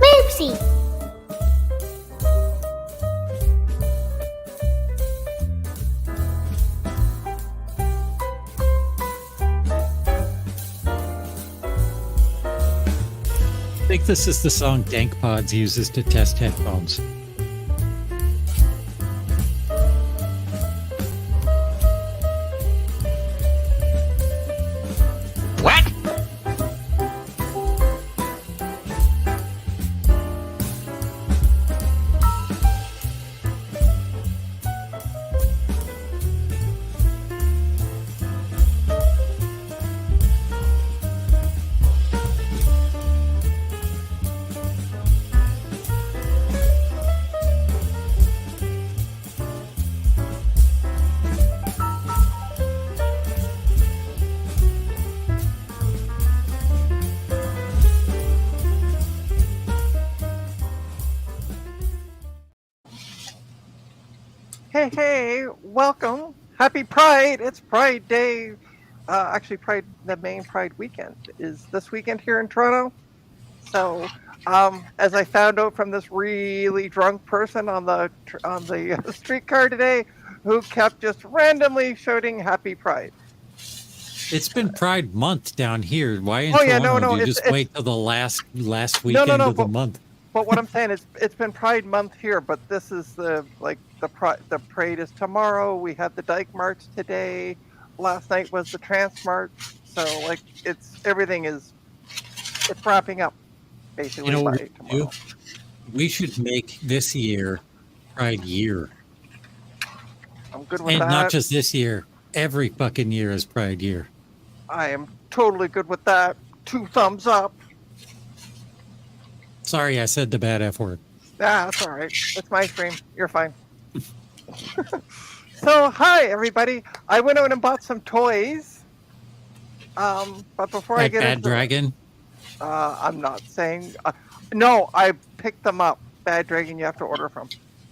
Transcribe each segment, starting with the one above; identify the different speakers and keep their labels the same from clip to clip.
Speaker 1: Moopsie.
Speaker 2: I think this is the song Dank Pods uses to test headphones.
Speaker 3: What?
Speaker 4: Hey, welcome. Happy Pride. It's Pride Day. Actually, the main Pride weekend is this weekend here in Toronto. So, as I found out from this really drunk person on the streetcar today, who kept just randomly shouting "Happy Pride."
Speaker 2: It's been Pride Month down here. Why in
Speaker 4: Oh, yeah,
Speaker 2: Toronto
Speaker 4: no,
Speaker 2: do you
Speaker 4: it's-
Speaker 2: just wait till the last weekend of the month?
Speaker 4: But what I'm saying is, it's been Pride Month here, but this is the parade is tomorrow. We had the Dyke March today. Last night was the Trans March. So everything is wrapping up basically
Speaker 2: You know
Speaker 4: by
Speaker 2: what
Speaker 4: tomorrow.
Speaker 2: we should make this year Pride Year.
Speaker 4: I'm good with
Speaker 2: And
Speaker 4: that.
Speaker 2: not just this year. Every fucking year is Pride Year.
Speaker 4: I am totally good with that. 2 thumbs up.
Speaker 2: Sorry, I said the bad F word.
Speaker 4: That's all right. It's my stream. You're fine. So, hi everybody. I went out and bought some toys. But before I
Speaker 2: Like
Speaker 4: get
Speaker 2: Bad
Speaker 4: into
Speaker 2: Dragon.
Speaker 4: I'm not saying. No, I picked them up. Bad Dragon, you have to order from.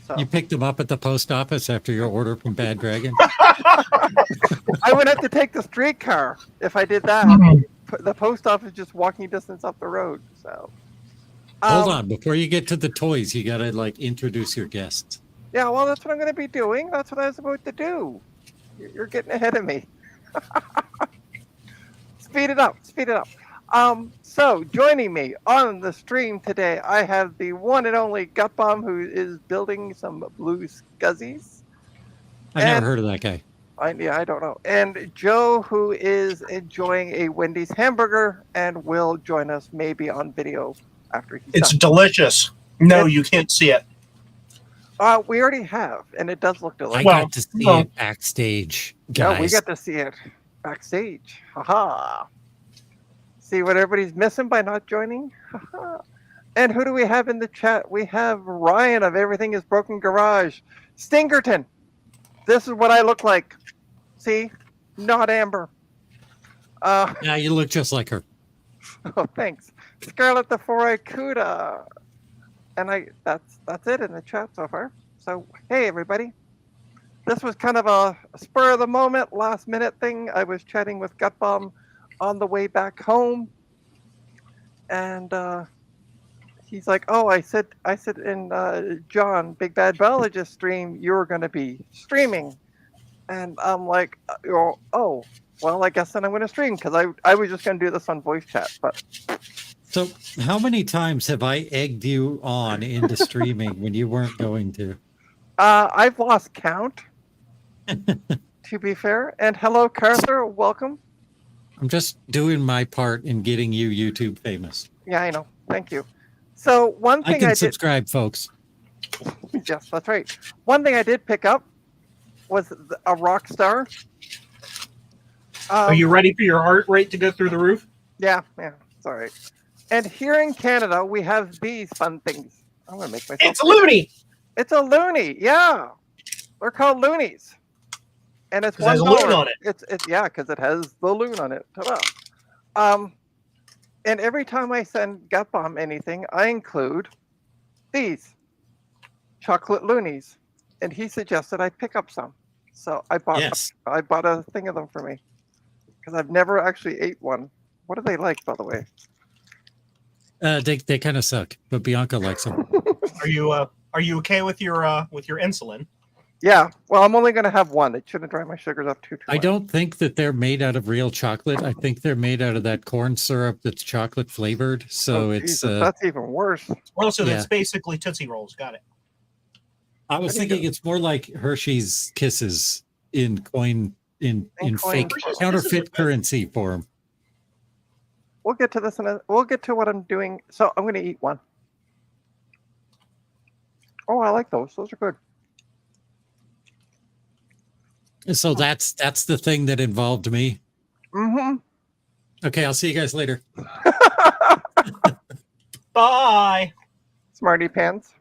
Speaker 4: So
Speaker 2: You picked them up at the post office after your order from Bad Dragon.
Speaker 4: I would have to take the streetcar if I did that. The post office just walking distance up the road. So
Speaker 2: Hold on, before you get to the toys, you gotta introduce your guests.
Speaker 4: Yeah, well, that's what I'm going to be doing. That's what I was about to do. You're getting ahead of me. Speed it up. Speed it up. So joining me on the stream today, I have the one and only Gutbomb, who is building some blue scuzzies.
Speaker 2: I've never heard of that guy.
Speaker 4: I don't know. And Joe, who is enjoying a Wendy's hamburger and will join us maybe on video after he's
Speaker 5: It's
Speaker 4: done.
Speaker 5: delicious. No, you can't see it.
Speaker 4: We already have, and it does look
Speaker 2: I
Speaker 4: delicious.
Speaker 2: got to see it backstage, guys.
Speaker 4: Yeah, we got to see it backstage. Haha. See what everybody's missing by not joining? Haha. And who do we have in the chat? We have Ryan of Everything is Broken Garage. Stingerton. This is what I look like. See? Not Amber.
Speaker 2: Yeah, you look just like her.
Speaker 4: Oh, thanks. Scarlet the Four-Eyed Cuda. And that's it in the chat so far. So, hey, everybody. This was kind of a spur of the moment, last minute thing. I was chatting with Gutbomb on the way back home. And he's like, oh, I said in John, Big Bad Biologist stream, you were going to be streaming. And I'm like, oh, well, I guess then I'm going to stream because I was just going to do this on voice chat. But
Speaker 2: So, how many times have I egged you on into streaming when you weren't going to?
Speaker 4: I've lost count, to be fair. And hello, Carter. Welcome.
Speaker 2: I'm just doing my part in getting you YouTube famous.
Speaker 4: Yeah, I know. Thank you. So one
Speaker 2: I
Speaker 4: thing
Speaker 2: can
Speaker 4: I did.
Speaker 2: subscribe, folks.
Speaker 4: Yes, that's right. One thing I did pick up was a rock star.
Speaker 5: Are you ready for your heart rate to go through the roof?
Speaker 4: Yeah, it's all right. And here in Canada, we have these fun things. I'm gonna make myself.
Speaker 5: It's a loony.
Speaker 4: It's a loony. Yeah, they're called loonies, and it's
Speaker 5: It has a
Speaker 4: $1.
Speaker 5: loon on it.
Speaker 4: It's yeah, because it has the loon on it. Ta-da. And every time I send Gutbomb anything, I include these chocolate loonies, and he suggested I pick up some. So I bought a thing of them for me because I've never actually ate one. What are they like, by the way?
Speaker 2: They kind of suck, but Bianca likes them.
Speaker 5: Are you okay with your insulin?
Speaker 4: Yeah. Well, I'm only gonna have one. It shouldn't drive my sugars up too
Speaker 2: I
Speaker 4: much.
Speaker 2: don't think that they're made out of real chocolate. I think they're made out of that corn syrup that's chocolate flavored. So
Speaker 4: Oh,
Speaker 2: it's
Speaker 4: Jesus, that's even worse.
Speaker 5: Well, so
Speaker 2: Yeah.
Speaker 5: that's basically Tootsie Rolls. Got it.
Speaker 2: I was
Speaker 4: How do you
Speaker 2: thinking it's more like Hershey's Kisses in coin in
Speaker 4: In coin
Speaker 2: fake
Speaker 4: form.
Speaker 5: Hershey's
Speaker 2: counterfeit
Speaker 5: Kisses are good.
Speaker 2: currency form.
Speaker 4: We'll get to this we'll get to what I'm doing. So I'm gonna eat one. Oh, I like those. Those are good.
Speaker 2: So that's the thing that involved me.
Speaker 4: Mm-hmm.
Speaker 2: Okay, I'll see you guys later.
Speaker 5: Bye.
Speaker 4: Smarty pants.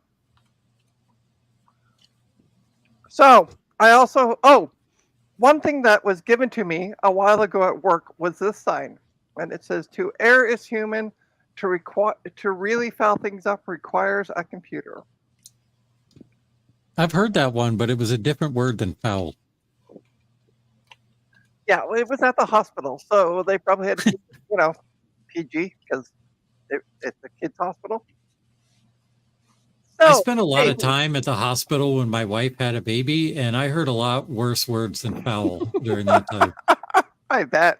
Speaker 4: So I also one thing that was given to me a while ago at work was this sign, and it says, "To err is human. To really foul things up requires a computer."
Speaker 2: I've heard that one, but it was a different word than foul.
Speaker 4: Yeah, well, it was at the hospital, so they probably had, PG because it's a kids' hospital.
Speaker 2: I
Speaker 4: So,
Speaker 2: spent a lot
Speaker 4: hey,
Speaker 2: of time at the hospital when my wife had a baby, and I heard a lot worse words than foul during that time.
Speaker 4: I bet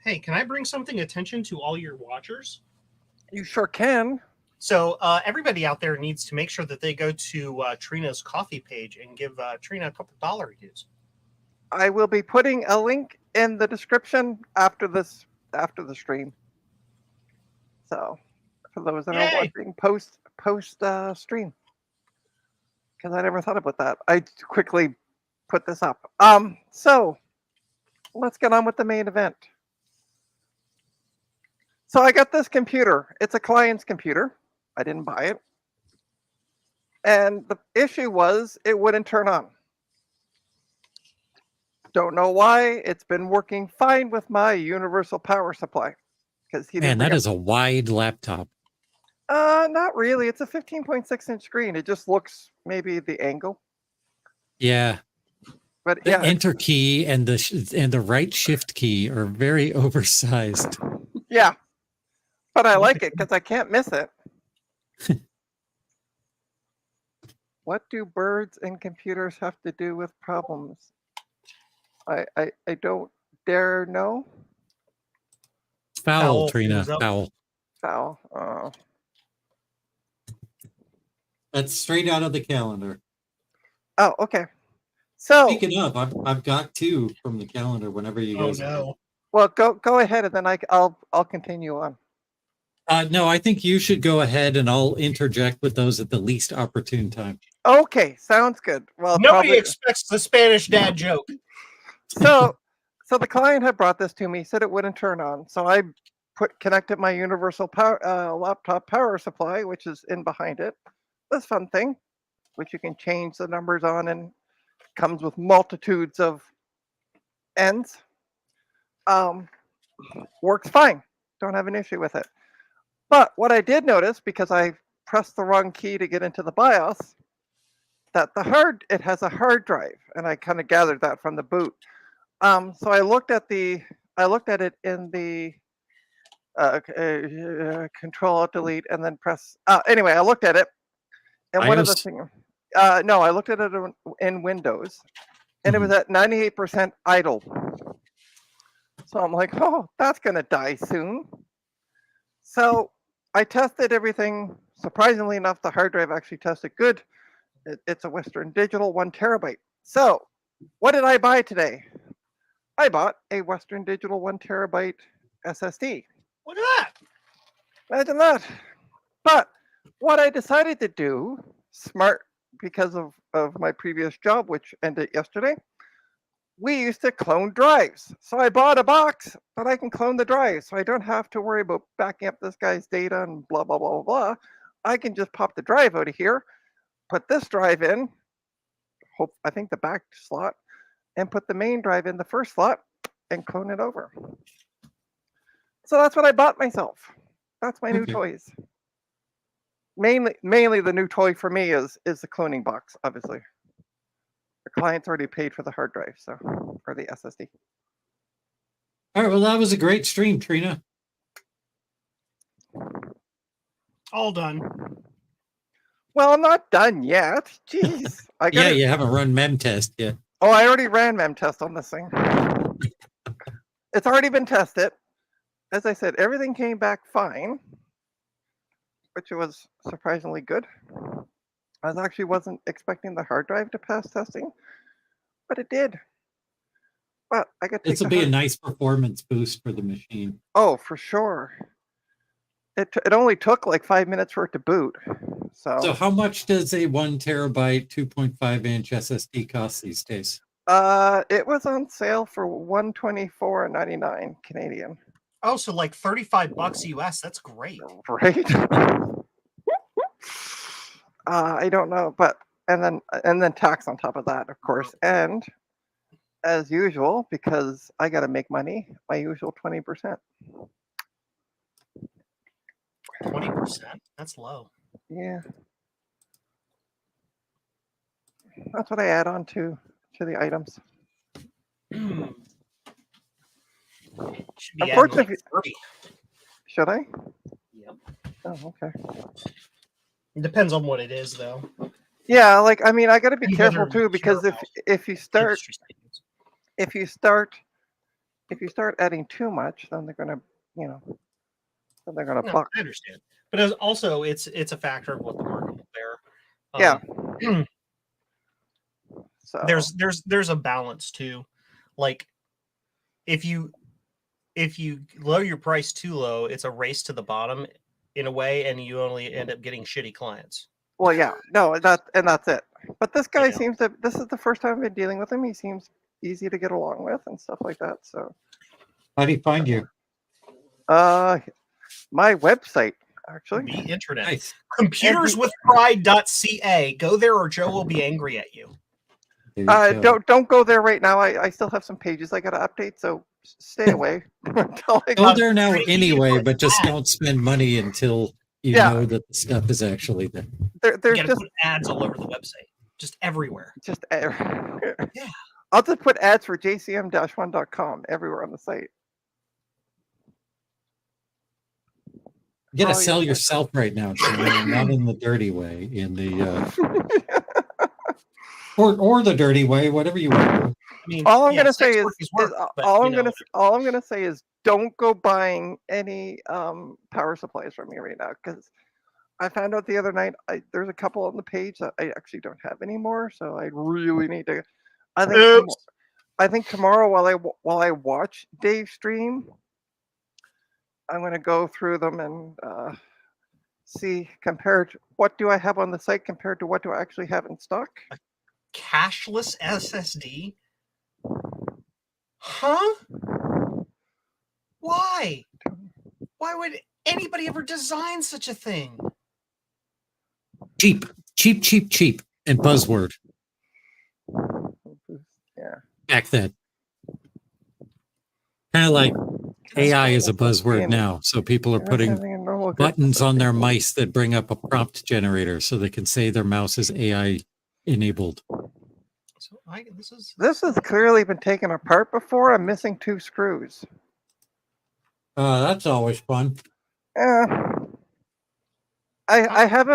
Speaker 5: Hey, can I bring something attention to all your watchers?
Speaker 4: you sure can.
Speaker 5: So everybody out there needs to make sure that they go to Trina's coffee page and give Trina a couple dollar reviews.
Speaker 4: I will be putting a link in the description after the stream. So, for those that are
Speaker 5: Yay!
Speaker 4: watching post stream, because I never thought about that. I quickly put this up. So let's get on with the main event. So I got this computer. It's a client's computer. I didn't buy it. And the issue was it wouldn't turn on. Don't know why. It's been working fine with my universal power supply. Because he
Speaker 2: Man,
Speaker 4: didn't
Speaker 2: that is a wide laptop.
Speaker 4: not really. It's a 15.6-inch screen. It just looks maybe the angle.
Speaker 2: Yeah,
Speaker 4: But
Speaker 2: the
Speaker 4: yeah,
Speaker 2: enter key and the right shift key are very oversized.
Speaker 4: yeah. But I like it because I can't miss it. What do birds and computers have to do with problems? I don't dare know.
Speaker 2: Foul,
Speaker 5: Foul,
Speaker 2: Trina,
Speaker 5: thumbs up.
Speaker 2: foul.
Speaker 4: Foul.
Speaker 2: That's straight out of the calendar.
Speaker 4: Oh, okay. So,
Speaker 2: Speaking of, I've got two from the calendar. Whenever you
Speaker 5: Oh
Speaker 2: guys.
Speaker 5: no.
Speaker 4: well, go ahead, and then I'll continue on.
Speaker 2: No, I think you should go ahead, and I'll interject with those at the least opportune time.
Speaker 4: Okay, sounds good. Well,
Speaker 5: Nobody
Speaker 4: probably,
Speaker 5: expects the Spanish dad joke.
Speaker 4: so the client had brought this to me, said it wouldn't turn on, so I connected my universal power laptop power supply, which is in behind it. This fun thing, which you can change the numbers on, and comes with multitudes of ends. Works fine. Don't have an issue with it. But what I did notice, because I pressed the wrong key to get into the BIOS, that it has a hard drive, and I kind of gathered that from the boot. So I looked at it in the Control Alt Delete, and then press. Anyway, I looked at it, and one of the
Speaker 2: BIOS?
Speaker 4: things. No, I looked at it in Windows, and it was at 98% idle. So I'm like, oh, that's gonna die soon. So I tested everything. Surprisingly enough, the hard drive actually tested good. It's a Western Digital 1 terabyte. So what did I buy today? I bought a Western Digital 1 terabyte SSD.
Speaker 5: Look at that.
Speaker 4: Imagine that. But what I decided to do, smart because of my previous job, which ended yesterday, we used to clone drives. So I bought a box that I can clone the drive. So I don't have to worry about backing up this guy's data and blah, blah, blah, blah, blah. I can just pop the drive out of here, put this drive in, I think the back slot, and put the main drive in the first slot and clone it over. So that's what I bought myself. That's my new
Speaker 2: Okay.
Speaker 4: toys. Mainly the new toy for me is the cloning box, obviously. The client's already paid for the hard drive, so for the SSD.
Speaker 2: All right. Well, that was a great stream, Trina.
Speaker 5: All done.
Speaker 4: Well, I'm not done yet. Jeez. I
Speaker 2: Yeah,
Speaker 4: got
Speaker 2: you haven't run mem test yet.
Speaker 4: Oh, I already ran mem test on this thing. It's already been tested. As I said, everything came back fine, which was surprisingly good. I actually wasn't expecting the hard drive to pass testing, but it did. But I got to take
Speaker 2: This will
Speaker 4: the
Speaker 2: be a
Speaker 4: hard-
Speaker 2: nice performance boost for the machine.
Speaker 4: Oh, for sure. It only took like 5 minutes for it to boot.
Speaker 2: So how much does a 1 terabyte 2.5 inch SSD cost these days?
Speaker 4: It was on sale for $124.99 Canadian.
Speaker 5: Oh, so like $35 US. That's great.
Speaker 4: Right? I don't know, but and then tax on top of that, of course. And as usual, because I got to make money, my usual 20%.
Speaker 5: 20%? That's low.
Speaker 4: Yeah, that's what I add on to the items.
Speaker 5: Should be adding
Speaker 4: Unfortunately,
Speaker 5: like 30.
Speaker 4: Should I?
Speaker 5: Yep.
Speaker 4: Oh, okay.
Speaker 5: It depends on what it is, though.
Speaker 4: Yeah, like I mean, I got to be
Speaker 5: And
Speaker 4: careful
Speaker 5: whether
Speaker 4: too
Speaker 5: you
Speaker 4: because
Speaker 5: care
Speaker 4: if you start
Speaker 5: Industry standards.
Speaker 4: if you start adding too much, then they're gonna then they're gonna
Speaker 5: No,
Speaker 4: block.
Speaker 5: I understand, but it's a factor of what the market will bear.
Speaker 4: Yeah. So
Speaker 5: There's a balance too. Like if you lower your price too low, it's a race to the bottom in a way, and you only end up getting shitty clients.
Speaker 4: well, yeah, no, that's it. But this guy
Speaker 5: Yeah.
Speaker 4: seems to. This is the first time I've been dealing with him. He seems easy to get along with and stuff like that. So,
Speaker 2: How do you find you?
Speaker 4: my website actually.
Speaker 5: The internet.
Speaker 2: Nice.
Speaker 5: Computerswithpride.ca. Go there, or Joe will be angry at you.
Speaker 2: There you go.
Speaker 4: Don't go there right now. I still have some pages I got to update, so stay away until I
Speaker 2: Go there now
Speaker 5: pretty
Speaker 2: anyway,
Speaker 5: easy
Speaker 2: but just
Speaker 5: to
Speaker 2: don't spend money until you
Speaker 4: Yeah.
Speaker 2: know that the stuff is actually there.
Speaker 5: You
Speaker 4: there's
Speaker 5: gotta
Speaker 4: just
Speaker 5: put ads all over the website, just everywhere.
Speaker 4: yeah. I'll just put ads for jcm-1.com everywhere on the site.
Speaker 2: You got to
Speaker 4: Oh,
Speaker 2: sell
Speaker 4: yeah.
Speaker 2: yourself right now, Shane, not in the dirty way, in the or the dirty way, whatever you want to do.
Speaker 5: I mean,
Speaker 4: All I'm
Speaker 5: yeah,
Speaker 4: gonna
Speaker 5: sex
Speaker 4: say is,
Speaker 5: work work, but,
Speaker 4: all
Speaker 5: you
Speaker 4: I'm
Speaker 5: know,
Speaker 4: gonna say is don't go buying any power supplies from me right now because I found out the other night there's a couple on the page that I actually don't have anymore, so I really need to. I think
Speaker 5: Oops.
Speaker 4: I think tomorrow while I watch Dave stream, I'm gonna go through them and see compared what do I have on the site compared to what do I actually have in stock.
Speaker 5: Cashless SSD? Huh? Why? Why would anybody ever design such a thing?
Speaker 2: Cheap, cheap, cheap, cheap, and buzzword.
Speaker 4: Yeah.
Speaker 2: Back then. Kind of like AI is a buzzword now, so people are putting buttons on their mice that bring up a prompt generator so they can say their mouse is AI enabled.
Speaker 5: So
Speaker 4: This has clearly been taken apart before. I'm missing 2 screws.
Speaker 2: That's always fun.
Speaker 4: I have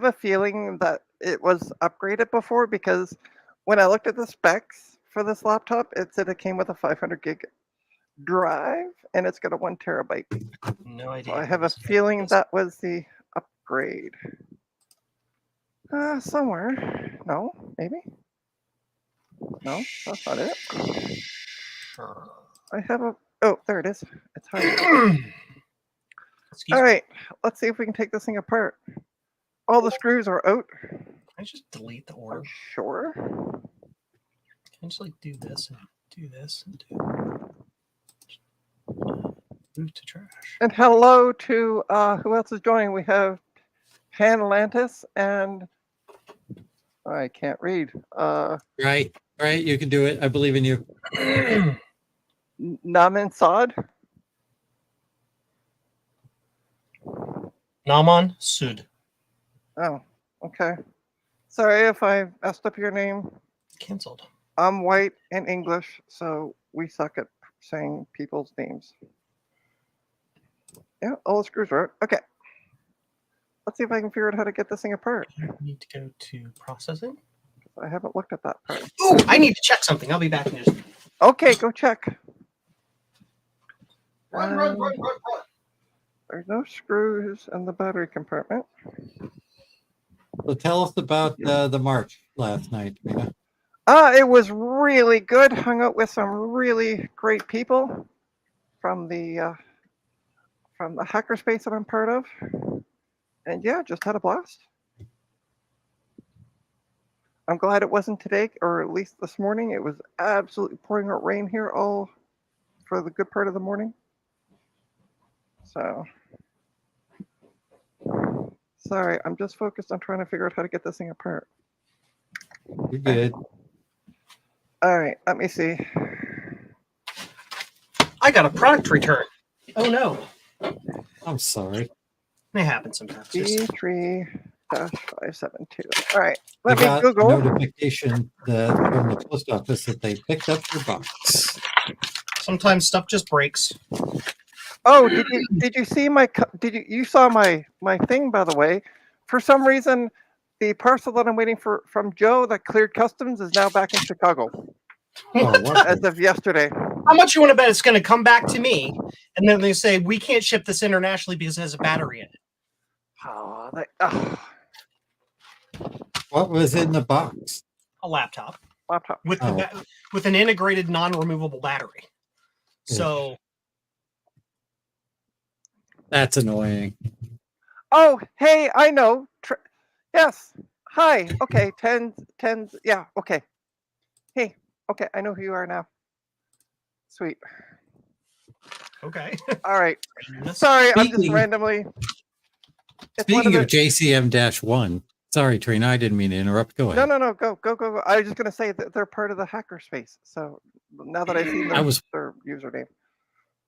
Speaker 4: a feeling that it was upgraded before because when I looked at the specs for this laptop, it said it came with a 500 gig drive and it's got a 1 terabyte.
Speaker 5: No idea.
Speaker 4: So I have a feeling that was the upgrade. Somewhere. No, maybe. No, that's not it. I have a. Oh, there it is. It's hard. All right, let's see if we can take this thing apart. All the screws are out.
Speaker 5: Can I just delete the order?
Speaker 4: Sure.
Speaker 5: Can I just like do this and do this and do move to trash?
Speaker 4: And hello to who else is joining? We have Panlantis and I can't read.
Speaker 2: Right, you can do it. I believe in you.
Speaker 4: Naman Saad.
Speaker 5: Naman Sud.
Speaker 4: Oh, okay. Sorry if I messed up your name.
Speaker 5: Cancelled.
Speaker 4: I'm white and English, so we suck at saying people's names. Yeah, all the screws are out. Okay. let's see if I can figure out how to get this thing apart.
Speaker 5: I need to go to processing.
Speaker 4: I haven't looked at that part.
Speaker 5: Oh, I need to check something. I'll be back in just.
Speaker 4: Okay, go check.
Speaker 5: Run.
Speaker 4: There's no screws in the battery compartment.
Speaker 2: So tell us about the march last night, Trina.
Speaker 4: It was really good. Hung out with some really great people from the hackerspace that I'm part of, and yeah, just had a blast. I'm glad it wasn't today, or at least this morning. It was absolutely pouring out rain here all for the good part of the morning. So, sorry, I'm just focused on trying to figure out how to get this thing apart.
Speaker 2: You're good.
Speaker 4: All right, let me see.
Speaker 5: I got a product return. Oh no.
Speaker 2: I'm sorry.
Speaker 5: It happens sometimes. Just-
Speaker 4: D3-572. All right,
Speaker 2: I
Speaker 4: let me
Speaker 2: got
Speaker 4: Google.
Speaker 2: notification that from the post office that they picked up your box.
Speaker 5: Sometimes stuff just breaks.
Speaker 4: Oh, did you see my you saw my thing, by the way? For some reason, the parcel that I'm waiting for from Joe that cleared customs is now back in Chicago
Speaker 2: Oh, what
Speaker 4: as
Speaker 2: the-
Speaker 4: of yesterday.
Speaker 5: How much you want to bet it's going to come back to me, and then they say we can't ship this internationally because it has a battery in it?
Speaker 4: Oh,
Speaker 2: what was in the box?
Speaker 5: A laptop
Speaker 4: laptop.
Speaker 5: with
Speaker 2: Oh.
Speaker 5: with an integrated non-removable battery. So
Speaker 2: That's annoying.
Speaker 4: Oh, hey, I know. Yes. Hi. Okay. Tens. Yeah. Okay. Hey. Okay. I know who you are now. Sweet.
Speaker 5: okay.
Speaker 4: All right. Sorry, I'm just
Speaker 2: Speaking-
Speaker 4: randomly. It's one
Speaker 2: Speaking of
Speaker 4: the-
Speaker 2: JCM-1, sorry, Trina, I didn't mean to interrupt. Go ahead.
Speaker 4: No. Go. I was just gonna say that they're part of the hackerspace. So now that I've seen their username.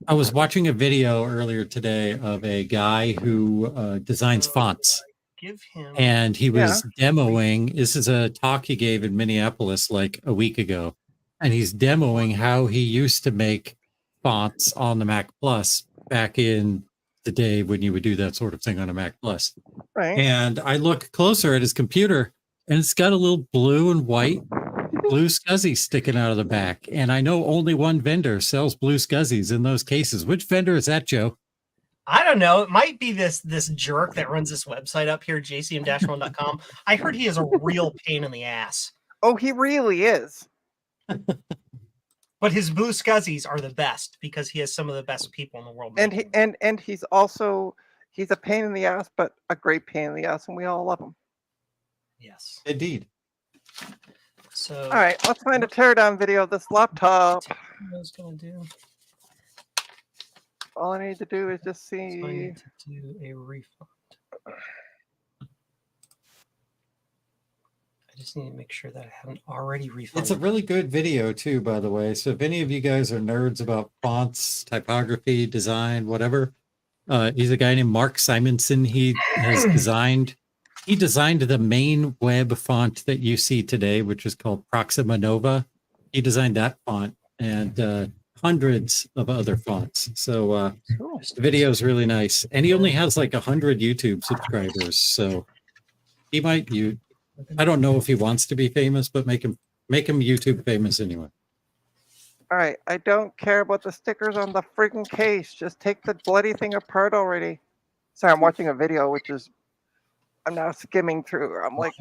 Speaker 2: I was watching a video earlier today of a guy who designs fonts,
Speaker 5: Give him.
Speaker 2: and he was demoing. This is a talk he gave in Minneapolis like a week ago, and he's demoing how he used to make fonts on the Mac Plus back in the day when you would do that sort of thing on a Mac Plus.
Speaker 4: Right.
Speaker 2: And I look closer at his computer, and it's got a little blue and white blue SCSI sticking out of the back. And I know only one vendor sells blue SCSIs in those cases. Which vendor is that, Joe?
Speaker 5: I don't know. It might be this jerk that runs this website up here, jcm-1.com. I heard he is a real pain in the ass.
Speaker 4: Oh, he really is.
Speaker 5: But his blue SCSIs are the best because he has some of the best people in the world.
Speaker 4: And
Speaker 5: making
Speaker 4: and he's also a pain in the ass, but a great pain in the ass, and we all love him.
Speaker 5: yes.
Speaker 2: Indeed.
Speaker 5: So
Speaker 4: All right, let's find a teardown video of this laptop.
Speaker 5: what I was gonna do.
Speaker 4: All I need to do is just
Speaker 5: So I
Speaker 4: see.
Speaker 5: need to do a refund. I just need to make sure that I haven't already refunded.
Speaker 2: It's a really good video too, by the way. So if any of you guys are nerds about fonts, typography, design, whatever, he's a guy named Mark Simonson. He designed the main web font that you see today, which is called Proxima Nova. He designed that font and hundreds of other fonts. So
Speaker 4: Cool.
Speaker 2: the video is really nice. And he only has like 100 YouTube subscribers. So he might I don't know if he wants to be famous, but make him YouTube famous anyway.
Speaker 4: All right, I don't care about the stickers on the freaking case. Just take the bloody thing apart already. Sorry, I'm watching a video, which is I'm now skimming through. I'm like,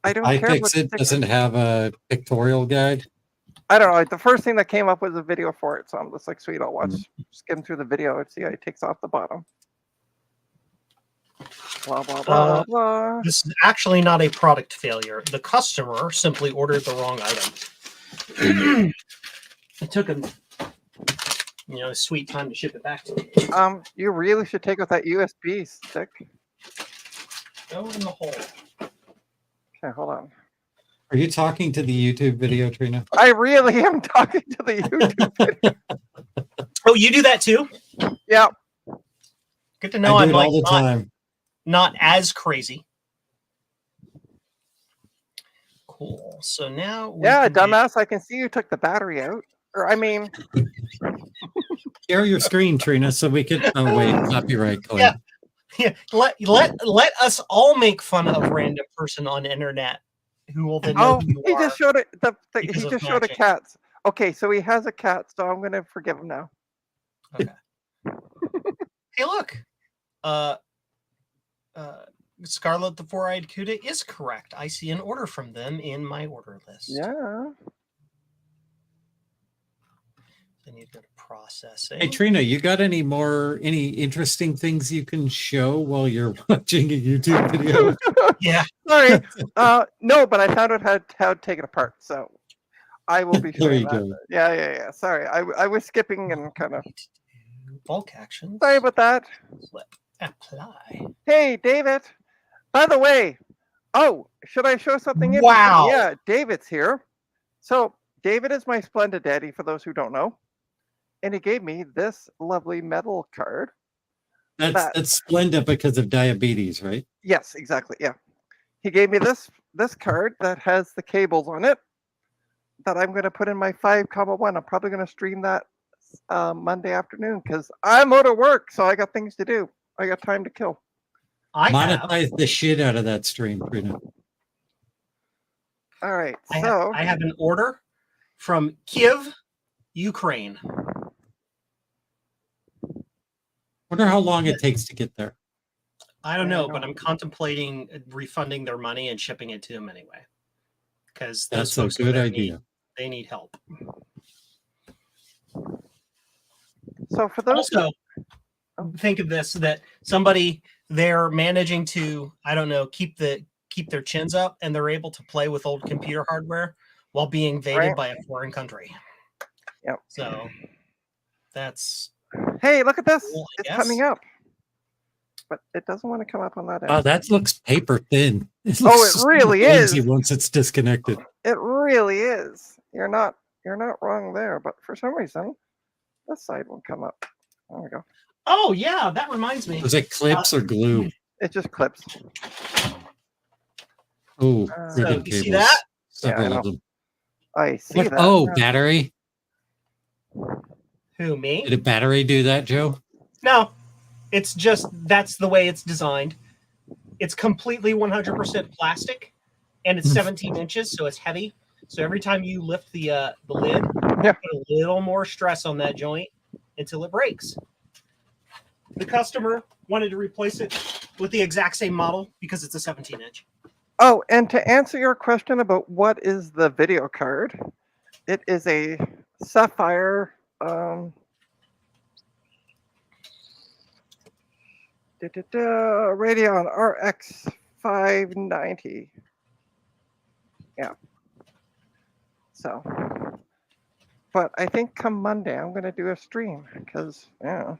Speaker 4: I don't care. About
Speaker 2: iFixit doesn't have a pictorial guide.
Speaker 4: I don't know. The first thing that came up was a video for it, so I'm just like, sweet. I'll skim through the video and see how he takes off the bottom. Blah blah blah blah.
Speaker 5: This is actually not a product failure. The customer simply ordered the wrong item. It took him, a sweet time to ship it back to me.
Speaker 4: You really should take out that USB stick.
Speaker 5: Go in the hole.
Speaker 4: Okay, hold on.
Speaker 2: Are you talking to the YouTube video, Trina?
Speaker 4: I really am talking to the YouTube video.
Speaker 5: Oh, you do that too?
Speaker 4: Yeah.
Speaker 5: Good to know
Speaker 2: I
Speaker 5: I'm
Speaker 2: do it
Speaker 5: like
Speaker 2: all the time.
Speaker 5: not as crazy. Cool. So now we
Speaker 4: Yeah,
Speaker 5: can do-
Speaker 4: dumbass. I can see you took the battery out. Or I mean,
Speaker 2: Share your screen, Trina, so we can. Oh wait, copyright claim.
Speaker 5: Yeah. Yeah, let us all make fun of random person on the internet who will then know
Speaker 4: Oh,
Speaker 5: who you
Speaker 4: he
Speaker 5: are.
Speaker 4: just showed it.
Speaker 5: because
Speaker 4: He
Speaker 5: of
Speaker 4: just showed a
Speaker 5: matching.
Speaker 4: cat. Okay, so he has a cat, so I'm gonna forgive him now.
Speaker 5: Okay. Hey, look. Uh, Scarlet the Four-Eyed Cuda is correct. I see an order from them in my order list.
Speaker 4: Yeah.
Speaker 5: I need to go to processing.
Speaker 2: Hey Trina, you got any interesting things you can show while you're watching a YouTube video?
Speaker 5: Yeah.
Speaker 4: Sorry. No, but I found out how to take it apart, so I will be
Speaker 2: There
Speaker 4: showing
Speaker 2: you
Speaker 4: that.
Speaker 2: go.
Speaker 4: Yeah. Sorry, I was skipping and kind of.
Speaker 5: Bulk actions.
Speaker 4: Sorry about that.
Speaker 5: Flip. Apply.
Speaker 4: Hey, David. By the way, should I show something interesting?
Speaker 5: Wow.
Speaker 4: Yeah, David's here. So David is my Splendid Daddy, for those who don't know, and he gave me this lovely metal card.
Speaker 2: That's splendid because of diabetes, right?
Speaker 4: Yes, exactly. Yeah, he gave me this card that has the cables on it that I'm going to put in my 5.1. I'm probably going to stream that Monday afternoon because I'm out of work, so I got things to do. I got time to kill.
Speaker 2: Monetize the shit out of that stream, Trina.
Speaker 4: All right,
Speaker 5: I have an order from Kiev, Ukraine.
Speaker 2: Wonder how long it takes to get there.
Speaker 5: I don't know, but I'm contemplating refunding their money and shipping it to them anyway. Because
Speaker 2: that's a good idea.
Speaker 5: They need help.
Speaker 4: So for those
Speaker 5: also, think of this: that somebody they're managing to, I don't know, keep their chins up, and they're able to play with old computer hardware while being invaded by a foreign country.
Speaker 4: Yep.
Speaker 5: So that's.
Speaker 4: Hey, look at this!
Speaker 5: Cool,
Speaker 4: it's coming up, but it doesn't want to come up on that end.
Speaker 2: Oh, that looks paper thin.
Speaker 4: It really is.
Speaker 2: Once it's disconnected.
Speaker 4: It really is. You're not wrong there, but for some reason, this side won't come up. There we go.
Speaker 5: Oh yeah, that reminds me.
Speaker 2: Was it clips or glue?
Speaker 4: It just clips.
Speaker 2: Oh,
Speaker 5: so
Speaker 2: ribbon
Speaker 5: you
Speaker 2: cables.
Speaker 5: see that?
Speaker 2: Several of them.
Speaker 4: I see that.
Speaker 2: Oh, battery.
Speaker 5: Who, me?
Speaker 2: Did a battery do that, Joe?
Speaker 5: No, it's just that's the way it's designed. It's completely 100% plastic, and it's 17 inches, so it's heavy. So every time you lift the lid,
Speaker 4: Yeah.
Speaker 5: put a little more stress on that joint until it breaks. The customer wanted to replace it with the exact same model because it's a 17-inch.
Speaker 4: Oh, and to answer your question about what is the video card, it is a Sapphire Radeon RX 590. Yeah. So, but I think come Monday I'm going to do a stream because, yeah.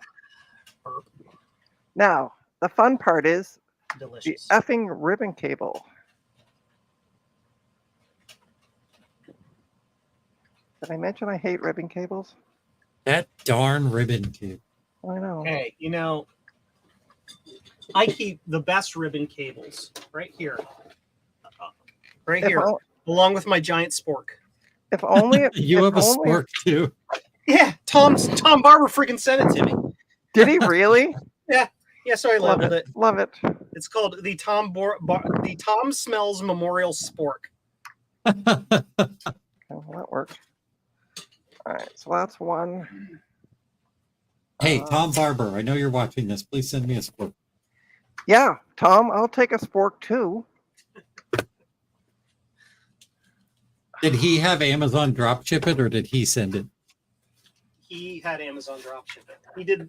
Speaker 4: Now, the fun part is
Speaker 5: Delicious.
Speaker 4: the effing ribbon cable. Did I mention I hate ribbon cables?
Speaker 2: That darn ribbon cable.
Speaker 4: I know.
Speaker 5: Hey, I keep the best ribbon cables right here. Right here, along with my giant spork.
Speaker 4: If only
Speaker 2: you have a spork too.
Speaker 5: Yeah, Tom Barber freaking sent it to me.
Speaker 4: Did he really?
Speaker 5: Yeah, so I labeled it.
Speaker 4: Love it.
Speaker 5: It's called the Tom Smells Memorial Spork.
Speaker 4: Well, that works. All right, so that's one.
Speaker 2: Hey, Tom Barber, I know you're watching this. Please send me a spork.
Speaker 4: Yeah, Tom, I'll take a spork too.
Speaker 2: Did he have Amazon drop ship it or did he send it?
Speaker 5: He had Amazon drop ship it. He did.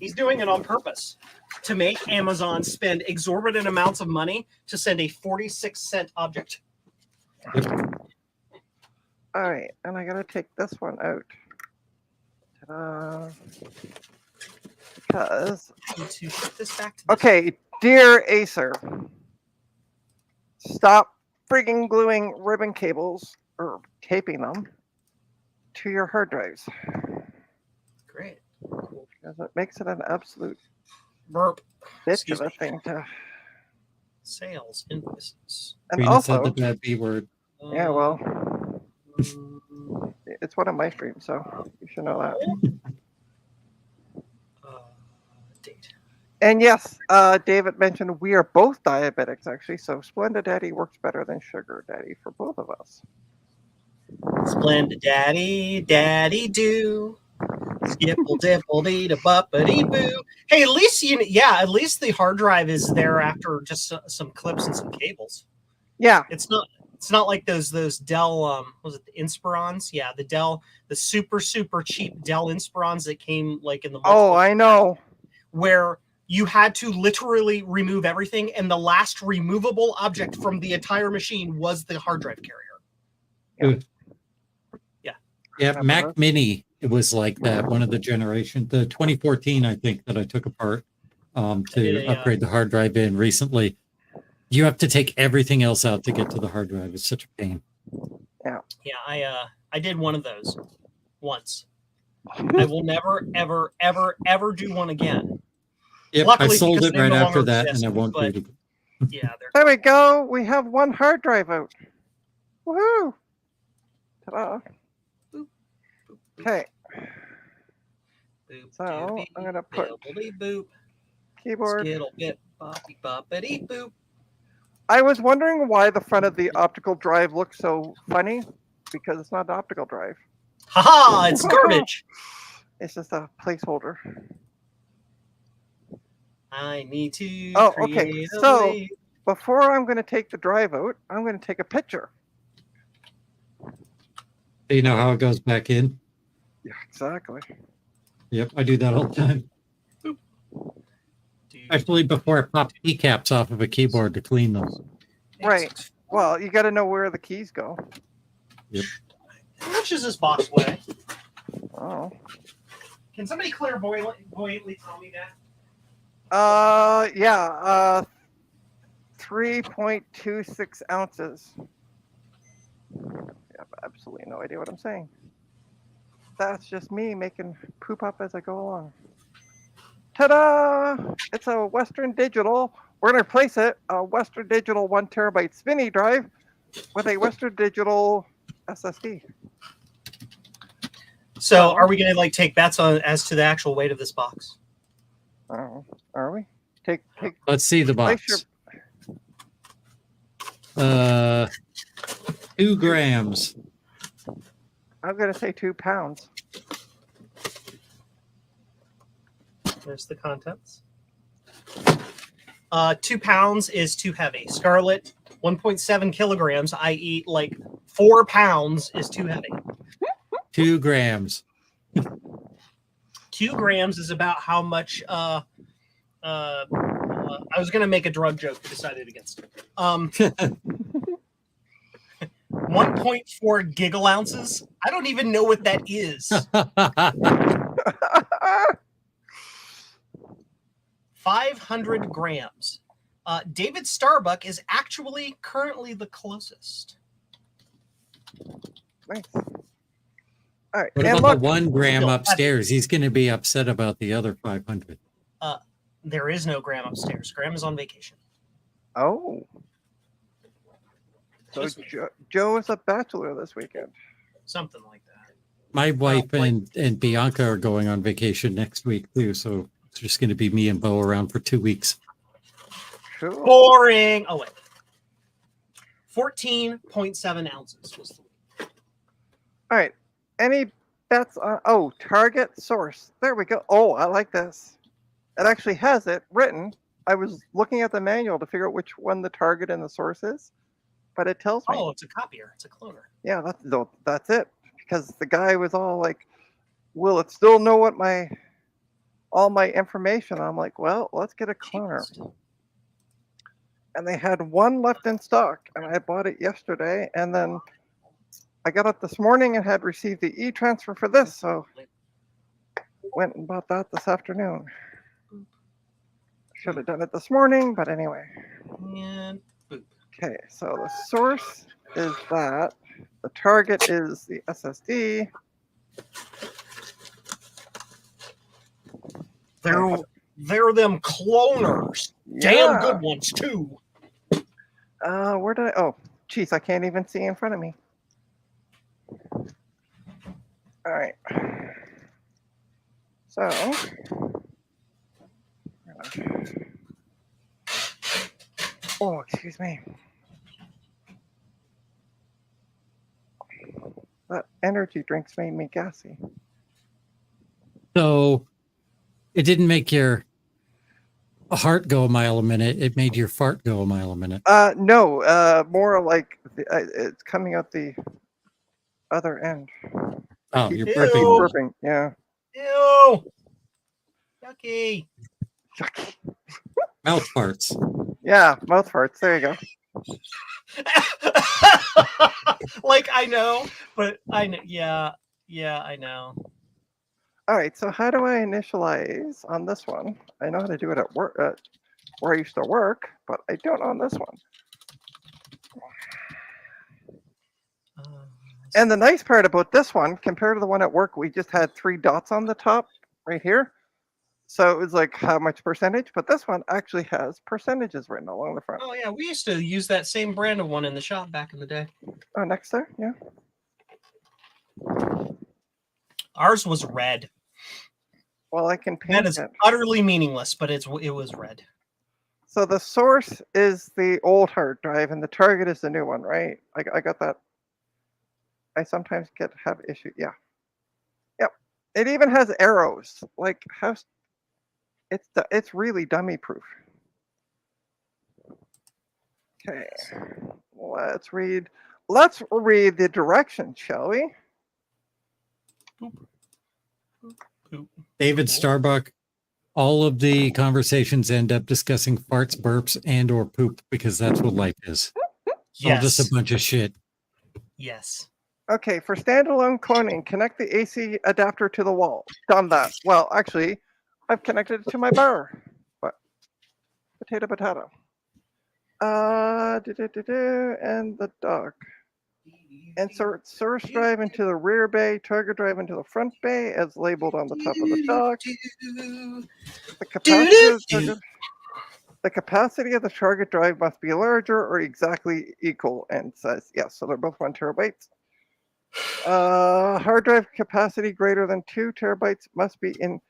Speaker 5: He's doing it on purpose to make Amazon spend exorbitant amounts of money to send a 46-cent object.
Speaker 4: All right, and I gotta take this one out. Ta-da. Because
Speaker 5: To ship this back to
Speaker 4: okay, dear Acer, stop frigging gluing ribbon cables or taping them to your hard drives.
Speaker 5: Great.
Speaker 4: Because it makes it an absolute
Speaker 5: Burp.
Speaker 4: bitch of a thing to.
Speaker 5: Sales invoices.
Speaker 4: And
Speaker 2: Trina
Speaker 4: also,
Speaker 2: said the bad B word.
Speaker 4: yeah, well, it's one of my streams, so you should know that.
Speaker 5: Date.
Speaker 4: And yes, David mentioned we are both diabetics actually, so Splenda Daddy works better than Sugar Daddy for both of us.
Speaker 5: Splendid daddy, daddy do. Skipple dipple dee da buppity boo. Hey, at least at least the hard drive is there after just some clips and some cables.
Speaker 4: Yeah,
Speaker 5: It's not like those Dell was it the Inspirons? Yeah, the super cheap Dell Inspirons that came like in the
Speaker 4: oh, I know.
Speaker 5: where you had to literally remove everything, and the last removable object from the entire machine was the hard drive carrier.
Speaker 2: Yeah, Mac Mini, it was like that. One of the generation, the 2014, I think, that I took apart to upgrade the hard drive in recently. You have to take everything else out to get to the hard drive. It's such a pain.
Speaker 5: Yeah, I did one of those once. I will never, ever, ever, ever do one again.
Speaker 2: Yep,
Speaker 5: Luckily,
Speaker 2: I sold
Speaker 5: because
Speaker 2: it
Speaker 5: they
Speaker 2: right
Speaker 5: no
Speaker 2: after
Speaker 5: longer
Speaker 2: that,
Speaker 5: exist,
Speaker 2: and I won't do
Speaker 5: but
Speaker 2: it again.
Speaker 5: yeah,
Speaker 4: There we go. We have one hard drive out. Woohoo! Ta-da. Okay, so I'm gonna put
Speaker 5: boop,
Speaker 4: keyboard.
Speaker 5: skittle bit boppy boppity boop.
Speaker 4: I was wondering why the front of the optical drive looks so funny, because it's not an optical drive.
Speaker 5: Haha, it's garbage.
Speaker 4: It's just a placeholder.
Speaker 5: I need to.
Speaker 4: Oh, okay.
Speaker 5: create a
Speaker 4: So
Speaker 5: way.
Speaker 4: before I'm going to take the drive out, I'm going to take a picture.
Speaker 2: Do you know how it goes back in?
Speaker 4: Yeah, exactly.
Speaker 2: Yep, I do that all the time. Especially before I pop keycaps off of a keyboard to clean them.
Speaker 4: Right. Well, you got to know where the keys go.
Speaker 2: Yep.
Speaker 5: How much does this box weigh?
Speaker 4: Oh.
Speaker 5: Can somebody clairvoyantly tell me that?
Speaker 4: Yeah. 3.26 ounces. I have absolutely no idea what I'm saying. That's just me making poop up as I go along. Ta-da! It's a Western Digital. We're going to replace it, a Western Digital 1 terabyte spinny drive with a Western Digital SSD.
Speaker 5: So, are we going to take bets on as to the actual weight of this box?
Speaker 4: Oh, are we? Take.
Speaker 2: Let's see the box. 2 grams.
Speaker 4: I'm going to say 2 pounds.
Speaker 5: There's the contents. 2 pounds is too heavy. Scarlet, 1.7 kilograms, i.e., 4 pounds is too heavy.
Speaker 2: 2 grams.
Speaker 5: 2 grams is about how much. I was going to make a drug joke, decided against it. 1.4 giggle ounces. I don't even know what that is. 500 grams. David Starbuck is actually currently the closest.
Speaker 4: Nice. All right.
Speaker 2: What
Speaker 4: And
Speaker 2: about
Speaker 4: look,
Speaker 2: the 1 gram
Speaker 5: Still,
Speaker 2: upstairs? He's going to be upset about the other 500.
Speaker 5: There is no Graham upstairs. Graham is on vacation.
Speaker 4: oh. So
Speaker 5: Just
Speaker 4: Joe is a bachelor this weekend.
Speaker 5: something like that.
Speaker 2: My wife and Bianca are going on vacation next week, too. So it's just going to be me and Bo around for 2 weeks.
Speaker 4: Cool.
Speaker 5: Boring. Oh, wait. 14.7 ounces was the weight.
Speaker 4: All right. Any bets on target source? There we go. Oh, I like this. It actually has it written. I was looking at the manual to figure out which one the target and the source is, but it tells me.
Speaker 5: Oh, it's a copier. It's a cloner.
Speaker 4: Yeah, that's it. Because the guy was all like, "Will it still know what all my information?" I'm like, "Well, let's get a cloner." And they had one left in stock, and I bought it yesterday, and then I got up this morning and had received the e-transfer for this, so went and bought that this afternoon. Should have done it this morning, but anyway.
Speaker 5: And boop.
Speaker 4: Okay, so the source is that. The target is the SSD.
Speaker 5: They're them cloners. Damn good ones too.
Speaker 4: Where did I? Oh, geez, I can't even see in front of me. All right. So, Oh, excuse me. That energy drinks made me gassy.
Speaker 2: So it didn't make your heart go a mile a minute. It made your fart go a mile a minute.
Speaker 4: No, more like it's coming out the other end.
Speaker 2: Oh,
Speaker 4: Keep
Speaker 2: you're
Speaker 5: Ew.
Speaker 2: burping.
Speaker 4: burping. Yeah.
Speaker 5: Ew. Yucky.
Speaker 4: Yucky.
Speaker 2: Mouth farts.
Speaker 4: Yeah, mouth farts. There you go.
Speaker 5: Like I know, but I know. Yeah, I know.
Speaker 4: All right. So how do I initialize on this one? I know how to do it at work, where I used to work, but I don't on this one. And the nice part about this one, compared to the one at work, we just had 3 dots on the top right here. So it was like how much percentage, but this one actually has percentages written along the front.
Speaker 5: Oh yeah, we used to use that same brand of one in the shop back in the day.
Speaker 4: Oh, next there, yeah.
Speaker 5: Ours was red.
Speaker 4: Well, I can
Speaker 5: That
Speaker 4: paint
Speaker 5: is
Speaker 4: it.
Speaker 5: utterly meaningless, but it was red.
Speaker 4: So the source is the old hard drive, and the target is the new one, right? I got that. I sometimes have issue. Yeah. Yep. It even has arrows. Like how? It's really dummy proof. Okay. Let's read the directions, shall we?
Speaker 2: David Starbuck, all of the conversations end up discussing farts, burps, and or poop because that's what life is. It's all just a bunch of shit.
Speaker 5: Yes.
Speaker 4: Okay, for standalone cloning, connect the AC adapter to the wall. Done that. Well, actually, I've connected it to my bar. What? Potato. And the dock. Insert source drive into the rear bay, target drive into the front bay as labeled on the top of the dock. The capacity of the target drive must be larger or exactly equal, and says yes. So they're both 1 terabytes. Hard drive capacity greater than 2 terabytes must be in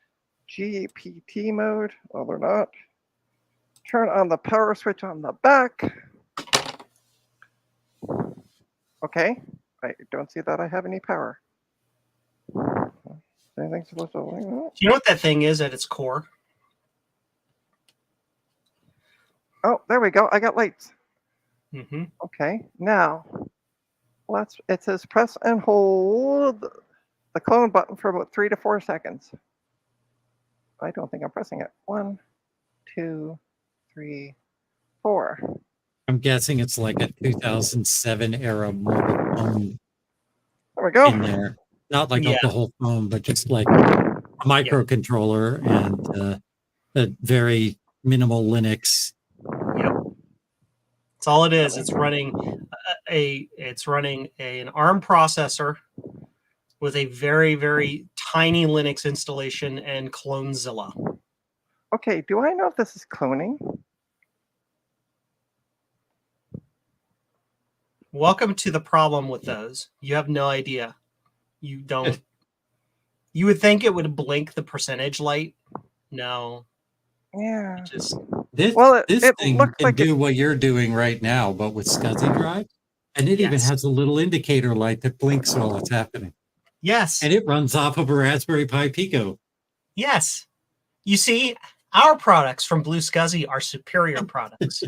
Speaker 4: GPT mode. Well, they're not. Turn on the power switch on the back. Okay, I don't see that I have any power. Anything supposed to?
Speaker 5: Do you know what that thing is at its core?
Speaker 4: Oh, there we go. I got lights.
Speaker 5: Mm-hmm.
Speaker 4: Okay, now it says press and hold the clone button for about 3 to 4 seconds. I don't think I'm pressing it. 1, 2, 3, 4.
Speaker 2: I'm guessing it's like a 2007 era mobile phone
Speaker 4: There we go.
Speaker 2: in there. Not like
Speaker 5: Yeah.
Speaker 2: the whole phone, but just like a microcontroller and a very minimal Linux.
Speaker 5: Yep. That's all it is. It's running an ARM processor with a very, very tiny Linux installation and Clonezilla.
Speaker 4: Okay, do I know if this is cloning?
Speaker 5: Welcome to the problem with those. You have no idea. You don't. You would think it would blink the percentage light. No.
Speaker 4: Yeah.
Speaker 5: It just
Speaker 2: This
Speaker 4: it
Speaker 2: thing
Speaker 4: looks
Speaker 2: can
Speaker 4: like
Speaker 2: do what you're doing right now, but with SCSI drive. And it even
Speaker 5: Yes.
Speaker 2: has a little indicator light that blinks while it's happening.
Speaker 5: yes.
Speaker 2: And it runs off of a Raspberry Pi Pico.
Speaker 5: Yes. You see, our products from Blue SCSI are superior products.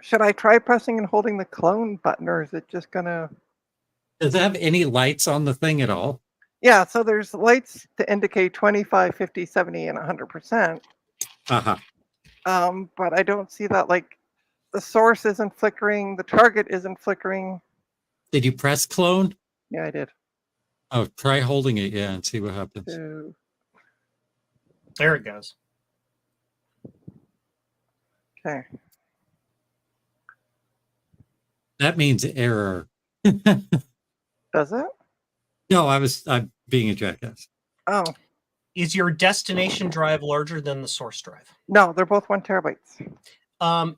Speaker 4: Should I try pressing and holding the clone button, or is it just gonna?
Speaker 2: Does it have any lights on the thing at all?
Speaker 4: Yeah, so there's lights to indicate 25, 50, 70, and 100%.
Speaker 2: Uh-huh.
Speaker 4: But I don't see that, like, the source isn't flickering, the target isn't flickering.
Speaker 2: Did you press clone?
Speaker 4: Yeah, I did.
Speaker 2: Oh, try holding it, yeah, and see what happens.
Speaker 4: 2.
Speaker 5: There it goes.
Speaker 4: Okay.
Speaker 2: That means error.
Speaker 4: Does it?
Speaker 2: No, I'm being a jackass.
Speaker 4: Oh,
Speaker 5: Is your destination drive larger than the source drive?
Speaker 4: no, they're both 1 terabytes.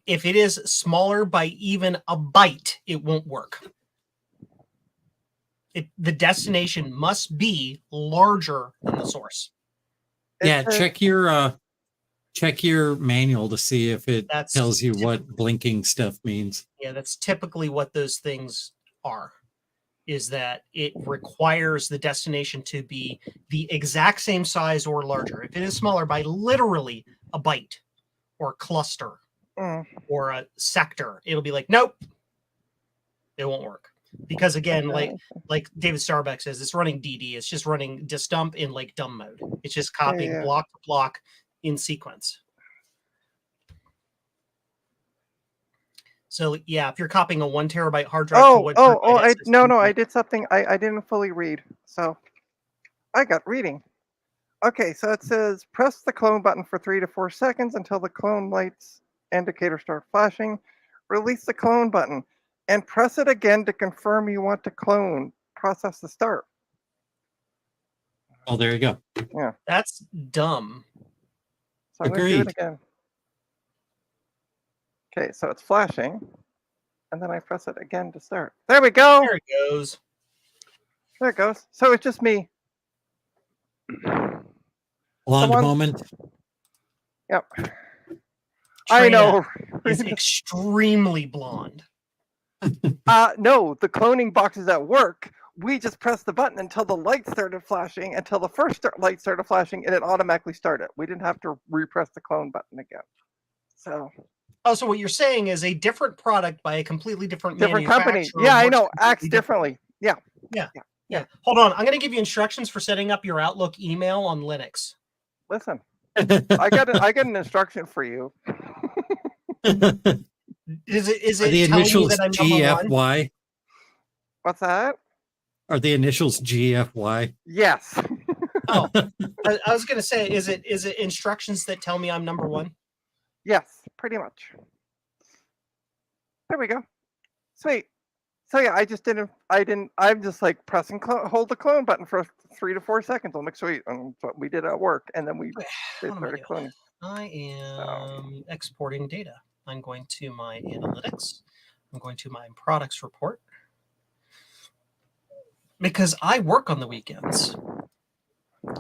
Speaker 5: If it is smaller by even a byte, it won't work. The destination must be larger than the source.
Speaker 2: Yeah,
Speaker 4: says-
Speaker 2: check your manual to see if it
Speaker 5: That's
Speaker 2: tells you what blinking stuff means.
Speaker 5: Yeah, that's typically what those things are. Is that it requires the destination to be the exact same size or larger. If it is smaller by literally a byte or cluster
Speaker 4: Mm,
Speaker 5: or a sector, it'll be like, nope, it won't work. Because again, like David Starbuck says, it's running DD. It's just running disdump in like dumb mode. It's just copying
Speaker 4: yeah.
Speaker 5: block to block in sequence. So yeah, if you're copying a 1 terabyte hard drive to 1 terabyte SSD,
Speaker 4: I did something I didn't fully read. So I got reading. Okay, so it says press the clone button for 3 to 4 seconds until the clone lights indicator start flashing. Release the clone button and press it again to confirm you want to clone. Process to start.
Speaker 2: Oh, there you go.
Speaker 5: that's dumb.
Speaker 4: So I'm going to do it
Speaker 2: Agreed.
Speaker 4: again. Okay, so it's flashing. And then I press it again to start. There we go.
Speaker 5: There it goes.
Speaker 4: There it goes. So it's just me.
Speaker 2: Blonde
Speaker 4: one-
Speaker 2: moment.
Speaker 4: Yep. I
Speaker 5: Trina
Speaker 4: know.
Speaker 5: is extremely blonde.
Speaker 4: No, the cloning box is at work. We just pressed the button until the light started flashing, until the first light started flashing, and it automatically started. We didn't have to repress the clone button again. So
Speaker 5: Oh, so what you're saying is a different product by a completely different
Speaker 4: different company.
Speaker 5: manufacturer
Speaker 4: Yeah, I
Speaker 5: works
Speaker 4: know.
Speaker 5: completely
Speaker 4: Acts differently. Yeah.
Speaker 5: Yeah. Hold on. I'm going to give you instructions for setting up your Outlook email on Linux.
Speaker 4: Listen, I got an instruction for you.
Speaker 5: Is it
Speaker 2: Are the
Speaker 5: telling me
Speaker 2: initials
Speaker 5: that I'm number one?
Speaker 2: GFY?
Speaker 4: What's that?
Speaker 2: Are the initials GFY?
Speaker 4: Yes.
Speaker 5: Oh, I was going to say, is it instructions that tell me I'm number one?
Speaker 4: Yes, pretty much. There we go. Sweet. So yeah, I'm just like pressing hold the clone button for 3 to 4 seconds. I'm like, sweet. And that's what we did at work. And then we
Speaker 5: What am I
Speaker 4: started
Speaker 5: doing?
Speaker 4: cloning.
Speaker 5: I am exporting data. I'm going to my analytics. I'm going to my products report. Because I work on the weekends.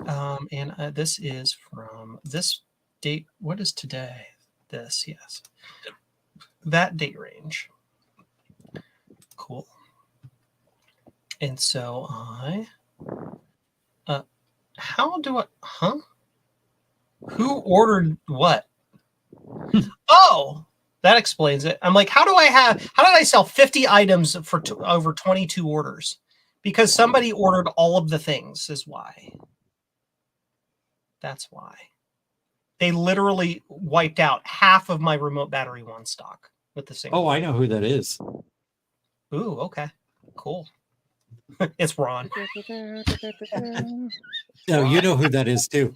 Speaker 5: And this is from this date. What is today? This, yes. That date range. Cool. And so how do I, who ordered what? Oh, that explains it. I'm like, how did I sell 50 items for over 22 orders? Because somebody ordered all of the things is why. That's why. They literally wiped out half of my remote battery one stock with the same.
Speaker 2: Oh, I know who that is.
Speaker 5: Ooh, okay. Cool. It's Ron.
Speaker 2: No, you know who that is too.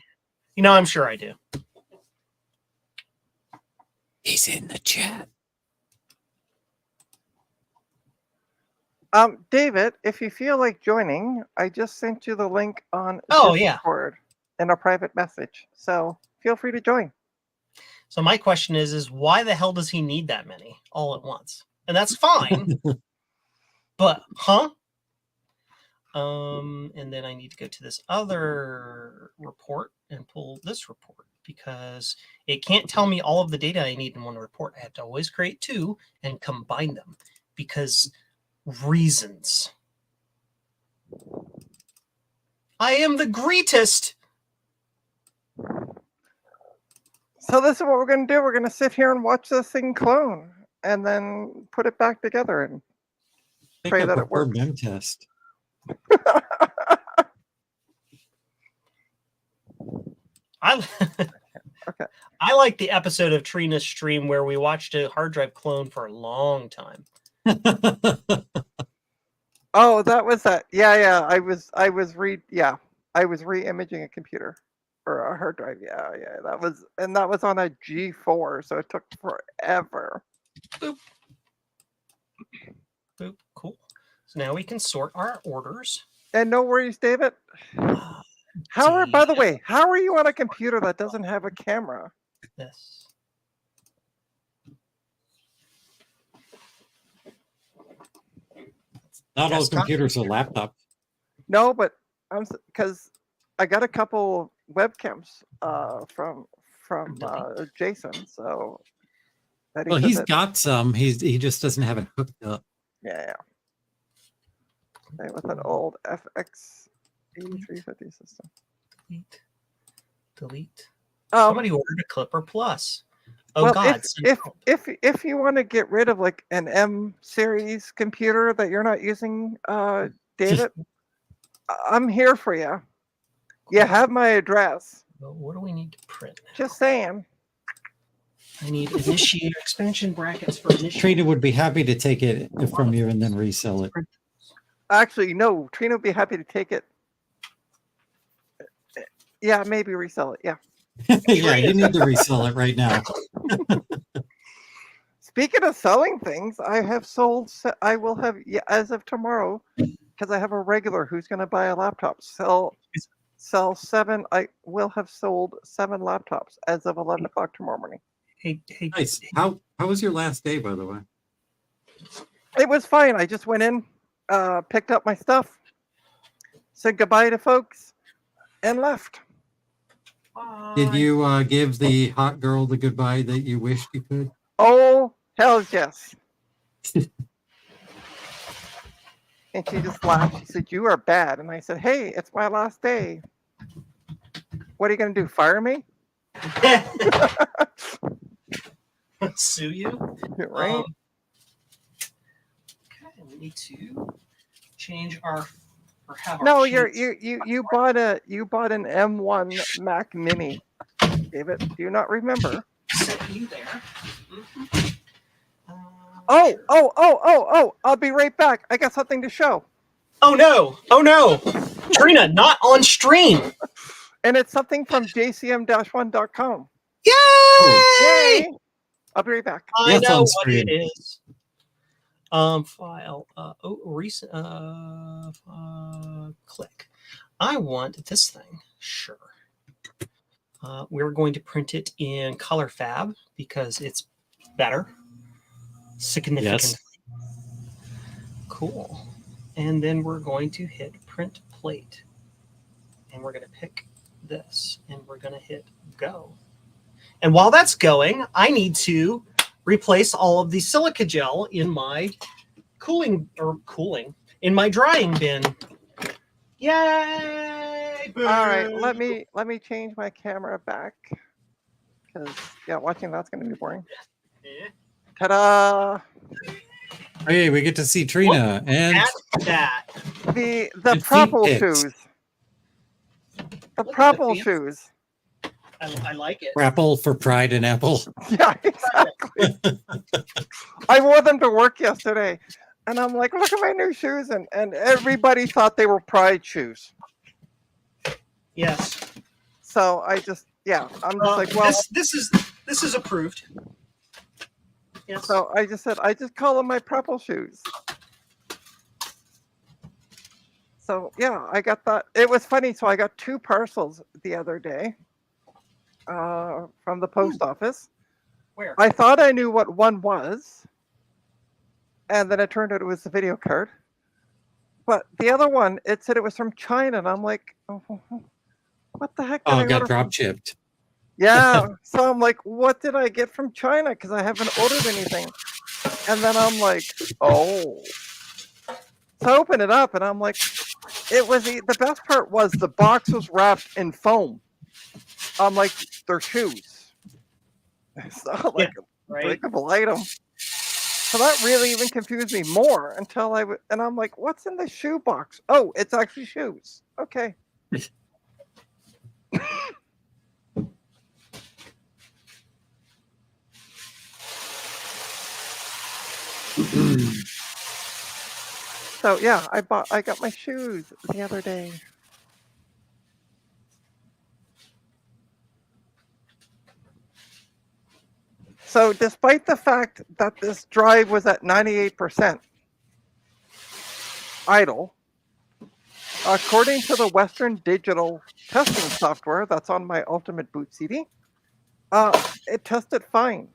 Speaker 5: You know, I'm sure I do.
Speaker 2: He's in the chat.
Speaker 4: David, if you feel like joining, I just sent you the link on
Speaker 5: Oh, yeah.
Speaker 4: Discord in a private message. So feel free to join.
Speaker 5: So my question is why the hell does he need that many all at once? And that's fine. But and then I need to go to this other report and pull this report because it can't tell me all of the data I need in one report. I have to always create two and combine them because reasons. I am the greatest.
Speaker 4: So this is what we're going to do. We're going to sit here and watch this thing clone and then put it back together and
Speaker 2: I
Speaker 4: pray
Speaker 2: think I
Speaker 4: that it
Speaker 2: prefer
Speaker 4: works.
Speaker 2: mem test.
Speaker 4: Okay.
Speaker 5: I like the episode of Trina's stream where we watched a hard drive clone for a long time.
Speaker 4: Oh, that was that. Yeah. I was re-imaging a computer or a hard drive. Yeah. That was on a G4, so it took forever.
Speaker 5: Boop. Cool. So now we can sort our orders.
Speaker 4: And no worries, David. By the way, how are you on a computer that doesn't have a camera?
Speaker 5: This.
Speaker 2: Not all
Speaker 5: Desktop?
Speaker 2: computers are laptops.
Speaker 4: No, but because I got a couple webcams from
Speaker 5: Delete.
Speaker 4: Jason. So that
Speaker 2: Well,
Speaker 4: said
Speaker 2: he's
Speaker 4: that-
Speaker 2: got some. He just doesn't have it hooked up.
Speaker 4: yeah. Okay, with an old FX 8350 system.
Speaker 5: Delete. Delete.
Speaker 4: Um,
Speaker 5: Somebody ordered a Clipper Plus. Oh
Speaker 4: well,
Speaker 5: God!
Speaker 4: if you want to get rid of like an M series computer that you're not using, David, I'm here for you. You have my address.
Speaker 5: Well, what do we need to print?
Speaker 4: Just saying.
Speaker 5: I need initiator expansion brackets for initiator.
Speaker 2: Trina would be happy to take it from you and then resell it.
Speaker 4: Actually, no. Trina would be happy to take it. Yeah, maybe resell it. Yeah.
Speaker 2: Yeah, you need to resell it right now.
Speaker 4: Speaking of selling things, I have sold. I will have as of tomorrow, because I have a regular who's going to buy a laptop. Sell 7. I will have sold 7 laptops as of 11 o'clock tomorrow morning.
Speaker 5: Hey,
Speaker 2: Nice. How was your last day, by the way?
Speaker 4: It was fine. I just went in, picked up my stuff, said goodbye to folks, and left.
Speaker 2: Did you give the hot girl the goodbye that you wished you could?
Speaker 4: Oh, hell yes. And she just laughed. She said, "You are bad." And I said, "Hey, it's my last day. What are you going to do? Fire me?"
Speaker 5: Sue you?
Speaker 4: Right?
Speaker 5: Okay, we need to change our or have our
Speaker 4: No,
Speaker 5: sheets.
Speaker 4: you bought an M1 Mac Mini, David. Do you not remember?
Speaker 5: Set you there. Mhm.
Speaker 4: Oh! I'll be right back. I got something to show,
Speaker 5: Oh no! Oh no! Trina, not on stream.
Speaker 4: and it's something from jcm-1.com.
Speaker 5: Yay!
Speaker 4: Yay! I'll be right back.
Speaker 5: I
Speaker 2: Yes,
Speaker 5: know
Speaker 2: on
Speaker 5: what
Speaker 2: stream.
Speaker 5: it is. File. Recent. Click. I want this thing. Sure. We're going to print it in color fab because it's better. Significantly.
Speaker 2: Yes.
Speaker 5: Cool. And then we're going to hit print plate. And we're going to pick this. And we're going to hit go. And while that's going, I need to replace all of the silica gel in my in my drying bin. Yay!
Speaker 4: All right, let me change my camera back because watching that's going to be boring.
Speaker 5: Yeah.
Speaker 4: Ta-da!
Speaker 2: Hey, we get to see Trina and
Speaker 5: At that.
Speaker 4: The
Speaker 2: And feet
Speaker 4: Propel
Speaker 2: pics.
Speaker 4: shoes. The
Speaker 5: Look at the
Speaker 4: Propel
Speaker 5: fancy-
Speaker 4: shoes.
Speaker 5: I like it.
Speaker 2: Rapple for Pride and Apple.
Speaker 4: Yeah, exactly. I wore them to work yesterday, and I'm like, look at my new shoes, and everybody thought they were Pride shoes.
Speaker 5: Yes.
Speaker 4: So I'm just like, well,
Speaker 5: this is approved. Yes.
Speaker 4: so I just said, I just call them my Propel shoes. So yeah, I got that. It was funny. So I got 2 parcels the other day from the post office.
Speaker 5: Where?
Speaker 4: I thought I knew what one was, and then it turned out it was the video card. But the other one, it said it was from China, and I'm like, oh, what the heck? Did
Speaker 2: Oh,
Speaker 4: I
Speaker 2: it got
Speaker 4: order from-"
Speaker 2: drop shipped.
Speaker 4: Yeah. So I'm like, what did I get from China? Because I haven't ordered anything. And then I'm like, oh. So I open it up, and I'm like, it was the best part was the box was wrapped in foam. I'm like, they're shoes. It's not like
Speaker 5: Right.
Speaker 4: breakable item. So that really even confused me more until and I'm like, what's in the shoe box? Oh, it's actually shoes. Okay. So yeah, I got my shoes the other day. So despite the fact that this drive was at 98% idle, according to the Western Digital testing software that's on my Ultimate Boot CD, it tested fine,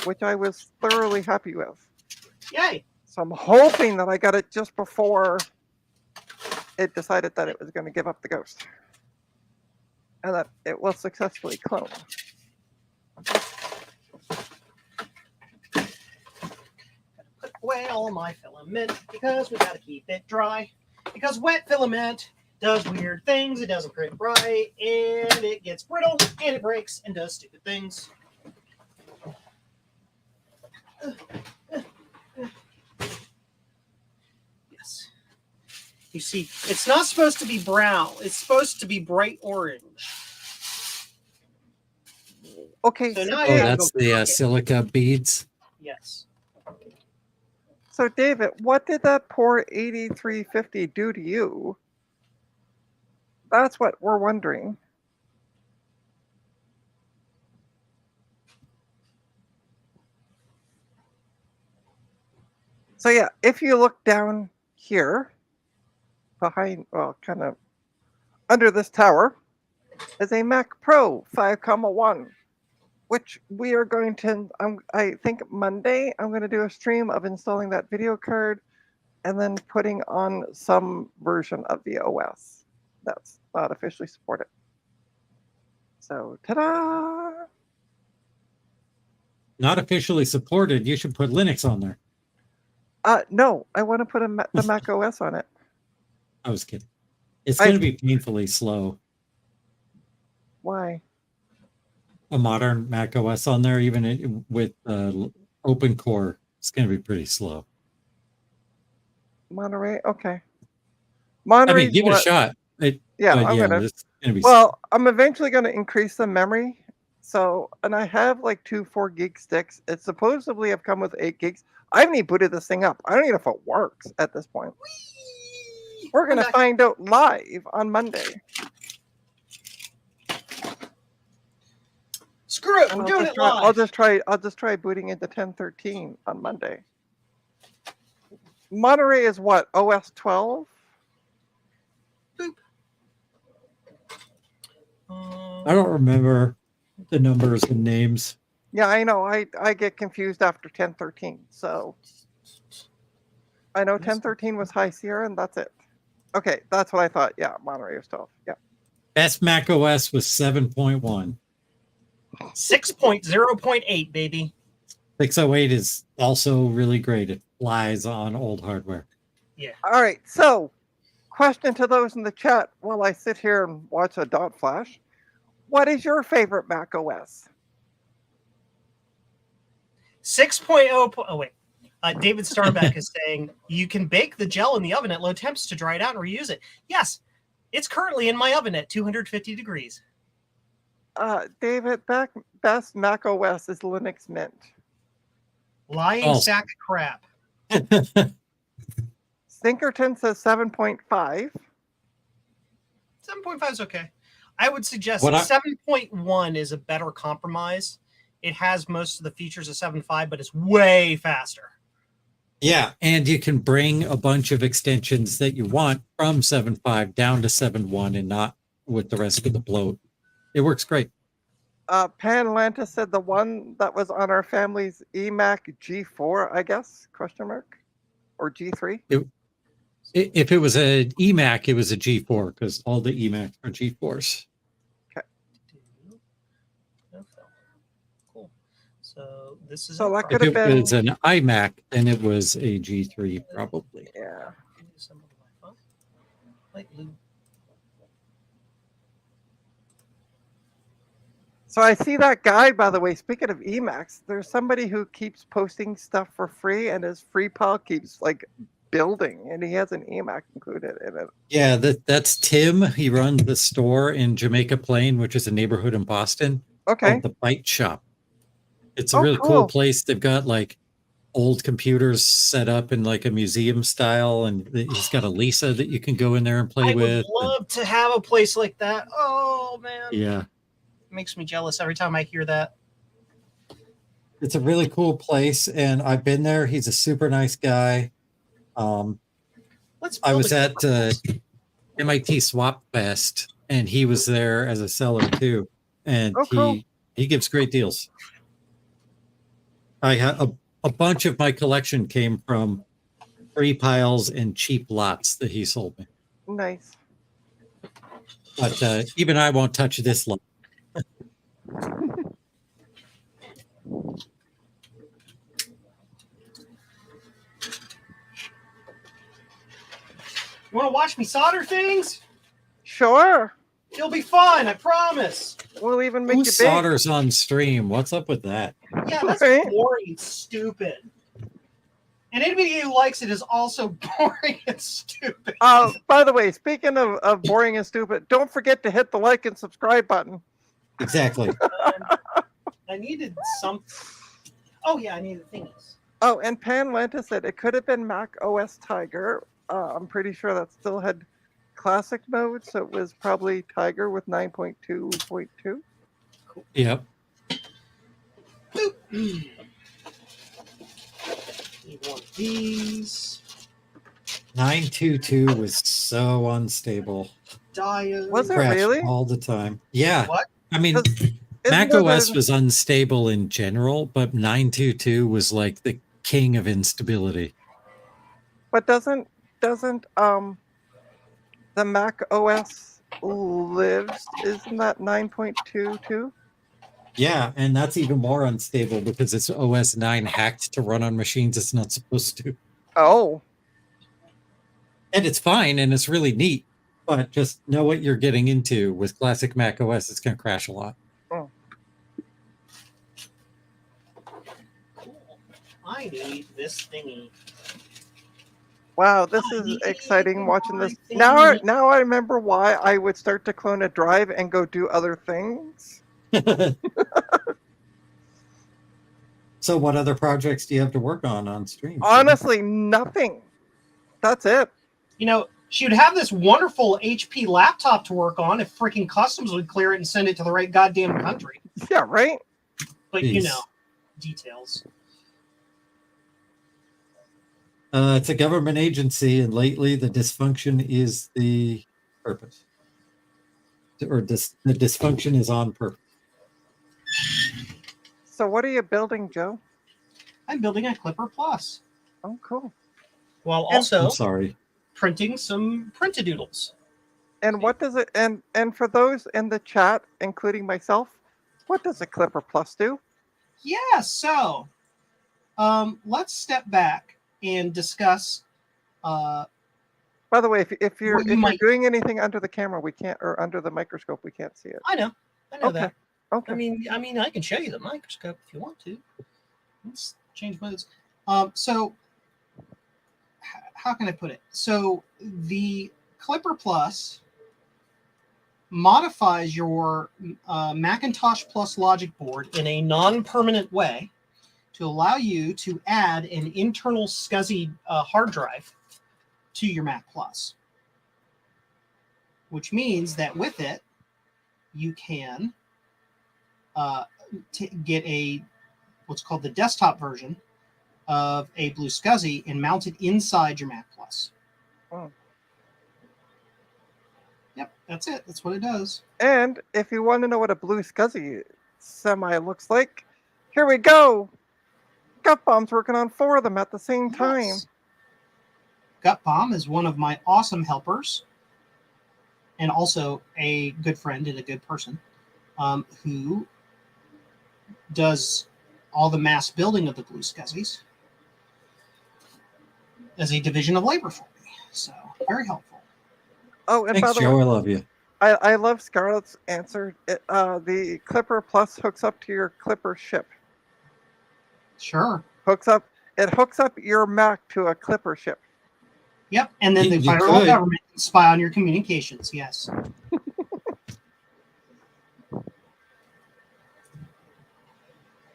Speaker 4: which I was thoroughly happy with.
Speaker 5: Yay.
Speaker 4: So I'm hoping that I got it just before it decided that it was going to give up the ghost. and that it will successfully clone.
Speaker 5: Put away all my filament because we gotta keep it dry. Because wet filament does weird things. It doesn't print right, and it gets brittle, and it breaks, and does stupid things. Yes. You see, it's not supposed to be brown. It's supposed to be bright orange.
Speaker 4: Okay,
Speaker 5: So
Speaker 4: so,
Speaker 5: now
Speaker 2: Oh,
Speaker 5: you
Speaker 2: that's
Speaker 5: go
Speaker 2: the
Speaker 5: cook it.
Speaker 2: silica beads.
Speaker 5: Yes.
Speaker 4: so David, what did that poor 8350 do to you? That's what we're wondering. So yeah, if you look down here, behind, well, kind of under this tower, is a Mac Pro 5.1, which we are going to, I think Monday, I'm going to do a stream of installing that video card and then putting on some version of the OS that's not officially supported. So, ta-da!
Speaker 2: Not officially supported. You should put Linux on there.
Speaker 4: No, I want to put the Mac OS on it.
Speaker 2: I was kidding. It's
Speaker 4: I-
Speaker 2: going to be painfully slow.
Speaker 4: Why?
Speaker 2: A modern Mac OS on there, even with open core, it's going to be pretty slow.
Speaker 4: Monterey? Okay.
Speaker 2: I
Speaker 4: Monterey.
Speaker 2: mean, give it a shot.
Speaker 4: Yeah,
Speaker 2: But
Speaker 4: I'm
Speaker 2: yeah,
Speaker 4: gonna.
Speaker 2: it's going to be.
Speaker 4: Well, I'm eventually going to increase the memory. So, and I have like 2 4 gig sticks. It supposedly have come with 8 gigs. I haven't even booted this thing up. I don't even know if it works at this point. We're going to find out live on Monday.
Speaker 5: Screw it.
Speaker 4: And
Speaker 5: We're doing it
Speaker 4: I'll
Speaker 5: live.
Speaker 4: just try booting into 10.13 on Monday. Monterey is what? OS 12?
Speaker 2: I don't remember the numbers and names.
Speaker 4: Yeah, I know. I get confused after 10.13. So I know 10.13 was High Sierra, and that's it. Okay, that's what I thought. Yeah, Monterey was 12. Yeah.
Speaker 2: Best Mac OS was 7.1.
Speaker 5: 6.0.8, baby.
Speaker 2: 608 is also really great. It flies on old hardware.
Speaker 4: All right. So, question to those in the chat while I sit here and watch a dot flash. What is your favorite Mac OS?
Speaker 5: 6.0. Oh, wait. David Starbeck is saying you can bake the gel in the oven at low temps to dry it out and reuse it. Yes, it's currently in my oven at 250 degrees.
Speaker 4: David, best Mac OS is Linux Mint.
Speaker 5: Lying sack of crap.
Speaker 4: Stinkerton says 7.5.
Speaker 5: 7.5 is okay. I would suggest
Speaker 2: What I-
Speaker 5: 7.1 is a better compromise. It has most of the features of 7.5, but it's way faster.
Speaker 2: Yeah, and you can bring a bunch of extensions that you want from 7.5 down to 7.1 and not with the rest of the bloat. It works great.
Speaker 4: Pan Lanta said the one that was on our family's eMac G4, I guess, question mark, or G3.
Speaker 2: If it was an eMac, it was a G4 because all the eMacs are G4s.
Speaker 5: Cool. So this is
Speaker 4: So that
Speaker 2: If
Speaker 4: could have
Speaker 2: it
Speaker 4: been,
Speaker 2: was an iMac, then it was a G3 probably.
Speaker 4: yeah.
Speaker 5: Light blue.
Speaker 4: So I see that guy, by the way, speaking of Emacs, there's somebody who keeps posting stuff for free and his free pile keeps like building and he has an Emac included in it.
Speaker 2: Yeah, that's Tim. He runs the store in Jamaica Plain, which is a neighborhood in Boston.
Speaker 4: Okay.
Speaker 2: Called the Bite Shop. It's a
Speaker 4: Oh,
Speaker 2: really cool
Speaker 4: cool.
Speaker 2: place. They've got like old computers set up in like a museum style, and he's got a Lisa that you can go in there and play
Speaker 5: I would
Speaker 2: with.
Speaker 5: love to have a place like that. Oh man,
Speaker 2: Yeah,
Speaker 5: it makes me jealous every time I hear that.
Speaker 2: it's a really cool place, and I've been there. He's a super nice guy.
Speaker 5: Let's.
Speaker 2: I
Speaker 5: build
Speaker 2: was
Speaker 5: a-
Speaker 2: at MIT Swap Fest, and he was there as a seller too, and
Speaker 4: Oh, cool.
Speaker 2: he gives great deals. I had a bunch of my collection came from free piles and cheap lots that he sold me.
Speaker 4: Nice.
Speaker 2: But even I won't touch this line.
Speaker 5: You want to watch me solder things?
Speaker 4: Sure.
Speaker 5: It'll be fun, I promise.
Speaker 4: We'll even make
Speaker 2: Who
Speaker 4: you big.
Speaker 2: solders on stream? What's up with that?
Speaker 5: Yeah, that's
Speaker 4: Right?
Speaker 5: boring and stupid. And anybody who likes it is also boring and stupid.
Speaker 4: By the way, speaking of boring and stupid, don't forget to hit the like and subscribe button.
Speaker 2: Exactly.
Speaker 5: I needed some. Oh yeah, I needed thingies.
Speaker 4: Oh, and Pan Lanta said it could have been Mac OS Tiger. I'm pretty sure that still had classic mode, so it was probably Tiger with 9.2.2.
Speaker 2: Yep.
Speaker 5: Need one of these.
Speaker 2: 922 was so unstable.
Speaker 5: Diode.
Speaker 4: Was it
Speaker 2: Crashed
Speaker 4: really?
Speaker 2: all the time. Yeah.
Speaker 5: What?
Speaker 2: I mean,
Speaker 4: Isn't
Speaker 2: Mac
Speaker 4: there
Speaker 2: OS
Speaker 4: the-
Speaker 2: was unstable in general, but 922 was like the king of instability.
Speaker 4: But doesn't the Mac OS lives? Isn't that 9.22?
Speaker 2: Yeah, and that's even more unstable because it's OS 9 hacked to run on machines it's not supposed to.
Speaker 4: Oh,
Speaker 2: And it's fine and it's really neat, but just know what you're getting into with classic Mac OS. It's going to crash a lot.
Speaker 5: Cool. I need this thingy.
Speaker 4: wow! This is exciting watching this. Now I remember why I would start to clone a drive and go do other things.
Speaker 2: So, what other projects do you have to work on stream?
Speaker 4: Honestly, nothing. That's it.
Speaker 5: You know, she would have this wonderful HP laptop to work on if freaking customs would clear it and send it to the right goddamn country.
Speaker 4: Yeah, right.
Speaker 5: But you
Speaker 2: Jeez.
Speaker 5: know, details.
Speaker 2: It's a government agency, and lately the dysfunction is the purpose. Or the dysfunction is on purpose.
Speaker 4: So, what are you building, Joe?
Speaker 5: I'm building a Clipper Plus
Speaker 4: Oh, cool.
Speaker 5: while
Speaker 4: And-
Speaker 5: also
Speaker 2: I'm sorry.
Speaker 5: printing some printadoodles.
Speaker 4: And what does it? And for those in the chat, including myself, what does a Clipper Plus do?
Speaker 5: Yeah, so let's step back and discuss.
Speaker 4: By the way, if you're
Speaker 5: What you might-
Speaker 4: doing anything under the camera, we can't, or under the microscope, we can't see it.
Speaker 5: I know
Speaker 4: Okay.
Speaker 5: that.
Speaker 4: Okay.
Speaker 5: I mean, I can show you the microscope if you want to. Let's change modes. So, how can I put it? So, the Clipper Plus modifies your Macintosh Plus logic board in a non-permanent way to allow you to add an internal SCSI hard drive to your Mac Plus, which means that with it, you can get what's called the desktop version of a Blue SCSI and mount it inside your Mac Plus.
Speaker 4: Oh.
Speaker 5: Yep, that's it. That's what it does.
Speaker 4: And if you want to know what a blue SCSI semi looks like, here we go. Gut Bomb's working on 4 of them at the same time.
Speaker 5: Yes. Gut Bomb is one of my awesome helpers and also a good friend and a good person who does all the mass building of the Blue SCSIs as a division of labor for me. So, very helpful.
Speaker 4: Oh, and
Speaker 2: Thanks,
Speaker 4: by the
Speaker 2: Joe.
Speaker 4: way,
Speaker 2: I love you.
Speaker 4: I love Scarlett's answer. The Clipper Plus hooks up to your Clipper ship.
Speaker 5: Sure.
Speaker 4: It hooks up your Mac to a Clipper ship.
Speaker 5: Yep. And then the
Speaker 2: You
Speaker 5: federal
Speaker 2: could.
Speaker 5: government can spy on your communications. Yes.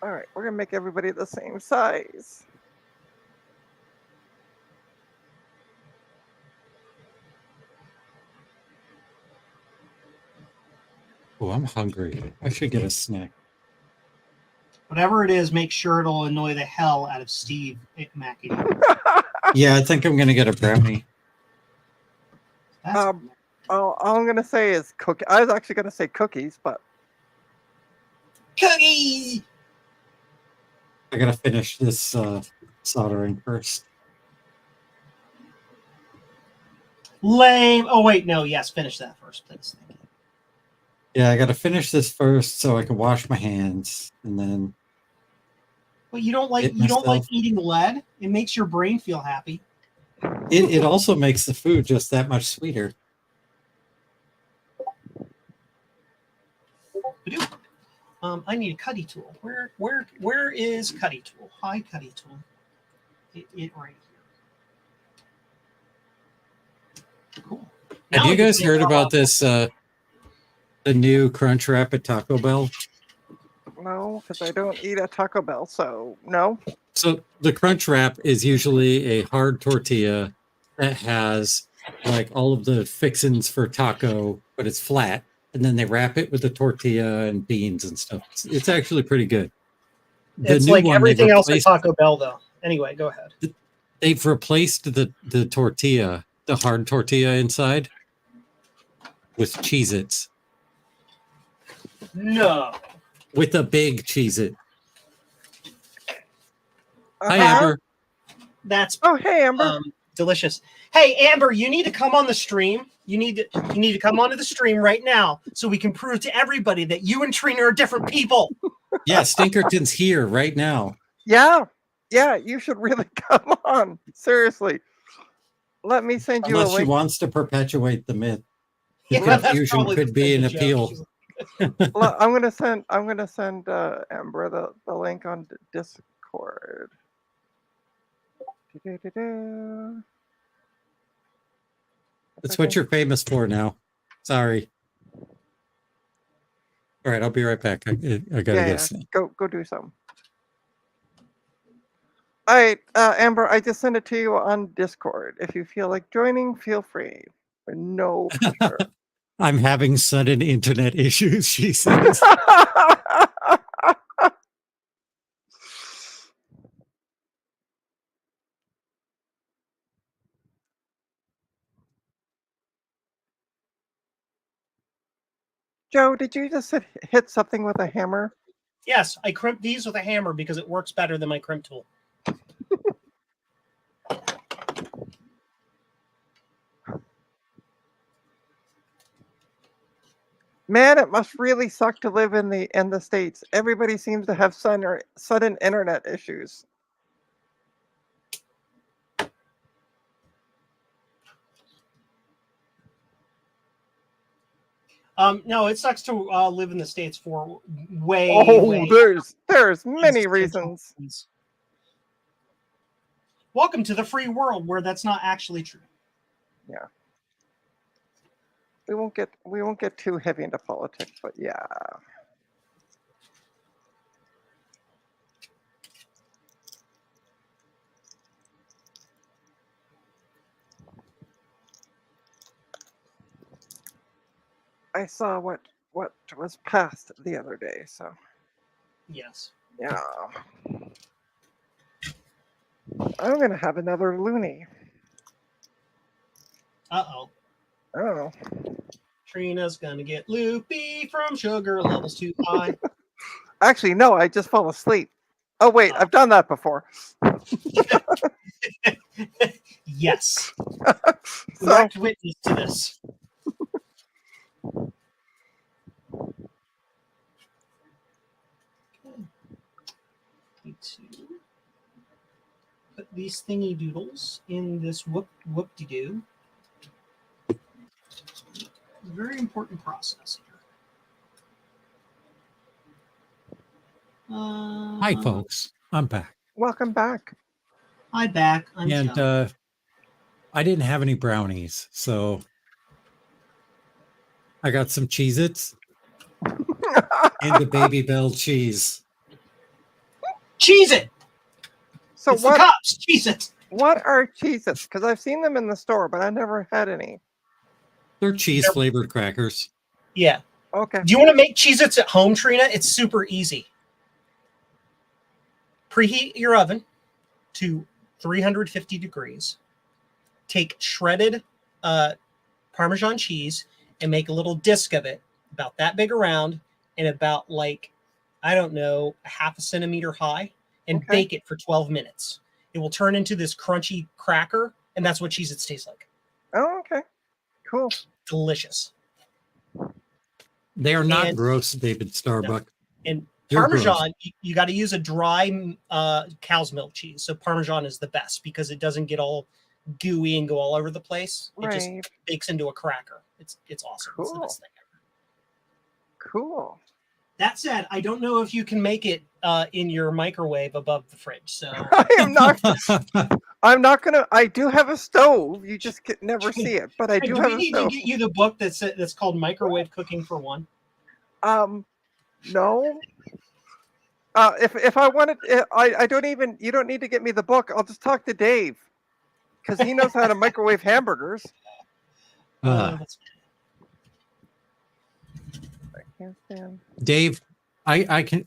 Speaker 4: All right, we're gonna make everybody the same size.
Speaker 2: Oh, I'm hungry. I should get a snack.
Speaker 5: Whatever it is, make sure it'll annoy the hell out of Steve Mackey.
Speaker 2: Yeah, I think I'm going to get a brownie.
Speaker 5: That's
Speaker 4: All I'm gonna say is cookie. I was actually gonna say cookies, but
Speaker 5: cookie.
Speaker 2: I got to finish this soldering first.
Speaker 5: Lame. Oh wait, no. Yes, finish that first, please. Thank you.
Speaker 2: Yeah, I got to finish this first so I can wash my hands and then
Speaker 3: But you don't like
Speaker 2: Hit myself.
Speaker 3: eating lead. It makes your brain feel happy.
Speaker 2: it also makes the food just that much sweeter.
Speaker 3: Ba-doop. I need a cutty tool. Where is cutty tool? Hi, cutty tool. It right here. Cool.
Speaker 2: Have
Speaker 3: Now
Speaker 2: you
Speaker 3: I can
Speaker 2: guys
Speaker 3: see
Speaker 2: heard
Speaker 3: how
Speaker 2: about this? The new Crunch Wrap at Taco Bell.
Speaker 4: No, because I don't eat at Taco Bell, so no.
Speaker 2: So the Crunch Wrap is usually a hard tortilla that has like all of the fixins for taco, but it's flat, and then they wrap it with the tortilla and beans and stuff. It's actually pretty good. The
Speaker 3: It's
Speaker 2: new
Speaker 3: like
Speaker 2: one,
Speaker 3: everything else at
Speaker 2: replaced,
Speaker 3: Taco Bell, though. Anyway, go ahead.
Speaker 2: they've replaced the tortilla, the hard tortilla inside, with Cheez-Its,
Speaker 3: No.
Speaker 2: with a big Cheez-It. Hi,
Speaker 4: Uh-huh.
Speaker 2: Amber.
Speaker 3: That's
Speaker 4: Oh, hey, Amber.
Speaker 3: delicious. Hey, Amber, you need to come on the stream. You need to come onto the stream right now so we can prove to everybody that you and Trina are different people.
Speaker 2: Yeah, Stinkerton's here right now.
Speaker 4: Yeah, you should really come on. Seriously. Let me send you a
Speaker 2: Unless she
Speaker 4: link.
Speaker 2: wants to perpetuate the myth. The
Speaker 3: Yeah, that's
Speaker 2: confusion
Speaker 3: probably
Speaker 2: could be an
Speaker 3: the joke.
Speaker 2: appeal.
Speaker 3: She's
Speaker 4: I'm gonna send Amber the link on Discord. Do-do-do-do.
Speaker 2: That's what you're famous for now. Sorry. All right, I'll be right back. I gotta
Speaker 4: Yeah,
Speaker 2: get a
Speaker 4: go do something. All right, Amber, I just sent it to you on Discord. If you feel like joining, feel free. No pressure.
Speaker 2: I'm having sudden internet issues, she says.
Speaker 4: Joe, did you just hit something with a hammer?
Speaker 3: Yes, I crimp these with a hammer because it works better than my crimp tool.
Speaker 4: Man, it must really suck to live in the States. Everybody seems to have sudden internet issues.
Speaker 3: No, it sucks to live in the States for way.
Speaker 4: There's many
Speaker 3: existential
Speaker 4: reasons.
Speaker 3: reasons. Welcome to the free world where that's not actually true.
Speaker 4: Yeah. We won't get too heavy into politics, but yeah. I saw what was passed the other day, so
Speaker 3: Yes.
Speaker 4: yeah. I'm gonna have another loony.
Speaker 3: Uh-oh.
Speaker 4: Oh.
Speaker 3: Trina's gonna get loopy from sugar levels too high.
Speaker 4: Actually, no, I just fall asleep. Oh wait, I've done that before.
Speaker 3: Yes.
Speaker 4: So
Speaker 3: Direct witness to this. Need to put these thingy doodles in this whoop-de-doo. Very important process here.
Speaker 2: Hi, folks. I'm back.
Speaker 4: welcome back.
Speaker 3: Hi, back. I'm
Speaker 2: And
Speaker 3: Joe.
Speaker 2: I didn't have any brownies, so I got some Cheez-Its and the Baby Bell cheese.
Speaker 3: Cheese it!
Speaker 4: So
Speaker 3: It's the
Speaker 4: what
Speaker 3: cops! Cheese it!
Speaker 4: what are Cheez-Its? Because I've seen them in the store, but I never had any.
Speaker 2: They're cheese flavored crackers.
Speaker 3: Yeah.
Speaker 4: Okay.
Speaker 3: Do you want to make Cheez-Its at home, Trina? It's super easy. Preheat your oven to 350 degrees. Take shredded Parmesan cheese and make a little disc of it, about that big around and about I don't know, a half a centimeter high, and
Speaker 4: Okay.
Speaker 3: bake it for 12 minutes. It will turn into this crunchy cracker, and that's what Cheez-Its tastes like.
Speaker 4: Oh, okay. Cool.
Speaker 3: Delicious.
Speaker 2: They are not
Speaker 3: And-
Speaker 2: gross, David Starbuck.
Speaker 3: And
Speaker 2: You're gross.
Speaker 3: Parmesan, you got to use a dry cow's milk cheese. So Parmesan is the best because it doesn't get all gooey and go all over the place. It just
Speaker 4: Right.
Speaker 3: bakes into a cracker. It's awesome. It's the
Speaker 4: Cool.
Speaker 3: best thing ever.
Speaker 4: Cool.
Speaker 3: That said, I don't know if you can make it in your microwave above the fridge. So
Speaker 4: I am not. I'm not gonna. I do have a stove. You just can never see it, but I
Speaker 3: Hey,
Speaker 4: do
Speaker 3: do
Speaker 4: have
Speaker 3: we
Speaker 4: a
Speaker 3: need to
Speaker 4: stove.
Speaker 3: get you the book that's called Microwave Cooking for One?
Speaker 4: No. If I wanted, I don't even. You don't need to get me the book. I'll just talk to Dave, because he knows how to microwave hamburgers.
Speaker 3: That's-
Speaker 4: I can't stand.
Speaker 2: Dave, I can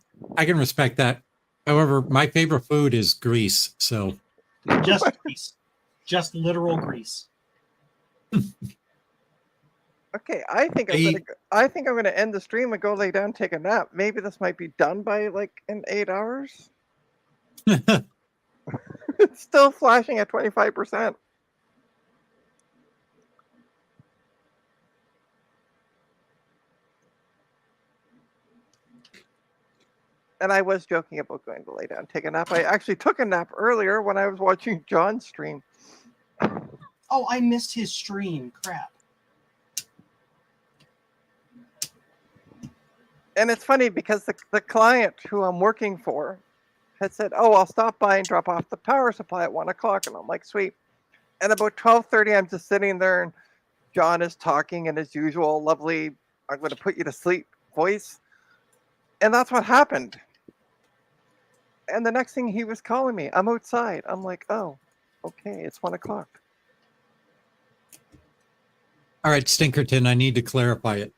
Speaker 2: respect that. However, my favorite food is grease. So
Speaker 3: just grease, just literal grease.
Speaker 4: Okay, I think I'm gonna end the stream and go lay down, and take a nap. Maybe this might be done by like in 8 hours. It's still flashing at 25%. And I was joking about going to lay down, take a nap. I actually took a nap earlier when I was watching John's stream.
Speaker 3: Oh, I missed his stream. Crap.
Speaker 4: And it's funny because the client who I'm working for had said, "Oh, I'll stop by and drop off the power supply at 1 o'clock." And I'm like, "Sweet." And about 12:30, I'm just sitting there, and John is talking in his usual lovely, "I'm going to put you to sleep" voice. And that's what happened. And the next thing he was calling me, I'm outside. I'm like, "Oh, okay, it's 1 o'clock."
Speaker 2: all right, Stinkerton, I need to clarify it.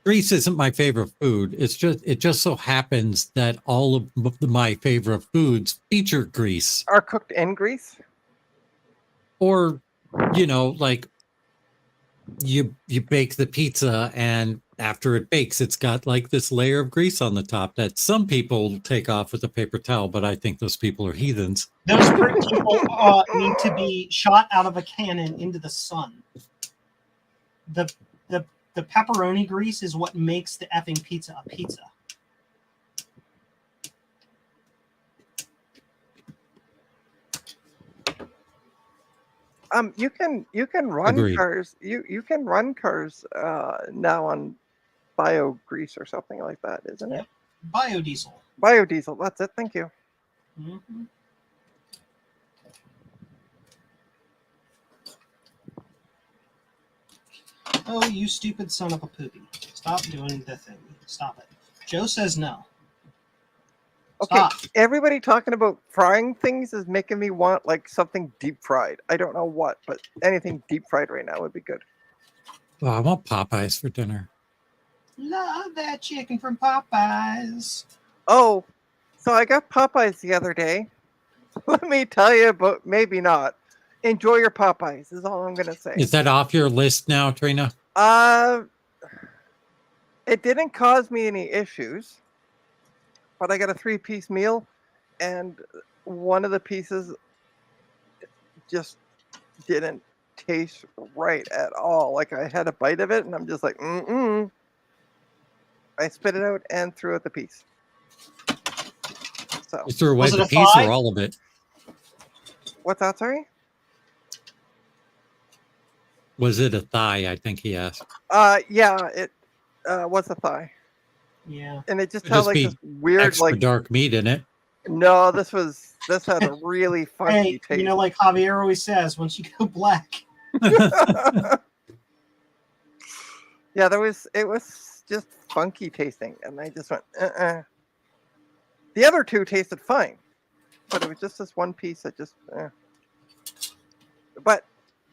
Speaker 2: Grease isn't my favorite food. It just so happens that all of my favorite foods feature grease.
Speaker 4: Are cooked in grease?
Speaker 2: Or, like you bake the pizza and after it bakes, it's got like this layer of grease on the top that some people take off with a paper towel, but I think those people are heathens.
Speaker 3: Those people need to be shot out of a cannon into the sun. The pepperoni grease is what makes the effing pizza a pizza.
Speaker 4: You can run
Speaker 2: Agreed.
Speaker 4: cars. You can run cars now on bio grease or something like that, isn't it?
Speaker 3: Yep. Biodiesel.
Speaker 4: Biodiesel. That's it. Thank you.
Speaker 3: Mhm. Oh, you stupid son of a poopy. Stop doing the thing. Stop it. Joe says no.
Speaker 4: Okay,
Speaker 3: Stop.
Speaker 4: everybody talking about frying things is making me want like something deep fried. I don't know what, but anything deep fried right now would be good.
Speaker 2: Well, I want Popeyes for dinner.
Speaker 3: Love that chicken from Popeyes.
Speaker 4: Oh, so I got Popeyes the other day. Let me tell you, but maybe not. Enjoy your Popeyes is all I'm gonna say.
Speaker 2: Is that off your list now, Trina?
Speaker 4: It didn't cause me any issues, but I got a 3-piece meal, and one of the pieces just didn't taste right at all. Like I had a bite of it, and I'm just like, mm-mm. I spit it out and threw out the piece. So,
Speaker 2: You threw away
Speaker 3: Was it
Speaker 2: the
Speaker 3: a
Speaker 2: piece
Speaker 3: thigh?
Speaker 2: or all of it?
Speaker 4: what's that? Sorry.
Speaker 2: Was it a thigh? I think he asked.
Speaker 4: Yeah, it was a thigh,
Speaker 3: Yeah.
Speaker 4: and it just
Speaker 2: Could
Speaker 4: had
Speaker 2: just
Speaker 4: like
Speaker 2: be
Speaker 4: this weird,
Speaker 2: Extra
Speaker 4: like,
Speaker 2: dark meat in it.
Speaker 4: no, this had a really funky
Speaker 3: Hey,
Speaker 4: taste.
Speaker 3: you know, like Javier always says, once you go black,
Speaker 4: Yeah, it was just funky tasting, and I just went, uh-uh. The other two tasted fine, but it was just this one piece that just, But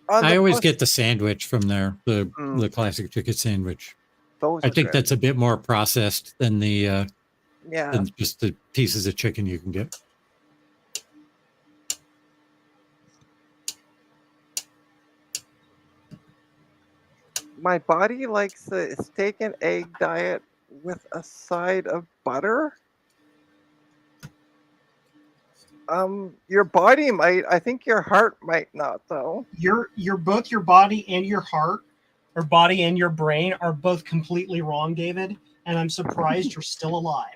Speaker 4: on
Speaker 2: I
Speaker 4: the
Speaker 2: always
Speaker 4: plus-
Speaker 2: get the sandwich from there, the
Speaker 4: Mm.
Speaker 2: classic chicken sandwich.
Speaker 4: those.
Speaker 2: I
Speaker 4: are
Speaker 2: think
Speaker 4: good.
Speaker 2: that's a bit more processed than the
Speaker 4: Yeah.
Speaker 2: than just the pieces of chicken you can get.
Speaker 4: My body likes the steak and egg diet with a side of butter. Your body might. I think your heart might not, though.
Speaker 3: your both your body and your heart Her body and your brain are both completely wrong, David, and I'm surprised you're still alive.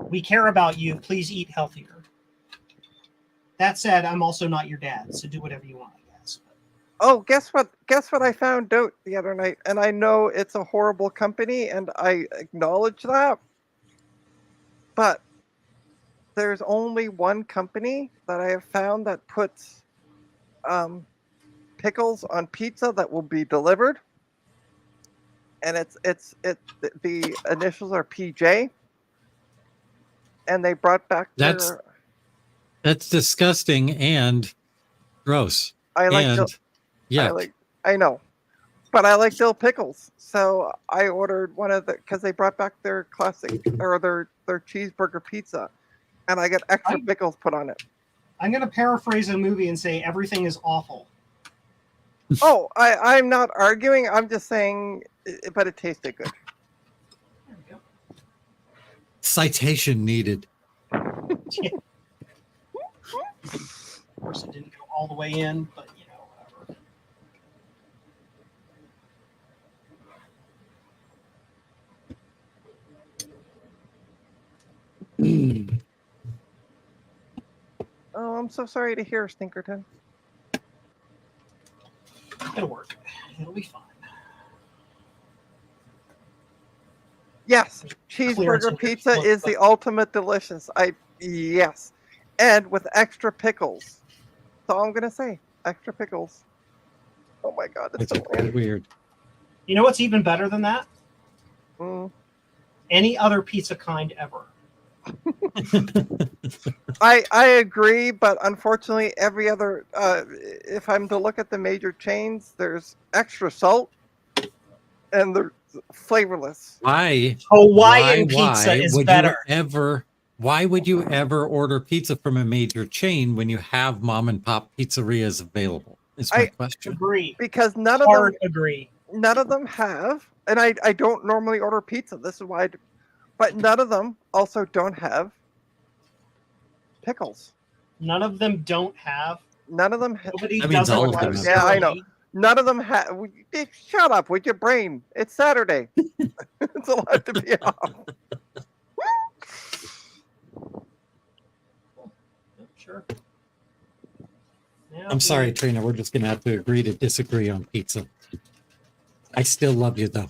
Speaker 3: We care about you. Please eat healthier. That said, I'm also not your dad, so do whatever you want, I guess.
Speaker 4: Oh, guess what? Guess what I found out the other night? And I know it's a horrible company, and I acknowledge that. But there's only one company that I have found that puts pickles on pizza that will be delivered, and the initials are PJ, and they brought back
Speaker 2: That's
Speaker 4: their.
Speaker 2: That's disgusting and gross.
Speaker 4: I like
Speaker 2: and
Speaker 4: I
Speaker 2: yuck.
Speaker 4: like. I know, but I like dill pickles, so I ordered one of the because they brought back their classic or their cheeseburger pizza, and I got extra pickles put on it.
Speaker 3: I'm going to paraphrase a movie and say everything is awful.
Speaker 4: Oh, I'm not arguing. I'm just saying, but it tasted good.
Speaker 3: There we go.
Speaker 2: Citation needed.
Speaker 3: Of course, it didn't go all the way in, but you know, whatever.
Speaker 4: Oh, I'm so sorry to hear, Stinkerton.
Speaker 3: It'll work. It'll be fine.
Speaker 4: Yes,
Speaker 3: Clearance
Speaker 4: cheeseburger
Speaker 3: and
Speaker 4: pizza
Speaker 3: look,
Speaker 4: is the ultimate delicious. Yes, and with extra pickles. That's all I'm gonna say. Extra pickles. Oh my god, it's
Speaker 2: It's
Speaker 4: so
Speaker 2: very weird.
Speaker 3: You know what's even better than that?
Speaker 4: Mm.
Speaker 3: Any other pizza kind ever.
Speaker 4: I agree, but unfortunately, every other if I'm to look at the major chains, there's extra salt, and they're flavorless.
Speaker 2: Why?
Speaker 3: Hawaiian pizza is
Speaker 2: would
Speaker 3: better.
Speaker 2: Why would you ever order pizza from a major chain when you have mom and pop pizzerias available? Is my question.
Speaker 3: Agree.
Speaker 4: Because none
Speaker 3: Hard agree.
Speaker 4: of them have, and I don't normally order pizza. This is why, but none of them also don't have pickles.
Speaker 3: None of them don't have.
Speaker 4: None of them.
Speaker 3: Nobody
Speaker 2: That means
Speaker 3: does it
Speaker 2: all of them.
Speaker 4: Yeah, I know.
Speaker 3: necessarily.
Speaker 4: None of them have. Shut up with your brain. It's Saturday. It's allowed to be off.
Speaker 3: Sure. Now
Speaker 2: I'm sorry, Trina. We're just gonna have to agree to disagree on pizza. I still love you though.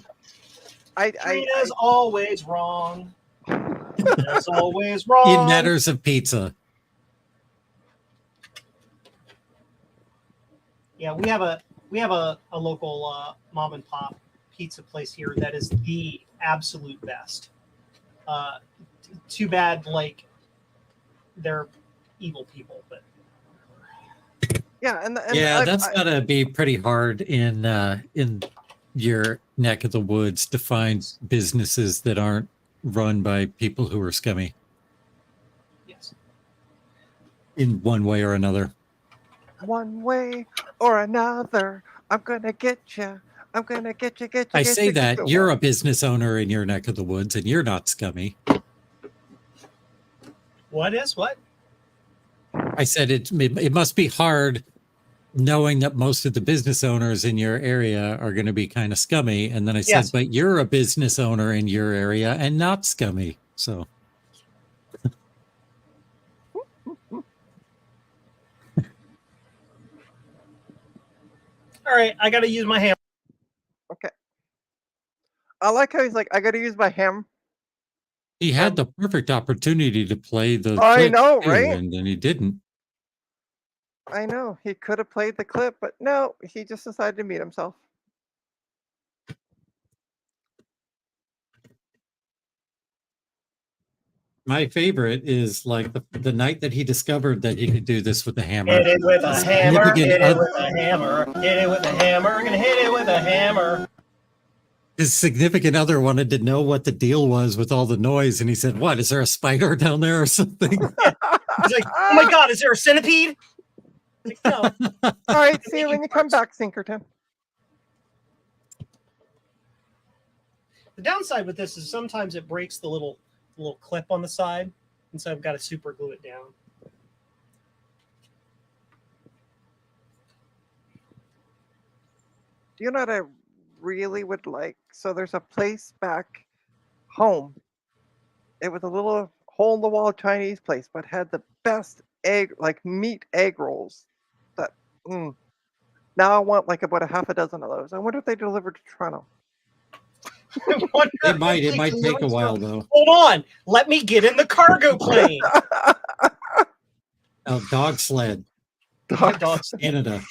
Speaker 3: Trina's always wrong. Trina's always wrong.
Speaker 2: In matters of pizza.
Speaker 3: Yeah, we have a local mom and pop pizza place here that is the absolute best. Too bad, like they're evil people, but
Speaker 4: Yeah, and
Speaker 2: Yeah, that's gotta be pretty hard in your neck of the woods to find businesses that aren't run by people who are scummy
Speaker 3: yes.
Speaker 2: in one way or another.
Speaker 4: one way or another, I'm gonna get you. I'm gonna get you.
Speaker 2: I say that you're a business owner in your neck of the woods and you're not scummy.
Speaker 3: What is what?
Speaker 2: I said it must be hard knowing that most of the business owners in your area are going to be kind of scummy. And then I said,
Speaker 3: Yes.
Speaker 2: but you're a business owner in your area and not scummy. So
Speaker 3: All right, I got to use my hammer.
Speaker 4: Okay. I like how he's like, I gotta use my ham.
Speaker 2: he had the perfect opportunity to play the
Speaker 4: I
Speaker 2: clip
Speaker 4: know,
Speaker 2: too,
Speaker 4: right?
Speaker 2: and then he didn't.
Speaker 4: I know he could have played the clip, but no, he just decided to meet himself.
Speaker 2: My favorite is like the night that he discovered that he could do this with the hammer.
Speaker 3: Hit it with a
Speaker 2: The
Speaker 3: hammer.
Speaker 2: significant
Speaker 3: Hit it
Speaker 2: oth-
Speaker 3: with a hammer. Hit it with a hammer. Gonna hit it with a hammer.
Speaker 2: His significant other wanted to know what the deal was with all the noise, and he said, "What? Is there a spider down there or something?"
Speaker 3: He's like, oh my god, is there a centipede? Like, no.
Speaker 4: All right, see you when you come back, Sinkerton.
Speaker 3: The downside with this is sometimes it breaks the little clip on the side, and so I've got to super glue it down.
Speaker 4: Do you know what I really would like? So there's a place back home. It was a little hole in the wall Chinese place, but had the best egg, like meat egg rolls. That now I want like about a half a dozen of those. I wonder if they delivered to Toronto.
Speaker 3: I wonder
Speaker 2: It
Speaker 3: if
Speaker 2: might
Speaker 3: they
Speaker 2: take a
Speaker 3: deliver-
Speaker 2: while though.
Speaker 3: Hold on. Let me get in the cargo plane.
Speaker 2: Oh, dog sled,
Speaker 3: Dogs.
Speaker 2: Canada.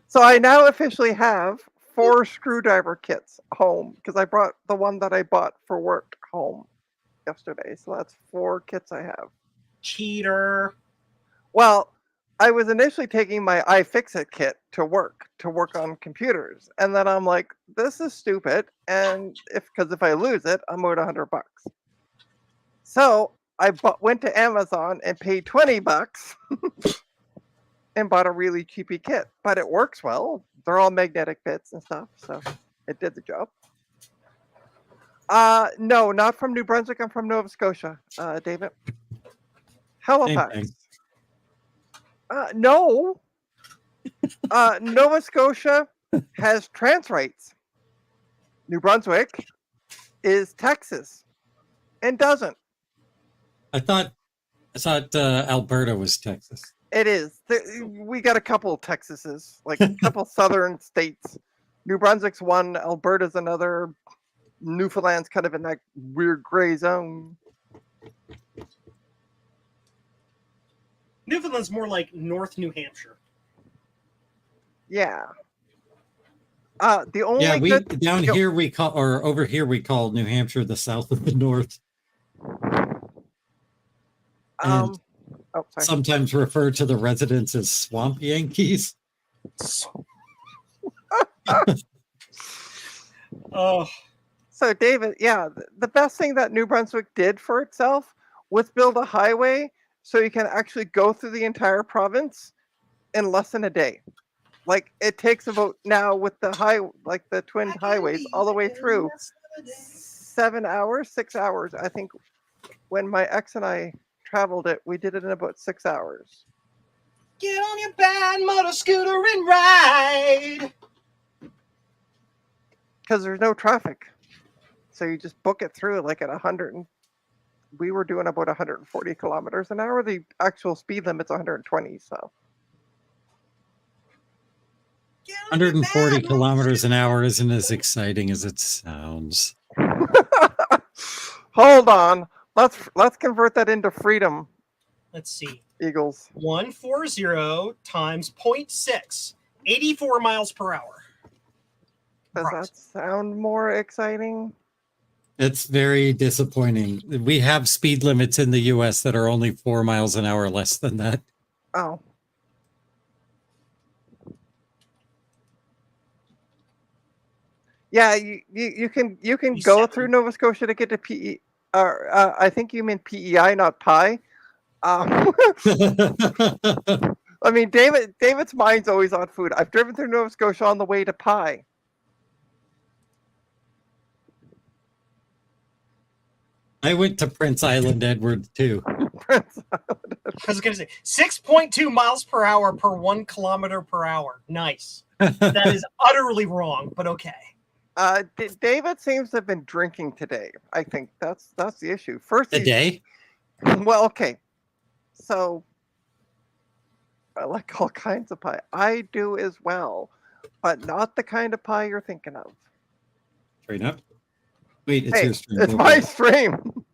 Speaker 4: So I now officially have 4 screwdriver kits home because I brought the one that I bought for work home yesterday. So that's 4 kits I have.
Speaker 3: Cheater.
Speaker 4: Well, I was initially taking my iFixit kit to work on computers, and then I'm like, this is stupid, and if I lose it, I'm owed $100. So I went to Amazon and paid $20 and bought a really cheapy kit, but it works well. They're all magnetic bits and stuff, so it did the job. No, not from New Brunswick. I'm from Nova Scotia, David. Halifax.
Speaker 2: thing.
Speaker 4: No. Nova Scotia has trans rights. New Brunswick is Texas and doesn't.
Speaker 2: I thought Alberta was Texas.
Speaker 4: It is. We got a couple of Texases, like a couple southern states. New Brunswick's one, Alberta's another. Newfoundland's kind of in that weird gray zone.
Speaker 3: Newfoundland's more like North New Hampshire.
Speaker 4: Yeah. The only
Speaker 2: Yeah, we
Speaker 4: good,
Speaker 2: down
Speaker 4: Go.
Speaker 2: here we call, or over here we call New Hampshire the south of the north.
Speaker 4: oh, sorry.
Speaker 2: Sometimes refer to the residents as swamp Yankees.
Speaker 3: Oh,
Speaker 4: So, David, yeah, the best thing that New Brunswick did for itself was build a highway so you can actually go through the entire province in less than a day. Like it takes about now with the the twin highways all the way through 7 hours, 6 hours. I think when my ex and I traveled it, we did it in about 6 hours.
Speaker 3: get on your bad motor scooter and ride.
Speaker 4: Because there's no traffic. So you just book it through like at 100 we were doing about 140 kilometers an hour. The actual speed limit's 120, so.
Speaker 3: Get on your
Speaker 2: 140
Speaker 3: bad
Speaker 2: kilometers an hour isn't as exciting as it sounds.
Speaker 4: Hold on. Let's convert that into freedom,
Speaker 3: Let's see.
Speaker 4: Eagles.
Speaker 3: 140 times 0.6, 84 miles per hour.
Speaker 4: Does that sound more exciting?
Speaker 2: It's very disappointing. We have speed limits in the US that are only 4 miles an hour less than that.
Speaker 4: Oh. Yeah, you can go through Nova Scotia to get to PE. I think you mean PEI, not Pi. I mean, David's mind's always on food. I've driven through Nova Scotia on the way to Pi.
Speaker 2: I went to Prince Island, Edward, too.
Speaker 3: I was going to say 6.2 miles per hour per 1 kilometer per hour. Nice. That is utterly wrong, but okay.
Speaker 4: David seems to have been drinking today. I think that's the issue. First,
Speaker 2: Today?
Speaker 4: Well, okay. So I like all kinds of pie. I do as well, but not the kind of pie you're thinking of.
Speaker 2: Train up. Wait, it's
Speaker 4: Hey,
Speaker 2: your stream.
Speaker 4: it's
Speaker 2: Go
Speaker 4: my
Speaker 2: ahead.
Speaker 4: stream.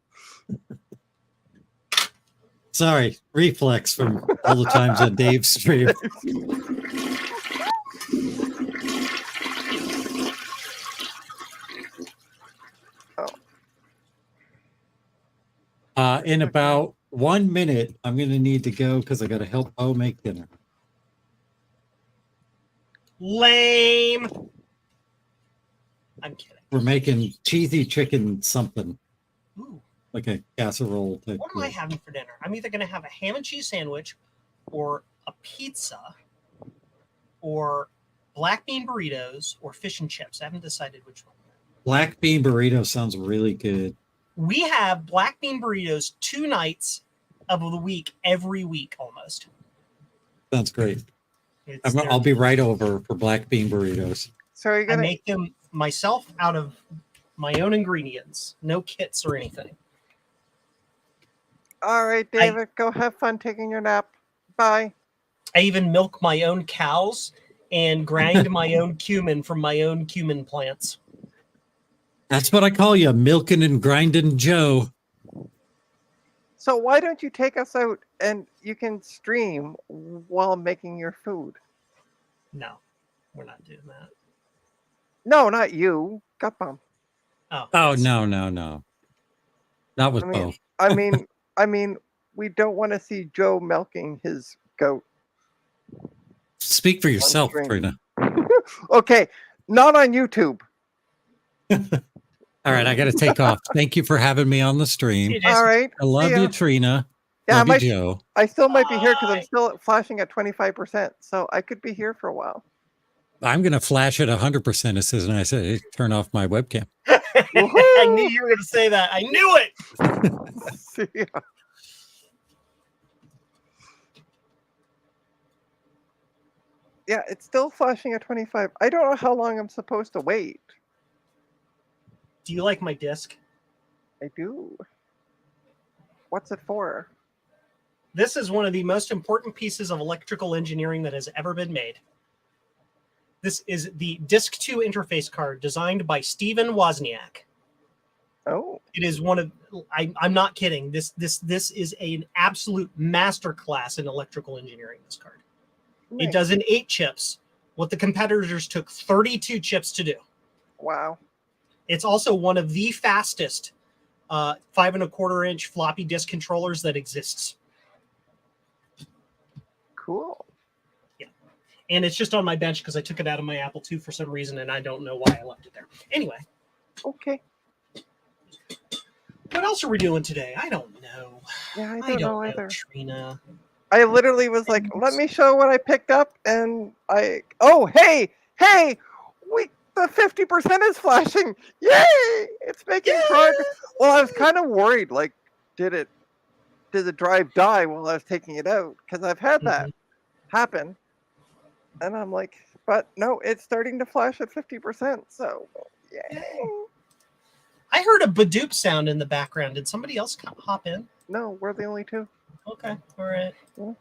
Speaker 2: Sorry, reflex from all the times on Dave's stream. In about 1 minute, I'm going to need to go because I got to help Bo make dinner.
Speaker 3: Lame. I'm kidding.
Speaker 2: We're making cheesy chicken something,
Speaker 3: Ooh,
Speaker 2: like a casserole type.
Speaker 3: what am I
Speaker 2: deal.
Speaker 3: having for dinner? I'm either going to have a ham and cheese sandwich or a pizza or black bean burritos or fish and chips. I haven't decided which one.
Speaker 2: Black bean burrito sounds really good.
Speaker 3: We have black bean burritos 2 nights of the week, every week almost.
Speaker 2: Sounds great.
Speaker 3: It's
Speaker 2: I'll be right over for black bean burritos.
Speaker 4: So you're
Speaker 3: I
Speaker 4: gonna
Speaker 3: make them myself out of my own ingredients, no kits or anything.
Speaker 4: all right, David, go have fun taking your nap. Bye.
Speaker 3: I even milk my own cows and grind my own cumin from my own cumin plants.
Speaker 2: That's what I call you, milking and grinding Joe.
Speaker 4: So why don't you take us out and you can stream while making your food?
Speaker 3: No, we're not doing that.
Speaker 4: No, not you. Gutbum.
Speaker 3: Oh,
Speaker 2: Oh,
Speaker 3: yes.
Speaker 2: no, no, no. Not with
Speaker 4: I mean,
Speaker 2: Bo.
Speaker 4: I mean, we don't want to see Joe milking his goat.
Speaker 2: Speak for yourself,
Speaker 4: stream.
Speaker 2: Trina.
Speaker 4: Okay, not on YouTube.
Speaker 2: All right, I got to take off. Thank you for having me on the stream.
Speaker 3: It is-
Speaker 4: All right.
Speaker 2: I love
Speaker 4: see ya.
Speaker 2: you, Trina.
Speaker 4: Yeah,
Speaker 2: love you, Joe.
Speaker 4: I still might be here because I'm
Speaker 3: Bye.
Speaker 4: still flashing at 25%, so I could be here for a while.
Speaker 2: I'm going to flash at 100% as soon as I say, hey, turn off my webcam.
Speaker 3: I knew you were going to say that. I knew it.
Speaker 4: See ya. Yeah, it's still flashing at 25. I don't know how long I'm supposed to wait.
Speaker 3: Do you like my disc?
Speaker 4: I do. What's it for?
Speaker 3: This is one of the most important pieces of electrical engineering that has ever been made. This is the DISC-2 interface card designed by Steven Wozniak.
Speaker 4: Oh,
Speaker 3: It is one of I'm not kidding. This is an absolute masterclass in electrical engineering. This card. It
Speaker 4: nice.
Speaker 3: does in 8 chips, what the competitors took 32 chips to do.
Speaker 4: Wow.
Speaker 3: It's also one of the fastest 5.25-inch floppy disk controllers that exists.
Speaker 4: Cool.
Speaker 3: And it's just on my bench because I took it out of my Apple II for some reason, and I don't know why I left it there. Anyway,
Speaker 4: Okay.
Speaker 3: what else are we doing today? I don't know.
Speaker 4: Yeah, I
Speaker 3: I
Speaker 4: don't
Speaker 3: don't
Speaker 4: know
Speaker 3: know,
Speaker 4: either.
Speaker 3: Trina.
Speaker 4: I literally was like, let me show what I picked up, and oh, hey, the 50% is flashing. Yay! It's making progress. Well, I was kind of worried, like, did the drive die while I was taking it out? Because I've had that happen. And I'm like, but no, it's starting to flash at 50%. So, yay.
Speaker 3: I heard a Badoop sound in the background. Did somebody else hop in?
Speaker 4: No, we're the only two.
Speaker 3: Okay, all right.
Speaker 4: Yeah.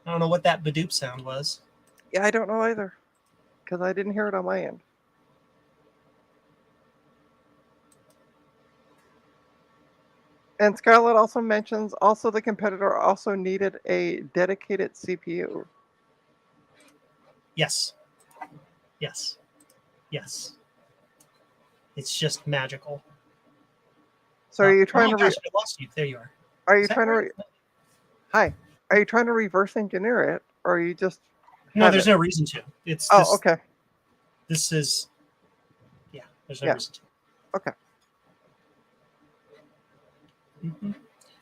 Speaker 3: I don't know what that Badoop sound was.
Speaker 4: Yeah, I don't know either. Because I didn't hear it on my end. And Scarlett also mentions the competitor also needed a dedicated CPU.
Speaker 3: Yes. Yes. Yes. It's just magical.
Speaker 4: So are you trying
Speaker 3: oh
Speaker 4: to
Speaker 3: gosh, I lost you. There you are.
Speaker 4: are you
Speaker 3: Is that
Speaker 4: trying to
Speaker 3: right?
Speaker 4: hi? Are you trying to reverse engineer it, or are you just
Speaker 3: No,
Speaker 4: have
Speaker 3: there's
Speaker 4: it?
Speaker 3: no reason to. It's
Speaker 4: Oh,
Speaker 3: this,
Speaker 4: okay.
Speaker 3: This is there's no
Speaker 4: Yeah.
Speaker 3: reason to.
Speaker 4: Okay.
Speaker 3: Mhm.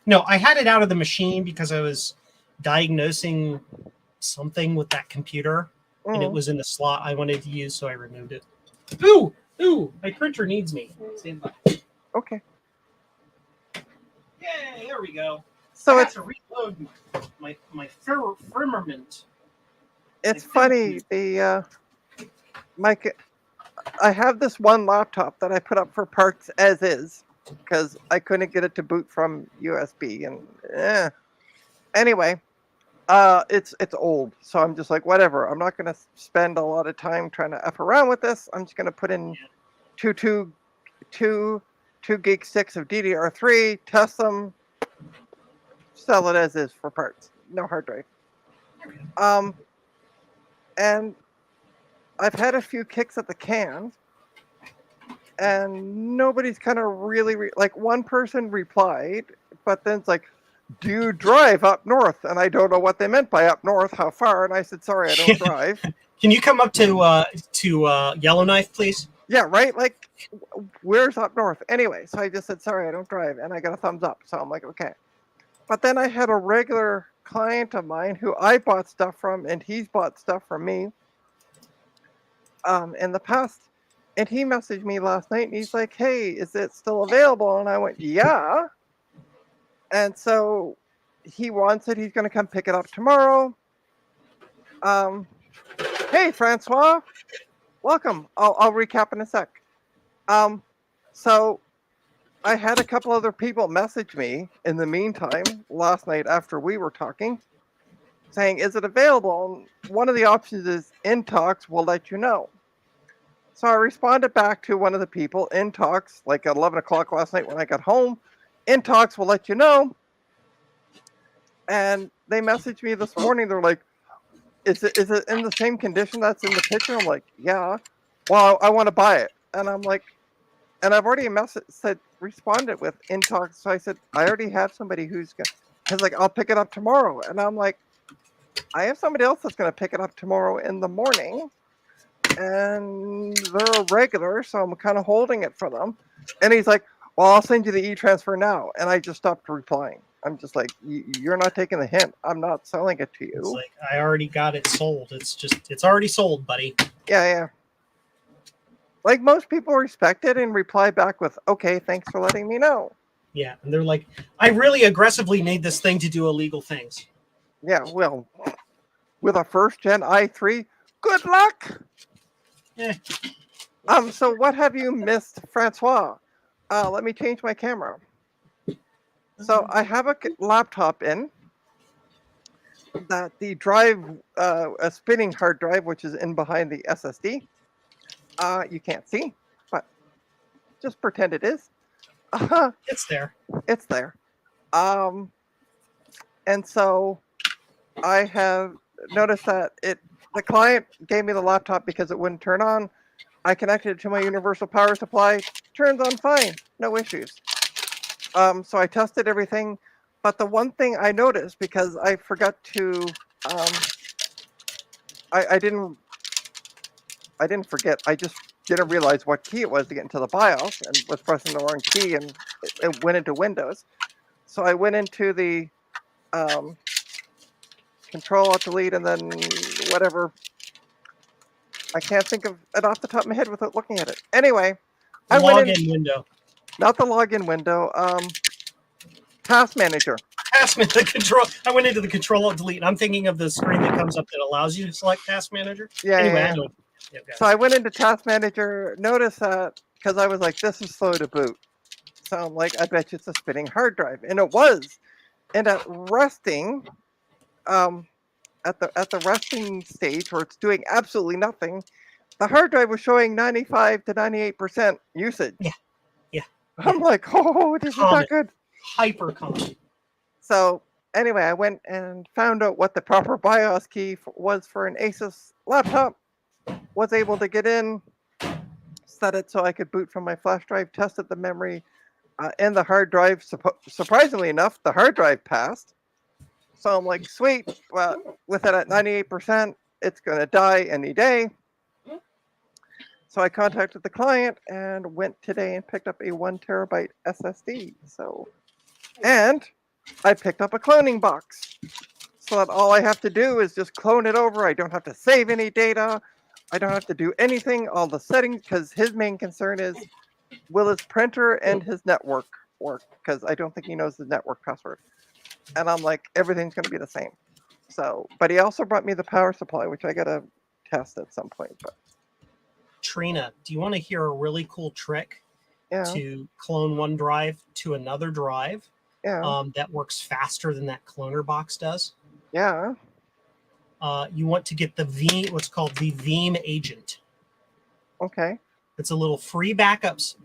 Speaker 3: No, I had it out of the machine because I was diagnosing something with that computer, and it
Speaker 4: Mm.
Speaker 3: was in the slot I wanted to use, so I removed it. Ooh, my printer needs me. Stand by.
Speaker 4: Okay.
Speaker 3: Yay, there we go.
Speaker 4: So
Speaker 3: I
Speaker 4: it's
Speaker 3: have to reload my firmament.
Speaker 4: it's funny I have this one laptop that I put up for parts as is because I couldn't get it to boot from USB and anyway, it's old, so I'm just like, whatever. I'm not going to spend a lot of time trying to f around with this. I'm just going to put in two gig sticks of DDR3, test them, sell it as is for parts, no hard drive. And I've had a few kicks at the can, and nobody's kind of really like one person replied, but then it's like, do you drive up north? And I don't know what they meant by up north, how far. And I said, sorry, I don't drive.
Speaker 3: Can you come up to Yellowknife, please?
Speaker 4: Yeah, right? Like, where's up north? Anyway, so I just said, sorry, I don't drive. And I got a thumbs up. So I'm like, okay. But then I had a regular client of mine who I bought stuff from, and he's bought stuff from me in the past. And he messaged me last night, and he's like, hey, is it still available? And I went, yeah. And so he wants it. He's going to come pick it up tomorrow. Hey, Francois. Welcome. I'll recap in a sec. So I had a couple other people message me in the meantime last night after we were talking, saying, "Is it available?" And one of the options is in talks. We'll let you know. So I responded back to one of the people in talks, like at 11 o'clock last night when I got home. In talks, we'll let you know. And they messaged me this morning. They're like, is it in the same condition that's in the picture? I'm like, yeah. Well, I want to buy it. And I'm like, and I've already responded with in talks. So I said, I already have somebody who's like, I'll pick it up tomorrow. And I'm like, I have somebody else that's going to pick it up tomorrow in the morning. And they're a regular, so I'm kind of holding it for them. And he's like, well, I'll send you the e-transfer now. And I just stopped replying. I'm just like, you're not taking the hint. I'm not selling it to you.
Speaker 3: It's like, I already got it sold. It's already sold, buddy.
Speaker 4: Yeah. Like most people respect it and reply back with, okay, thanks for letting me know.
Speaker 3: Yeah. And they're like, I really aggressively made this thing to do illegal things.
Speaker 4: Yeah, well, with a first gen i3, good luck.
Speaker 3: Yeah.
Speaker 4: So what have you missed, Francois? Let me change my camera. So I have a laptop in that the drive, a spinning hard drive, which is in behind the SSD. You can't see, but just pretend it is.
Speaker 3: It's there.
Speaker 4: It's there. And so I have noticed that the client gave me the laptop because it wouldn't turn on. I connected it to my universal power supply. Turns on fine. No issues. So I tested everything. But the one thing I noticed, because I forgot to, I didn't forget. I just didn't realize what key it was to get into the BIOS and was pressing the wrong key and it went into Windows. So I went into the Control Alt Delete and then whatever. I can't think of it off the top of my head without looking at it. Anyway, I went in
Speaker 3: window.
Speaker 4: not the login window. Task Manager.
Speaker 3: The control. I went into the Control Alt Delete. And I'm thinking of the screen that comes up that allows you to select Task Manager.
Speaker 4: Yeah.
Speaker 3: Anyway,
Speaker 4: Yeah.
Speaker 3: I know. Yeah,
Speaker 4: So I went into Task Manager. Notice that because I was like, this is slow to boot. So I'm like, I bet you it's a spinning hard drive, and it was. And at resting, at the resting stage where it's doing absolutely nothing, the hard drive was showing 95 to 98% usage.
Speaker 3: Yeah.
Speaker 4: I'm like, oh, this is not good.
Speaker 3: Hyper common.
Speaker 4: So anyway, I went and found out what the proper BIOS key was for an Asus laptop. Was able to get in, set it so I could boot from my flash drive, tested the memory and the hard drive. Surprisingly enough, the hard drive passed. So I'm like, sweet. Well, with it at 98%, it's going to die any day. So I contacted the client and went today and picked up a 1 terabyte SSD. And I picked up a cloning box so that all I have to do is just clone it over. I don't have to save any data. I don't have to do anything. All the settings, because his main concern is, will his printer and his network work? Because I don't think he knows the network password. And I'm like, everything's going to be the same. So, but he also brought me the power supply, which I got to test at some point. But
Speaker 3: Trina, do you want to hear a really cool trick
Speaker 4: yeah,
Speaker 3: to clone one drive to another drive
Speaker 4: yeah,
Speaker 3: that works faster than that cloner box does?
Speaker 4: yeah.
Speaker 3: You want to get what's called the Veeam agent.
Speaker 4: Okay.
Speaker 3: It's a little free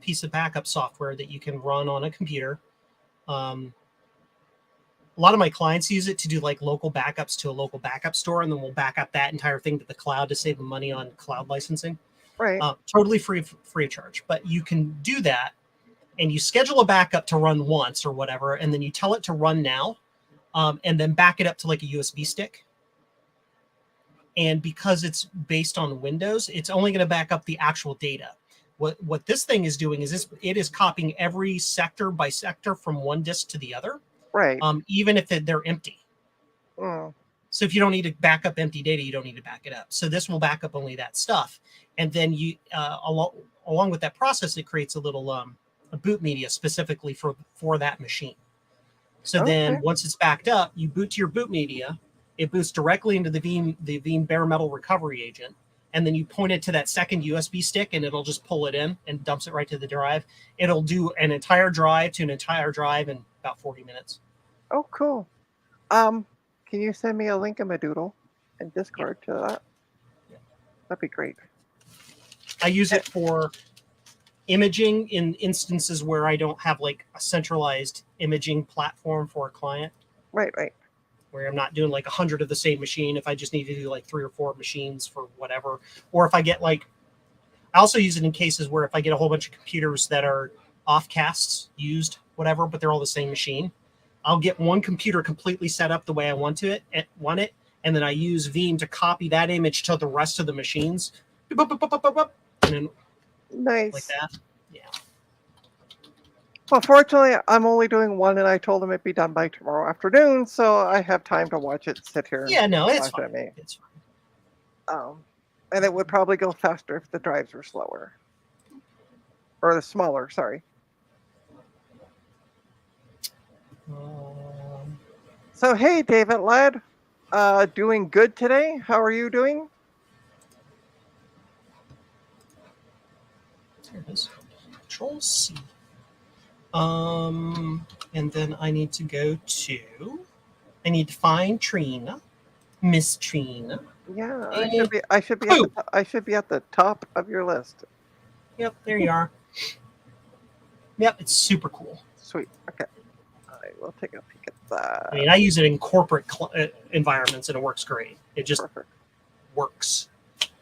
Speaker 3: piece of backup software that you can run on a computer. A lot of my clients use it to do like local backups to a local backup store, and then we'll back up that entire thing to the cloud to save them money on cloud licensing.
Speaker 4: Right.
Speaker 3: Totally free of charge. But you can do that, and you schedule a backup to run once or whatever, and then you tell it to run now, and then back it up to like a USB stick. And because it's based on Windows, it's only going to back up the actual data. What this thing is doing is it is copying every sector by sector from one disk to the other,
Speaker 4: Right.
Speaker 3: even if they're empty.
Speaker 4: Mm.
Speaker 3: So if you don't need to back up empty data, you don't need to back it up. So this will back up only that stuff. And then you, along with that process, it creates a little a boot media specifically for that machine. So then
Speaker 4: Okay.
Speaker 3: once it's backed up, you boot to your boot media. it boosts directly into the Veeam bare metal recovery agent, and then you point it to that second USB stick, and it'll just pull it in and dumps it right to the drive. It'll do an entire drive to an entire drive in about 40 minutes.
Speaker 4: Oh, cool. Can you send me a link in my doodle and Discord to that?
Speaker 3: Yeah.
Speaker 4: That'd be great.
Speaker 3: I use it for imaging in instances where I don't have like a centralized imaging platform for a client,
Speaker 4: Right.
Speaker 3: where I'm not doing like 100 of the same machine. If I just need to do like 3 or 4 machines for whatever, or if I get like, I also use it in cases where if I get a whole bunch of computers that are offcasts used, whatever, but they're all the same machine, I'll get one computer completely set up the way I want it, and then I use Veeam to copy that image to the rest of the machines, and then
Speaker 4: Nice.
Speaker 3: like that. Yeah.
Speaker 4: Well, fortunately, I'm only doing one, and I told him it'd be done by tomorrow afternoon, so I have time to watch it sit here.
Speaker 3: Yeah, no, it's
Speaker 4: watch
Speaker 3: fine.
Speaker 4: at me.
Speaker 3: It's fine.
Speaker 4: And it would probably go faster if the drives were slower. Or the smaller, sorry. So, hey, David lad. Doing good today? How are you doing?
Speaker 3: There it is. Control C. And then I need to go to. I need to find Trina, Miss Trina.
Speaker 4: Yeah,
Speaker 3: Eh,
Speaker 4: I should be at the top of your list.
Speaker 3: Yep, there you are. Yep, it's super cool.
Speaker 4: Sweet. Okay. I will take a peek at that.
Speaker 3: I mean, I use it in corporate environments, and it works great. It just
Speaker 4: Perfect.
Speaker 3: works.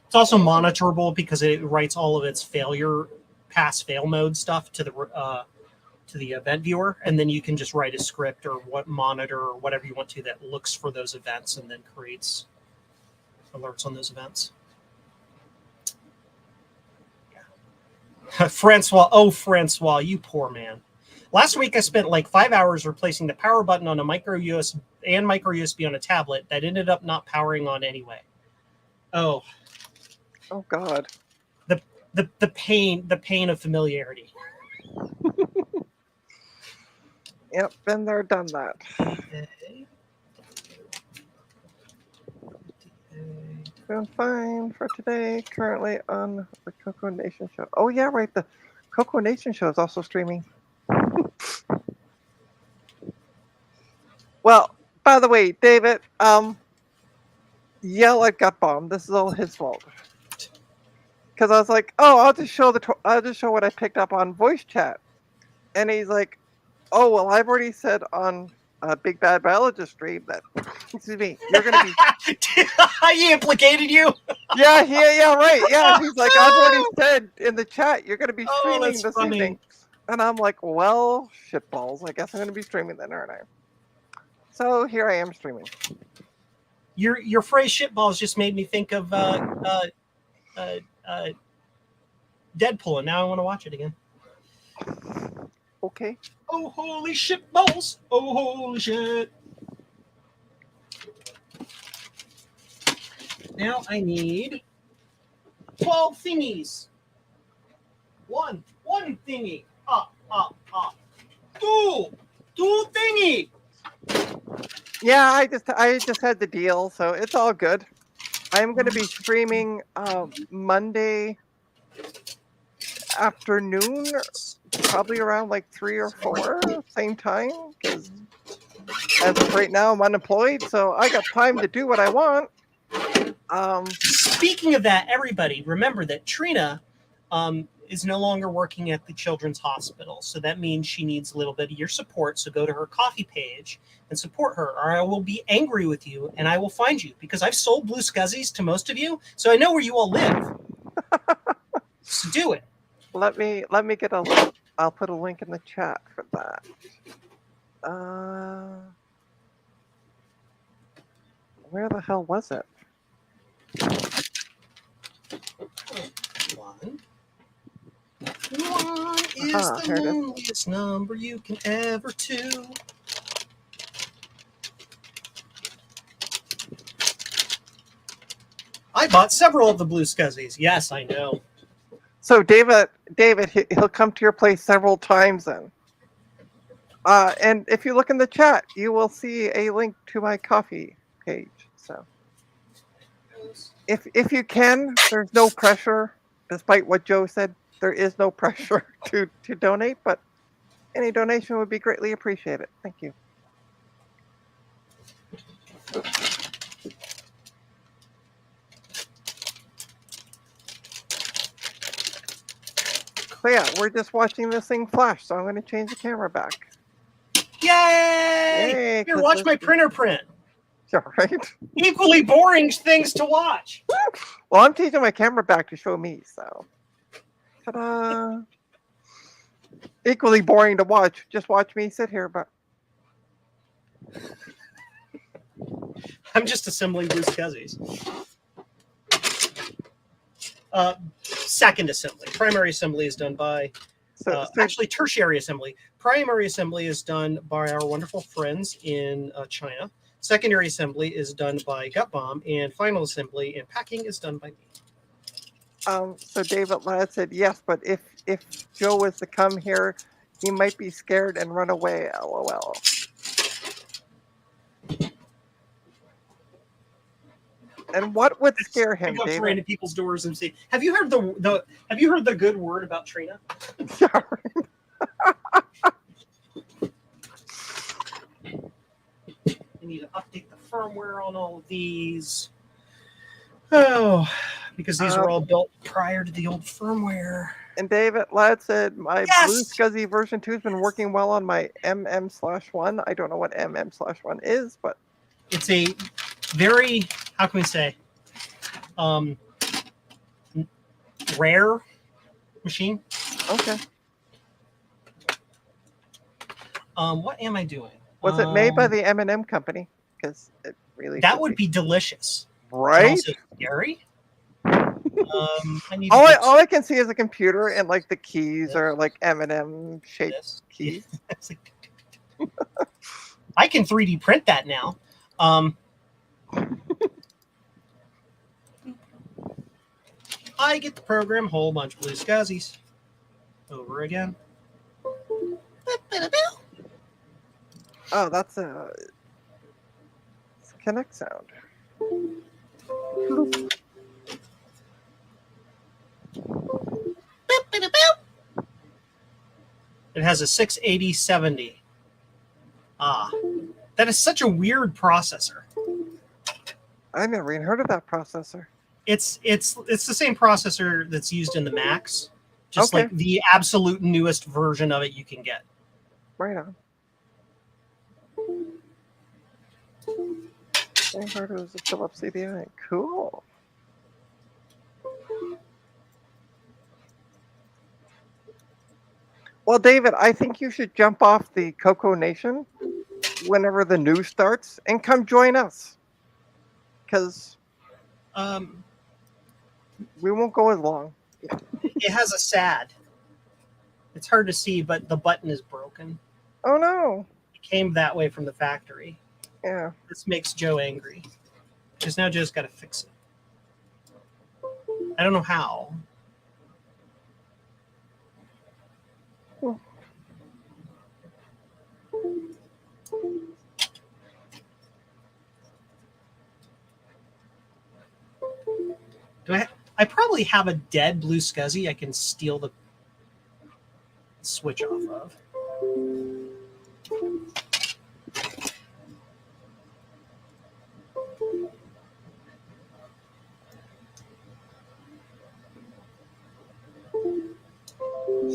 Speaker 3: It's also monitorable because it writes all of its pass-fail mode stuff to the event viewer, and then you can just write a script or monitor or whatever you want to that looks for those events and then creates alerts on those events. Yeah. Francois, you poor man. Last week I spent like 5 hours replacing the power button on a micro USB on a tablet that ended up not powering on anyway. Oh
Speaker 4: God.
Speaker 3: the pain of familiarity.
Speaker 4: Yep, been there, done that. Doing fine for today. Currently on the Coco Nation show. Oh yeah, right. The Coco Nation show is also streaming. Well, by the way, David, Yell at Gut Bomb. This is all his fault. Because I was like, oh, I'll just show what I picked up on voice chat, and he's like, oh well, I've already said on Big Bad Biologist stream that, excuse me, you're gonna be.
Speaker 3: He implicated you.
Speaker 4: Yeah, right. Yeah, he's like, I've already said in the chat you're gonna be streaming
Speaker 3: that's
Speaker 4: this
Speaker 3: funny.
Speaker 4: evening, and I'm like, well, shitballs. I guess I'm gonna be streaming then, aren't I? So here I am streaming.
Speaker 3: Your phrase "shitballs" just made me think of Deadpool, and now I want to watch it again.
Speaker 4: Okay.
Speaker 3: Oh, holy shit balls. Oh, holy shit. Now I need 12 thingies. One thingy. Up. Two thingy.
Speaker 4: Yeah, I just had the deal, so it's all good. I'm going to be streaming Monday afternoon, probably around like 3 or 4, same time, because as of right now I'm unemployed, so I got time to do what I want.
Speaker 3: Speaking of that, everybody, remember that Trina is no longer working at the Children's Hospital, so that means she needs a little bit of your support, so go to her coffee page and support her, or I will be angry with you and I will find you, because I've sold Blue Scuzzies to most of you, so I know where you all live. So do it.
Speaker 4: Let me get a link. I'll put a link in the chat for that. Where the hell was it?
Speaker 3: One is the
Speaker 4: Here it is.
Speaker 3: loneliest number you can ever do. I bought several of the Blue Scuzzies. Yes, I know.
Speaker 4: So David, he'll come to your place several times then. And if you look in the chat, you will see a link to my coffee page. So if you can, there's no pressure. Despite what Joe said, there is no pressure to donate, but any donation would be greatly appreciated. Thank you. So yeah, we're just watching this thing flash, so I'm going to change the camera back.
Speaker 3: Yay!
Speaker 4: Yay,
Speaker 3: Here,
Speaker 4: 'cause
Speaker 3: watch
Speaker 4: this-
Speaker 3: my printer print.
Speaker 4: Yeah, right?
Speaker 3: Equally boring things to watch.
Speaker 4: Well, I'm changing my camera back to show me, so. Ta-da! Equally boring to watch. Just watch me sit here, but
Speaker 3: I'm just assembling Blue Scuzzies. Second assembly. Primary assembly is done by,
Speaker 4: so
Speaker 3: actually tertiary assembly. Primary assembly is done by our wonderful friends in China. Secondary assembly is done by Gutbomb, and final assembly and packing is done by me.
Speaker 4: so David Ladd said yes, but if Joe was to come here, he might be scared and run away. LOL. And what would scare
Speaker 3: I
Speaker 4: him,
Speaker 3: go to
Speaker 4: David?
Speaker 3: random people's doors and say, "Have you heard the Have you heard the good word about Trina?"
Speaker 4: Yeah,
Speaker 3: I need to update the firmware on all of these. Oh, because these were all built prior to the old firmware.
Speaker 4: And David Ladd said, my
Speaker 3: Yes!
Speaker 4: Blue Scuzzy version 2 has been working well on my MM/1. I don't know what MM/1 is, but
Speaker 3: It's a very, how can we say, rare machine.
Speaker 4: okay.
Speaker 3: What am I doing?
Speaker 4: Was it made by the M&M company? Because it really
Speaker 3: That
Speaker 4: should
Speaker 3: would be delicious. And
Speaker 4: right.
Speaker 3: also scary. I need
Speaker 4: All
Speaker 3: to
Speaker 4: I,
Speaker 3: get
Speaker 4: all I can see is a computer and like the keys
Speaker 3: Yeah.
Speaker 4: are like M&M shaped
Speaker 3: this.
Speaker 4: keys.
Speaker 3: It's like- I can 3D print that now. I get to program a whole bunch of Blue Scuzzies over again.
Speaker 4: Oh, that's a it's a Connect sound.
Speaker 3: It has a 68070. Ah, that is such a weird processor.
Speaker 4: I never even heard of that processor.
Speaker 3: It's the same processor that's used in the Macs, just
Speaker 4: Okay.
Speaker 3: like the absolute newest version of it you can get.
Speaker 4: Right on. I heard it was a Philips CDI. Cool. Well, David, I think you should jump off the Coco Nation whenever the news starts and come join us. Because
Speaker 3: Um,
Speaker 4: we won't go as long.
Speaker 3: it has a SAD. It's hard to see, but the button is broken.
Speaker 4: Oh, no.
Speaker 3: It came that way from the factory.
Speaker 4: Yeah.
Speaker 3: This makes Joe angry. Because now Joe's got to fix it. I don't know how. Do I probably have a dead Blue Scuzzy I can steal the switch off of.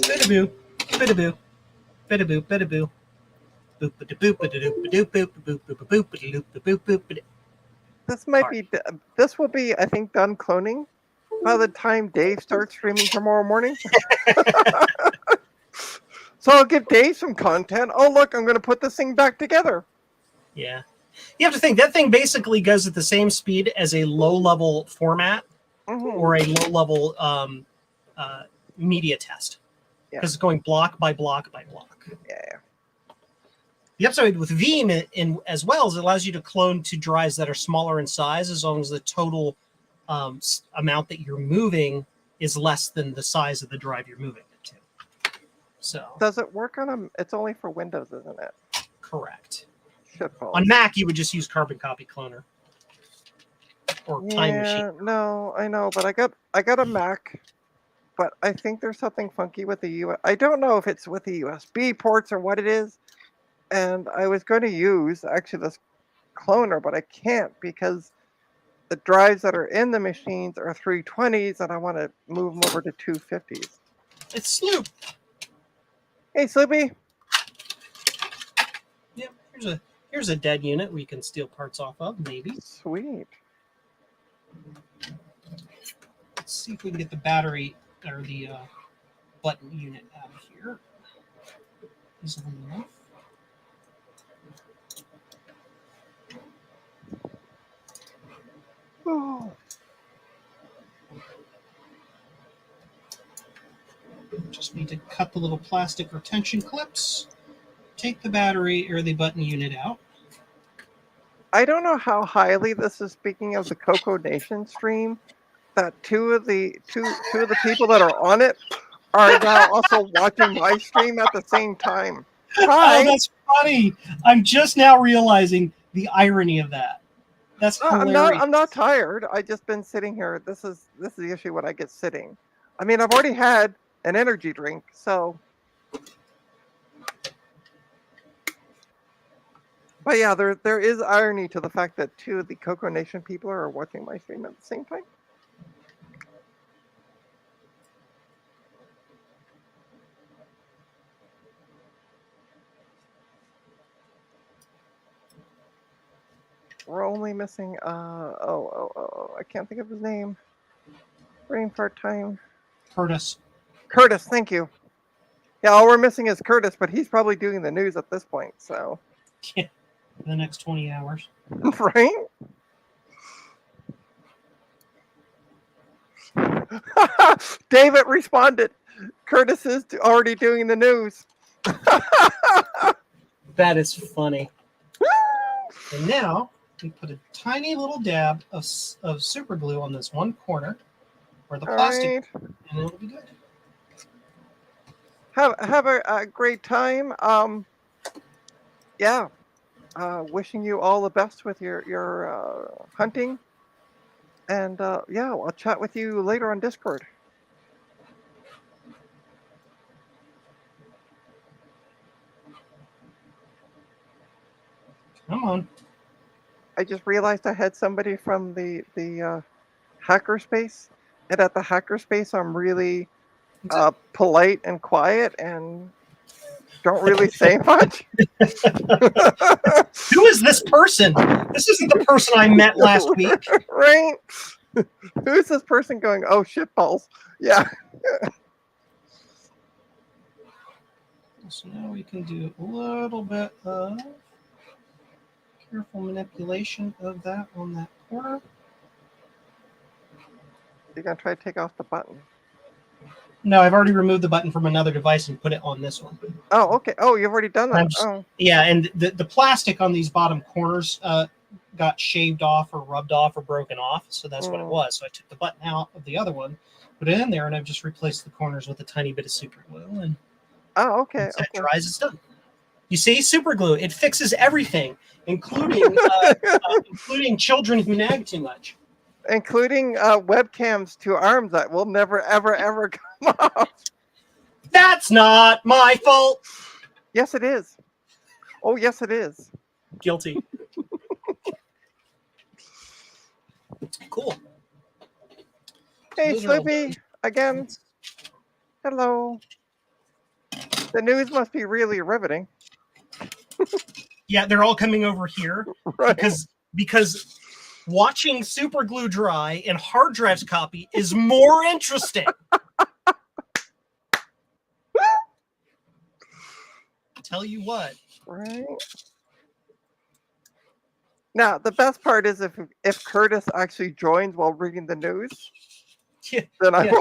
Speaker 3: Bidaboo, bidaboo, bidaboo, bidaboo. Boop boop boop boop boop boop boop boop boop boop boop boop.
Speaker 4: This might be, this will be, I think, done cloning by the time Dave starts streaming tomorrow morning. So I'll give Dave some content. Oh, look, I'm going to put this thing back together.
Speaker 3: Yeah. You have to think that thing basically goes at the same speed as a low level format
Speaker 4: Mhm.
Speaker 3: or a low level media test.
Speaker 4: Yeah.
Speaker 3: Because it's going block by block by block.
Speaker 4: Yeah.
Speaker 3: The upside with Veeam in as well is it allows you to clone to drives that are smaller in size as long as the total amount that you're moving is less than the size of the drive you're moving it to. So,
Speaker 4: Does it work on a? It's only for Windows, isn't it?
Speaker 3: correct.
Speaker 4: Shitballs.
Speaker 3: On Mac, you would just use Carbon Copy Cloner. or time machine.
Speaker 4: Yeah, no, I know, but I got a Mac, but I think there's something funky with the U. I don't know if it's with the USB ports or what it is. And I was going to use actually this cloner, but I can't because the drives that are in the machines are 320s, and I want to move them over to 250s.
Speaker 3: It's Sloop.
Speaker 4: Hey, Sloopy.
Speaker 3: Yep. Here's a dead unit we can steal parts off of, maybe.
Speaker 4: Sweet.
Speaker 3: Let's see if we can get the battery or the button unit out of here. Easily enough.
Speaker 4: Oh.
Speaker 3: Just need to cut the little plastic retention clips, take the battery or the button unit out.
Speaker 4: I don't know how highly this is speaking of the Coco Nation stream, that two of the people that are on it are now also watching my stream at the same time. Hi.
Speaker 3: Oh, that's funny. I'm just now realizing the irony of that. That's hilarious.
Speaker 4: I'm not tired. I just been sitting here. This is the issue when I get sitting. I mean, I've already had an energy drink, so. But yeah, there is irony to the fact that two of the Coco Nation people are watching my stream at the same time. We're only missing I can't think of his name. Brain fart time.
Speaker 3: Curtis.
Speaker 4: Curtis, thank you. Yeah, all we're missing is Curtis, but he's probably doing the news at this point, so.
Speaker 3: Yeah, for the next 20 hours.
Speaker 4: Right? David responded. Curtis is already doing the news.
Speaker 3: That is funny. And now we put a tiny little dab of super glue on this one corner where the plastic,
Speaker 4: Right.
Speaker 3: and it'll be good.
Speaker 4: Have a great time. Yeah. Wishing you all the best with your hunting. And yeah, I'll chat with you later on Discord.
Speaker 3: Come on.
Speaker 4: I just realized I had somebody from the hackerspace, and at the hackerspace, I'm really polite and quiet and don't really say much.
Speaker 3: Who is this person? This isn't the person I met last week.
Speaker 4: Right? Who's this person going, oh, shitballs? Yeah.
Speaker 3: So now we can do a little bit of careful manipulation of that on that corner.
Speaker 4: You're going to try to take off the button.
Speaker 3: No, I've already removed the button from another device and put it on this one.
Speaker 4: Oh, okay. Oh, you've already done that. Oh.
Speaker 3: Yeah, and the plastic on these bottom corners got shaved off or rubbed off or broken off, so that's what it was. So I took the button out of the other one, put it in there, and I've just replaced the corners with a tiny bit of super glue. And
Speaker 4: Oh, okay.
Speaker 3: once that
Speaker 4: Okay.
Speaker 3: dries, it's done. You see, super glue, it fixes everything, including including children who nag too much.
Speaker 4: Including webcams to arms that will never, ever, ever come off.
Speaker 3: That's not my fault.
Speaker 4: Yes, it is. Oh, yes, it is.
Speaker 3: Guilty. Cool.
Speaker 4: Hey,
Speaker 3: Those are all
Speaker 4: Sleepy, again. Hello. The news must be really riveting.
Speaker 3: Yeah, they're all coming over here
Speaker 4: Right?
Speaker 3: because watching super glue dry and hard drives copy is more interesting. Tell you what.
Speaker 4: Right. Now, the best part is if Curtis actually joins while reading the news,
Speaker 3: Yeah,
Speaker 4: then
Speaker 3: yeah.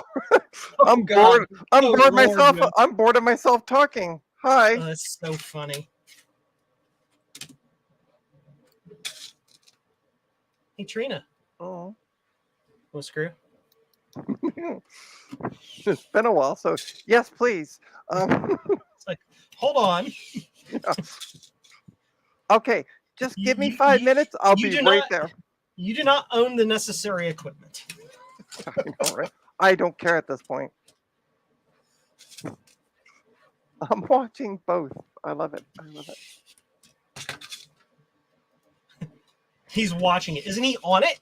Speaker 4: I'm
Speaker 3: God.
Speaker 4: bored. I'm
Speaker 3: Oh,
Speaker 4: bored
Speaker 3: Lord,
Speaker 4: myself.
Speaker 3: yeah.
Speaker 4: I'm bored of myself talking. Hi.
Speaker 3: That's so funny. Hey, Trina.
Speaker 4: Oh.
Speaker 3: Want to screw?
Speaker 4: It's been a while, so yes, please.
Speaker 3: It's like, hold on.
Speaker 4: Okay, just give me
Speaker 3: You-
Speaker 4: 5
Speaker 3: you-
Speaker 4: minutes. I'll
Speaker 3: you
Speaker 4: be
Speaker 3: do
Speaker 4: right
Speaker 3: not-
Speaker 4: there.
Speaker 3: You do not own the necessary equipment.
Speaker 4: I know, right? I don't care at this point. I'm watching both. I love it. I love it.
Speaker 3: He's watching it. Isn't he on it?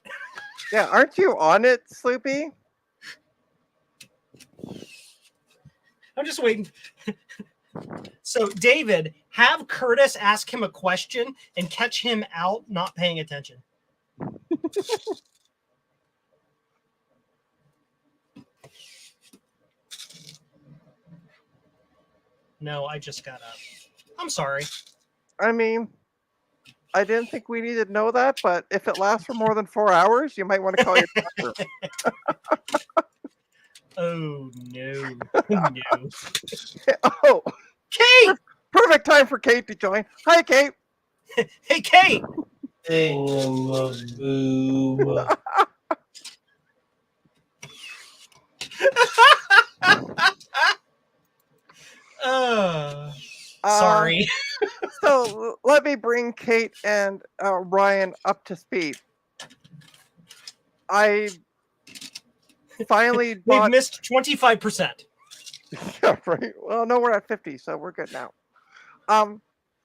Speaker 4: Yeah, aren't you on it, Sloopy?
Speaker 3: I'm just waiting. So, David, have Curtis ask him a question and catch him out not paying attention. No, I just got up. I'm sorry.
Speaker 4: I mean, I didn't think we needed to know that, but if it lasts for more than 4 hours, you might want to call your doctor.
Speaker 3: Oh, no. No.
Speaker 4: Oh,
Speaker 3: Kate!
Speaker 4: perfect time for Kate to join. Hi, Kate.
Speaker 3: Hey, Kate!
Speaker 6: Hey, boo.
Speaker 3: Sorry.
Speaker 4: So let me bring Kate and Ryan up to speed. I finally
Speaker 3: We've
Speaker 4: bought.
Speaker 3: missed 25%.
Speaker 4: Yeah, right. Well, no, we're at 50, so we're good now.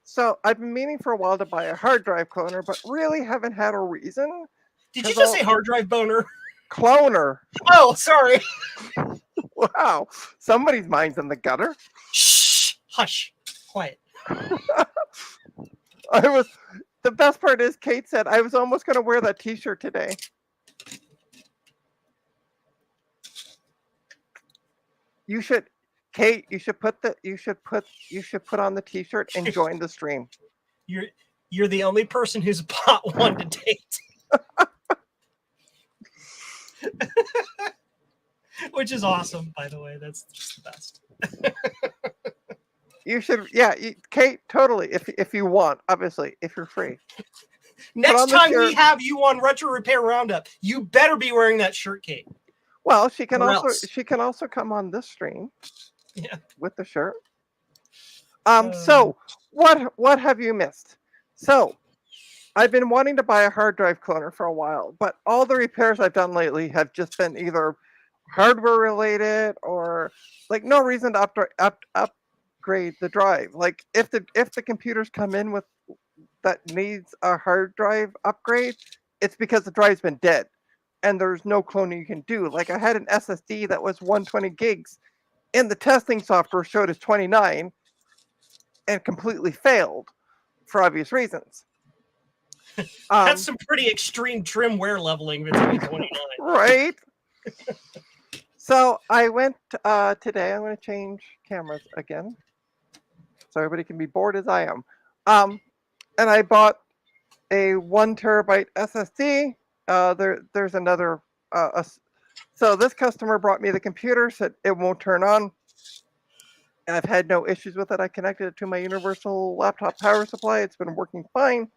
Speaker 4: So I've been meaning for a while to buy a hard drive cloner, but really haven't had a reason.
Speaker 3: Did you just say hard drive boner?
Speaker 4: Cloner.
Speaker 3: Oh, sorry.
Speaker 4: Wow. Somebody's mind's in the gutter.
Speaker 3: Shh. Hush. Quiet.
Speaker 4: The best part is Kate said I was almost going to wear that t-shirt today. You should, Kate, you should put on the t-shirt and join the stream.
Speaker 3: You're the only person who's bought one to date. Which is awesome, by the way. That's just the best.
Speaker 4: You should, yeah, Kate, totally. If you want, obviously, if you're free.
Speaker 3: Next
Speaker 4: on the
Speaker 3: time we
Speaker 4: shirt.
Speaker 3: have you on Retro Repair Roundup, you better be wearing that shirt, Kate.
Speaker 4: Well, she can
Speaker 3: Or
Speaker 4: also
Speaker 3: else.
Speaker 4: she can also come on this stream.
Speaker 3: Yeah.
Speaker 4: With the shirt. So what have you missed? So I've been wanting to buy a hard drive cloner for a while, but all the repairs I've done lately have just been either hardware related or like no reason to upgrade the drive. Like if the computers come in with that needs a hard drive upgrade, it's because the drive's been dead and there's no cloning you can do. Like I had an SSD that was 120 gigs and the testing software showed as 29 and completely failed for obvious reasons.
Speaker 3: That's some pretty extreme trim wear leveling between 29.
Speaker 4: Right? So I went today. I'm going to change cameras again so everybody can be bored as I am. And I bought a 1 terabyte SSD. There's another. So this customer brought me the computer, said it won't turn on. I've had no issues with it. I connected it to my universal laptop power supply. It's been working fine.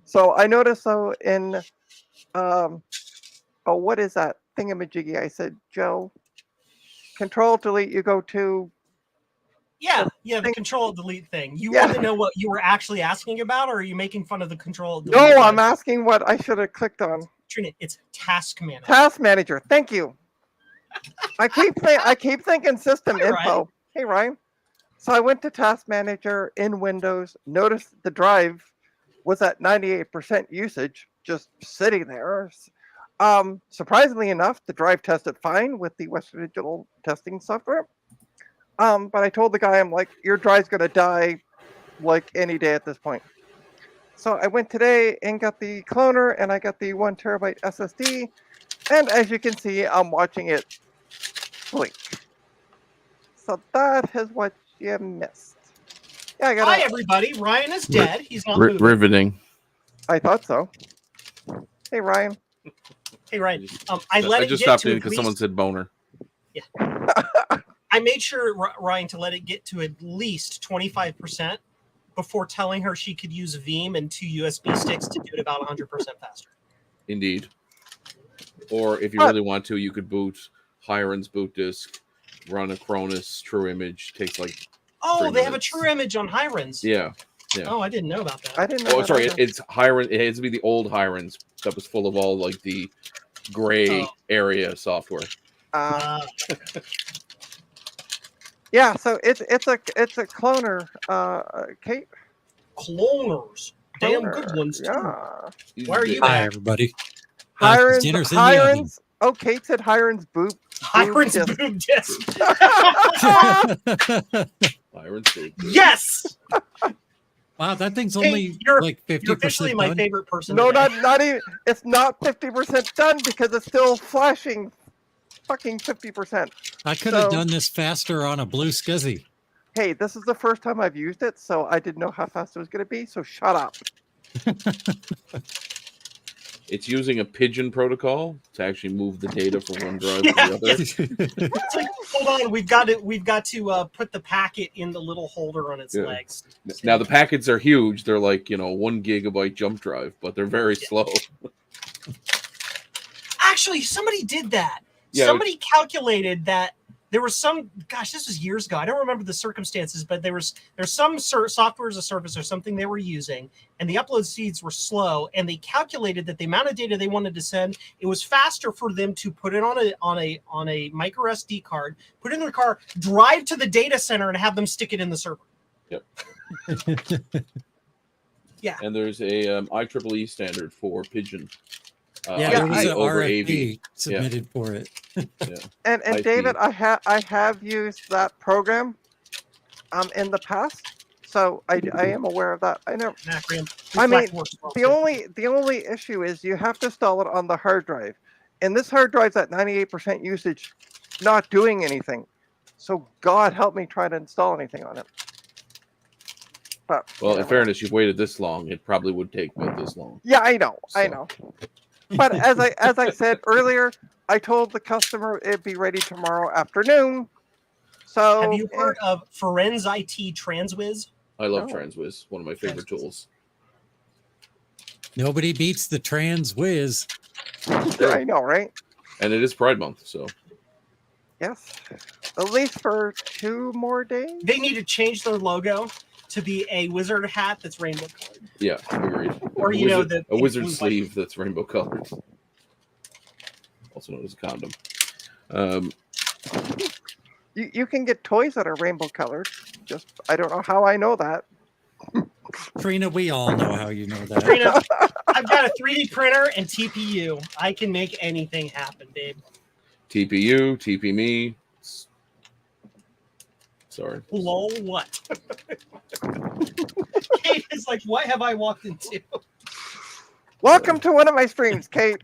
Speaker 4: So I noticed though in, what is that thingamajiggy? I said, Joe, Control Delete. You go to.
Speaker 3: Yeah, the control delete thing. You
Speaker 4: Yeah.
Speaker 3: want to know what you were actually asking about, or are you making fun of the control delete?
Speaker 4: No, I'm asking what I should have clicked on.
Speaker 3: Trina, it's Task Manager.
Speaker 4: Task Manager. Thank you. I keep thinking System
Speaker 3: Hi,
Speaker 4: Info.
Speaker 3: Ryan.
Speaker 4: Hey Ryan. So I went to Task Manager in Windows. Noticed the drive was at 98% usage, just sitting there. Surprisingly enough, the drive tested fine with the Western Digital testing software. But I told the guy, I'm like, your drive's gonna die like any day at this point. So I went today and got the cloner and I got the 1 terabyte SSD. And as you can see, I'm watching it blink. So that is what you missed. Yeah, I got.
Speaker 3: Hi, everybody. Ryan is dead. He's not moving.
Speaker 6: Riveting.
Speaker 4: I thought so. Hey, Ryan.
Speaker 3: Hey, Ryan. I let
Speaker 6: I
Speaker 3: it
Speaker 6: just
Speaker 3: get
Speaker 6: stopped
Speaker 3: to
Speaker 6: in
Speaker 3: at
Speaker 6: because
Speaker 3: least,
Speaker 6: someone said boner.
Speaker 3: I made sure, Ryan, to let it get to at least 25% before telling her she could use Veeam and 2 USB sticks to do it about 100% faster.
Speaker 6: Indeed. Or if you
Speaker 4: But-
Speaker 6: really want to, you could boot Hiron's boot disk, run a Cronus True Image. Takes like
Speaker 3: Oh,
Speaker 6: 3
Speaker 3: they have a
Speaker 6: minutes.
Speaker 3: true image on Hirons.
Speaker 6: yeah.
Speaker 3: Oh, I didn't know about that.
Speaker 4: I didn't know.
Speaker 6: Oh,
Speaker 4: that
Speaker 6: sorry.
Speaker 4: either.
Speaker 6: It's Hiron. It has to be the old Hirons that was full of all like the gray area software.
Speaker 4: Yeah, so it's a cloner, Kate.
Speaker 3: Cloners. Damn good
Speaker 4: Cloner,
Speaker 3: ones, too.
Speaker 4: Yeah.
Speaker 3: Why are you
Speaker 2: Hi,
Speaker 3: back?
Speaker 2: everybody.
Speaker 4: Hiren's,
Speaker 2: dinner's in the oven.
Speaker 4: Hiren's. Oh, Kate said Hiren's boob.
Speaker 3: Hiren's
Speaker 4: disc.
Speaker 3: boob disc.
Speaker 6: Byron's boob.
Speaker 3: Yes!
Speaker 2: Wow, that thing's
Speaker 3: Hey,
Speaker 2: only
Speaker 3: you're-
Speaker 2: like
Speaker 3: You're
Speaker 2: 50%
Speaker 3: officially my
Speaker 2: done.
Speaker 3: favorite person.
Speaker 4: No,
Speaker 3: today.
Speaker 4: not even. It's not 50% done because it's still flashing. Fucking 50%.
Speaker 2: I could have
Speaker 4: so-
Speaker 2: done this faster on a blue SCSI.
Speaker 4: Hey, this is the first time I've used it, so I didn't know how fast it was going to be. So shut up.
Speaker 6: It's using a pigeon protocol to actually move the data from one drive to the other.
Speaker 3: It's like, hold on, we've got to put the packet in the little holder on its
Speaker 6: Yeah.
Speaker 3: legs.
Speaker 6: Now the packets are huge. They're like 1 gigabyte jump drive, but they're very slow.
Speaker 3: Actually, somebody did that.
Speaker 6: Yeah.
Speaker 3: Somebody calculated that there was some. Gosh, this was years ago. I don't remember the circumstances, but there's some software as a service or something they were using, and the upload speeds were slow. And they calculated that the amount of data they wanted to send, it was faster for them to put it on a micro SD card, put it in their car, drive to the data center, and have them stick it in the server.
Speaker 6: Yep.
Speaker 3: Yeah.
Speaker 6: And there's a IEEE standard for pigeon.
Speaker 2: Yeah, there was
Speaker 6: IP
Speaker 2: an
Speaker 6: over
Speaker 2: RFP
Speaker 6: AV.
Speaker 2: submitted for it.
Speaker 4: And
Speaker 6: IP.
Speaker 4: David, I have used that program in the past, so I am aware of that. I know.
Speaker 3: Acronym.
Speaker 4: I mean,
Speaker 3: Reflect works well,
Speaker 4: The
Speaker 3: too.
Speaker 4: only issue is you have to install it on the hard drive, and this hard drive's at 98% usage, not doing anything. So God help me try to install anything on it. But
Speaker 6: Well,
Speaker 4: you
Speaker 6: in
Speaker 4: know.
Speaker 6: fairness, you've waited this long. It probably would take me this long.
Speaker 4: Yeah, I know, I
Speaker 6: So.
Speaker 4: know. But as I said earlier, I told the customer it'd be ready tomorrow afternoon. So
Speaker 3: Have you heard of Forenz IT Transwiz?
Speaker 6: I love
Speaker 4: No.
Speaker 6: Transwiz, one of my favorite tools.
Speaker 2: Nobody beats the Trans Whiz.
Speaker 4: I know, right?
Speaker 6: And it is Pride Month, so
Speaker 4: Yes, at least for 2 more days.
Speaker 3: They need to change their logo to be a wizard hat that's rainbow colored.
Speaker 6: yeah, agreed.
Speaker 3: Or,
Speaker 6: a
Speaker 3: you know,
Speaker 6: wizard,
Speaker 3: the
Speaker 6: a wizard
Speaker 3: blue, white.
Speaker 6: sleeve that's rainbow colored, also known as a condom.
Speaker 4: You can get toys that are rainbow colored. Just I don't know how I know that.
Speaker 2: Trina, we all know how you know that.
Speaker 3: Trina, I've got a 3D printer and TPU. I can make anything happen, babe.
Speaker 6: TPU, TP me. Sorry.
Speaker 3: Lol, what? Kate is like, what have I walked into?
Speaker 4: Welcome to one of my streams, Kate.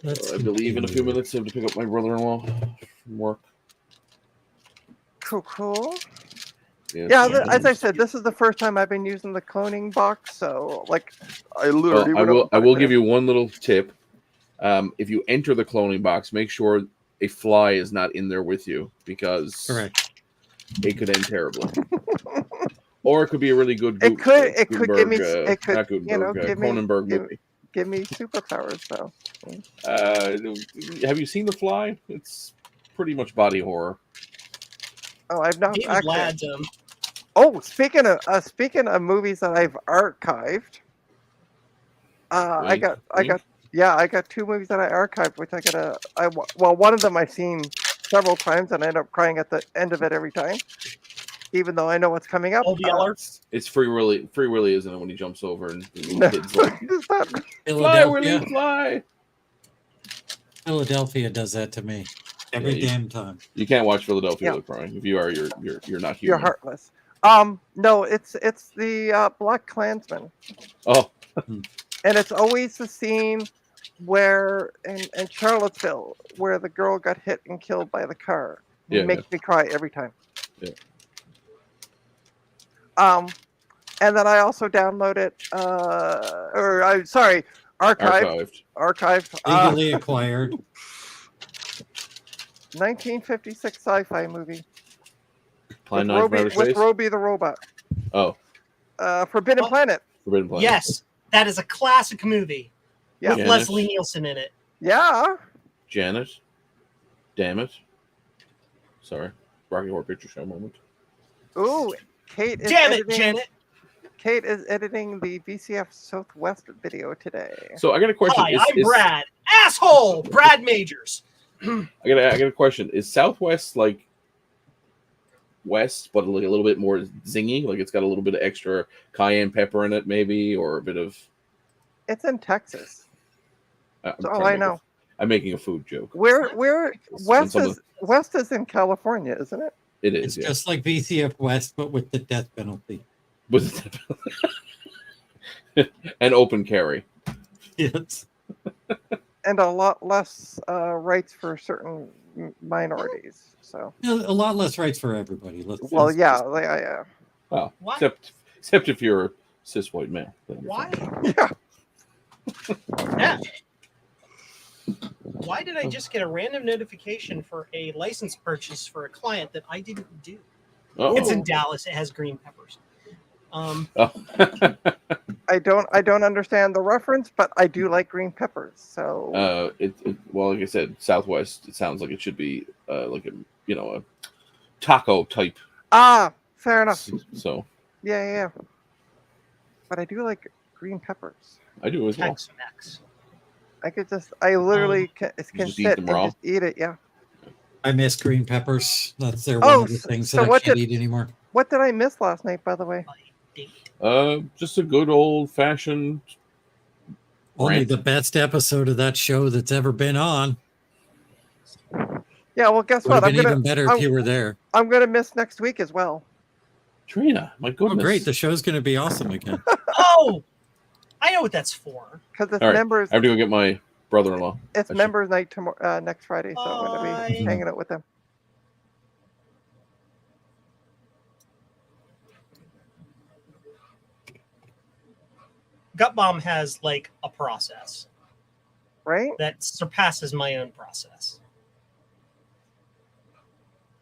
Speaker 2: Let's
Speaker 6: I believe in a few
Speaker 2: continue.
Speaker 6: minutes I have to pick up my brother-in-law from work.
Speaker 4: Cool.
Speaker 6: Yeah,
Speaker 4: Yeah,
Speaker 6: so-
Speaker 4: as I said, this is the first time I've been using the cloning box, so like I literally.
Speaker 6: Well, I will give you one little tip. If you enter the cloning box, make sure a fly is not in there with you, because
Speaker 2: Correct.
Speaker 6: it could end terribly. Or it could be a really good.
Speaker 4: It could give me
Speaker 6: Gutenberg,
Speaker 4: it could
Speaker 6: not Gutenberg,
Speaker 4: give me
Speaker 6: Cronenberg movie.
Speaker 4: give me superpowers though.
Speaker 6: Have you seen The Fly? It's pretty much body horror.
Speaker 4: Oh, I've not
Speaker 3: David
Speaker 4: actually.
Speaker 3: Ladd's
Speaker 4: Oh, speaking of movies that I've archived, I
Speaker 6: Wink,
Speaker 4: got 2 movies that I archived, which well, one of them I've seen several times and I end up crying at the end of it every time, even though I know what's coming up.
Speaker 3: Old Yeller.
Speaker 6: It's Free Willy, isn't it? When he jumps over and the little
Speaker 4: No,
Speaker 6: kid's like,
Speaker 4: it's not-
Speaker 6: "Fly, Willy,
Speaker 2: Philadelphia.
Speaker 6: fly!"
Speaker 2: Philadelphia does that to me every
Speaker 6: Yeah,
Speaker 2: damn time.
Speaker 6: You can't watch Philadelphia
Speaker 4: Yeah.
Speaker 6: without crying. If you are, you're not
Speaker 4: You're
Speaker 6: human.
Speaker 4: heartless. No, it's the Black Klansman,
Speaker 6: Oh,
Speaker 4: and it's always the scene where in Charlottesville where the girl got hit and killed by the car. It
Speaker 6: Yeah,
Speaker 4: makes me cry every time.
Speaker 6: Yeah.
Speaker 4: And then I also downloaded archived
Speaker 2: Legally acquired.
Speaker 4: 1956 sci-fi movie
Speaker 6: Plan
Speaker 4: with
Speaker 6: 9 from Outer Space.
Speaker 4: Roby the robot.
Speaker 6: Oh,
Speaker 4: Forbidden
Speaker 3: Oh.
Speaker 4: Planet.
Speaker 6: Forbidden Planet.
Speaker 3: Yes, that is a classic movie
Speaker 4: Yeah.
Speaker 3: with
Speaker 6: Janet.
Speaker 3: Leslie Nielsen in it.
Speaker 4: Yeah.
Speaker 6: Janet. Damn it. Sorry. Rocky Horror Picture Show moment.
Speaker 4: Ooh, Kate is
Speaker 3: Damn it,
Speaker 4: editing,
Speaker 3: Janet.
Speaker 4: Kate is editing the VCF Southwest video today.
Speaker 6: So I got a question.
Speaker 3: Hi, I'm Brad. Asshole! Brad Majors.
Speaker 6: I got a question. Is Southwest like West, but like a little bit more zingy? Like it's got a little bit of extra cayenne pepper in it, maybe, or a bit of.
Speaker 4: It's in Texas.
Speaker 6: I'm
Speaker 4: That's all
Speaker 6: trying
Speaker 4: I
Speaker 6: to make
Speaker 4: know.
Speaker 6: I'm making a food joke.
Speaker 4: Where West
Speaker 6: some
Speaker 4: is West is in California, isn't it?
Speaker 6: It
Speaker 2: It's
Speaker 6: is, yeah.
Speaker 2: just like VCF West, but with the death penalty.
Speaker 6: With an open carry.
Speaker 2: Yes.
Speaker 4: And a lot less rights for certain minorities. So,
Speaker 2: A lot less rights for everybody.
Speaker 4: well,
Speaker 2: let's
Speaker 4: yeah,
Speaker 2: just-
Speaker 4: yeah.
Speaker 6: Well,
Speaker 3: Why?
Speaker 6: except if you're a cis white male. then you're
Speaker 3: Why?
Speaker 6: fine.
Speaker 4: Yeah.
Speaker 3: Yeah. Why did I just get a random notification for a license purchase for a client that I didn't do?
Speaker 6: Oh.
Speaker 3: It's in Dallas. It has green peppers.
Speaker 6: Oh.
Speaker 4: I don't understand the reference, but I do like green peppers. So
Speaker 6: Well, like I said, Southwest. It sounds like it should be like a taco type.
Speaker 4: fair enough.
Speaker 6: So
Speaker 4: Yeah. But I do like green peppers.
Speaker 6: I do as well.
Speaker 3: Tex-Mex.
Speaker 4: I literally can
Speaker 6: just eat
Speaker 4: sit
Speaker 6: them
Speaker 4: and
Speaker 6: raw?
Speaker 4: just eat it. Yeah.
Speaker 2: I miss green peppers. That's their
Speaker 4: Oh,
Speaker 2: one of the things
Speaker 4: so
Speaker 2: that I
Speaker 4: what
Speaker 2: can't
Speaker 4: did-
Speaker 2: eat anymore.
Speaker 4: What did I miss last night, by the way?
Speaker 6: Just a good old fashioned.
Speaker 2: Only
Speaker 6: Rant.
Speaker 2: the best episode of that show that's ever been on.
Speaker 4: Yeah. Well, guess
Speaker 2: Would have
Speaker 4: what?
Speaker 2: been even better if you were there.
Speaker 4: I'm gonna miss next week as well.
Speaker 6: Trina, my
Speaker 2: Oh,
Speaker 6: goodness.
Speaker 2: great. The show's going to be awesome again.
Speaker 3: Oh, I know what that's for.
Speaker 4: Because it's
Speaker 6: All right.
Speaker 4: members.
Speaker 6: I have to go get my brother-in-law.
Speaker 4: It's
Speaker 6: I should-
Speaker 4: members night tomorrow, next Friday, so I'm gonna be
Speaker 3: Bye.
Speaker 4: hanging out with them.
Speaker 3: Gut Bomb has like a process
Speaker 4: Right?
Speaker 3: that surpasses my own process.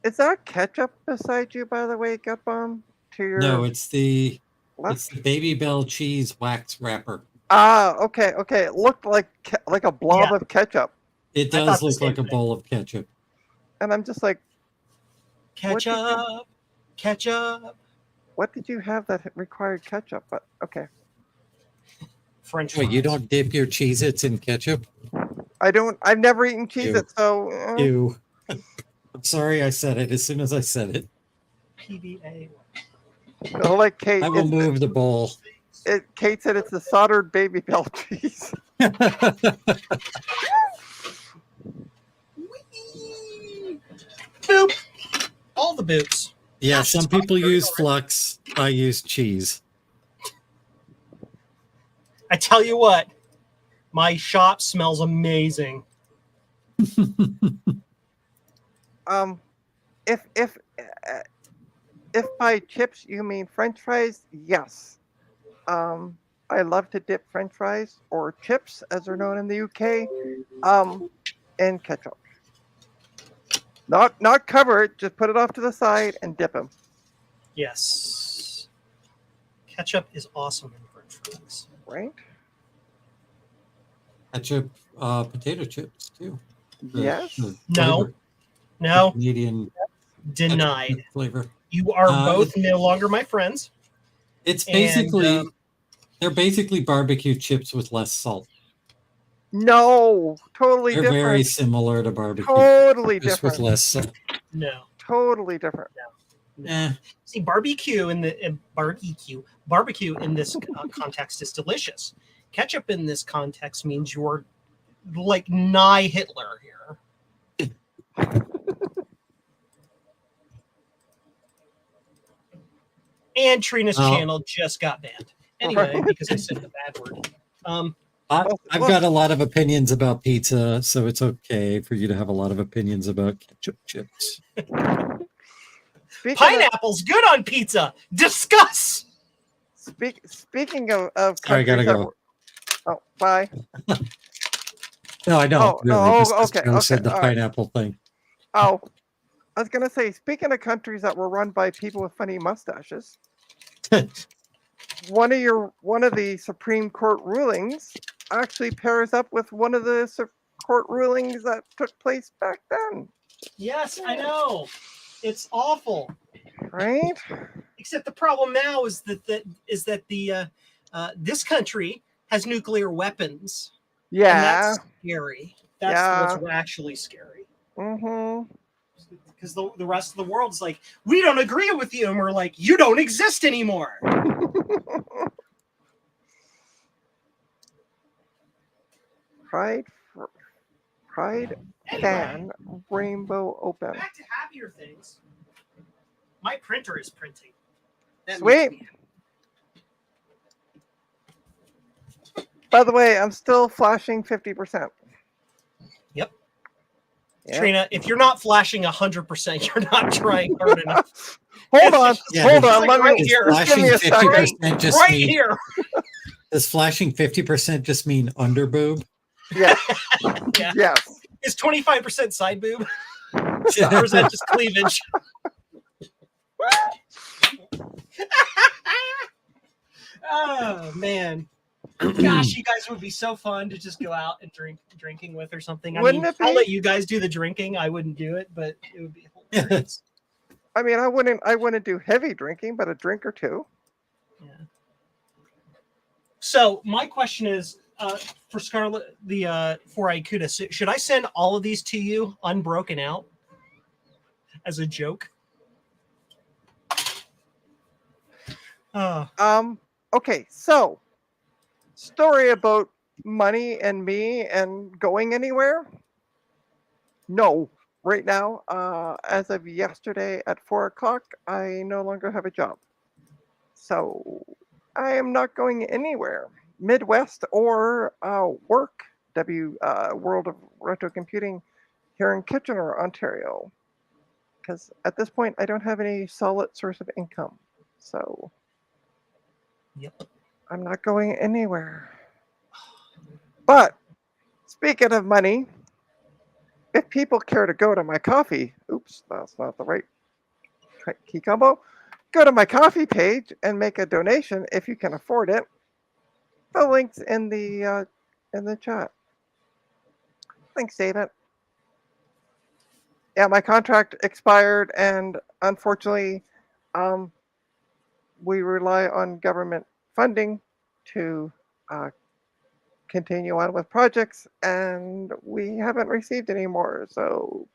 Speaker 4: Is that ketchup beside you, by the way, Gut Bomb? To your
Speaker 2: No, it's the
Speaker 4: left?
Speaker 2: Baby Bell cheese wax wrapper.
Speaker 4: Okay. It looked like a blob
Speaker 3: Yeah.
Speaker 4: of ketchup,
Speaker 2: It
Speaker 3: I thought
Speaker 2: does
Speaker 3: the
Speaker 2: look
Speaker 3: same
Speaker 2: like a
Speaker 3: thing.
Speaker 2: bowl of ketchup.
Speaker 4: and I'm just like,
Speaker 3: Ketchup, ketchup,
Speaker 4: what did you have that required ketchup? But okay,
Speaker 3: French
Speaker 2: Wait, you
Speaker 3: fries.
Speaker 2: don't dip your Cheez-Its in ketchup?
Speaker 4: I've never eaten cheese it, so
Speaker 2: You. I'm sorry I said it as soon as I said it.
Speaker 3: PBA.
Speaker 4: like Kate.
Speaker 2: I will move the bowl.
Speaker 4: Kate said it's the soldered Baby Bell cheese.
Speaker 3: Boop. All the boots.
Speaker 2: Yeah, some people use flux. I use cheese.
Speaker 3: I tell you what, my shop smells amazing.
Speaker 4: If by chips you mean French fries, yes. I love to dip French fries or chips, as they're known in the UK, in ketchup. Not cover it, just put it off to the side and dip them.
Speaker 3: Yes. Ketchup is awesome in French fries.
Speaker 4: Right?
Speaker 2: Ketchup, potato chips too. The-
Speaker 4: Yes.
Speaker 2: the
Speaker 3: No.
Speaker 2: flavor,
Speaker 3: No,
Speaker 2: the Canadian
Speaker 3: denied.
Speaker 2: flavor.
Speaker 3: You are
Speaker 2: Uh,
Speaker 3: both no longer my friends.
Speaker 2: It's
Speaker 3: And,
Speaker 2: basically they're basically barbecue chips with less salt.
Speaker 4: No, totally
Speaker 2: They're very
Speaker 4: different.
Speaker 2: similar to barbecue,
Speaker 4: Totally
Speaker 2: just with
Speaker 4: different.
Speaker 2: less salt.
Speaker 3: No.
Speaker 4: Totally different.
Speaker 2: Eh,
Speaker 3: See, barbecue in this context is delicious. Ketchup in this context means you're like nigh Hitler here. And Trina's
Speaker 2: Oh.
Speaker 3: channel just got banned. Anyway, because I said the bad word.
Speaker 2: I've got a lot of opinions about pizza, so it's okay for you to have a lot of opinions about ketchup chips.
Speaker 4: Speaking
Speaker 3: Pineapple's good on pizza. Discuss.
Speaker 4: speaking of
Speaker 2: Sorry, I gotta
Speaker 4: countries that
Speaker 2: go.
Speaker 4: were- Oh, bye.
Speaker 2: No, I don't.
Speaker 4: Oh,
Speaker 2: really.
Speaker 4: no,
Speaker 2: Just 'cause
Speaker 4: okay,
Speaker 2: Joe said
Speaker 4: okay,
Speaker 2: the
Speaker 4: all right.
Speaker 2: pineapple thing.
Speaker 4: Oh, I was gonna say, speaking of countries that were run by people with funny mustaches, one of the Supreme Court rulings actually pairs up with one of the court rulings that took place back then.
Speaker 3: Yes, I know. It's awful.
Speaker 4: Right?
Speaker 3: Except the problem now is that the this country has nuclear weapons. And
Speaker 4: Yeah.
Speaker 3: that's scary. That's
Speaker 4: Yeah.
Speaker 3: what's actually scary.
Speaker 4: Mm-hmm.
Speaker 3: Because the rest of the world's like, we don't agree with you, and we're like, you don't exist anymore.
Speaker 4: Pride
Speaker 3: Anyway,
Speaker 4: fan Rainbow Open.
Speaker 3: back to happier things. My printer is printing. That
Speaker 4: Sweet.
Speaker 3: makes me
Speaker 4: By the way, I'm still flashing 50%.
Speaker 3: Yep.
Speaker 4: Yeah.
Speaker 3: Trina, if you're not flashing 100%, you're not trying hard enough.
Speaker 4: Hold on.
Speaker 2: Yeah,
Speaker 4: Hold
Speaker 2: it's
Speaker 4: on.
Speaker 3: like
Speaker 4: Let
Speaker 3: right
Speaker 4: me
Speaker 3: here.
Speaker 4: just give
Speaker 2: Flashing
Speaker 4: me a second.
Speaker 2: 50% just
Speaker 3: Right
Speaker 2: mean,
Speaker 3: here.
Speaker 2: does flashing 50% just mean under boob?
Speaker 4: Yes.
Speaker 3: Yeah.
Speaker 4: Yes.
Speaker 3: Is 25% side boob? Or is that just cleavage? Oh man. Gosh, you guys would be so fun to just go out and drinking with or something. I
Speaker 4: Wouldn't
Speaker 3: mean,
Speaker 4: it be?
Speaker 3: I'll let you guys do the drinking. I wouldn't do it, but it would be hilarious.
Speaker 4: I mean, I wouldn't do heavy drinking, but a drink or two.
Speaker 3: Yeah. So my question is, for Scarlet, for Ikuda, should I send all of these to you unbroken out as a joke?
Speaker 4: Okay, so story about money and me and going anywhere? No. Right now, as of yesterday at 4 o'clock, I no longer have a job. So I am not going anywhere. Midwest or work, World of Retro Computing here in Kitchener, Ontario. Because at this point, I don't have any solid source of income. So
Speaker 3: Yep.
Speaker 4: I'm not going anywhere. But speaking of money, if people care to go to my coffee, oops, that's not the right key combo. Go to my coffee page and make a donation if you can afford it. The link's in the chat. Thanks, David. Yeah, my contract expired, and unfortunately, we rely on government funding to continue on with projects, and we haven't received any more. So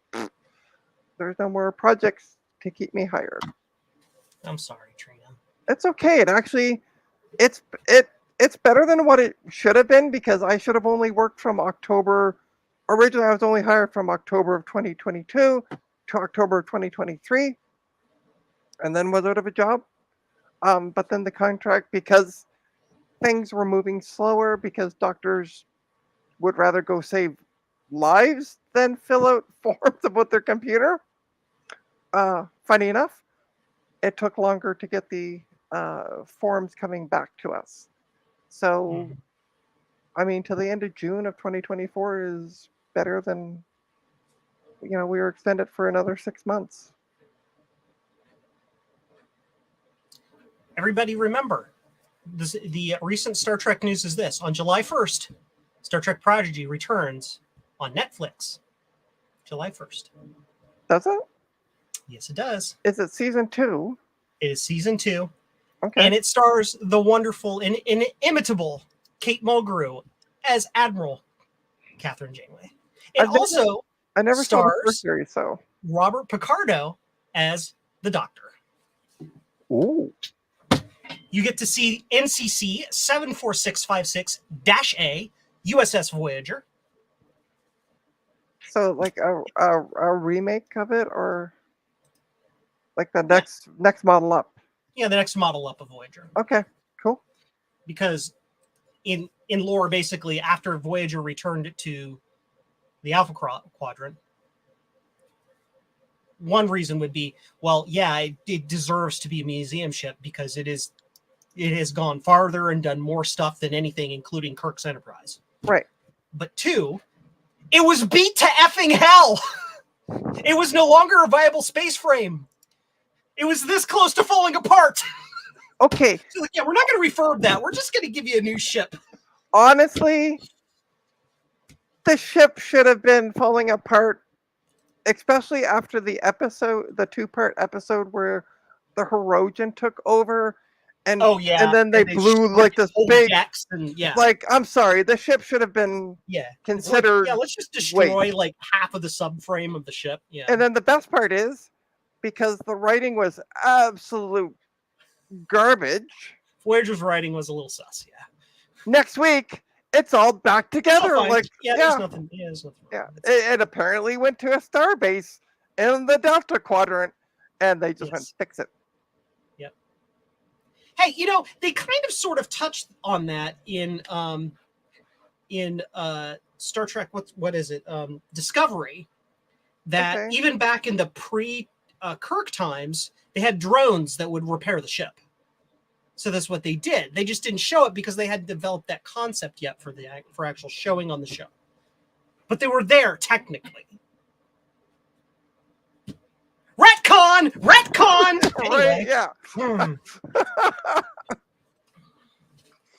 Speaker 4: there's no more projects to keep me hired.
Speaker 3: I'm sorry, Trina.
Speaker 4: It's okay. It actually, it's better than what it should have been, because I should have only worked from October. Originally, I was only hired from October of 2022 to October of 2023, and then was out of a job. But then the contract, because things were moving slower, because doctors would rather go save lives than fill out forms about their computer. Funny enough, it took longer to get the forms coming back to us. So, I mean, to the end of June of 2024 is better than, we were extended for another 6 months.
Speaker 3: Everybody remember, the recent Star Trek news is this. On July 1st, Star Trek Prodigy returns on Netflix. July 1st.
Speaker 4: Does it?
Speaker 3: Yes, it does.
Speaker 4: Is it season 2?
Speaker 3: It is season 2.
Speaker 4: Okay.
Speaker 3: And it stars the wonderful and inimitable Kate Mulgrew as Admiral Catherine Janeway. And also
Speaker 4: I never saw the
Speaker 3: stars
Speaker 4: first series, so.
Speaker 3: Robert Picardo as the Doctor.
Speaker 4: Ooh.
Speaker 3: You get to see NCC 74656-A, USS Voyager.
Speaker 4: So like a remake of it, or like the next model up?
Speaker 3: Yeah, the next model up of Voyager.
Speaker 4: Okay, cool.
Speaker 3: Because in lore, basically, after Voyager returned to the Alpha Quadrant, one reason would be, well, yeah, it deserves to be a museum ship because it has gone farther and done more stuff than anything, including Kirk's Enterprise.
Speaker 4: Right.
Speaker 3: But two, it was beat to effing hell. It was no longer a viable space frame. It was this close to falling apart.
Speaker 4: Okay.
Speaker 3: So like, yeah, we're not going to refurb that. We're just going to give you a new ship.
Speaker 4: Honestly, the ship should have been falling apart especially after the episode, the 2-part episode where the Hirogen took over, and
Speaker 3: Oh yeah,
Speaker 4: and then they blew like
Speaker 3: stripped
Speaker 4: this
Speaker 3: whole
Speaker 4: big,
Speaker 3: decks and yeah,
Speaker 4: like, I'm sorry, the ship should have been
Speaker 3: yeah. It's like,
Speaker 4: considered
Speaker 3: yeah, let's just destroy like half of the subframe of the ship. Yeah.
Speaker 4: And then the best part is, because the writing was absolute garbage,
Speaker 3: Voyager's writing was a little sus. Yeah.
Speaker 4: next week it's all back
Speaker 3: Oh,
Speaker 4: together.
Speaker 3: fine.
Speaker 4: Like,
Speaker 3: yeah, there's nothing. Yeah, there's nothing.
Speaker 4: yeah.
Speaker 3: wrong. It's-
Speaker 4: It apparently went to a star base in the Delta Quadrant, and they just went
Speaker 3: Yes.
Speaker 4: fix it.
Speaker 3: Hey, they kind of sort of touched on that in Star Trek. What is it? Discovery. That
Speaker 4: Okay.
Speaker 3: even back in the pre Kirk times, they had drones that would repair the ship. So that's what they did. They just didn't show it because they hadn't developed that concept yet for actual showing on the show. But they were there technically. Retcon! Anyway.
Speaker 4: Right? Yeah.
Speaker 3: Hmm.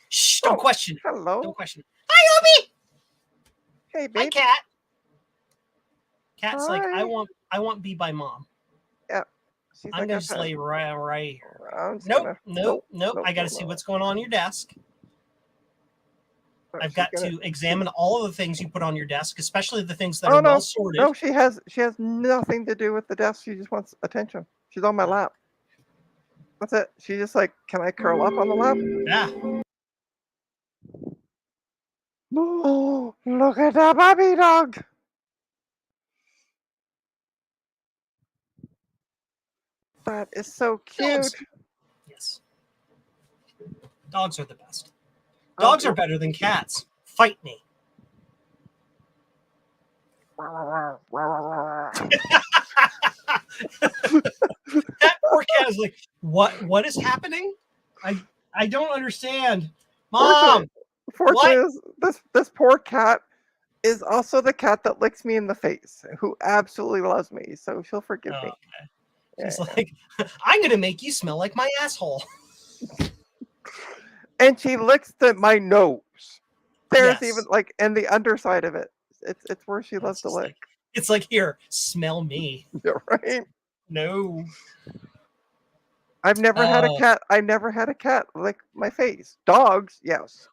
Speaker 3: Shh, don't
Speaker 4: Oh,
Speaker 3: question.
Speaker 4: hello.
Speaker 3: Don't question. Hi, Obi.
Speaker 4: Hey,
Speaker 3: Hi,
Speaker 4: babe.
Speaker 3: Cat. Cat's like,
Speaker 4: Hi.
Speaker 3: I want be by mom.
Speaker 4: She's
Speaker 3: I'm
Speaker 4: like,
Speaker 3: gonna
Speaker 4: "Okay,
Speaker 3: just lay right here.
Speaker 4: I'm just
Speaker 3: Nope,
Speaker 4: gonna-"
Speaker 3: nope. I got to see what's going on your desk.
Speaker 4: But
Speaker 3: I've
Speaker 4: she's
Speaker 3: got
Speaker 4: gonna-
Speaker 3: to examine all of the things you put on your desk, especially the things that
Speaker 4: Oh,
Speaker 3: are
Speaker 4: no.
Speaker 3: well sorted.
Speaker 4: No, she has nothing to do with the desk. She just wants attention. She's on my lap. That's it. She just like, can I curl up on the lap?
Speaker 3: Yeah.
Speaker 4: Oh, look at that puppy dog. That is so cute.
Speaker 3: Dogs. Yes. Dogs are the best.
Speaker 4: Oh,
Speaker 3: Dogs are better than cats. Fight me. That poor cat is like, what is happening? I don't understand. Mom.
Speaker 4: Fortunately, this poor cat is also the cat that licks me in the face, who absolutely loves me, so she'll forgive
Speaker 3: Oh,
Speaker 4: me.
Speaker 3: okay. She's
Speaker 4: Yeah.
Speaker 3: like, I'm gonna make you smell like my asshole.
Speaker 4: And she licks my nose. There's
Speaker 3: Yes.
Speaker 4: even like in the underside of it. It's where she loves
Speaker 3: It's
Speaker 4: to
Speaker 3: just
Speaker 4: lick.
Speaker 3: like, it's like, here, smell me.
Speaker 4: Yeah, right?
Speaker 3: No.
Speaker 4: I've never had a
Speaker 3: Oh.
Speaker 4: cat. I never had a cat lick my face. Dogs, yes.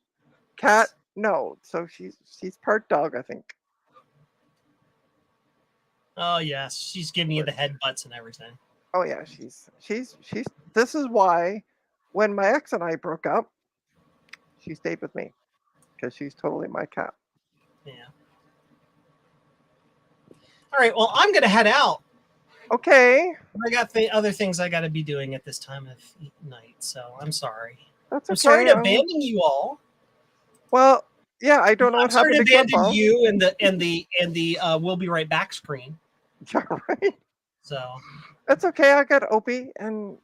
Speaker 4: Cat, no. So she's part dog, I think.
Speaker 3: Oh yes, she's giving you the headbutts and everything.
Speaker 4: Oh yeah, she's. This is why, when my ex and I broke up, she stayed with me, because she's totally my cat.
Speaker 3: Yeah. All right. Well, I'm gonna head out.
Speaker 4: Okay,
Speaker 3: I got other things I got to be doing at this time of night, so I'm sorry.
Speaker 4: that's okay.
Speaker 3: I'm sorry to abandon you all.
Speaker 4: Well, yeah, I don't know
Speaker 3: I'm
Speaker 4: what
Speaker 3: sorry
Speaker 4: happened
Speaker 3: to
Speaker 4: to
Speaker 3: abandon
Speaker 4: Clubhouse.
Speaker 3: you and the we'll be right back screen.
Speaker 4: Yeah, right.
Speaker 3: So
Speaker 4: That's okay. I got Opie and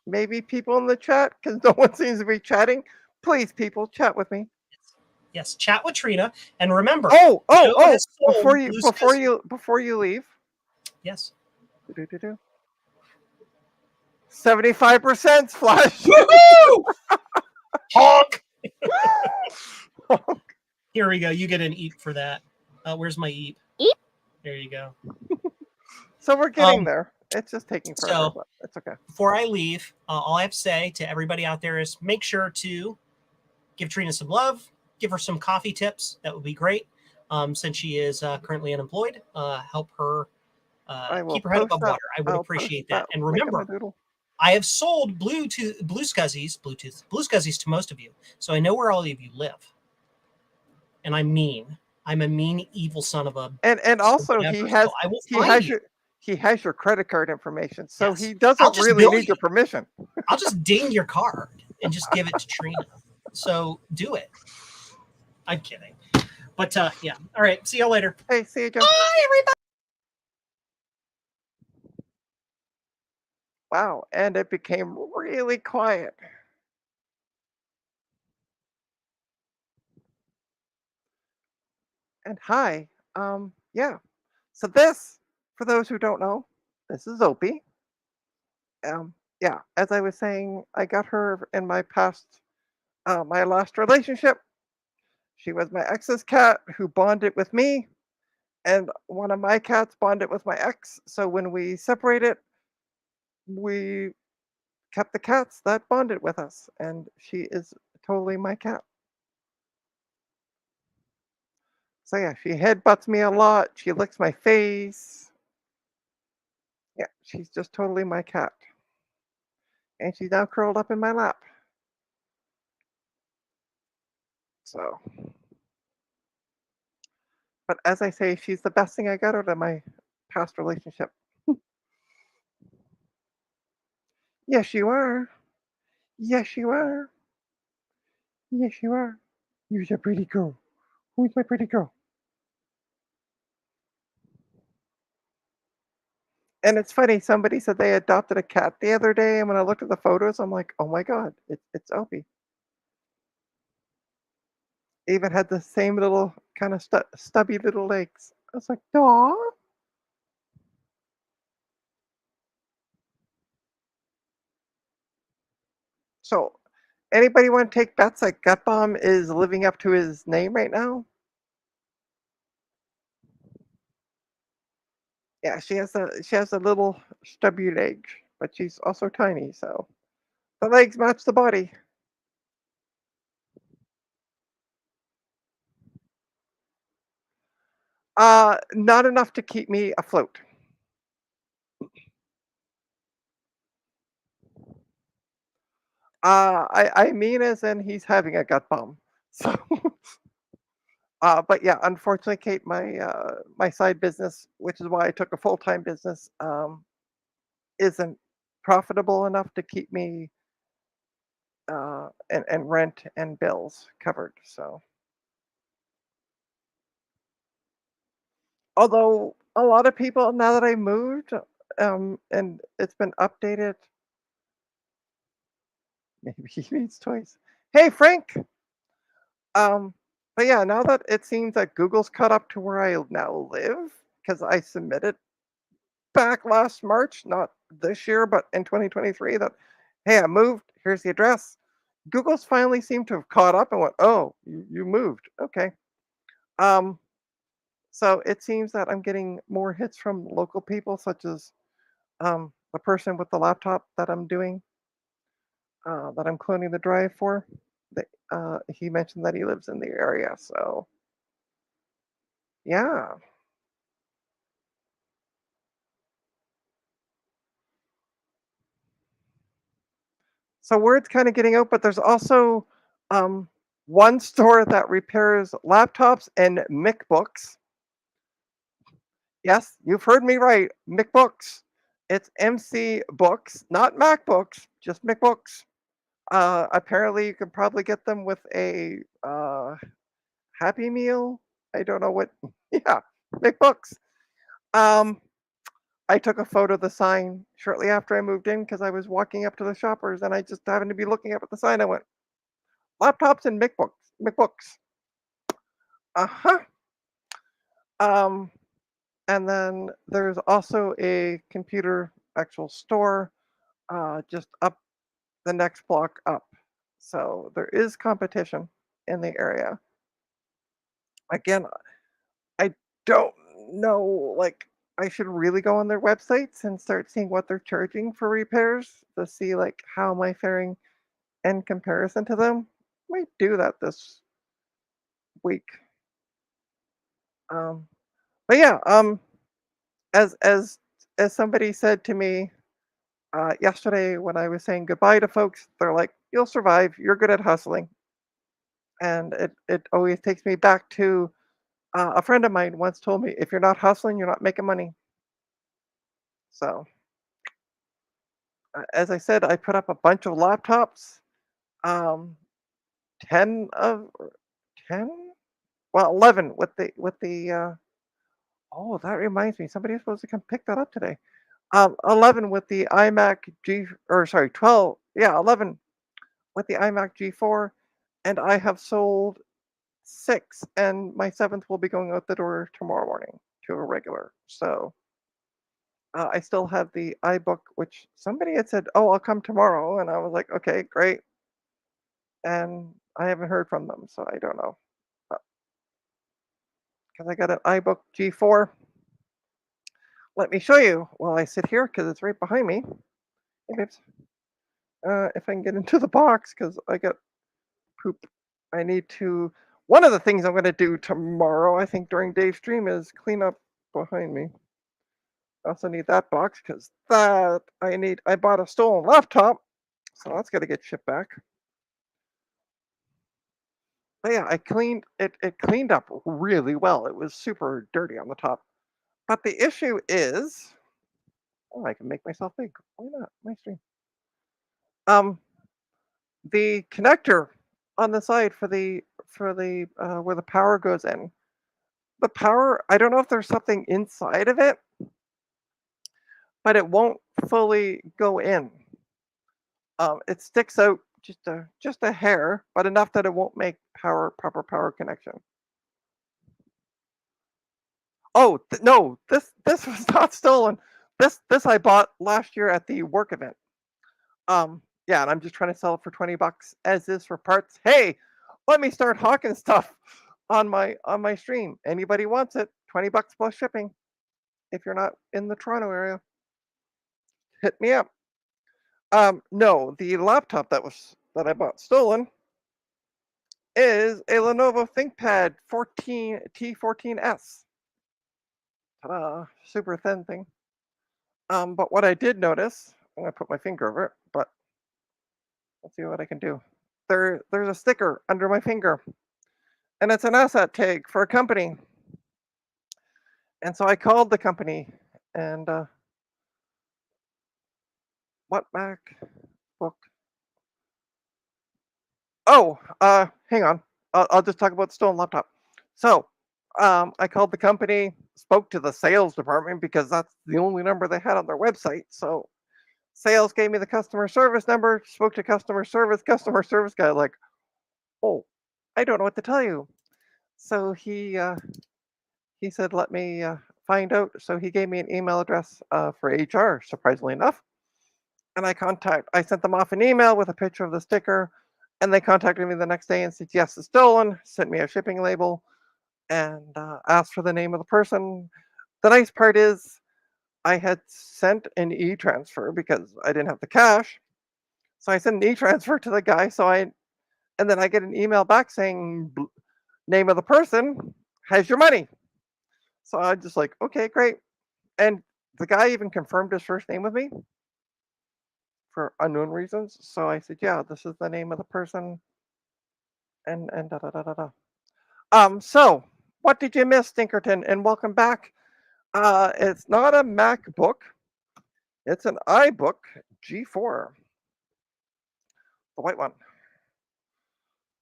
Speaker 4: maybe people in the chat, because no one seems to be chatting. Please, people, chat with me.
Speaker 3: yes, chat with Trina and remember.
Speaker 4: Oh,
Speaker 3: Joe has sold
Speaker 4: before you leave.
Speaker 3: Yes.
Speaker 4: 75% Flash.
Speaker 3: Woohoo! Honk. Here we go. You get an eat for that. Where's my eat?
Speaker 1: Eat?
Speaker 3: There you go.
Speaker 4: So we're getting there. It's just taking forever,
Speaker 3: so-
Speaker 4: but it's okay.
Speaker 3: Before I leave, all I have to say to everybody out there is make sure to give Trina some love, give her some coffee tips. That would be great. Since she is currently unemployed, help her
Speaker 4: I will
Speaker 3: keep her head
Speaker 4: post
Speaker 3: above
Speaker 4: that.
Speaker 3: water. I would
Speaker 4: I'll
Speaker 3: appreciate
Speaker 4: post
Speaker 3: that. And
Speaker 4: link in the
Speaker 3: remember,
Speaker 4: doodle.
Speaker 3: I have sold Blue Scuzzies to most of you, so I know where all of you live. And I'm mean. I'm a mean, evil son of a.
Speaker 4: And also
Speaker 3: whatever.
Speaker 4: he has
Speaker 3: So I will
Speaker 4: he
Speaker 3: find
Speaker 4: has
Speaker 3: you.
Speaker 4: he has your credit card information, so
Speaker 3: Yes.
Speaker 4: he
Speaker 3: I'll
Speaker 4: doesn't
Speaker 3: just
Speaker 4: really
Speaker 3: bill
Speaker 4: need
Speaker 3: you.
Speaker 4: your permission.
Speaker 3: I'll just ding your card and just give it to Trina. So do it. I'm kidding. But yeah. All right. See you later.
Speaker 4: Hey, see you, Joe.
Speaker 3: Bye, everybody.
Speaker 4: Wow, and it became really quiet. And hi, yeah. So this, for those who don't know, this is Opie. Yeah, as I was saying, I got her in my my last relationship. She was my ex's cat who bonded with me, and one of my cats bonded with my ex. So when we separated, we kept the cats that bonded with us, and she is totally my cat. So yeah, she headbutts me a lot. She licks my face. Yeah, she's just totally my cat, and she's now curled up in my lap. So, but as I say, she's the best thing I got out of my past relationship. Yes, you are. Yes, you are. Yes, you are. You're a pretty girl. Who's my pretty girl? And it's funny, somebody said they adopted a cat the other day, and when I looked at the photos, I'm like, oh my god, it's Opie. Even had the same little kind of stubby little legs. I was like, "Aw." So, anybody want to take bets that Gut Bomb is living up to his name right now? Yeah, she has a little stubby leg, but she's also tiny, so the legs match the body. Not enough to keep me afloat. I mean as in he's having a gut bomb. So, but yeah, unfortunately, Kate, my side business, which is why I took a full-time business, isn't profitable enough to keep me and rent and bills covered. So, although a lot of people now that I moved, and it's been updated, maybe he needs toys. Hey, Frank. Um, but yeah, now that it seems that Google's caught up to where I now live, because I submitted back last March, not this year, but in 2023, that hey, I moved. Here's the address. Google's finally seemed to have caught up and went, oh, you moved. Okay. Um, so it seems that I'm getting more hits from local people, such as the person with the laptop that I'm doing, that I'm cloning the drive for. He mentioned that he lives in the area. So yeah. So word's kind of getting out, but there's also um, one store that repairs laptops and MacBooks. Yes, you've heard me right. MacBooks. It's MC Books, not MacBooks, just MacBooks. Apparently, you can probably get them with a Happy Meal. I don't know what. Yeah, MacBooks. Um, I took a photo of the sign shortly after I moved in because I was walking up to the shoppers and I just happened to be looking up at the sign. I went, laptops and MacBooks. MacBooks. Uh-huh. Um, and then there's also a computer actual store just up the next block up. So there is competition in the area. Again, I don't know, like I should really go on their websites and start seeing what they're charging for repairs to see like how am I faring in comparison to them. Might do that this week. Um, but yeah, as as as somebody said to me yesterday when I was saying goodbye to folks, they're like, "You'll survive. You're good at hustling," and it always takes me back to a friend of mine once told me, "If you're not hustling, you're not making money." So, as I said, I put up a bunch of laptops. Um, 10 of 10, well, 11 with the. Oh, that reminds me, somebody's supposed to come pick that up today. 11 with the iMac G, or sorry, 12. Yeah, 11 with the iMac G4, and I have sold 6, and my 7th will be going out the door tomorrow morning to a regular. So I still have the iBook, which somebody had said, "Oh, I'll come tomorrow," and I was like, "Okay, great." And I haven't heard from them, so I don't know. Uh, because I got an iBook G4. Let me show you while I sit here because it's right behind me. Hey, babes. If I can get into the box because I got poop. I need to. One of the things I'm going to do tomorrow, I think during Dave's stream, is clean up behind me. I also need that box because that I need. I bought a stolen laptop, so that's got to get shipped back. But yeah, I cleaned it. It cleaned up really well. It was super dirty on the top. But the issue is, oh, I can make myself big. Why not? My stream. The connector on the side for the where the power goes in. The power. I don't know if there's something inside of it, but it won't fully go in. It sticks out just a hair, but enough that it won't make proper power connection. Oh no, this was not stolen. This I bought last year at the work event. Yeah, and I'm just trying to sell it for $20 as is for parts. Hey, let me start hawking stuff on my stream. Anybody wants it? $20 plus shipping. If you're not in the Toronto area, hit me up. No, the laptop that I bought stolen is a Lenovo ThinkPad T14S. Ta-da! Super thin thing. But what I did notice, I'm gonna put my finger over it, but let's see what I can do. There's a sticker under my finger, and it's an asset tag for a company. And so I called the company, and what MacBook? Oh, hang on. I'll just talk about the stolen laptop. So, I called the company, spoke to the sales department because that's the only number they had on their website. So, sales gave me the customer service number, spoke to customer service guy like, "Oh, I don't know what to tell you." So he said, "Let me find out." So he gave me an email address for HR, surprisingly enough. And I sent them off an email with a picture of the sticker, and they contacted me the next day and said, "Yes, it's stolen." Sent me a shipping label and asked for the name of the person. The nice part is I had sent an e-transfer because I didn't have the cash. So I sent an e-transfer to the guy. And then I get an email back saying, "Name of the person has your money." So I just like, okay, great. And the guy even confirmed his first name with me for unknown reasons. So I said, "Yeah, this is the name of the person." And da da da da da. So what did you miss, Stinkerton? And welcome back. It's not a MacBook. It's an iBook G4, the white one.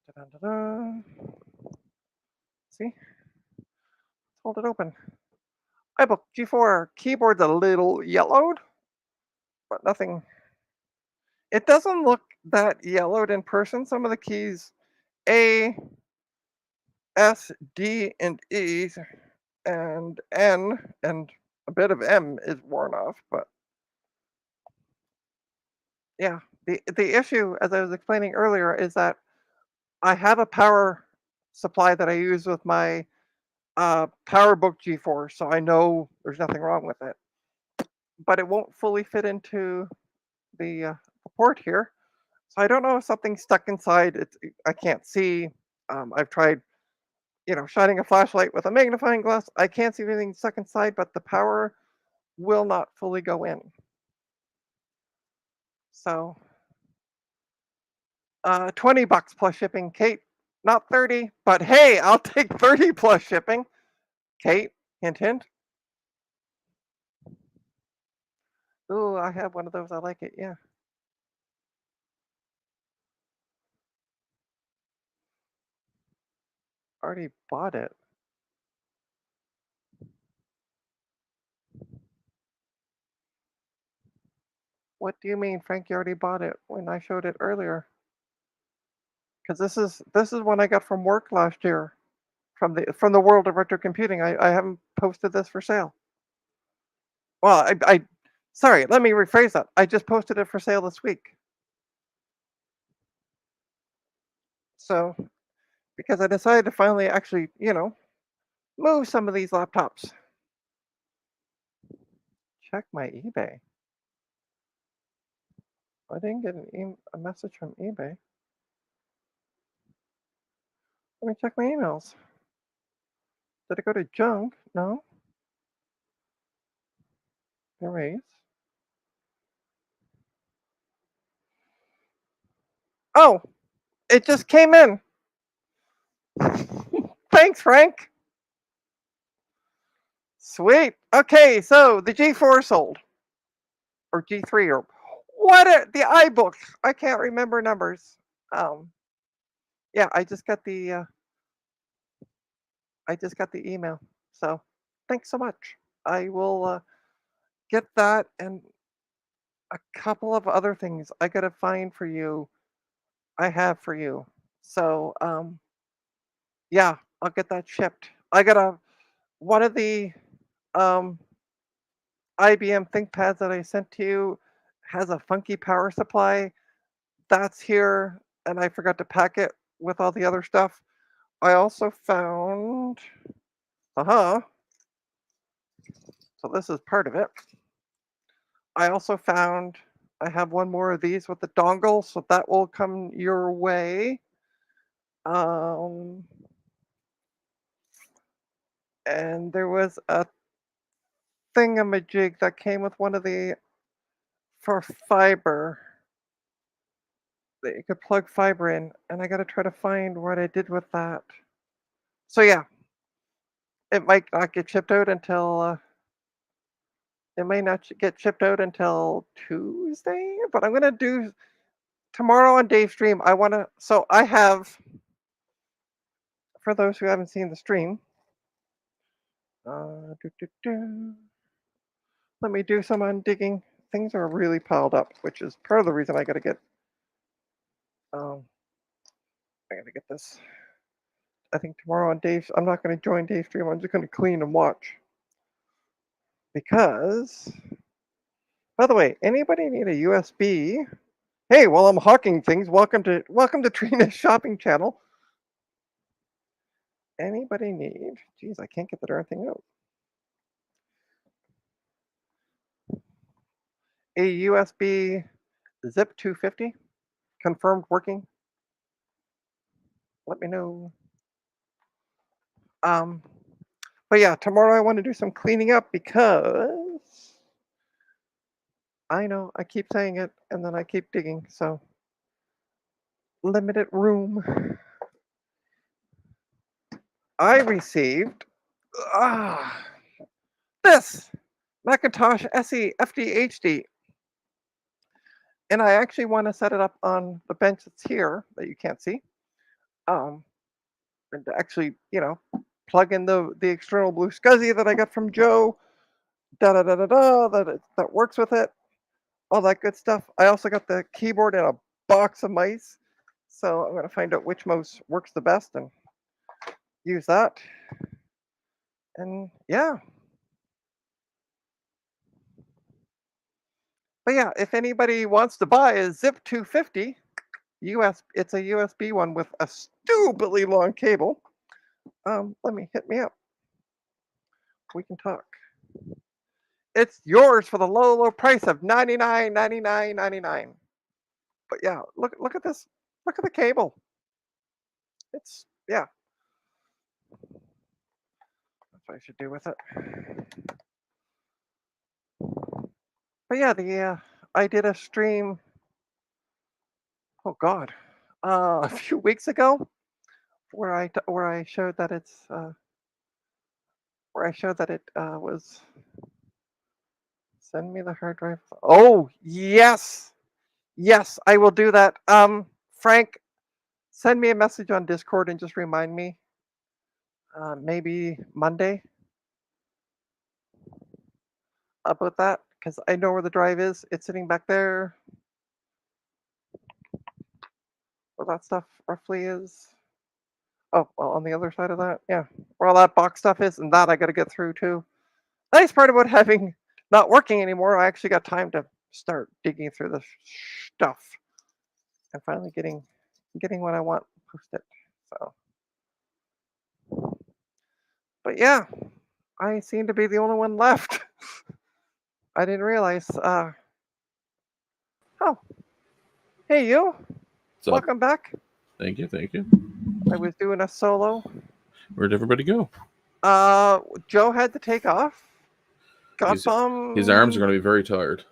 Speaker 4: Da-da-da-da. See, let's hold it open. iBook G4 keyboard's a little yellowed, but nothing. It doesn't look that yellowed in person. Some of the keys, A, S, D, and E, and N, and a bit of M is worn off, but yeah, the issue, as I was explaining earlier, is that I have a power supply that I use with my PowerBook G4, so I know there's nothing wrong with it. But it won't fully fit into the port here, so I don't know if something's stuck inside. I can't see. I've tried, shining a flashlight with a magnifying glass. I can't see anything stuck inside, but the power will not fully go in. So, $20 plus shipping, Kate. Not 30, but hey, I'll take 30 plus shipping. Kate, hint, hint. Ooh, I have one of those. I like it. Yeah. Already bought it. What do you mean, Frank? You already bought it when I showed it earlier? Because this is one I got from work last year, from the world of retro computing. I haven't posted this for sale. Well, sorry. Let me rephrase that. I just posted it for sale this week. So, because I decided to finally actually, move some of these laptops. Check my eBay. I didn't get a message from eBay. Let me check my emails. Did it go to junk? No. Erase. Oh, it just came in. Thanks, Frank. Sweet. Okay, so the G4 sold. Or G3 or what are the iBook? I can't remember numbers. Yeah, I just got the email. So thanks so much. I will get that and a couple of other things I gotta find for you. I have for you. So yeah, I'll get that shipped. I got one of the um IBM ThinkPads that I sent to you has a funky power supply. That's here, and I forgot to pack it with all the other stuff. I also found, so this is part of it. I also found, I have one more of these with the dongle, so that will come your way. And there was a thingamajig that came with one of the, for fiber, that you could plug fiber in, and I gotta try to find what I did with that. So yeah, it might not get shipped out until, it may not get shipped out until Tuesday, but I'm gonna do tomorrow on Dave's stream. I wanna, so I have, for those who haven't seen the stream, let me do some undigging. Things are really piled up, which is part of the reason I gotta get, I gotta get this. I think tomorrow on Dave's, I'm not gonna join Dave's stream. I'm just gonna clean and watch. Because, by the way, anybody need a USB? Hey, while I'm hawking things, welcome to Trina's shopping channel. Anybody need? Geez, I can't get the darn thing out. A USB Zip 250 confirmed working. Let me know. But yeah, tomorrow I want to do some cleaning up because I know I keep saying it and then I keep digging. So limited room. I received this Macintosh SE FD-HD. And I actually want to set it up on the bench that's here that you can't see. And to actually, you know, plug in the external blue SCSI that I got from Joe. That works with it. All that good stuff. I also got the keyboard and a box of mice. So I'm going to find out which mouse works the best and use that. And yeah. But yeah, if anybody wants to buy a Zip 250 it's a USB one with a stupidly long cable. Hit me up. We can talk. It's yours for the low price of $99.99. But yeah, look at this. Look at the cable. It's yeah. That's what I should do with it. But yeah, I did a stream. Oh God, a few weeks ago, where I showed that it's was. Send me the hard drive. Oh yes, I will do that. Frank, send me a message on Discord and just remind me. Maybe Monday about that because I know where the drive is. It's sitting back there. Where that stuff roughly is. Oh, well, on the other side of that, yeah, where all that box stuff is, and that I got to get through too. Nice part about having not working anymore, I actually got time to start digging through the stuff and finally getting what I want posted. So, but But yeah, I seem to be the only one left. I didn't realize. Oh, hey you!
Speaker 6: So
Speaker 4: Welcome back.
Speaker 6: thank you, thank you.
Speaker 4: I was doing a solo.
Speaker 6: Where'd everybody go?
Speaker 4: Joe had to take off.
Speaker 6: His
Speaker 4: Gutbomb.
Speaker 6: His arms are going to be very tired.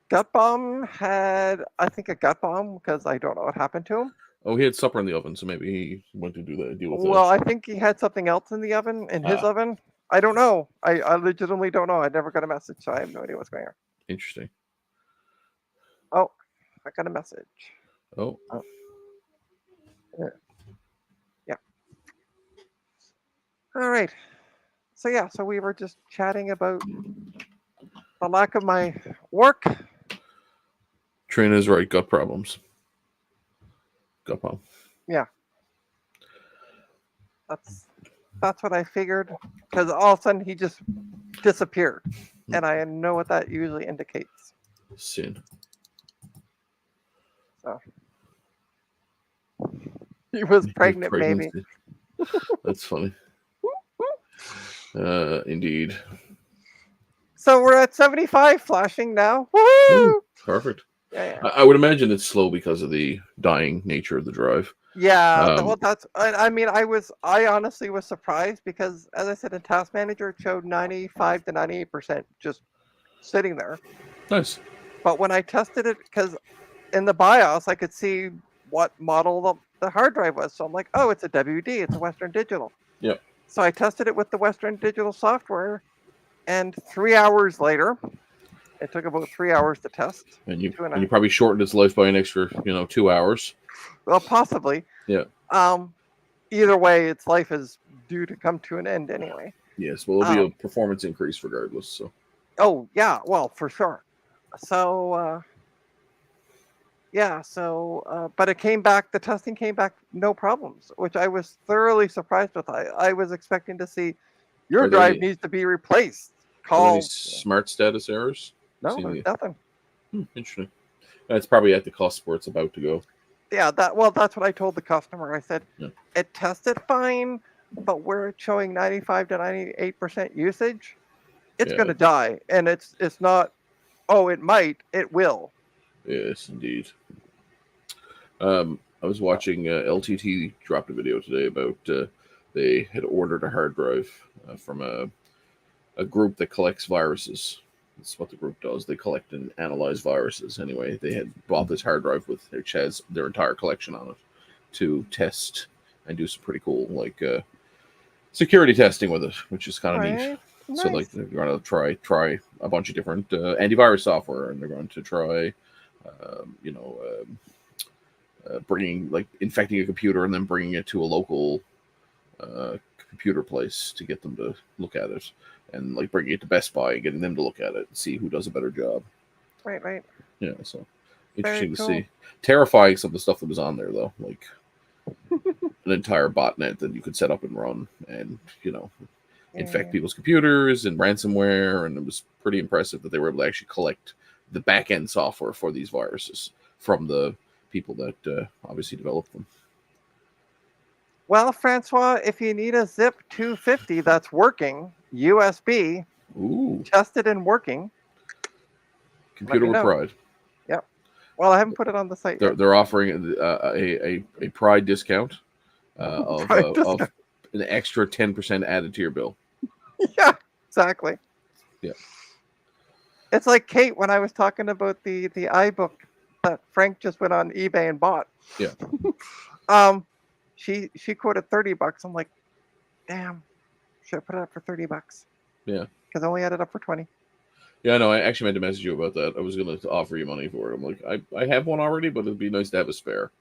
Speaker 4: Gutbomb had, I think, a gut bomb because I don't know what happened to him.
Speaker 6: Oh, he had supper in the oven, so maybe he went to deal with
Speaker 4: Well,
Speaker 6: that.
Speaker 4: I think he had something else in the oven, in his
Speaker 6: Ah.
Speaker 4: oven. I don't know. I legitimately don't know. I never got a message, so I have no idea what's going on.
Speaker 6: Interesting.
Speaker 4: Oh, I got a message.
Speaker 6: Oh,
Speaker 4: Yeah. All right. So yeah, so we were just chatting about the lack of my work.
Speaker 6: Trina's right. Gut problems. Gut problem.
Speaker 4: That's what I figured, because all of a sudden he just disappeared, and I know what that usually indicates.
Speaker 6: Sin.
Speaker 4: He was pregnant, maybe.
Speaker 6: Pregnancy. That's funny. Indeed.
Speaker 4: So we're at 75 flashing now. Woo!
Speaker 6: Perfect.
Speaker 4: Yeah,
Speaker 6: I would imagine it's slow because of the dying nature of the drive.
Speaker 4: yeah.
Speaker 6: Um,
Speaker 4: Well, that's. I mean, I honestly was surprised because, as I said in Task Manager, it showed 95 to 98% just sitting there.
Speaker 6: Nice.
Speaker 4: But when I tested it, because in the BIOS I could see what model the hard drive was, so I'm like, oh, it's a WD, it's a Western Digital.
Speaker 6: Yep.
Speaker 4: So I tested it with the Western Digital software, and 3 hours later, it took about 3 hours to test.
Speaker 6: And you
Speaker 4: 2.5.
Speaker 6: and you probably shortened its life by an extra, 2 hours.
Speaker 4: Well, possibly.
Speaker 6: Yeah.
Speaker 4: Either way, its life is due to come to an end anyway.
Speaker 6: Yes. Well, it'll be a performance increase regardless. So.
Speaker 4: Oh yeah, well for sure. So yeah, so but it came back. The testing came back no problems, which I was thoroughly surprised with. I was expecting to see your
Speaker 6: Are there
Speaker 4: drive
Speaker 6: any-
Speaker 4: needs to be replaced.
Speaker 6: Are there
Speaker 4: Call
Speaker 6: any smart status errors?
Speaker 4: no,
Speaker 6: See
Speaker 4: there's
Speaker 6: the-
Speaker 4: nothing.
Speaker 6: Interesting. That's probably at the cusp where it's about to go.
Speaker 4: Yeah, that's what I told the customer. I said it tested fine, but where it's showing 95 to 98% usage, it's
Speaker 6: Yeah.
Speaker 4: going to die, and it's not. Oh, it might. It will.
Speaker 6: Yes, indeed. I was watching LTT dropped a video today about they had ordered a hard drive from a group that collects viruses. That's what the group does. They collect and analyze viruses. Anyway, they had bought this hard drive which has their entire collection on it to test and do some pretty cool security testing with it, which is kind of neat.
Speaker 4: Right.
Speaker 6: So
Speaker 4: Nice.
Speaker 6: they're going to try a bunch of different antivirus software, and they're going to try, bringing infecting a computer and then bringing it to a local computer place to get them to look at it, and bringing it to Best Buy and getting them to look at it and see who does a better job.
Speaker 4: Right.
Speaker 6: Yeah, so interesting to
Speaker 4: cool.
Speaker 6: see. Terrifying some of the stuff that was on there though, like an entire botnet that you could set up and run, and infect
Speaker 4: Yeah.
Speaker 6: people's computers and ransomware, and it was pretty impressive that they were able to actually collect the back-end software for these viruses from the people that obviously developed them.
Speaker 4: Well, Francois, if you need a zip 250 that's working, USB,
Speaker 6: Ooh,
Speaker 4: tested and working.
Speaker 6: computer with
Speaker 4: know.
Speaker 6: pride.
Speaker 4: Well, I haven't put it on the site yet.
Speaker 6: They're offering a pride discount of
Speaker 4: Pride discount.
Speaker 6: an extra 10% added to your bill.
Speaker 4: Yeah, exactly.
Speaker 6: Yeah.
Speaker 4: It's like Kate when I was talking about the iBook that Frank just went on eBay and bought.
Speaker 6: Yeah.
Speaker 4: She quoted $30. I'm like, damn, should I put it up for $30?
Speaker 6: Yeah.
Speaker 4: Because I only had it up for 20.
Speaker 6: Yeah, no, I actually meant to message you about that. I was going to offer you money for it. I'm like, I have one already, but it'd be nice to have a spare.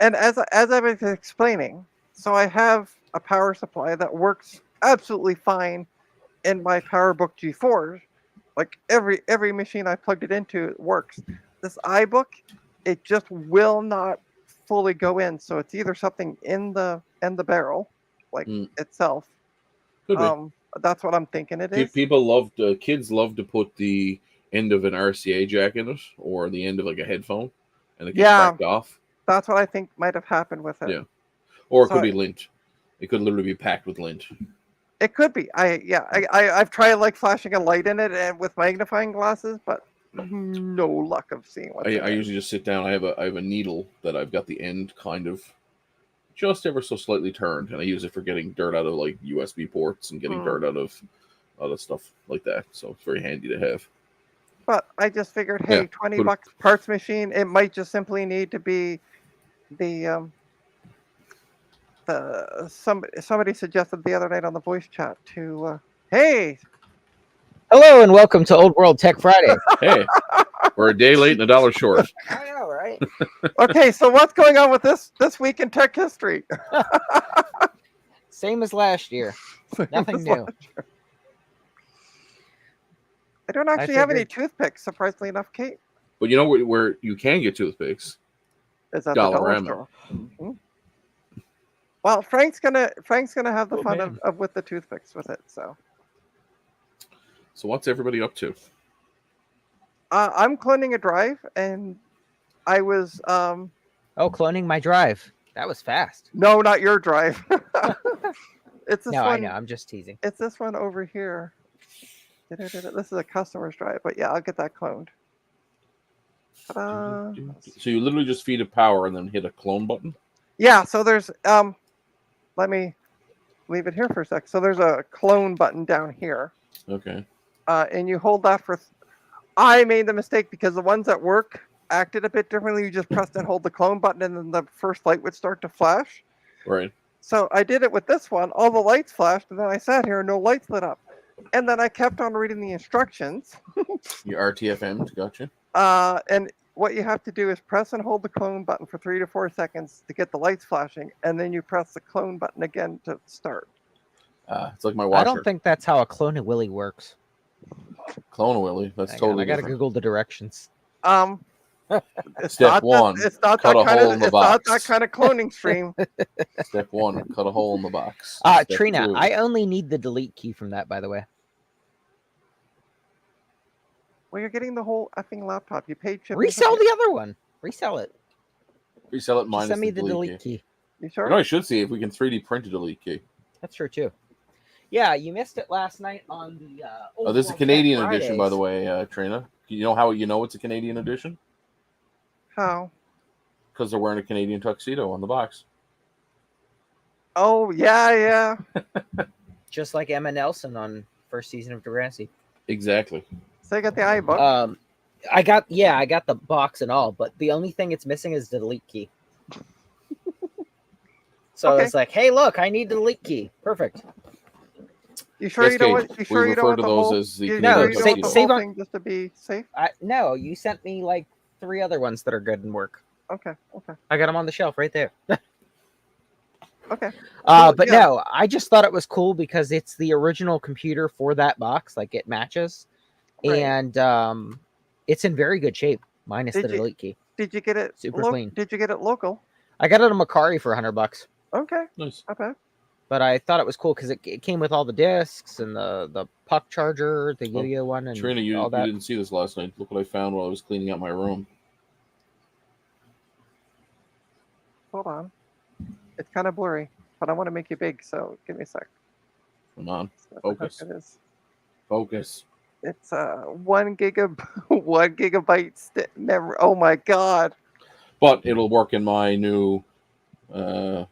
Speaker 4: And as I was explaining, so I have a power supply that works absolutely fine in my PowerBook G4. Like every machine I plugged it into works. This iBook, it just will not fully go in. So it's either something in the barrel, itself.
Speaker 6: Could be.
Speaker 4: That's what I'm thinking it is.
Speaker 6: Kids love to put the end of an RCA jack in it, or the end of a headphone, and it gets cracked off.
Speaker 4: That's what I think might have happened with it.
Speaker 6: Yeah. Or it
Speaker 4: So
Speaker 6: could be lint. It could literally be packed with lint.
Speaker 4: It could be. I've tried like flashing a light in it and with magnifying glasses, but no luck of seeing what.
Speaker 6: I usually just sit down. I have a needle that I've got the end kind of just ever so slightly turned, and I use it for getting dirt out of like USB ports and getting dirt out of other stuff like that. So it's very handy to have.
Speaker 4: But I just figured, hey,
Speaker 6: Yeah,
Speaker 4: $20 parts machine. It might just simply need to be the somebody suggested the other night on the voice chat to hey.
Speaker 7: Hello and welcome to Old World Tech Friday.
Speaker 6: Hey, we're a day late and $1 short.
Speaker 7: I know, right?
Speaker 4: Okay, so what's going on with this week in tech history?
Speaker 7: Same as last year. Nothing new.
Speaker 4: I don't actually have any toothpicks, surprisingly enough, Kate.
Speaker 6: But you know where you can get toothpicks?
Speaker 4: Is that the dollar
Speaker 6: Dollarama.
Speaker 4: store? Mhm. Well, Frank's gonna have the fun
Speaker 6: man.
Speaker 4: of with the toothpicks with it. So
Speaker 6: So what's everybody up to?
Speaker 4: I'm cloning a drive, and I was
Speaker 7: Oh, cloning my drive. That was fast.
Speaker 4: no, not your drive. It's this
Speaker 7: No,
Speaker 4: one.
Speaker 7: I know. I'm just teasing.
Speaker 4: It's this one over here. This is a customer's drive, but yeah, I'll get that cloned. Ta-da.
Speaker 6: So you literally just feed it power and then hit a clone button?
Speaker 4: Yeah, so there's let me leave it here for a sec. So there's a clone button down here.
Speaker 6: Okay.
Speaker 4: And you hold that for I made the mistake because the ones that work acted a bit differently. You just pressed and hold the clone button and then the first light would start to flash.
Speaker 6: Right.
Speaker 4: So I did it with this one. All the lights flashed and then I sat here and no lights lit up. And then I kept on reading the instructions.
Speaker 6: You RTFM'd, gotcha.
Speaker 4: And what you have to do is press and hold the clone button for 3 to 4 seconds to get the lights flashing, and then you press the clone button again to start.
Speaker 6: It's like my washer.
Speaker 7: I don't think that's how a clone a Willy works.
Speaker 6: Clone a Willy. That's
Speaker 7: Hang on,
Speaker 6: totally
Speaker 7: I gotta
Speaker 6: different.
Speaker 7: Google the directions.
Speaker 4: It's
Speaker 6: Step
Speaker 4: not
Speaker 6: one,
Speaker 4: That, it's not
Speaker 6: cut
Speaker 4: that
Speaker 6: a
Speaker 4: kind
Speaker 6: hole
Speaker 4: of.
Speaker 6: in the
Speaker 4: It's not
Speaker 6: box.
Speaker 4: that kind of cloning stream.
Speaker 6: Step 1, cut a hole in the box. Step
Speaker 7: Trina,
Speaker 6: 2,
Speaker 7: I only need the delete key from that, by the way.
Speaker 4: Well, you're getting the whole effing laptop. You paid shipping.
Speaker 7: Resell the other one. Resell it.
Speaker 6: resell it
Speaker 7: Just
Speaker 6: minus
Speaker 7: send me
Speaker 6: the
Speaker 7: the
Speaker 6: delete
Speaker 7: delete
Speaker 6: key.
Speaker 7: key.
Speaker 4: You
Speaker 6: You
Speaker 4: sure?
Speaker 6: know, I should see if we can 3D print a delete key.
Speaker 7: That's true too. Yeah, you missed it last night on the.
Speaker 6: Oh, this is a Canadian edition, by the way, Trina. You know how you know it's a Canadian edition?
Speaker 4: How?
Speaker 6: Because they're wearing a Canadian tuxedo on the box.
Speaker 4: Oh yeah.
Speaker 7: Just like Emma Nelson on first season of Degrassi.
Speaker 6: Exactly.
Speaker 4: So you got the iBook.
Speaker 7: I got the box and all, but the only thing it's missing is the delete key. So
Speaker 4: Okay.
Speaker 7: it's like, hey, look, I need the delete key. Perfect.
Speaker 4: You sure
Speaker 6: Yes,
Speaker 4: you don't
Speaker 6: Kate,
Speaker 4: want? You
Speaker 6: we
Speaker 4: sure you don't
Speaker 6: refer
Speaker 4: want
Speaker 6: to
Speaker 4: the
Speaker 6: those
Speaker 4: whole?
Speaker 6: as the
Speaker 4: You
Speaker 7: No,
Speaker 4: sure
Speaker 6: Canadian
Speaker 4: you don't want the
Speaker 7: save
Speaker 4: whole
Speaker 7: on-
Speaker 4: thing just to be safe?
Speaker 7: No, you sent me like 3 other ones that are good and work.
Speaker 4: Okay.
Speaker 7: I got them on the shelf right there.
Speaker 4: Okay.
Speaker 7: But
Speaker 4: yeah.
Speaker 7: no, I just thought it was cool because it's the original computer for that box. Like it matches,
Speaker 4: Right.
Speaker 7: and it's in very good shape, minus
Speaker 4: Did
Speaker 7: the
Speaker 4: you-
Speaker 7: delete key.
Speaker 4: Did you get it?
Speaker 7: Super clean.
Speaker 4: Did you get it local?
Speaker 7: I got it at Macari for $100,
Speaker 4: Okay.
Speaker 6: Nice.
Speaker 4: Not bad.
Speaker 7: but I thought it was cool because it came with all the discs and the puck charger, the
Speaker 6: Oh,
Speaker 7: Yo-Yo one, and
Speaker 6: Trina, you
Speaker 7: all that.
Speaker 6: didn't see this last night. Look what I found while I was cleaning out my room.
Speaker 4: Hold on. It's kind of blurry, but I want to make you big, so give me a sec.
Speaker 6: Come on.
Speaker 4: So what the heck
Speaker 6: Focus.
Speaker 4: It is.
Speaker 6: Focus.
Speaker 4: It's 1 gigabyte memory. Oh my god.
Speaker 6: But it'll work in my new, the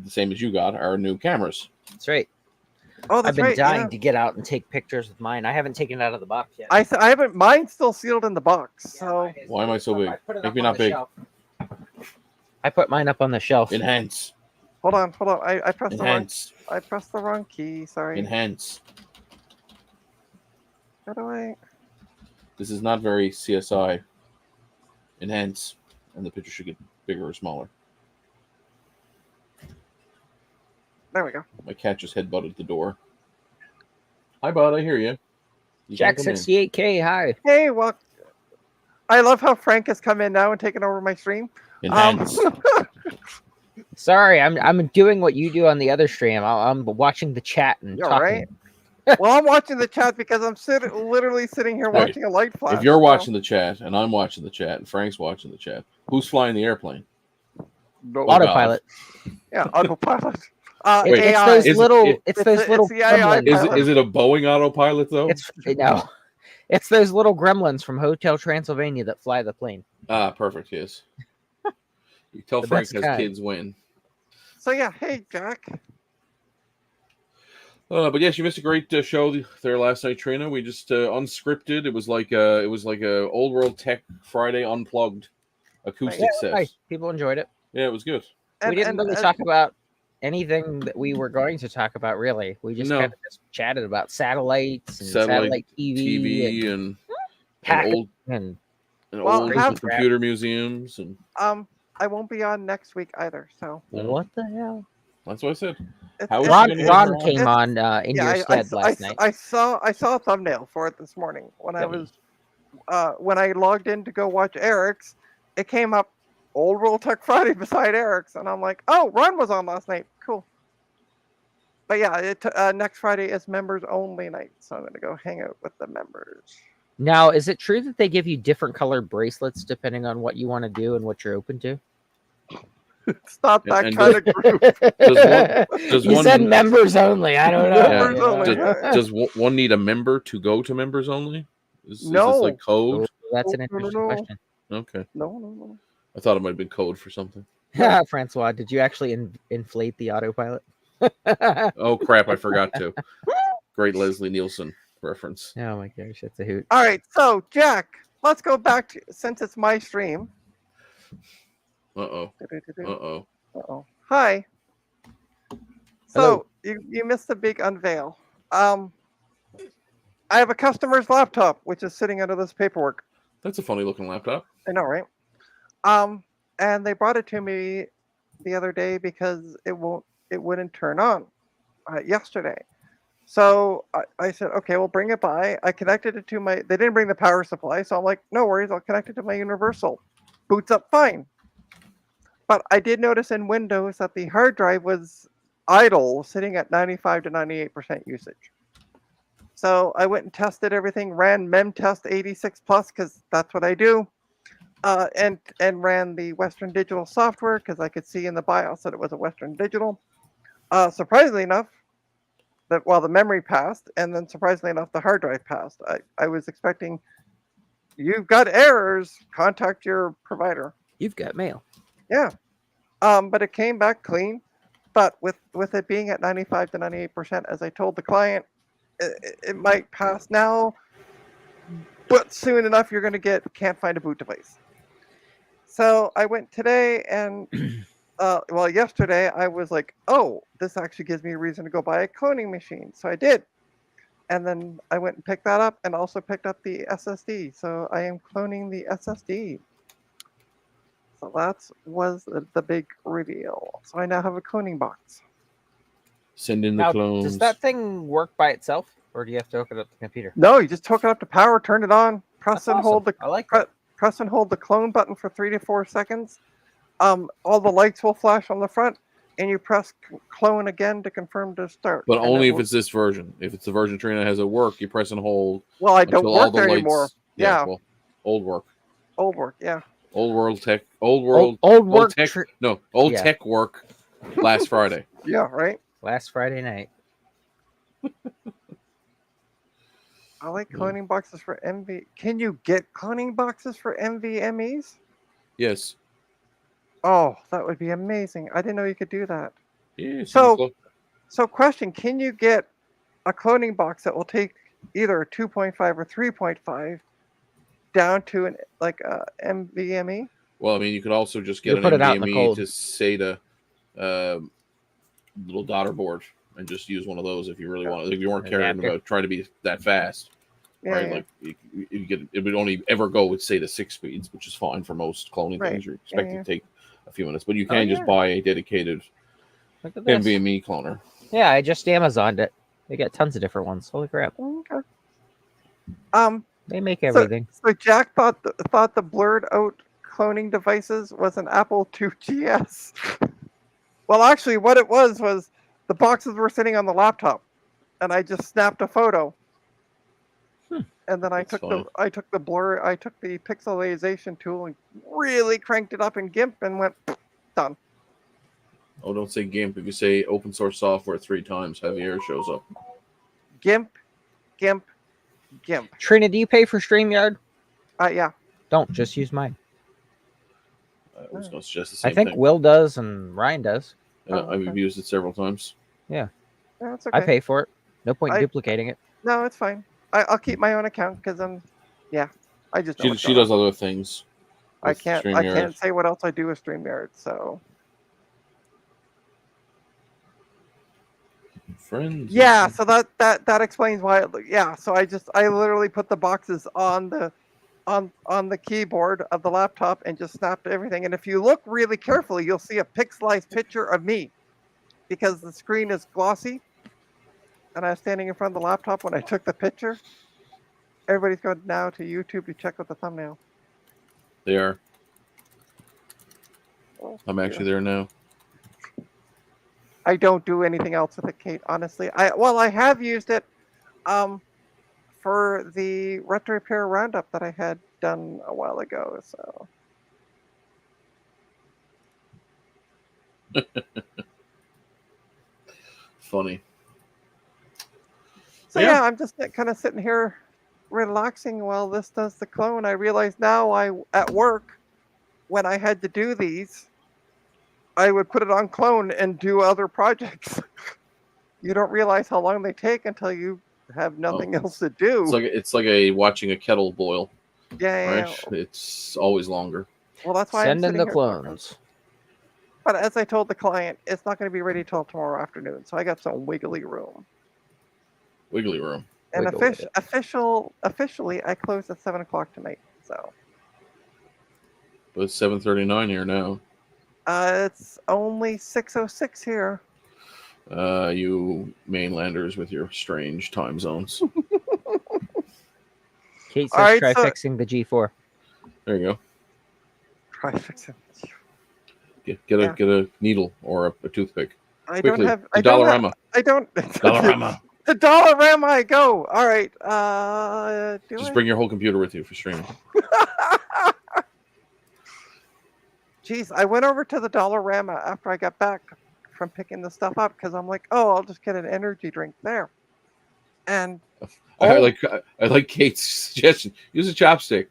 Speaker 6: same as you got, our new cameras.
Speaker 7: That's right.
Speaker 4: Oh,
Speaker 7: I've
Speaker 4: that's
Speaker 7: been
Speaker 4: right.
Speaker 7: dying
Speaker 4: yeah.
Speaker 7: to get out and take pictures with mine. I haven't taken it out of the box yet.
Speaker 4: I haven't. Mine's still sealed in the box. So
Speaker 6: Why am I so big?
Speaker 7: I put it
Speaker 6: Make
Speaker 7: up
Speaker 6: me
Speaker 7: on
Speaker 6: not
Speaker 7: the
Speaker 6: big.
Speaker 7: shelf. I put mine up on the shelf.
Speaker 6: Enhance.
Speaker 4: hold on. I pressed the wrong.
Speaker 6: Enhance.
Speaker 4: I pressed the wrong key. Sorry.
Speaker 6: Enhance.
Speaker 4: How do I?
Speaker 6: This is not very CSI. Enhance. And the picture should get bigger or smaller.
Speaker 4: There we go.
Speaker 6: My cat just headbutted the door. Hi, bud. I hear you. You
Speaker 7: Jack
Speaker 6: can come in.
Speaker 7: 68K, hi.
Speaker 4: Hey, well, I love how Frank has come in now and taken over my stream.
Speaker 6: Enhance.
Speaker 7: Sorry, I'm doing what you do on the other stream. I'm watching the chat and
Speaker 4: You're
Speaker 7: talking.
Speaker 4: right. Well, I'm watching the chat because I'm literally sitting here
Speaker 6: Right.
Speaker 4: watching a light flash.
Speaker 6: If you're
Speaker 4: so-
Speaker 6: watching the chat and I'm watching the chat and Frank's watching the chat, who's flying the airplane?
Speaker 4: No.
Speaker 6: God.
Speaker 7: Autopilot.
Speaker 4: Yeah, autopilot.
Speaker 7: It's
Speaker 4: AI.
Speaker 7: those
Speaker 6: Is it-
Speaker 7: little.
Speaker 6: it-
Speaker 7: It's
Speaker 4: it's
Speaker 7: those
Speaker 4: the-
Speaker 7: little
Speaker 4: it's the AI
Speaker 7: gremlins.
Speaker 4: pilot.
Speaker 6: Is it a Boeing autopilot though?
Speaker 7: It's no. It's those little gremlins from Hotel Transylvania that fly the plane.
Speaker 6: Perfect. Yes. You tell
Speaker 7: The
Speaker 6: Frank
Speaker 7: best
Speaker 6: has
Speaker 7: kind.
Speaker 6: kids win.
Speaker 4: So yeah, hey Jack.
Speaker 6: But yes, you missed a great show there last night, Trina. We just unscripted. It was like a Old World Tech Friday unplugged acoustic
Speaker 7: Yeah, it was
Speaker 6: set.
Speaker 7: nice. People enjoyed it.
Speaker 6: Yeah, it was good.
Speaker 7: We didn't really talk about anything that we were going to talk about. Really, we just
Speaker 6: No.
Speaker 7: kind of just chatted about satellites and
Speaker 6: Satellite
Speaker 7: satellite TV,
Speaker 6: TV
Speaker 7: and
Speaker 6: and
Speaker 7: hacking
Speaker 6: old
Speaker 7: and
Speaker 4: Well,
Speaker 6: old
Speaker 4: have-
Speaker 6: computer museums, and
Speaker 4: I won't be on next week either. So
Speaker 7: what the hell?
Speaker 6: that's what I said.
Speaker 4: it's,
Speaker 6: How is
Speaker 4: it's-
Speaker 6: it
Speaker 7: Ron,
Speaker 6: gonna
Speaker 7: Ron
Speaker 6: be?
Speaker 7: came
Speaker 4: it's-
Speaker 7: on in your stead last night.
Speaker 4: I saw a thumbnail for it this morning when I
Speaker 7: Yep.
Speaker 4: was when I logged in to go watch Eric's. It came up Old World Tech Friday beside Eric's, and I'm like, oh, Ron was on last night. Cool. But yeah, next Friday is members only night, so I'm gonna go hang out with the members.
Speaker 7: Now, is it true that they give you different colored bracelets depending on what you want to do and what you're open to?
Speaker 4: It's not that
Speaker 6: And
Speaker 4: kind of group.
Speaker 6: Does
Speaker 7: You
Speaker 6: one
Speaker 7: said members only. I don't know.
Speaker 4: Members
Speaker 7: you know?
Speaker 4: only.
Speaker 6: does one need a member to go to members only? Is
Speaker 4: No.
Speaker 6: this like code?
Speaker 7: Oh, that's an
Speaker 4: No, no,
Speaker 7: interesting
Speaker 4: no.
Speaker 7: question.
Speaker 6: Okay,
Speaker 4: No.
Speaker 6: I thought it might have been code for something.
Speaker 7: Francois, did you actually inflate the autopilot?
Speaker 6: Oh crap! I forgot to. Great Leslie Nielsen reference.
Speaker 7: Oh my gosh, that's a hoot.
Speaker 4: All right, so Jack, let's go back to since it's my stream.
Speaker 6: Uh oh.
Speaker 4: Hi.
Speaker 7: Hello.
Speaker 4: So you missed the big unveil. I have a customer's laptop which is sitting under this paperwork.
Speaker 6: That's a funny looking laptop.
Speaker 4: I know, right? And they brought it to me the other day because it wouldn't turn on yesterday. So I said, okay, we'll bring it by. I connected it to my. They didn't bring the power supply, so I'm like, no worries, I'll connect it to my universal. Boots up fine. But I did notice in Windows that the hard drive was idle, sitting at 95 to 98% usage. So I went and tested everything, ran memtest 86 plus because that's what I do, and ran the Western Digital software because I could see in the BIOS that it was a Western Digital. Surprisingly enough, that while the memory passed, and then surprisingly enough, the hard drive passed. I was expecting, you've got errors, contact your provider.
Speaker 7: You've got mail.
Speaker 4: Yeah. But it came back clean. But with it being at 95 to 98%, as I told the client, it might pass now, but soon enough you're going to can't find a boot device. So I went today and, yesterday I was like, oh, this actually gives me a reason to go buy a cloning machine. So I did. And then I went and picked that up and also picked up the SSD. So I am cloning the SSD. So that was the big reveal. So I now have a cloning box.
Speaker 6: Send in the
Speaker 7: Now,
Speaker 6: clones.
Speaker 7: does that thing work by itself, or do you have to hook it up to the computer?
Speaker 4: No, you just hook it up to power, turn it on, press
Speaker 7: That's
Speaker 4: and hold
Speaker 7: awesome.
Speaker 4: the
Speaker 7: I like
Speaker 4: pre-
Speaker 7: that.
Speaker 4: press and hold the clone button for 3 to 4 seconds. All the lights will flash on the front, and you press clone again to confirm to start.
Speaker 6: But
Speaker 4: And
Speaker 6: only
Speaker 4: it
Speaker 6: if it's this version. If it's the version Trina has at work, you press and hold.
Speaker 4: well, I don't
Speaker 6: until all
Speaker 4: work
Speaker 6: the
Speaker 4: there
Speaker 6: lights.
Speaker 4: anymore. Yeah,
Speaker 6: Well, old work.
Speaker 4: old work. Yeah.
Speaker 6: Old world tech. Old world.
Speaker 7: Old work
Speaker 6: tech. No, old
Speaker 7: yeah.
Speaker 6: tech work. Last Friday.
Speaker 4: Yeah. Right.
Speaker 7: last Friday night.
Speaker 4: I like cloning boxes for MV. Can you get cloning boxes for NVMEs?
Speaker 6: Yes.
Speaker 4: Oh, that would be amazing. I didn't know you could do that.
Speaker 6: Yeah.
Speaker 4: So question, can you get a cloning box that will take either a 2.5 or 3.5 down to an NVMe?
Speaker 6: Well, I mean, you could also just get
Speaker 7: You put
Speaker 6: an
Speaker 7: it out in the
Speaker 6: NVMe
Speaker 7: cold.
Speaker 6: to SATA little daughter board and just use one of those if you really want. If you weren't caring
Speaker 7: Adapter.
Speaker 6: about trying to be that fast,
Speaker 4: Yeah,
Speaker 6: right?
Speaker 4: yeah.
Speaker 6: Like you get it would only ever go with SATA 6 speeds, which is fine for most cloning
Speaker 4: Right.
Speaker 6: things. You're expected
Speaker 4: Yeah.
Speaker 6: to take a few minutes, but you can just
Speaker 7: yeah.
Speaker 6: buy a dedicated
Speaker 7: Look at this.
Speaker 6: NVMe cloner.
Speaker 7: Yeah, I just Amazoned it. They got tons of different ones. Holy crap!
Speaker 4: Okay.
Speaker 7: They make everything.
Speaker 4: So Jack thought the blurred out cloning devices was an Apple II GS. Well, actually, what it was the boxes were sitting on the laptop, and I just snapped a photo. And then I
Speaker 6: That's
Speaker 4: took
Speaker 6: funny.
Speaker 4: the pixelization tool and really cranked it up in GIMP and went done.
Speaker 6: Oh, don't say GIMP. If you say open source software 3 times, Javier shows up.
Speaker 4: GIMP, GIMP, GIMP.
Speaker 7: Trina, do you pay for StreamYard?
Speaker 4: Yeah.
Speaker 7: Don't just use mine.
Speaker 6: I was going to suggest the
Speaker 7: I
Speaker 6: same
Speaker 7: think
Speaker 6: thing.
Speaker 7: Will does and Ryan does.
Speaker 6: I've
Speaker 4: okay.
Speaker 6: used it several times.
Speaker 4: That's okay.
Speaker 7: I pay for it. No point
Speaker 4: I-
Speaker 7: duplicating it.
Speaker 4: No, it's fine. I'll keep my own account because I just know what's
Speaker 6: She
Speaker 4: going on.
Speaker 6: does other things.
Speaker 4: I
Speaker 6: with
Speaker 4: can't
Speaker 6: StreamYard.
Speaker 4: say what else I do with StreamYard. So
Speaker 6: Friends.
Speaker 4: yeah, so that explains why. So I literally put the boxes on the keyboard of the laptop and just snapped everything. And if you look really carefully, you'll see a pixelized picture of me because the screen is glossy, and I was standing in front of the laptop when I took the picture. Everybody's going now to YouTube to check out the thumbnail.
Speaker 6: They are.
Speaker 4: Oh,
Speaker 6: I'm
Speaker 4: dear.
Speaker 6: actually there now.
Speaker 4: I don't do anything else with it, Kate. Honestly, I have used it, for the retro repair roundup that I had done a while ago. So
Speaker 6: Funny.
Speaker 4: so
Speaker 6: Yeah.
Speaker 4: yeah, I'm just kind of sitting here relaxing while this does the clone. I realize now at work when I had to do these, I would put it on clone and do other projects. You don't realize how long they take until you have nothing else to do.
Speaker 6: It's like a watching a kettle boil,
Speaker 4: yeah.
Speaker 6: right? It's always longer.
Speaker 4: Well, that's why
Speaker 7: Send
Speaker 4: I'm
Speaker 7: in
Speaker 4: sitting
Speaker 7: the
Speaker 4: here talking.
Speaker 7: clones.
Speaker 4: But as I told the client, it's not going to be ready till tomorrow afternoon, so I got some wiggly room.
Speaker 6: Wiggly room.
Speaker 4: And
Speaker 7: Wiggle it.
Speaker 4: officially, I closed at 7 o'clock tonight. So
Speaker 6: But it's 7:39 here now.
Speaker 4: it's only 6:06 here.
Speaker 6: You mainlanders with your strange time zones.
Speaker 7: Kate says
Speaker 4: All right,
Speaker 7: try
Speaker 4: so-
Speaker 7: fixing the G4.
Speaker 6: There you go.
Speaker 4: Try fixing.
Speaker 6: Get a needle or a toothpick.
Speaker 4: I
Speaker 6: Quickly.
Speaker 4: don't have.
Speaker 6: To
Speaker 4: I don't. Have,
Speaker 6: Dollarama.
Speaker 4: I don't.
Speaker 6: Dollarama.
Speaker 4: The Dollarama I go. All right. Do
Speaker 6: Just
Speaker 4: I?
Speaker 6: bring your whole computer with you for streaming.
Speaker 4: Jeez, I went over to the Dollarama after I got back from picking the stuff up because I'm like, oh, I'll just get an energy drink there. And
Speaker 6: I like Kate's suggestion. Use a chopstick.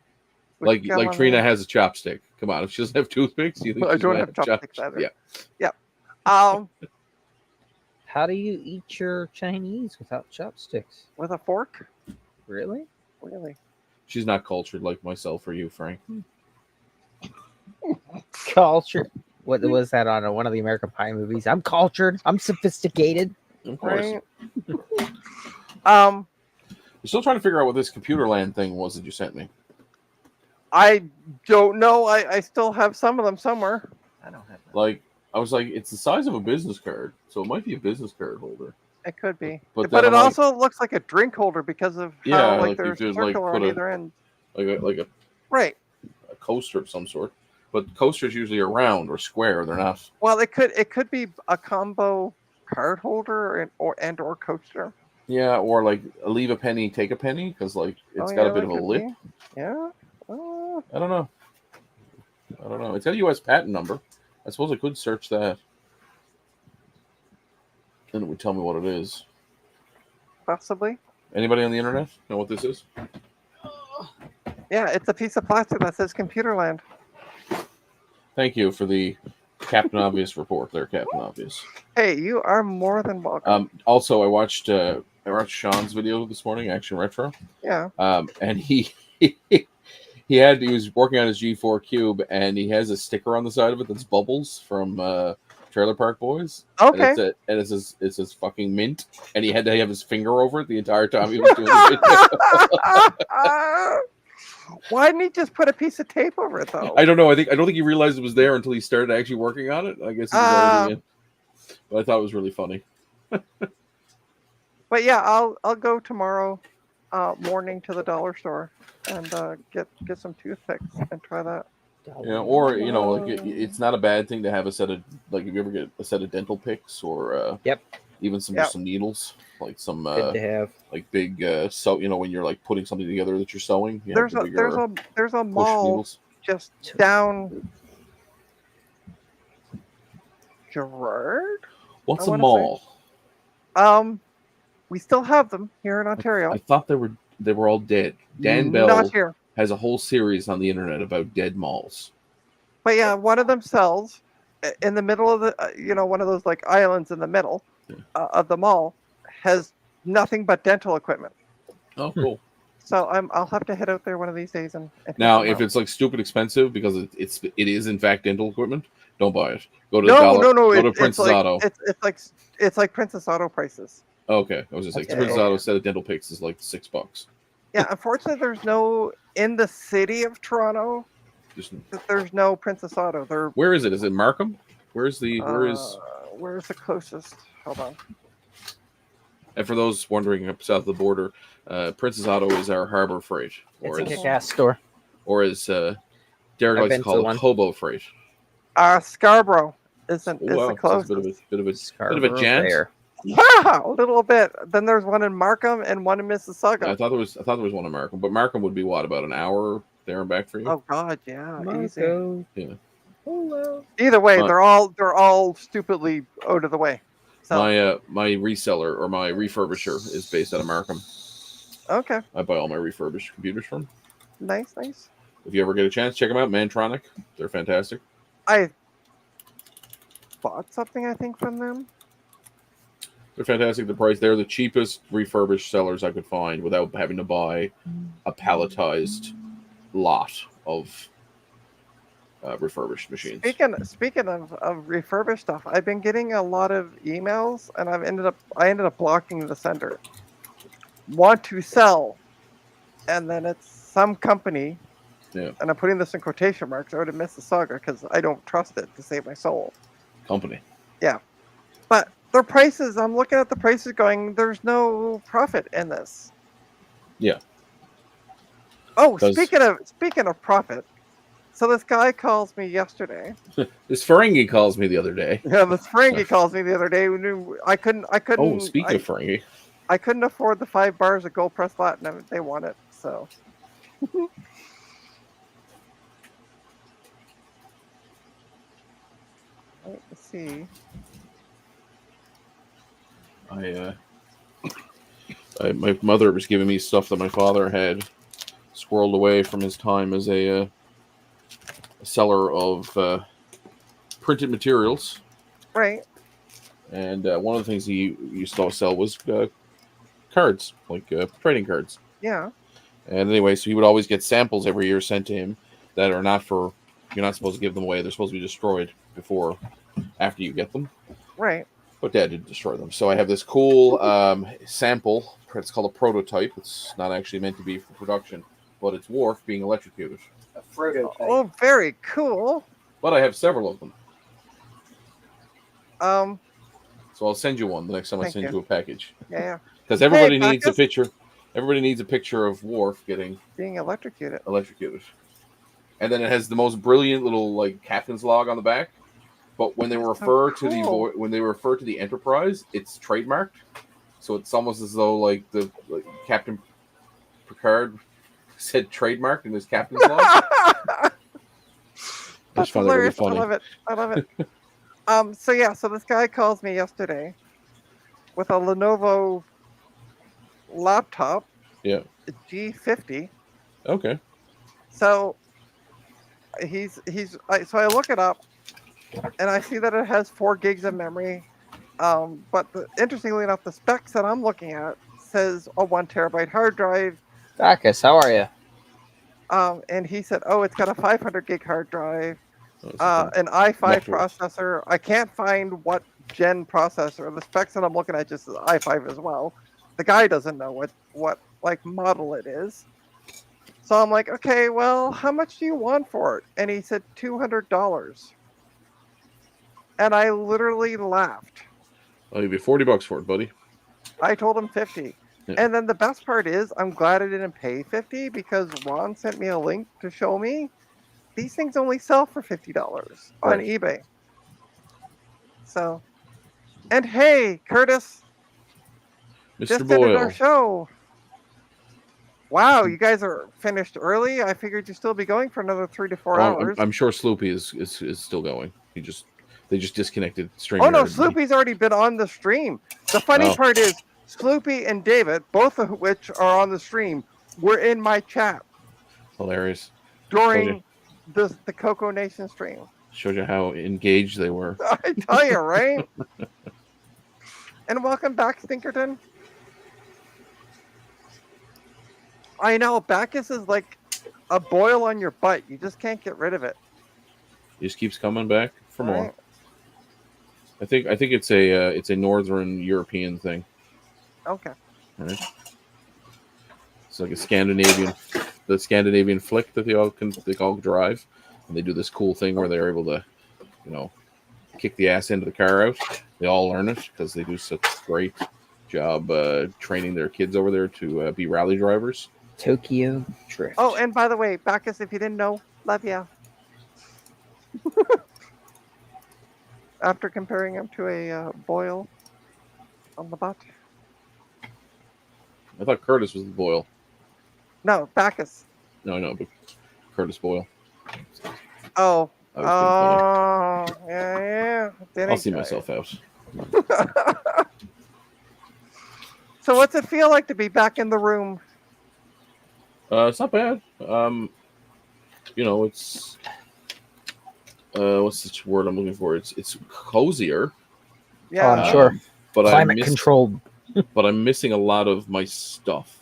Speaker 6: Like
Speaker 4: come on,
Speaker 6: Trina
Speaker 4: man.
Speaker 6: has a chopstick. Come on, if she doesn't have toothpicks, you think
Speaker 4: I
Speaker 6: she's
Speaker 4: don't
Speaker 6: gonna
Speaker 4: have chopsticks either.
Speaker 6: Yeah.
Speaker 7: How do you eat your Chinese without chopsticks?
Speaker 4: With a fork?
Speaker 7: Really?
Speaker 4: Really?
Speaker 6: She's not cultured like myself or you, Frank.
Speaker 7: Cultured. What was that on one of the American Pie movies? I'm cultured. I'm sophisticated.
Speaker 6: Of course.
Speaker 4: Right.
Speaker 6: I'm still trying to figure out what this computer land thing was that you sent me.
Speaker 4: I don't know. I still have some of them somewhere.
Speaker 7: I don't have that.
Speaker 6: Like, I was like, it's the size of a business card, so it might be a business card holder.
Speaker 4: It could be.
Speaker 6: But
Speaker 4: But,
Speaker 6: then
Speaker 4: it
Speaker 6: I'm
Speaker 4: also looks like a drink holder because of
Speaker 6: Yeah,
Speaker 4: how
Speaker 6: like
Speaker 4: like
Speaker 6: you
Speaker 4: they're
Speaker 6: could, like,
Speaker 4: circular
Speaker 6: put
Speaker 4: on
Speaker 6: a-
Speaker 4: either end.
Speaker 6: Like a
Speaker 4: Right.
Speaker 6: coaster of some sort. But coasters usually are round or square. They're not.
Speaker 4: Well, it could be a combo card holder or coaster.
Speaker 6: Yeah, or like leave a penny, take a penny, because like it's
Speaker 4: Oh,
Speaker 6: got
Speaker 4: yeah,
Speaker 6: a bit
Speaker 4: that
Speaker 6: of a
Speaker 4: could
Speaker 6: lip.
Speaker 4: be. Yeah.
Speaker 6: I don't know. It's got a U.S. patent number. I suppose I could search that. Then it would tell me what it is.
Speaker 4: Possibly.
Speaker 6: Anybody on the internet know what this is?
Speaker 4: Yeah, it's a piece of plastic that says Computerland.
Speaker 6: Thank you for the Captain Obvious report there, Captain Obvious.
Speaker 4: Hey, you are more than welcome.
Speaker 6: Also, I watched Sean's video this morning, Action Retro.
Speaker 4: Yeah.
Speaker 6: And he was working on his G4 Cube, and he has a sticker on the side of it that's Bubbles from Trailer Park Boys.
Speaker 4: Okay.
Speaker 6: And it says fucking mint, and he had to have his finger over it the entire time he was doing the video.
Speaker 4: Why didn't he just put a piece of tape over it though?
Speaker 6: I don't know. I don't think he realized it was there until he started actually working on it. I guess he was already in. But I thought it was really funny.
Speaker 4: But yeah, I'll go tomorrow morning to the dollar store and get some toothpicks and try that.
Speaker 6: Yeah, or like it's not a bad thing to have a set of, like, if you ever get a set of dental picks or even some just some needles, like some
Speaker 7: Good to have.
Speaker 6: like big when you're like putting something together that you're sewing. You
Speaker 4: There's
Speaker 6: have the bigger
Speaker 4: there's a
Speaker 6: push
Speaker 4: mall
Speaker 6: needles.
Speaker 4: just down Gerard.
Speaker 6: What's
Speaker 4: I
Speaker 6: a
Speaker 4: wanna say-
Speaker 6: mall?
Speaker 4: We still have them here in Ontario.
Speaker 6: I thought they were all dead. Dan Bell
Speaker 4: Not here.
Speaker 6: has a whole series on the internet about dead malls.
Speaker 4: But yeah, one of them sells in the middle of the, one of those like islands in the middle of the mall has nothing but dental equipment.
Speaker 6: Oh, cool.
Speaker 4: So I'll have to head out there one of these days and
Speaker 6: Now,
Speaker 4: check 'em
Speaker 6: if
Speaker 4: out.
Speaker 6: it's like stupid expensive because it is in fact dental equipment, don't buy it. Go to
Speaker 4: no,
Speaker 6: Dollar,
Speaker 4: no,
Speaker 6: go to
Speaker 4: it's
Speaker 6: Princess
Speaker 4: like,
Speaker 6: Auto.
Speaker 4: It's like Princess Auto prices.
Speaker 6: Okay, I was just like
Speaker 7: That's
Speaker 6: Princess
Speaker 7: cool.
Speaker 6: Auto set of dental picks is like $6.
Speaker 4: Yeah, unfortunately, there's no in the city of Toronto.
Speaker 6: Just
Speaker 4: There's no Princess Auto. They're
Speaker 6: where is it? Is it Markham? Where's
Speaker 4: where's the closest? Hold on.
Speaker 6: and for those wondering south of the border, Princess Auto is our Harbor Freight,
Speaker 7: It's
Speaker 6: or
Speaker 7: a
Speaker 6: as
Speaker 7: kick-ass store.
Speaker 6: Derek
Speaker 7: I've
Speaker 6: likes
Speaker 7: been
Speaker 6: to
Speaker 7: to
Speaker 6: call
Speaker 7: one.
Speaker 6: it Hobo Freight.
Speaker 4: Scarborough is
Speaker 6: Oh,
Speaker 4: the
Speaker 6: wow, so it's
Speaker 4: closest.
Speaker 6: a bit of a
Speaker 7: Scarborough
Speaker 6: jaunt.
Speaker 7: Fair.
Speaker 4: Yeah, a little bit. Then there's one in Markham and one in Mississauga.
Speaker 6: I thought there was one in Markham, but Markham would be what, about an hour there and back for you?
Speaker 4: Oh God, yeah, easy.
Speaker 7: Marco.
Speaker 6: Yeah.
Speaker 7: Hello.
Speaker 4: Either way,
Speaker 6: But-
Speaker 4: they're all stupidly out of the way. So
Speaker 6: My reseller or my refurbisher is based out of Markham.
Speaker 4: okay,
Speaker 6: I buy all my refurbished computers from.
Speaker 4: nice.
Speaker 6: If you ever get a chance, check them out. Mantronic, they're fantastic.
Speaker 4: I bought something I think from them.
Speaker 6: They're fantastic. The price, they're the cheapest refurbished sellers I could find without having to buy a palletized lot of refurbished machines.
Speaker 4: Speaking of refurbished stuff, I've been getting a lot of emails, and I ended up blocking the sender. Want to sell, and then it's some company.
Speaker 6: Yeah.
Speaker 4: And I'm putting this in quotation marks out in Mississauga because I don't trust it to save my soul.
Speaker 6: Company.
Speaker 4: But their prices, I'm looking at the prices going, there's no profit in this.
Speaker 6: Yeah.
Speaker 4: Oh,
Speaker 6: 'Cause-
Speaker 4: speaking of profit, so this guy calls me yesterday.
Speaker 6: This Ferengi calls me the other day.
Speaker 4: Yeah, this Ferengi calls me the other day. I couldn't.
Speaker 6: Oh, speaking of Ferengi,
Speaker 4: I couldn't afford the 5 bars of Gold Press Platinum. They want it, so. Let's see.
Speaker 6: my mother was giving me stuff that my father had squirreled away from his time as a seller of printed materials.
Speaker 4: Right.
Speaker 6: And one of the things he used to sell was cards, like trading cards.
Speaker 4: Yeah.
Speaker 6: And anyway, so he would always get samples every year sent to him that are not for, you're not supposed to give them away. They're supposed to be destroyed after you get them.
Speaker 4: Right.
Speaker 6: But Dad didn't destroy them. So I have this cool sample. It's called a prototype. It's not actually meant to be for production, but it's Worf being electrocuted.
Speaker 7: A Frodo type.
Speaker 4: Oh, very cool.
Speaker 6: But I have several of them.
Speaker 4: Um.
Speaker 6: So I'll send you one the next time I
Speaker 4: Thank
Speaker 6: send
Speaker 4: you.
Speaker 6: you a package.
Speaker 4: Yeah.
Speaker 6: Because everybody
Speaker 4: Hey,
Speaker 6: needs a
Speaker 4: Bacchus.
Speaker 6: picture. Everybody needs a picture of Worf getting
Speaker 4: Being electrocuted.
Speaker 6: electrocuted. And then it has the most brilliant little like captain's log on the back. But when they
Speaker 4: That's so
Speaker 6: refer to
Speaker 4: cool.
Speaker 6: when they refer to the Enterprise, it's trademarked. So it's almost as though like Captain Picard said trademarked in his captain's log. I
Speaker 4: That's
Speaker 6: just found that really
Speaker 4: hilarious.
Speaker 6: funny.
Speaker 4: I love it. I love it. So yeah, so this guy calls me yesterday with a Lenovo laptop.
Speaker 6: Yeah.
Speaker 4: A G50.
Speaker 6: Okay.
Speaker 4: So so I look it up and I see that it has 4 gigs of memory. But interestingly enough, the specs that I'm looking at says a 1 terabyte hard drive.
Speaker 7: Bacchus, how are you?
Speaker 4: And he said, oh, it's got a 500 gig hard drive.
Speaker 6: Oh, it's okay.
Speaker 4: An i5
Speaker 6: Leftovers.
Speaker 4: processor. I can't find what gen processor. The specs that I'm looking at just is i5 as well. The guy doesn't know what like model it is. So I'm like, okay, well, how much do you want for it? And he said $200. And I literally laughed.
Speaker 6: I'll give you $40 for it, buddy.
Speaker 4: I told him 50.
Speaker 6: Yeah.
Speaker 4: And then the best part is I'm glad I didn't pay 50 because Ron sent me a link to show me these things only sell for $50 on
Speaker 6: Right.
Speaker 4: eBay. So, and hey, Curtis,
Speaker 6: Mr.
Speaker 4: just ended our
Speaker 6: Boyle.
Speaker 4: show. Wow, you guys are finished early. I figured you'd still be going for another 3 to 4
Speaker 6: Oh,
Speaker 4: hours.
Speaker 6: I'm sure Sloopy is still going. They just disconnected stream.
Speaker 4: Oh no, Sloopy's already been on the stream. The funny
Speaker 6: Oh.
Speaker 4: part is Sloopy and David, both of which are on the stream, were in my chat
Speaker 6: Hilarious.
Speaker 4: during the Coco Nation stream.
Speaker 6: Showed you how engaged they were.
Speaker 4: I tell you, right? And welcome back, Stinkerton. I know, Bacchus is like a boil on your butt. You just can't get rid of it.
Speaker 6: He just keeps coming back for more.
Speaker 4: Right.
Speaker 6: I think it's a northern European thing.
Speaker 4: Okay.
Speaker 6: Right? It's like a the Scandinavian flick that they all drive, and they do this cool thing where they're able to, kick the ass into the car out. They all learn it because they do such a great job training their kids over there to be rally drivers.
Speaker 7: Tokyo Drift.
Speaker 4: Oh, and by the way, Bacchus, if you didn't know, love ya. After comparing him to a boil on the butt.
Speaker 6: I thought Curtis was the Boyle.
Speaker 4: No, Bacchus.
Speaker 6: No, I know, but Curtis Boyle.
Speaker 4: Oh.
Speaker 6: That was
Speaker 4: Oh, yeah.
Speaker 6: I'll see myself out.
Speaker 4: So what's it feel like to be back in the room?
Speaker 6: It's not bad. It's what's the word I'm looking for? It's cozier.
Speaker 4: Yeah.
Speaker 7: I'm sure.
Speaker 6: But
Speaker 7: Climate controlled.
Speaker 6: But I'm missing a lot of my stuff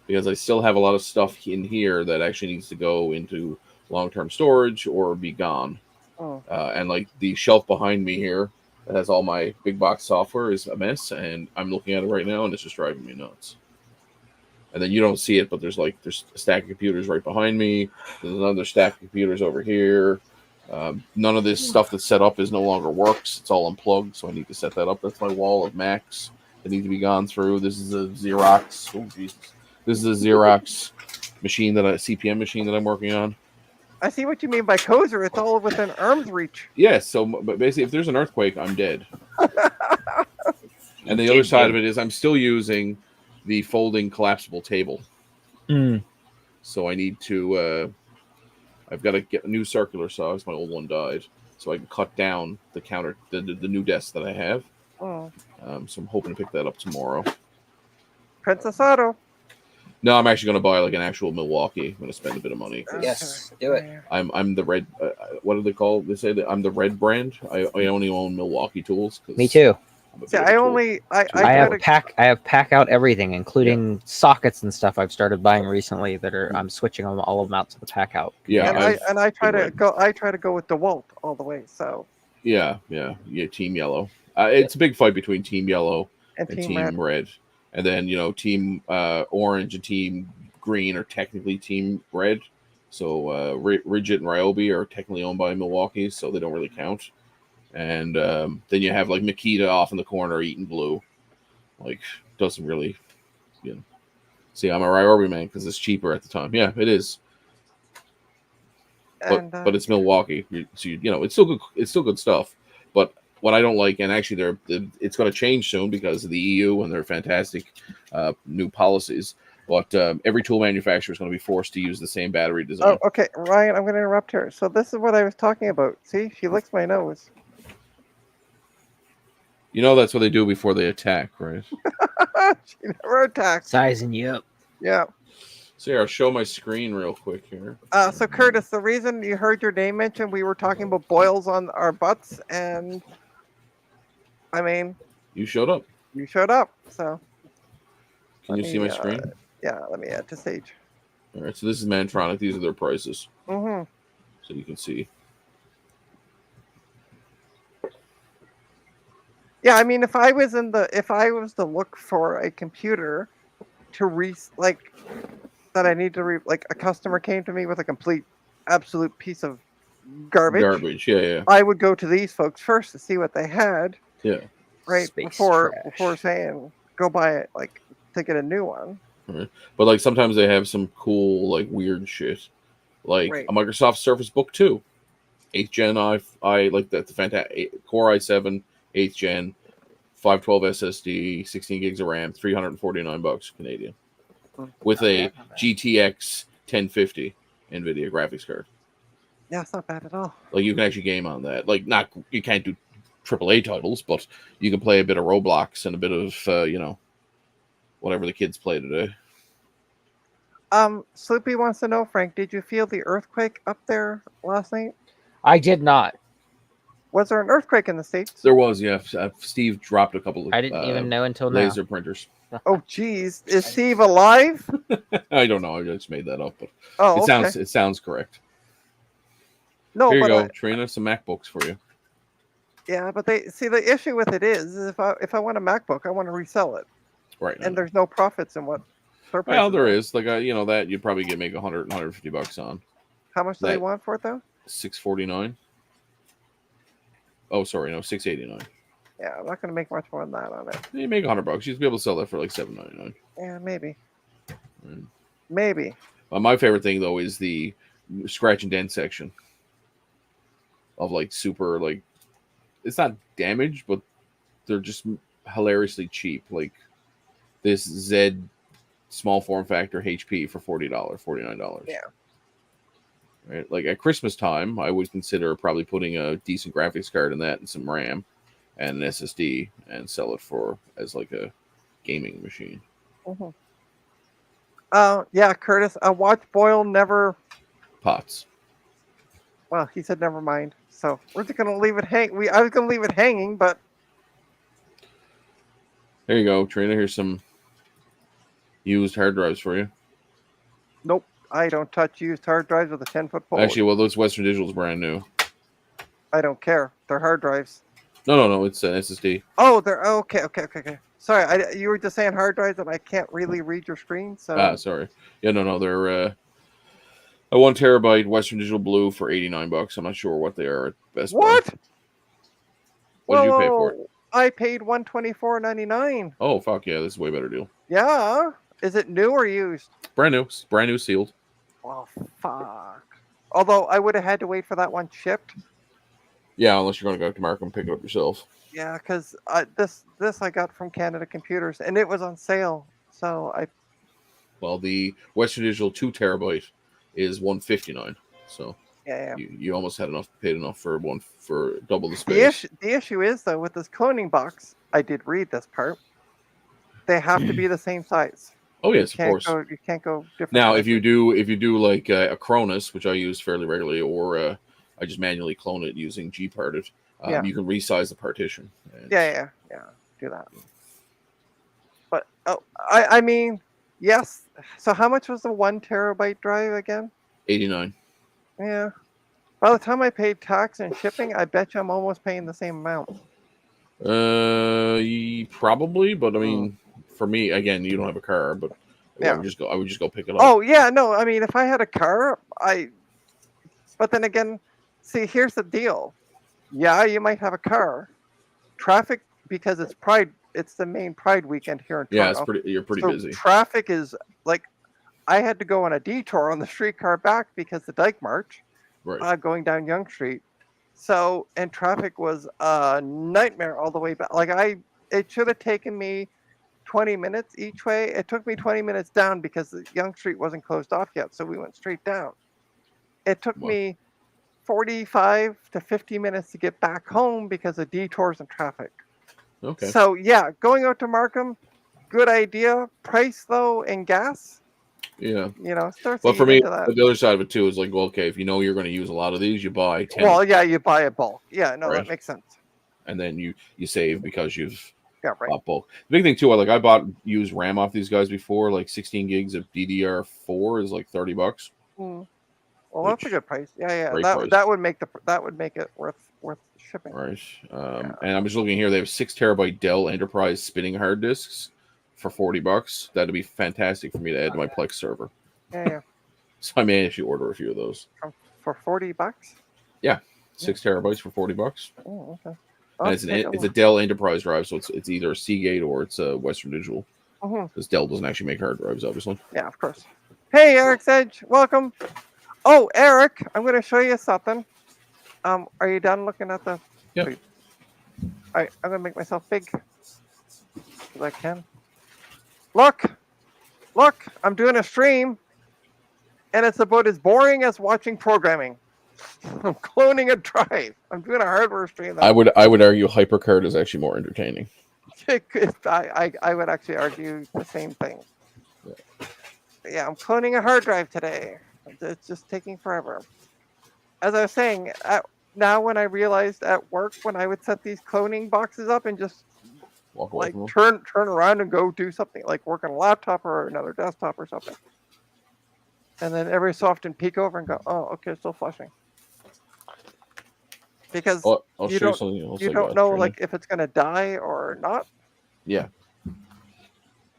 Speaker 6: because I still have a lot of stuff in here that actually needs to go into long-term storage or be gone.
Speaker 4: Oh.
Speaker 6: And like the shelf behind me here that has all my big box software is a mess, and I'm looking at it right now, and it's just driving me nuts. And then you don't see it, but there's a stack of computers right behind me. There's another stack of computers over here. None of this stuff that's set up is no longer works. It's all unplugged, so I need to set that up. That's my wall of Macs that need to be gone through. This is a Xerox. Oh Jesus! This is a Xerox machine CPM machine that I'm working on.
Speaker 4: I see what you mean by cozier. It's all within arm's reach.
Speaker 6: Yeah. So, but basically, if there's an earthquake, I'm dead. And the other side of it is I'm still using the folding collapsible table.
Speaker 7: Mm.
Speaker 6: So I need to. I've got to get a new circular saw because my old one died, so I can cut down the counter, the new desk that I have.
Speaker 4: Oh.
Speaker 6: So I'm hoping to pick that up tomorrow.
Speaker 4: Princess Auto.
Speaker 6: No, I'm actually going to buy like an actual Milwaukee. I'm going to spend a bit of money.
Speaker 7: Yes, do it.
Speaker 6: I'm the red. What do they call? They say that I'm the red brand. I only own Milwaukee tools.
Speaker 7: Me too.
Speaker 4: See, I
Speaker 7: have pack out everything, including sockets and stuff I've started buying recently that I'm switching all of them out to the pack out.
Speaker 6: Yeah,
Speaker 4: and I try to go with DeWalt all the way. So
Speaker 6: yeah, Team Yellow. It's a big fight between Team Yellow and Team Red. And then Team Orange and Team Green are technically Team Red. So Ridgit and Ryobi are technically owned by Milwaukee, so they don't really count. And then you have like Makita off in the corner eating blue. Like, doesn't really, See, I'm a Ryobi man because it's cheaper at the time. Yeah, it is. But it's Milwaukee, so it's still good. It's still good stuff. But what I don't like, and actually it's going to change soon because of the EU and their fantastic new policies. But every tool manufacturer is going to be forced to use the same battery design.
Speaker 4: Oh, okay, Ryan, I'm going to interrupt her. So this is what I was talking about. See, she licks my nose.
Speaker 6: That's what they do before they attack, right?
Speaker 4: She never attacks.
Speaker 7: Sizing you up.
Speaker 4: Yeah.
Speaker 6: So here, I'll show my screen real quick here.
Speaker 4: So Curtis, the reason you heard your name mentioned, we were talking about boils on our butts, and I mean,
Speaker 6: You showed up.
Speaker 4: you showed up. So
Speaker 6: Can you see my screen?
Speaker 4: yeah, let me add to Sage.
Speaker 6: All right, so this is Mantronic. These are their prices.
Speaker 4: Mm-hmm.
Speaker 6: So you can see.
Speaker 4: Yeah, I mean, if I was to look for a computer to that I need to like a customer came to me with a complete, absolute piece of garbage.
Speaker 6: Yeah.
Speaker 4: I would go to these folks first to see what they had.
Speaker 6: Yeah.
Speaker 4: Right
Speaker 7: Space
Speaker 4: before
Speaker 7: trash.
Speaker 4: saying go buy it, like to get a new one.
Speaker 6: Right. But like sometimes they have some cool like weird shit, like
Speaker 4: Right.
Speaker 6: a Microsoft Surface Book 2, 8th gen. I like that. The fantastic Core i7 8th gen, 512 SSD, 16 gigs of RAM, $349 Canadian, with a GTX 1050 NVIDIA graphics card.
Speaker 4: Yeah, it's not bad at all.
Speaker 6: Like you can actually game on that. Like not you can't do AAA titles, but you can play a bit of Roblox and a bit of whatever the kids play today.
Speaker 4: Sloopy wants to know, Frank, did you feel the earthquake up there last night?
Speaker 7: I did not.
Speaker 4: Was there an earthquake in the States?
Speaker 6: There was, yeah. Steve dropped a couple of
Speaker 7: I didn't even know until now.
Speaker 6: laser printers.
Speaker 4: Oh, geez. Is Steve alive?
Speaker 6: I don't know. I just made that up, but
Speaker 4: Oh,
Speaker 6: it sounds correct.
Speaker 4: No,
Speaker 6: Here you
Speaker 4: but
Speaker 6: go, Trina. Some MacBooks for you.
Speaker 4: yeah, but they see the issue with it is if I want a MacBook, I want to resell it,
Speaker 6: Right.
Speaker 4: and there's no profits in what. their
Speaker 6: Well,
Speaker 4: prices
Speaker 6: there
Speaker 4: are.
Speaker 6: is like that you'd probably make 100, 150 bucks on
Speaker 4: How much do they
Speaker 6: that-
Speaker 4: want for it though?
Speaker 6: $649. Oh, sorry, no, $689.
Speaker 4: Yeah, I'm not going to make much more than that on it.
Speaker 6: You make $100. You'd be able to sell that for like $799.
Speaker 4: Yeah, maybe.
Speaker 6: Right.
Speaker 4: Maybe.
Speaker 6: My favorite thing though is the scratch and dent section of like super like it's not damaged, but they're just hilariously cheap. Like this Z small form factor HP for $49.
Speaker 4: Yeah.
Speaker 6: Right. Like at Christmas time, I would consider probably putting a decent graphics card in that and some RAM and an SSD and sell it as like a gaming machine.
Speaker 4: Mm-hmm. Yeah, Curtis. Watch Boyle never.
Speaker 6: Pots.
Speaker 4: Well, he said never mind. So we're just gonna leave it hang. I was gonna leave it hanging, but
Speaker 6: There you go, Trina. Here's some used hard drives for you.
Speaker 4: nope. I don't touch used hard drives with a 10-foot pole.
Speaker 6: Actually, well, those Western Digital's brand new.
Speaker 4: I don't care. They're hard drives.
Speaker 6: No, it's an SSD.
Speaker 4: Oh, they're okay. Sorry, you were just saying hard drives, and I can't really read your screen. So
Speaker 6: Sorry. Yeah, no, they're a 1 terabyte Western Digital Blue for $89. I'm not sure what they are at Best Buy.
Speaker 4: what?
Speaker 6: What did you pay for it?
Speaker 4: I paid $124.99.
Speaker 6: Oh, fuck yeah, this is a way better deal.
Speaker 4: Yeah. Is it new or used?
Speaker 6: Brand new, sealed.
Speaker 4: Oh fuck. Although I would have had to wait for that one shipped.
Speaker 6: Yeah, unless you're going to go to Markham and pick it up yourself.
Speaker 4: Yeah, because this I got from Canada Computers, and it was on sale. So
Speaker 6: Well, the Western Digital 2 terabyte is $159. So
Speaker 4: yeah.
Speaker 6: you almost paid enough for double the space.
Speaker 4: The issue is though with this cloning box, I did read this part. They have to be the same size.
Speaker 6: Oh yes, of course.
Speaker 4: You can't go different.
Speaker 6: Now,
Speaker 4: sizes.
Speaker 6: if you do like a Cronus, which I use fairly regularly, or I just manually clone it using Gparted,
Speaker 4: Yeah.
Speaker 6: you can resize the partition. And
Speaker 4: Yeah, do that. But I mean, yes. So how much was the 1 terabyte drive again?
Speaker 6: 89.
Speaker 4: Yeah. By the time I paid tax and shipping, I bet you I'm almost paying the same amount.
Speaker 6: Probably, but I mean, for me, again, you don't have a car, but
Speaker 4: Yeah.
Speaker 6: I would just go pick it up.
Speaker 4: Oh yeah, no. I mean, if I had a car, But then again, see, here's the deal. Yeah, you might have a car. Traffic, because it's Pride. It's the main Pride weekend here in Toronto.
Speaker 6: Yeah, you're pretty
Speaker 4: So
Speaker 6: busy.
Speaker 4: Traffic is like, I had to go on a detour on the streetcar back because the Dyke March,
Speaker 6: Right.
Speaker 4: going down Yonge Street. So, and traffic was a nightmare all the way back. It should have taken me 20 minutes each way. It took me 20 minutes down because the Yonge Street wasn't closed off yet. So we went straight down. It took
Speaker 6: Wow.
Speaker 4: me 45 to 50 minutes to get back home because of detours and traffic.
Speaker 6: Okay.
Speaker 4: So yeah, going out to Markham, good idea. Price though and gas,
Speaker 6: Yeah.
Speaker 4: starts
Speaker 6: But for
Speaker 4: eating
Speaker 6: me,
Speaker 4: into that.
Speaker 6: the other side of it too is like, well, okay, if you know you're going to use a lot of these, you buy 10,
Speaker 4: Well, yeah, you buy a bulk. Yeah, no,
Speaker 6: Right.
Speaker 4: that makes sense.
Speaker 6: and then you save because you've
Speaker 4: Yeah, right.
Speaker 6: bought bulk. The big thing too, I bought used RAM off these guys before, like 16 gigs of DDR4 is like $30.
Speaker 4: Mm. Well, that's a
Speaker 6: Which-
Speaker 4: good price. Yeah.
Speaker 6: great
Speaker 4: That
Speaker 6: price.
Speaker 4: that would make it worth shipping.
Speaker 6: Right. And I'm just looking here. They have 6 terabyte Dell Enterprise spinning hard disks for $40. That'd be fantastic for me to add to my Plex server.
Speaker 4: Yeah.
Speaker 6: So I may actually order a few of those.
Speaker 4: For $40.
Speaker 6: 6 terabytes for $40.
Speaker 4: Oh, okay.
Speaker 6: And it's a Dell Enterprise drive, so it's either a Seagate or it's a Western Digital.
Speaker 4: Mhm.
Speaker 6: Because Dell doesn't actually make hard drives, obviously.
Speaker 4: Yeah, of course. Hey, Eric's Edge, welcome. Oh, Eric, I'm going to show you something. Are you done looking at the?
Speaker 6: Yep.
Speaker 4: Wait. I'm going to make myself big as I can. Look, I'm doing a stream, and it's about as boring as watching programming. I'm cloning a drive. I'm doing a hardware stream.
Speaker 6: I would argue HyperCard is actually more entertaining.
Speaker 4: I would actually argue the same thing. Yeah, I'm cloning a hard drive today. It's just taking forever. As I was saying, now when I realized at work when I would set these cloning boxes up and just
Speaker 6: Walk away
Speaker 4: like
Speaker 6: from them.
Speaker 4: turn around and go do something like work on a laptop or another desktop or something, and then every so often peek over and go, oh, okay, it's still flushing. Because
Speaker 6: I'll
Speaker 4: you
Speaker 6: show you
Speaker 4: don't-
Speaker 6: something else.
Speaker 4: you
Speaker 6: I
Speaker 4: don't
Speaker 6: got,
Speaker 4: know
Speaker 6: Trina.
Speaker 4: like if it's gonna die or not.
Speaker 6: Yeah.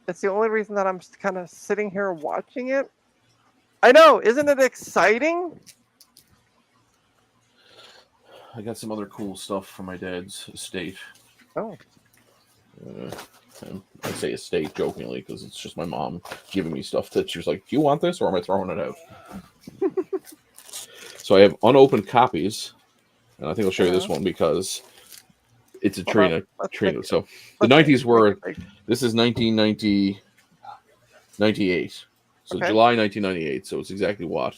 Speaker 4: It's the only reason that I'm kind of sitting here watching it. I know, isn't it exciting?
Speaker 6: I got some other cool stuff from my dad's estate.
Speaker 4: Oh,
Speaker 6: And I say estate jokingly because it's just my mom giving me stuff that she was like, "Do you want this, or am I throwing it out?" So I have unopened copies, and I think I'll show you this one because it's a
Speaker 4: Hold
Speaker 6: Trina.
Speaker 4: on, let's
Speaker 6: Trina.
Speaker 4: make-
Speaker 6: So the
Speaker 4: let's make-
Speaker 6: 90s were.
Speaker 4: make-
Speaker 6: This is 1998. So
Speaker 4: Okay.
Speaker 6: July 1998. So it's exactly what?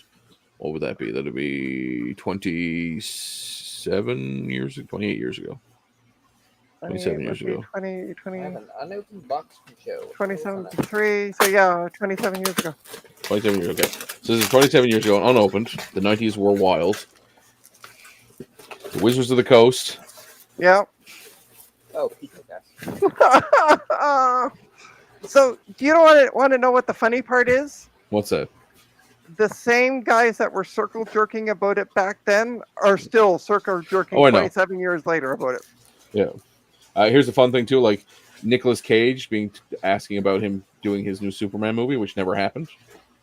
Speaker 6: What would that be? That'd be 27 years, 28 years ago. 27 years ago.
Speaker 4: 20, 20,
Speaker 7: an unopened box to show.
Speaker 4: 2073. So yeah, 27 years ago.
Speaker 6: 27 years ago. Okay. So this is 27 years ago and unopened. The 90s were wild. The Wizards of the Coast.
Speaker 4: Yeah.
Speaker 7: Oh, Pico Gas.
Speaker 4: So do you want to know what the funny part is?
Speaker 6: What's that?
Speaker 4: The same guys that were circle jerking about it back then are still circle jerking
Speaker 6: Oh, I know.
Speaker 4: 27 years later about it.
Speaker 6: Yeah. Here's the fun thing too. Like Nicolas Cage asking about him doing his new Superman movie, which never happened.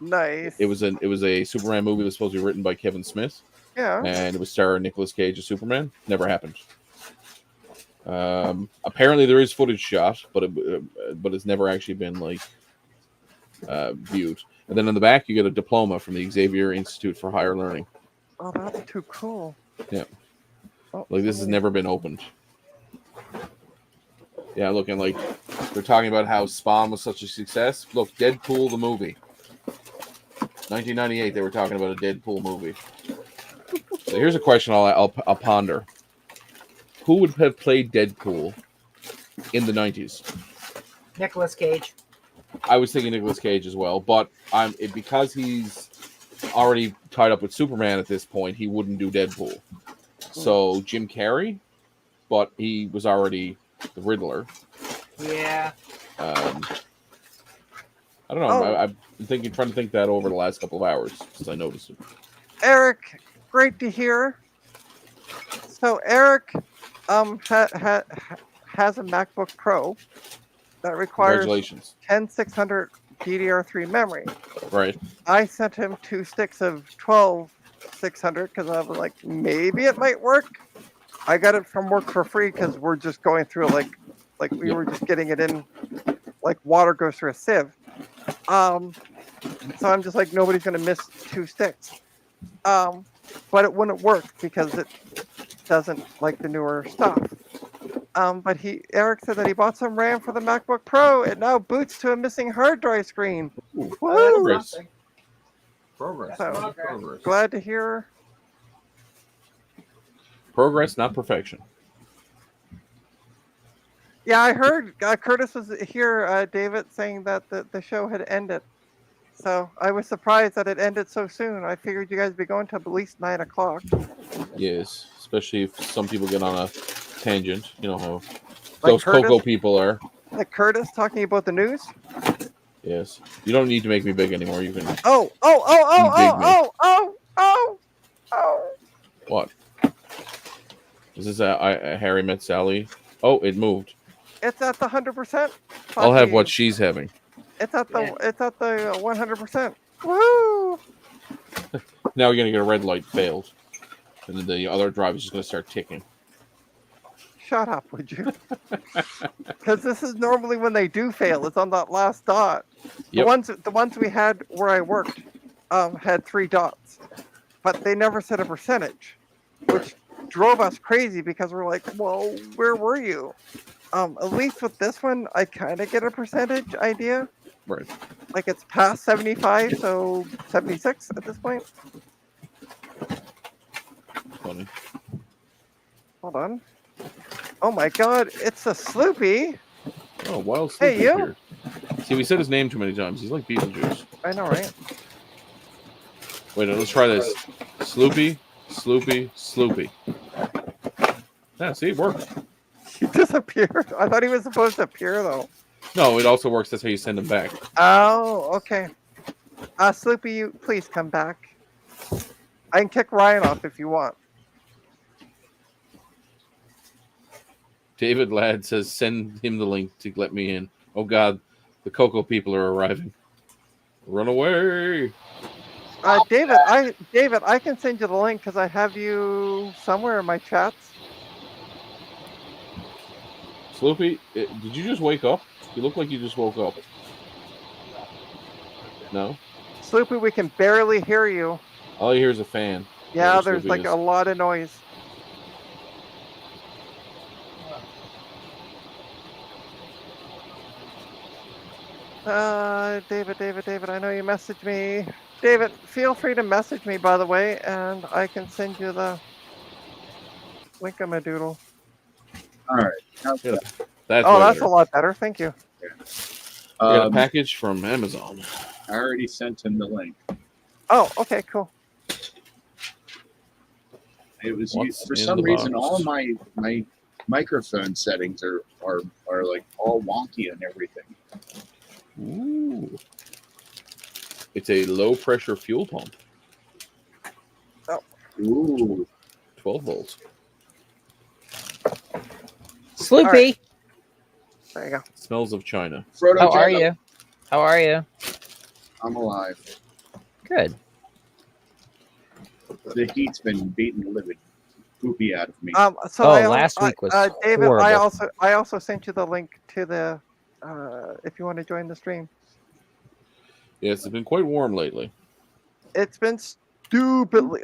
Speaker 4: Nice.
Speaker 6: It was a Superman movie that was supposed to be written by Kevin Smith,
Speaker 4: Yeah.
Speaker 6: and it was starring Nicolas Cage as Superman. Never happened. Apparently there is footage shot, but it's never actually been like viewed. And then in the back you get a diploma from the Xavier Institute for Higher Learning.
Speaker 4: Oh, that's too cool.
Speaker 6: Yeah.
Speaker 4: Oh,
Speaker 6: Like this has never been opened. Yeah, look, and like they're talking about how Spawn was such a success. Look, Deadpool the movie. 1998, they were talking about a Deadpool movie. So here's a question I'll ponder. Who would have played Deadpool in the 90s?
Speaker 7: Nicolas Cage.
Speaker 6: I was thinking Nicolas Cage as well, but because he's already tied up with Superman at this point, he wouldn't do Deadpool. So Jim Carrey, but he was already the Riddler.
Speaker 7: Yeah.
Speaker 6: I don't know.
Speaker 4: Oh.
Speaker 6: I've been trying to think that over the last couple of hours since I noticed it.
Speaker 4: Eric, great to hear. So Eric has a MacBook Pro that requires
Speaker 6: Congratulations.
Speaker 4: 10600 DDR3 memory.
Speaker 6: Right.
Speaker 4: I sent him 2 sticks of 12600 because I was like, maybe it might work. I got it from work for free because we're just going through like we were just getting it in like water goes through a sieve. So I'm just like, nobody's gonna miss 2 sticks. But it wouldn't work because it doesn't like the newer stuff. But Eric said that he bought some RAM for the MacBook Pro. It now boots to a missing hard drive screen. Woo!
Speaker 6: Progress.
Speaker 4: So, glad to hear.
Speaker 6: Progress, not perfection.
Speaker 4: Yeah, I heard Curtis was here, David, saying that the show had ended. So I was surprised that it ended so soon. I figured you guys would be going to at least 9 o'clock.
Speaker 6: Yes. Especially if some people get on a tangent. You know how
Speaker 4: Like
Speaker 6: those
Speaker 4: Curtis?
Speaker 6: Cocoa people are.
Speaker 4: Like Curtis talking about the news.
Speaker 6: Yes. You don't need to make me big anymore. You can.
Speaker 4: Oh!
Speaker 6: What? Is this a Harry Met Sally? Oh, it moved.
Speaker 4: It's at the 100%.
Speaker 6: I'll have what she's having.
Speaker 4: It's at the 100%. Woo!
Speaker 6: Now you're gonna get a red light failed, and then the other drive is just gonna start ticking.
Speaker 4: Shut up, would you? Because this is normally when they do fail. It's on that last dot.
Speaker 6: Yep.
Speaker 4: The ones we had where I worked had 3 dots, but they never said a percentage, which drove us crazy because we're like, well, where were you? At least with this one, I kind of get a percentage idea.
Speaker 6: Right.
Speaker 4: Like it's past 75, so 76 at this point.
Speaker 6: funny.
Speaker 4: Hold on. Oh my God, it's a Sloopy.
Speaker 6: Oh, Wild Sloopy
Speaker 4: Hey, you.
Speaker 6: appeared. See, we said his name too many times. He's like Beetlejuice.
Speaker 4: I know, right?
Speaker 6: Wait, no, let's try this. Sloopy, Sloopy, Sloopy. Yeah, see, it worked.
Speaker 4: He disappeared. I thought he was supposed to appear though.
Speaker 6: No, it also works. That's how you send him back.
Speaker 4: Oh, okay. Sloopy, you please come back. I can kick Ryan off if you want.
Speaker 6: David Ladd says, send him the link to let me in. Oh, God. The Cocoa people are arriving. Run away.
Speaker 4: David, I can send you the link because I have you somewhere in my chats.
Speaker 6: Sloopy, did you just wake up? You look like you just woke up. No?
Speaker 4: Sloopy, we can barely hear you.
Speaker 6: All I hear is a fan.
Speaker 4: Yeah,
Speaker 6: Whatever
Speaker 4: there's
Speaker 6: Sloopy
Speaker 4: like
Speaker 6: is.
Speaker 4: a lot of noise. David, I know you messaged me. David, feel free to message me, by the way, and I can send you the Linkamadoodle.
Speaker 8: All right. How's
Speaker 6: Yeah,
Speaker 8: that?
Speaker 6: that's
Speaker 4: Oh,
Speaker 6: way
Speaker 4: that's
Speaker 6: better.
Speaker 4: a lot better. Thank you.
Speaker 6: I got a
Speaker 8: Um,
Speaker 6: package from Amazon.
Speaker 8: I already sent him the link.
Speaker 4: Oh, okay, cool.
Speaker 8: It was
Speaker 6: What's
Speaker 8: for
Speaker 6: in
Speaker 8: some
Speaker 6: the
Speaker 8: reason
Speaker 6: box?
Speaker 8: all my microphone settings are like all wonky and everything.
Speaker 6: Ooh. It's a low pressure fuel pump.
Speaker 8: Ooh.
Speaker 6: 12 volts.
Speaker 7: Sloopy,
Speaker 4: There you go.
Speaker 6: Smells of China.
Speaker 8: Frodo,
Speaker 7: how are
Speaker 8: Jello,
Speaker 7: you? How are you?
Speaker 8: I'm alive.
Speaker 7: Good.
Speaker 8: The heat's been beating the living poopy out of me.
Speaker 4: So
Speaker 7: Oh,
Speaker 4: I al-
Speaker 7: last week was
Speaker 4: David.
Speaker 7: horrible.
Speaker 4: I also sent you the link to the if you want to join the stream.
Speaker 6: Yes, it's been quite warm lately.
Speaker 4: It's been stupidly.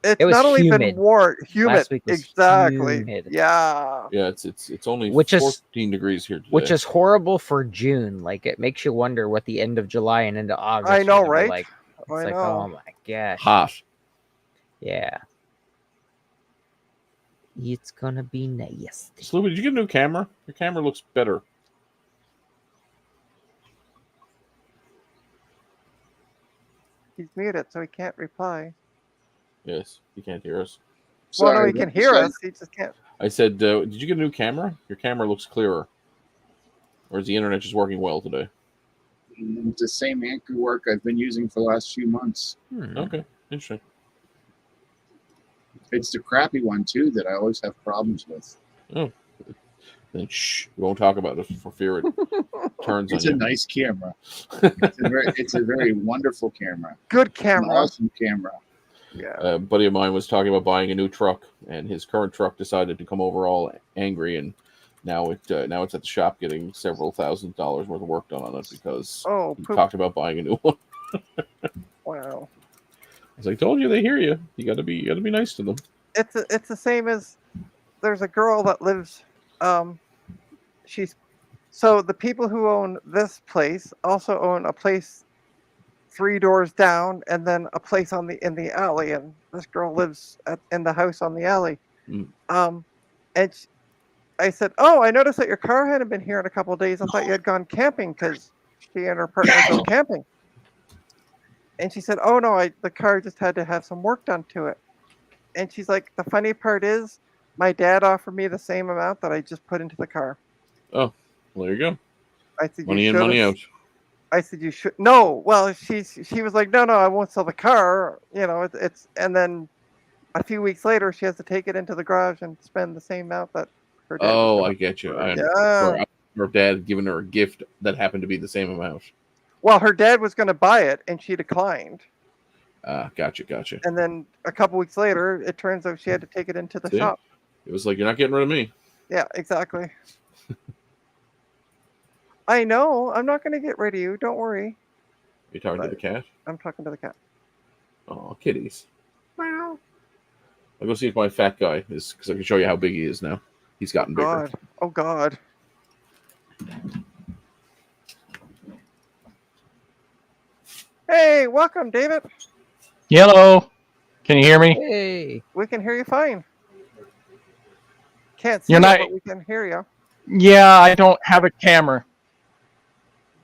Speaker 4: It's
Speaker 7: It was
Speaker 4: not only
Speaker 7: humid.
Speaker 4: been warm, humid.
Speaker 7: Last week was
Speaker 4: Exactly.
Speaker 7: humid.
Speaker 4: Yeah.
Speaker 6: Yeah, it's only
Speaker 7: Which is-
Speaker 6: 14 degrees here today.
Speaker 7: Which is horrible for June. Like it makes you wonder what the end of July and into August.
Speaker 4: I
Speaker 7: are
Speaker 4: know,
Speaker 7: gonna be
Speaker 4: right?
Speaker 7: Like it's
Speaker 4: I
Speaker 7: like,
Speaker 4: know.
Speaker 7: oh my gosh.
Speaker 6: hot.
Speaker 7: Yeah. It's gonna be nasty.
Speaker 6: Sloopy, did you get a new camera? Your camera looks better.
Speaker 4: He's muted, so he can't reply.
Speaker 6: Yes, you can't hear us.
Speaker 4: Well, no,
Speaker 8: Sorry,
Speaker 4: he can
Speaker 8: what you
Speaker 4: hear
Speaker 8: said?
Speaker 4: us. He just can't.
Speaker 6: I said, did you get a new camera? Your camera looks clearer. Or is the internet just working well today?
Speaker 8: It's the same anchor work I've been using for the last few months.
Speaker 6: Okay, interesting.
Speaker 8: It's the crappy one too that I always have problems with.
Speaker 6: Then shh, we won't talk about it for fear it turns on
Speaker 8: It's a
Speaker 6: you.
Speaker 8: nice camera. It's a very wonderful camera.
Speaker 4: Good
Speaker 8: An
Speaker 4: camera.
Speaker 8: awesome camera.
Speaker 4: Yeah.
Speaker 6: A buddy of mine was talking about buying a new truck, and his current truck decided to come over all angry, and now it's at the shop getting several $1,000s worth of work done on it because
Speaker 4: Oh,
Speaker 6: he
Speaker 4: poop.
Speaker 6: talked about buying a new one.
Speaker 4: Wow.
Speaker 6: As I told you, they hear you. You gotta be nice to them.
Speaker 4: It's the same as there's a girl that lives. She's so the people who own this place also own a place 3 doors down, and then a place in the alley. And this girl lives in the house on the alley.
Speaker 6: Mm.
Speaker 4: And I said, "Oh, I noticed that your car hadn't been here in a couple of days. I thought you had gone camping because she and her partner go camping." And she said, "Oh no, the car just had to have some work done to it." And she's like, "The funny part is, my dad offered me the same amount that I just put into the car."
Speaker 6: Well, there you go.
Speaker 4: I said,
Speaker 6: Money
Speaker 4: "You
Speaker 6: in, money
Speaker 4: should've-"
Speaker 6: out.
Speaker 4: I said, "You should." No, well, she was like, "No, I won't sell the car." You know, it's and then a few weeks later, she has to take it into the garage and spend the same amount that her dad.
Speaker 6: Oh,
Speaker 4: was
Speaker 6: I get you. I
Speaker 4: Yeah.
Speaker 6: her dad had given her a gift that happened to be the same amount.
Speaker 4: Well, her dad was going to buy it, and she declined.
Speaker 6: Gotcha.
Speaker 4: And then a couple weeks later, it turns out she had to take it into the
Speaker 6: See?
Speaker 4: shop.
Speaker 6: It was like, you're not getting rid of me.
Speaker 4: Yeah, exactly. I know. I'm not going to get rid of you. Don't worry.
Speaker 6: You're talking to the cat?
Speaker 4: I'm talking to the cat.
Speaker 6: Oh, kitties. I'll go see if my fat guy is, because I can show you how big he is now. He's gotten bigger.
Speaker 4: God. Oh, God. Hey, welcome, David.
Speaker 9: Hello. Can you hear me?
Speaker 7: Hey.
Speaker 4: We can hear you fine. Can't see
Speaker 9: You're
Speaker 4: you,
Speaker 9: not-
Speaker 4: but we can hear you.
Speaker 9: Yeah, I don't have a camera.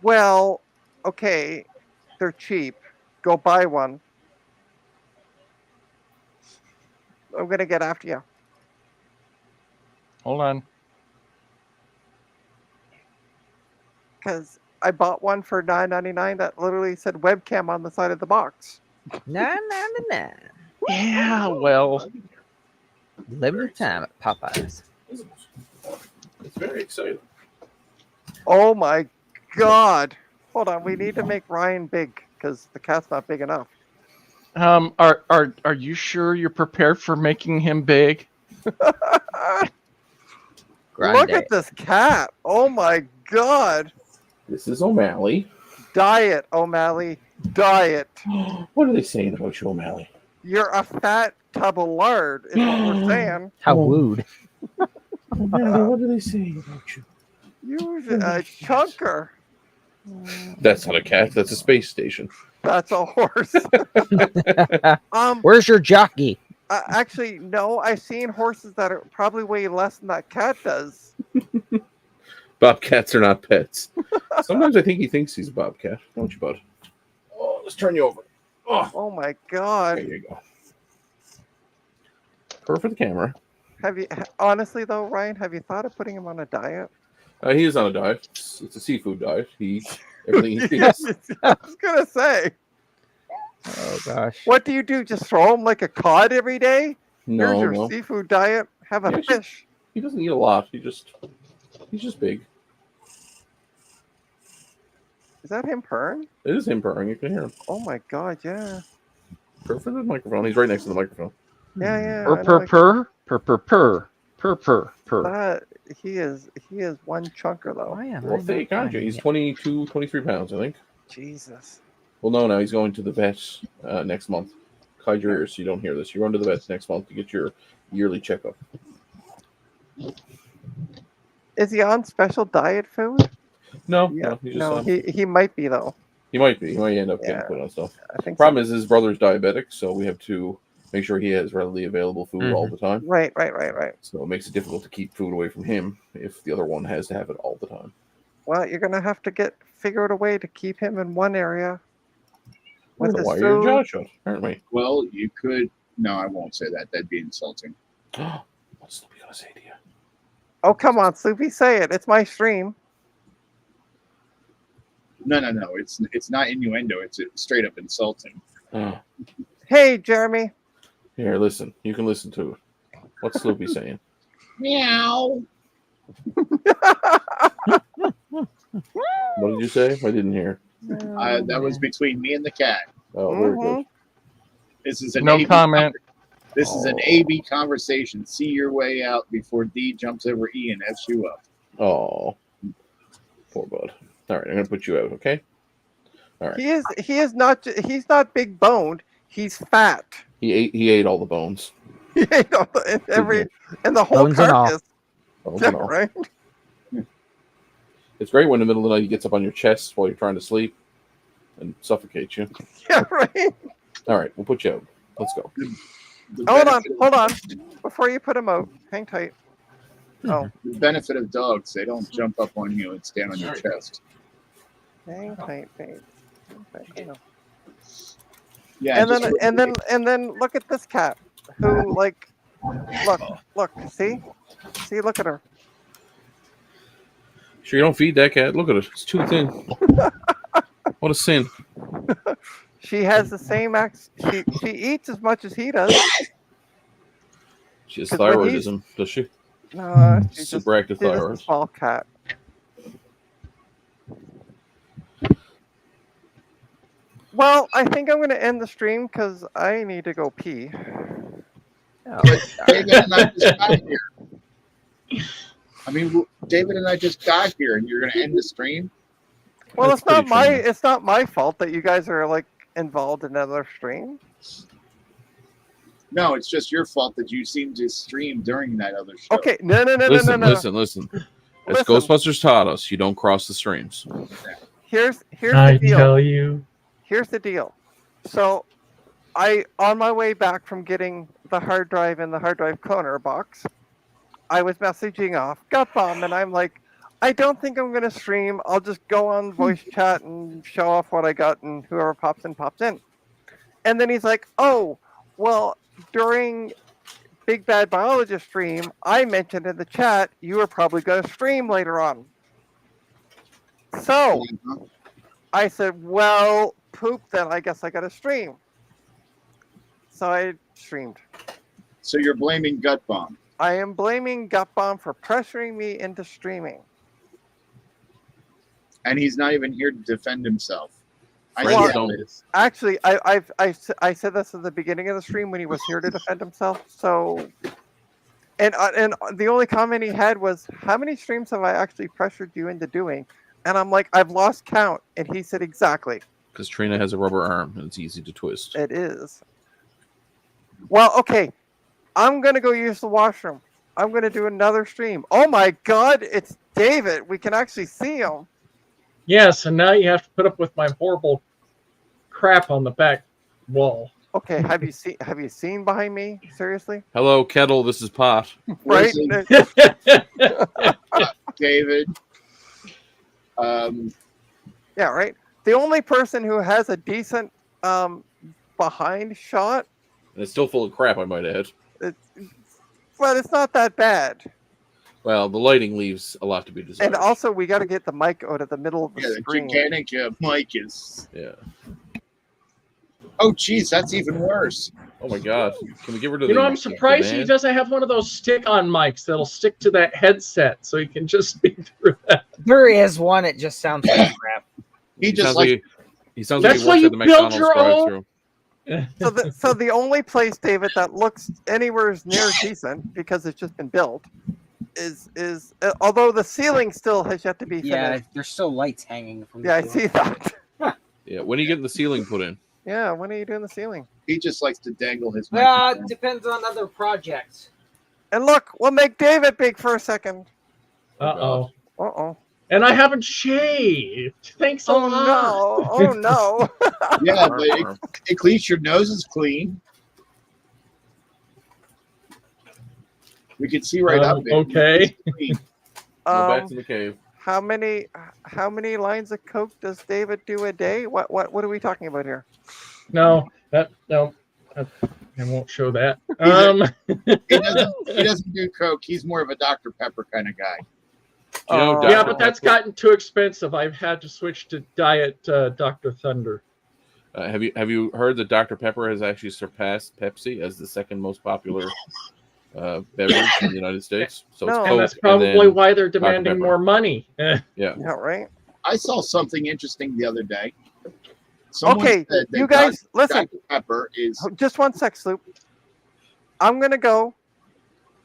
Speaker 4: Well, okay, they're cheap. Go buy one. I'm gonna get after you.
Speaker 9: Hold on.
Speaker 4: Because I bought one for $9.99 that literally said webcam on the side of the box.
Speaker 7: Nah.
Speaker 9: Yeah, well,
Speaker 7: Limited time at Popeyes.
Speaker 6: It's very exciting.
Speaker 4: Oh my god. Hold on, we need to make Ryan big because the cat's not big enough.
Speaker 9: are you sure you're prepared for making him big?
Speaker 7: Grande.
Speaker 4: Look at this cat. Oh my god.
Speaker 6: This is O'Malley.
Speaker 4: Diet, O'Malley. Diet.
Speaker 6: What are they saying about you, O'Malley?
Speaker 4: You're a fat tub of lard, is what we're saying.
Speaker 7: How wooed.
Speaker 6: O'Malley, what are they saying about you?
Speaker 4: You're a chunker.
Speaker 6: That's not a cat. That's a space station.
Speaker 4: That's a horse.
Speaker 7: Where's your jockey?
Speaker 4: Actually, no. I've seen horses that are probably weigh less than that cat does.
Speaker 6: Bobcats are not pets. Sometimes I think he thinks he's a bobcat. Don't you, bud? Oh, let's turn you over.
Speaker 4: Oh my god.
Speaker 6: There you go. Perfect for the camera.
Speaker 4: Have you honestly though, Ryan? Have you thought of putting him on a diet?
Speaker 6: He is on a diet. It's a seafood diet. He eats everything he
Speaker 4: Yes,
Speaker 6: eats.
Speaker 4: I was gonna say.
Speaker 7: Oh gosh.
Speaker 4: What do you do? Just throw him like a cod every day? Here's
Speaker 6: No,
Speaker 4: your
Speaker 6: no.
Speaker 4: seafood diet. Have a
Speaker 6: Yeah,
Speaker 4: fish.
Speaker 6: He doesn't eat a lot. He's just big.
Speaker 4: Is that him purring?
Speaker 6: It is him purring. You can hear him.
Speaker 4: Oh my god, yeah.
Speaker 6: Purr for the microphone. He's right next to the microphone.
Speaker 4: Yeah, yeah.
Speaker 9: Purr,
Speaker 4: I know,
Speaker 9: purr,
Speaker 4: like
Speaker 9: purr, purr, purr, purr, purr, purr, purr.
Speaker 4: that. He is one chunker though.
Speaker 7: Why am I
Speaker 6: Well,
Speaker 7: not
Speaker 6: fake, aren't you?
Speaker 7: finding
Speaker 6: He's
Speaker 7: it?
Speaker 6: 22, 23 pounds, I think.
Speaker 4: Jesus.
Speaker 6: Well, no, now he's going to the vet next month. Hide your ears so you don't hear this. You run to the vet next month to get your yearly checkup.
Speaker 4: Is he on special diet food?
Speaker 6: No,
Speaker 4: Yeah.
Speaker 6: no, he's just
Speaker 4: No,
Speaker 6: on.
Speaker 4: he might be though.
Speaker 6: He might be. He might end up getting
Speaker 4: Yeah.
Speaker 6: put on stuff.
Speaker 4: I think
Speaker 6: Problem is his brother's diabetic, so we have to make sure he has readily available food all
Speaker 7: Mhm.
Speaker 6: the time.
Speaker 4: so. Right.
Speaker 6: So it makes it difficult to keep food away from him if the other one has to have it all the time.
Speaker 4: Well, you're gonna have to figure out a way to keep him in one area
Speaker 6: I
Speaker 4: with
Speaker 6: don't know
Speaker 4: his
Speaker 6: why your
Speaker 4: food.
Speaker 6: jaw shut, aren't we?
Speaker 8: Well, you could. No, I won't say that. That'd be insulting.
Speaker 6: What's Snoopy gonna say to you?
Speaker 4: Oh come on, Sloopy, say it. It's my stream.
Speaker 8: No. It's not innuendo. It's straight up insulting.
Speaker 6: Oh,
Speaker 4: Hey, Jeremy.
Speaker 6: here, listen. You can listen to it. What's Sloopy saying?
Speaker 8: Meow.
Speaker 6: What did you say? I didn't hear.
Speaker 8: That was between me and the cat.
Speaker 6: Oh, very
Speaker 4: Mhm.
Speaker 6: good.
Speaker 8: This is an
Speaker 9: No
Speaker 8: AB
Speaker 9: comment.
Speaker 8: This is an AB conversation. See your way out before D jumps over E and F's you up.
Speaker 6: Oh, poor bud. All right, I'm gonna put you out. Okay. All right.
Speaker 4: He is not he's not big boned. He's fat.
Speaker 6: He ate all the bones.
Speaker 4: He ate all and the whole
Speaker 7: Bones and all.
Speaker 4: carcass.
Speaker 6: Bones
Speaker 4: Yeah,
Speaker 6: and all.
Speaker 4: right.
Speaker 6: It's great when in the middle of the night he gets up on your chest while you're trying to sleep and suffocates you.
Speaker 4: Yeah, right.
Speaker 6: All right, we'll put you out. Let's go.
Speaker 8: The
Speaker 4: Hold on. Before you put him out, hang tight. Oh,
Speaker 8: The benefit of dogs, they don't jump up on you and stand on your chest.
Speaker 4: hang tight, babe. Hang tight.
Speaker 8: Yeah,
Speaker 4: And then look at this cat who look, see, look at her.
Speaker 6: Sure, you don't feed that cat. Look at it. It's too thin. What a sin.
Speaker 4: She has the same she eats as much as he does.
Speaker 6: She has
Speaker 4: 'Cause when he's-
Speaker 6: thyroidism, does she?
Speaker 4: No, she's just
Speaker 6: Superactive
Speaker 4: a
Speaker 6: thyroid.
Speaker 4: small cat. Well, I think I'm going to end the stream because I need to go pee.
Speaker 7: Oh,
Speaker 8: David and I just got here. I mean, David and I just got here, and you're going to end the stream?
Speaker 4: Well,
Speaker 6: That's
Speaker 4: it's not my fault that you guys are like involved in another stream.
Speaker 8: No, it's just your fault that you seem to stream during that other show.
Speaker 4: Okay, no.
Speaker 6: Listen. As
Speaker 4: Listen.
Speaker 6: Ghostbusters taught us, you don't cross the streams.
Speaker 4: Here's the deal.
Speaker 9: you.
Speaker 4: Here's the deal. So on my way back from getting the hard drive in the hard drive cloner box, I was messaging off Gut Bomb, and I'm like, I don't think I'm gonna stream. I'll just go on voice chat and show off what I got, and whoever pops in, pops in. And then he's like, oh, well, during Big Bad Biologist stream, I mentioned in the chat you were probably gonna stream later on. So I said, well, poop, then I guess I gotta stream. So I streamed.
Speaker 8: So you're blaming Gut Bomb.
Speaker 4: I am blaming Gut Bomb for pressuring me into streaming.
Speaker 8: And he's not even here to defend himself. I
Speaker 6: Friends
Speaker 8: see how
Speaker 6: don't-
Speaker 8: it is.
Speaker 4: Actually, I said this at the beginning of the stream when he was here to defend himself. So, and the only comment he had was, "How many streams have I actually pressured you into doing?" And I'm like, "I've lost count." And he said, "Exactly,
Speaker 6: Because Trina has a rubber arm and it's easy to twist.
Speaker 4: it is." Well, okay, I'm gonna go use the washroom. I'm gonna do another stream. Oh my God, it's David. We can actually see him.
Speaker 9: Yes, and now you have to put up with my horrible crap on the back wall.
Speaker 4: Okay, have you seen behind me? Seriously,
Speaker 6: Hello, Kettle. This is Pot.
Speaker 4: right?
Speaker 8: Listen, David.
Speaker 4: Yeah, right. The only person who has a decent behind shot,
Speaker 6: And it's still full of crap, I might add.
Speaker 4: but it's not that bad.
Speaker 6: Well, the lighting leaves a lot to be desired.
Speaker 4: And also, we got to get the mic out of the middle of the
Speaker 8: Yeah, the
Speaker 4: screen.
Speaker 8: gigantic mic is.
Speaker 6: Yeah.
Speaker 8: Oh, geez, that's even worse.
Speaker 6: Oh my God. Can we get rid of
Speaker 9: You know,
Speaker 6: the
Speaker 9: I'm surprised he
Speaker 6: demand?
Speaker 9: doesn't have one of those stick-on mics that'll stick to that headset, so he can just speak through that.
Speaker 7: There is one. It just sounds like crap.
Speaker 8: He just
Speaker 6: sounds
Speaker 8: like
Speaker 6: like he sounds
Speaker 9: That's
Speaker 6: like
Speaker 9: why
Speaker 6: he
Speaker 9: you
Speaker 6: works at the
Speaker 9: built
Speaker 6: McDonald's
Speaker 9: your own-
Speaker 6: drive-thru.
Speaker 4: So the only place, David, that looks anywhere near decent because it's just been built is although the ceiling still has yet to be finished.
Speaker 7: Yeah, there's still lights hanging from.
Speaker 4: Yeah, I
Speaker 7: the
Speaker 4: see that.
Speaker 6: Yeah. When are you getting the ceiling put in?
Speaker 4: Yeah, when are you doing the ceiling?
Speaker 8: he just likes to dangle his mic.
Speaker 7: It depends on other projects.
Speaker 4: And look, we'll make David big for a second.
Speaker 9: Uh-oh.
Speaker 4: Uh-oh.
Speaker 9: And I haven't shaved. Thanks a
Speaker 4: Oh
Speaker 9: lot.
Speaker 4: no. Oh no.
Speaker 8: Yeah, but at least your nose is clean. We can see right up it.
Speaker 9: Okay.
Speaker 6: Go back to
Speaker 4: Um,
Speaker 6: the cave.
Speaker 4: how many lines of coke does David do a day? What are we talking about here?
Speaker 9: No, I won't show that.
Speaker 8: He doesn't do coke. He's more of a Dr. Pepper kind of guy.
Speaker 6: Do you know
Speaker 4: Oh.
Speaker 6: Dr.
Speaker 9: Yeah, but that's
Speaker 6: Pepper-
Speaker 9: gotten too expensive. I've had to switch to Diet Dr. Thunder.
Speaker 6: Have you heard that Dr. Pepper has actually surpassed Pepsi as the second most popular beverage in the United States? So
Speaker 4: No.
Speaker 6: it's
Speaker 9: And
Speaker 6: Coke,
Speaker 9: that's probably
Speaker 6: then
Speaker 9: why they're
Speaker 6: Dr.
Speaker 9: demanding
Speaker 6: Pepper.
Speaker 9: more money.
Speaker 6: Yeah.
Speaker 4: Yeah, right.
Speaker 8: I saw something interesting the other day. Someone
Speaker 4: Okay,
Speaker 8: said that
Speaker 4: you guys, listen.
Speaker 8: Dr. Pepper is.
Speaker 4: Just one sec, Sloop. I'm gonna go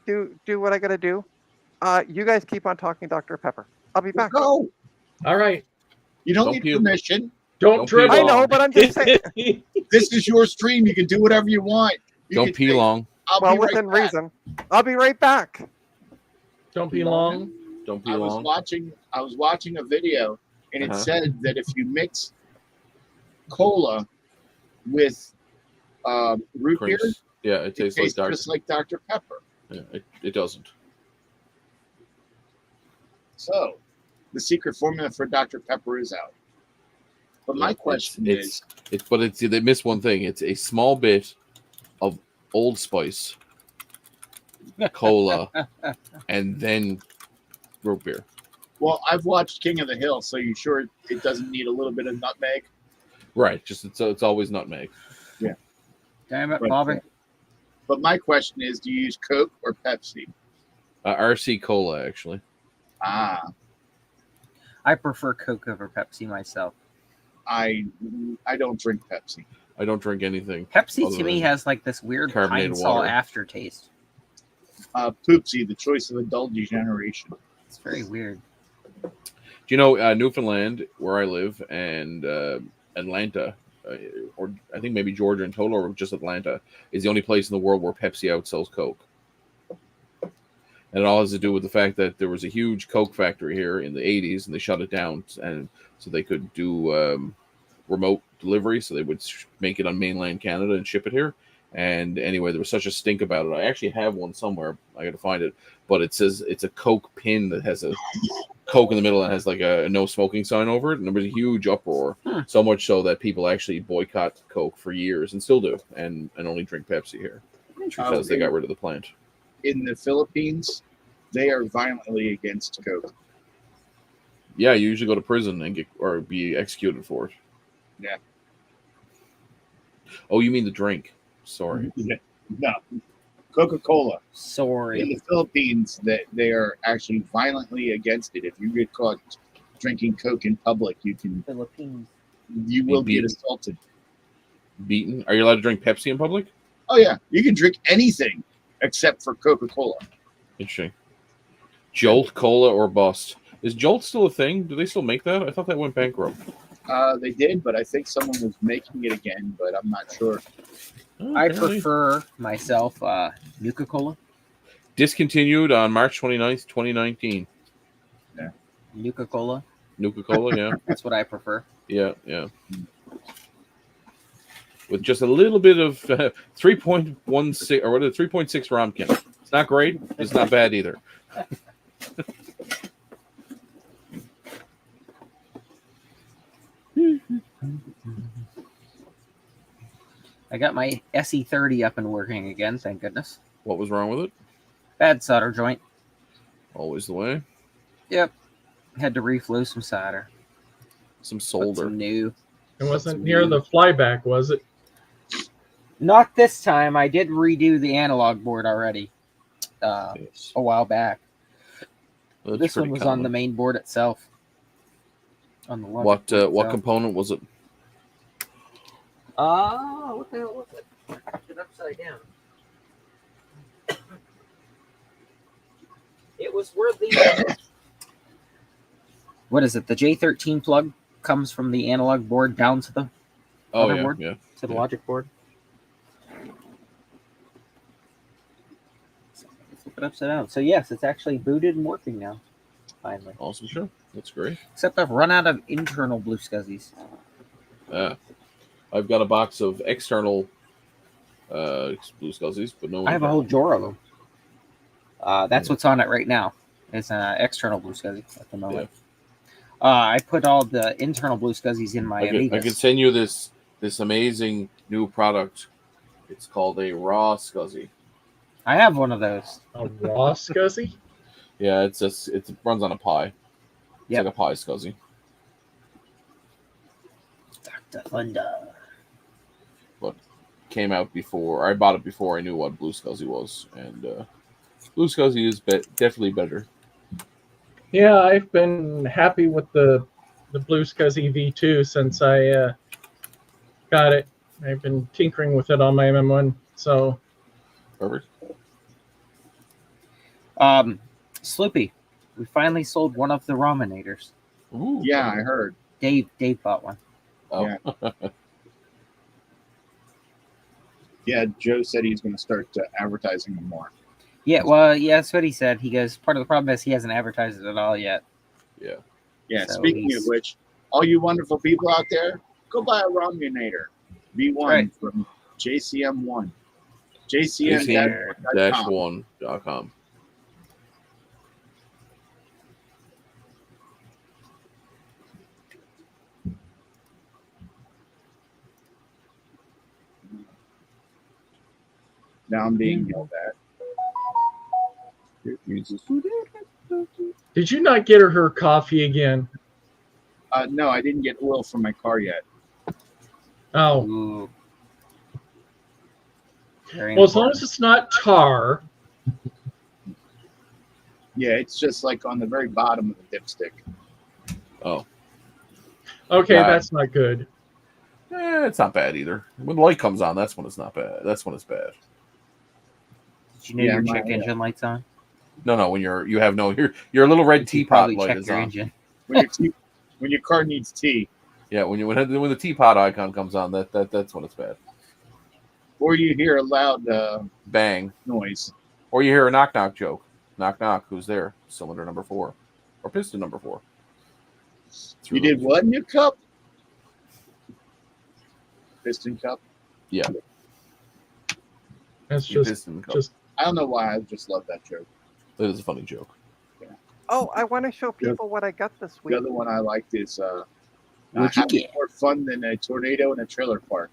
Speaker 4: do what I gotta do. You guys keep on talking Dr. Pepper. I'll be back.
Speaker 8: No,
Speaker 9: All right.
Speaker 8: you don't
Speaker 6: Don't
Speaker 8: need
Speaker 6: puke.
Speaker 8: permission.
Speaker 9: Don't
Speaker 6: Don't
Speaker 9: dribble.
Speaker 6: pee
Speaker 4: I know, but I'm just saying.
Speaker 8: This is your stream. You can do whatever you want. You
Speaker 6: Don't
Speaker 8: can
Speaker 6: pee
Speaker 8: say,
Speaker 6: long.
Speaker 8: I'll
Speaker 4: Well,
Speaker 8: be right
Speaker 4: within
Speaker 8: back.
Speaker 4: reason. I'll be right back.
Speaker 9: Don't be long.
Speaker 6: Don't pee
Speaker 8: I was
Speaker 6: long.
Speaker 8: watching a video, and it
Speaker 6: Uh-huh.
Speaker 8: said that if you mix cola with root beer,
Speaker 6: Drinks. Yeah, it
Speaker 8: it
Speaker 6: tastes like
Speaker 8: tastes
Speaker 6: Dr.
Speaker 8: just like Dr. Pepper.
Speaker 6: Yeah, it doesn't.
Speaker 8: So, the secret formula for Dr. Pepper is out. But my
Speaker 6: Yeah,
Speaker 8: question
Speaker 6: it's,
Speaker 8: is,
Speaker 6: but they miss one thing. It's a small bit of Old Spice, cola, and then root beer.
Speaker 8: well, I've watched King of the Hill, so you sure it doesn't need a little bit of nutmeg?
Speaker 6: Right. Just it's always nutmeg.
Speaker 7: Damn it,
Speaker 8: But,
Speaker 7: Bobby.
Speaker 8: But my question is, do you use Coke or Pepsi?
Speaker 6: RC Cola, actually.
Speaker 8: Ah,
Speaker 7: I prefer Coke over Pepsi myself.
Speaker 8: I don't drink Pepsi.
Speaker 6: I don't drink anything.
Speaker 7: Pepsi
Speaker 6: other
Speaker 7: to me
Speaker 6: than
Speaker 7: has like this weird
Speaker 6: carbonated
Speaker 7: pine sol
Speaker 6: water.
Speaker 7: aftertaste.
Speaker 8: Poopsie, the choice of adult degeneration.
Speaker 7: It's very weird.
Speaker 6: Do you know Newfoundland, where I live, and Atlanta, or I think maybe Georgia in total, or just Atlanta, is the only place in the world where Pepsi outsells Coke. And it all has to do with the fact that there was a huge Coke factory here in the 80s, and they shut it down, and so they could do remote delivery, so they would make it on mainland Canada and ship it here. And anyway, there was such a stink about it. I actually have one somewhere. I got to find it, but it says it's a Coke pin that has a Coke in the middle and has like a no smoking sign over it. And there was a huge uproar, so much so that people actually boycott Coke for years and still do, and only drink Pepsi here because they got rid of the plant.
Speaker 8: In the Philippines, they are violently against Coke.
Speaker 6: Yeah, you usually go to prison and get or be executed for it.
Speaker 8: Yeah.
Speaker 6: Oh, you mean the drink? Sorry.
Speaker 8: Yeah. No, Coca-Cola. In
Speaker 7: Sorry.
Speaker 8: the Philippines, that they are actually violently against it. If you get caught drinking Coke in public,
Speaker 7: Philippines.
Speaker 8: you will
Speaker 6: Be
Speaker 8: get
Speaker 6: beaten.
Speaker 8: assaulted.
Speaker 6: Beaten? Are you allowed to drink Pepsi in public?
Speaker 8: Oh yeah, you can drink anything except for Coca-Cola.
Speaker 6: Interesting. Jolt Cola or bust. Is Jolt still a thing? Do they still make that? I thought that went bankrupt.
Speaker 8: They did, but I think someone was making it again, but I'm not sure.
Speaker 6: Oh,
Speaker 7: I
Speaker 6: apparently.
Speaker 7: prefer myself Nuka Cola.
Speaker 6: Discontinued on March 29th, 2019.
Speaker 7: Nuka Cola.
Speaker 6: Nuka Cola, yeah.
Speaker 7: That's what I prefer.
Speaker 6: Yeah. With just a little bit of 3.16 or what is it, 3.6 Romkin. It's not great. It's not bad either.
Speaker 7: I got my SE30 up and working again, thank goodness.
Speaker 6: What was wrong with it?
Speaker 7: Bad solder joint.
Speaker 6: Always the way.
Speaker 7: Yep. Had to reflow some solder.
Speaker 6: Some
Speaker 7: Put
Speaker 6: solder.
Speaker 7: some new.
Speaker 9: It wasn't near the flyback, was it?
Speaker 7: Not this time. I did redo the analog board already
Speaker 6: Yes.
Speaker 7: a while back.
Speaker 6: That's
Speaker 7: This one
Speaker 6: pretty
Speaker 7: was on the
Speaker 6: common.
Speaker 7: main board itself. On the logic
Speaker 6: What
Speaker 7: board
Speaker 6: what
Speaker 7: itself.
Speaker 6: component was it?
Speaker 7: What the hell was it? I put it upside down. It was where the what is it? The J13 plug comes from the analog board down to the
Speaker 6: Oh
Speaker 7: Motherboard?
Speaker 6: yeah.
Speaker 7: to the
Speaker 6: Yeah.
Speaker 7: logic board. So, flip it upside down. So yes, it's actually booted and working now. Finally.
Speaker 6: Awesome show. That's great.
Speaker 7: Except I've run out of internal Blue Scuzzies.
Speaker 6: I've got a box of external Blue Scuzzies, but no.
Speaker 7: I have a whole drawer of them. That's what's on it right now. It's an external Blue Scuzzy at the moment. I put all the internal Blue Scuzzies in my
Speaker 6: I
Speaker 7: Amigas.
Speaker 6: could send you this amazing new product. It's called a raw Scuzzy.
Speaker 7: I have one of those.
Speaker 9: A raw Scuzzy?
Speaker 6: Yeah, it runs on a Pi. It's
Speaker 7: Yep.
Speaker 6: like a Pi Scuzzy.
Speaker 7: Dr. Thunder.
Speaker 6: Came out before I bought it before I knew what Blue Scuzzy was, and Blue Scuzzy is definitely better.
Speaker 9: Yeah, I've been happy with the Blue Scuzzy V2 since I got it. I've been tinkering with it on my MM1. So
Speaker 6: Perfect.
Speaker 7: Sloopy, we finally sold one of the Rominators.
Speaker 6: Ooh,
Speaker 8: Yeah, I heard.
Speaker 7: Dave bought one.
Speaker 6: Oh.
Speaker 8: Yeah. Yeah, Joe said he's going to start advertising them more.
Speaker 7: Yeah, well, yeah, that's what he said. He goes, part of the problem is he hasn't advertised it at all yet.
Speaker 6: Yeah.
Speaker 8: Yeah,
Speaker 7: So
Speaker 8: speaking of
Speaker 7: he's-
Speaker 8: which, all you wonderful people out there, go buy a Rominator V1
Speaker 7: Right.
Speaker 8: from JCM1.
Speaker 6: JCM-1.com.
Speaker 8: JCM-1.com. Now I'm being yelled at.
Speaker 9: did you not get her coffee again?
Speaker 8: No, I didn't get oil from my car yet.
Speaker 9: Oh,
Speaker 7: Ooh. Very
Speaker 9: well, as long
Speaker 7: important.
Speaker 9: as it's not tar.
Speaker 8: Yeah, it's just like on the very bottom of the dipstick.
Speaker 6: Oh.
Speaker 9: Okay,
Speaker 6: Yeah.
Speaker 9: that's not good.
Speaker 6: It's not bad either. When the light comes on, that's when it's not bad. That's when it's bad.
Speaker 7: Did you know
Speaker 8: Yeah,
Speaker 7: your
Speaker 8: my-
Speaker 7: check engine light's on?
Speaker 6: No, when your little red
Speaker 7: You
Speaker 6: teapot
Speaker 7: probably
Speaker 6: light
Speaker 7: checked
Speaker 6: is
Speaker 7: your
Speaker 6: on.
Speaker 7: engine.
Speaker 8: When your car needs tea,
Speaker 6: Yeah, when the teapot icon comes on, that's when it's bad.
Speaker 8: or you hear a loud
Speaker 6: Bang.
Speaker 8: noise.
Speaker 6: Or you hear a knock knock joke. Knock knock, who's there? Cylinder number 4. Or piston number 4.
Speaker 8: You did what in your cup? Piston Cup.
Speaker 6: Yeah.
Speaker 9: It's
Speaker 6: Your
Speaker 9: just
Speaker 6: Piston Cup.
Speaker 9: just
Speaker 8: I don't know why. I just love that joke.
Speaker 6: It is a funny joke.
Speaker 4: Oh, I want to show people what I got this
Speaker 8: The
Speaker 4: week.
Speaker 8: other one I liked is
Speaker 7: What'd you
Speaker 8: having
Speaker 7: get?
Speaker 8: more fun than a tornado in a trailer park.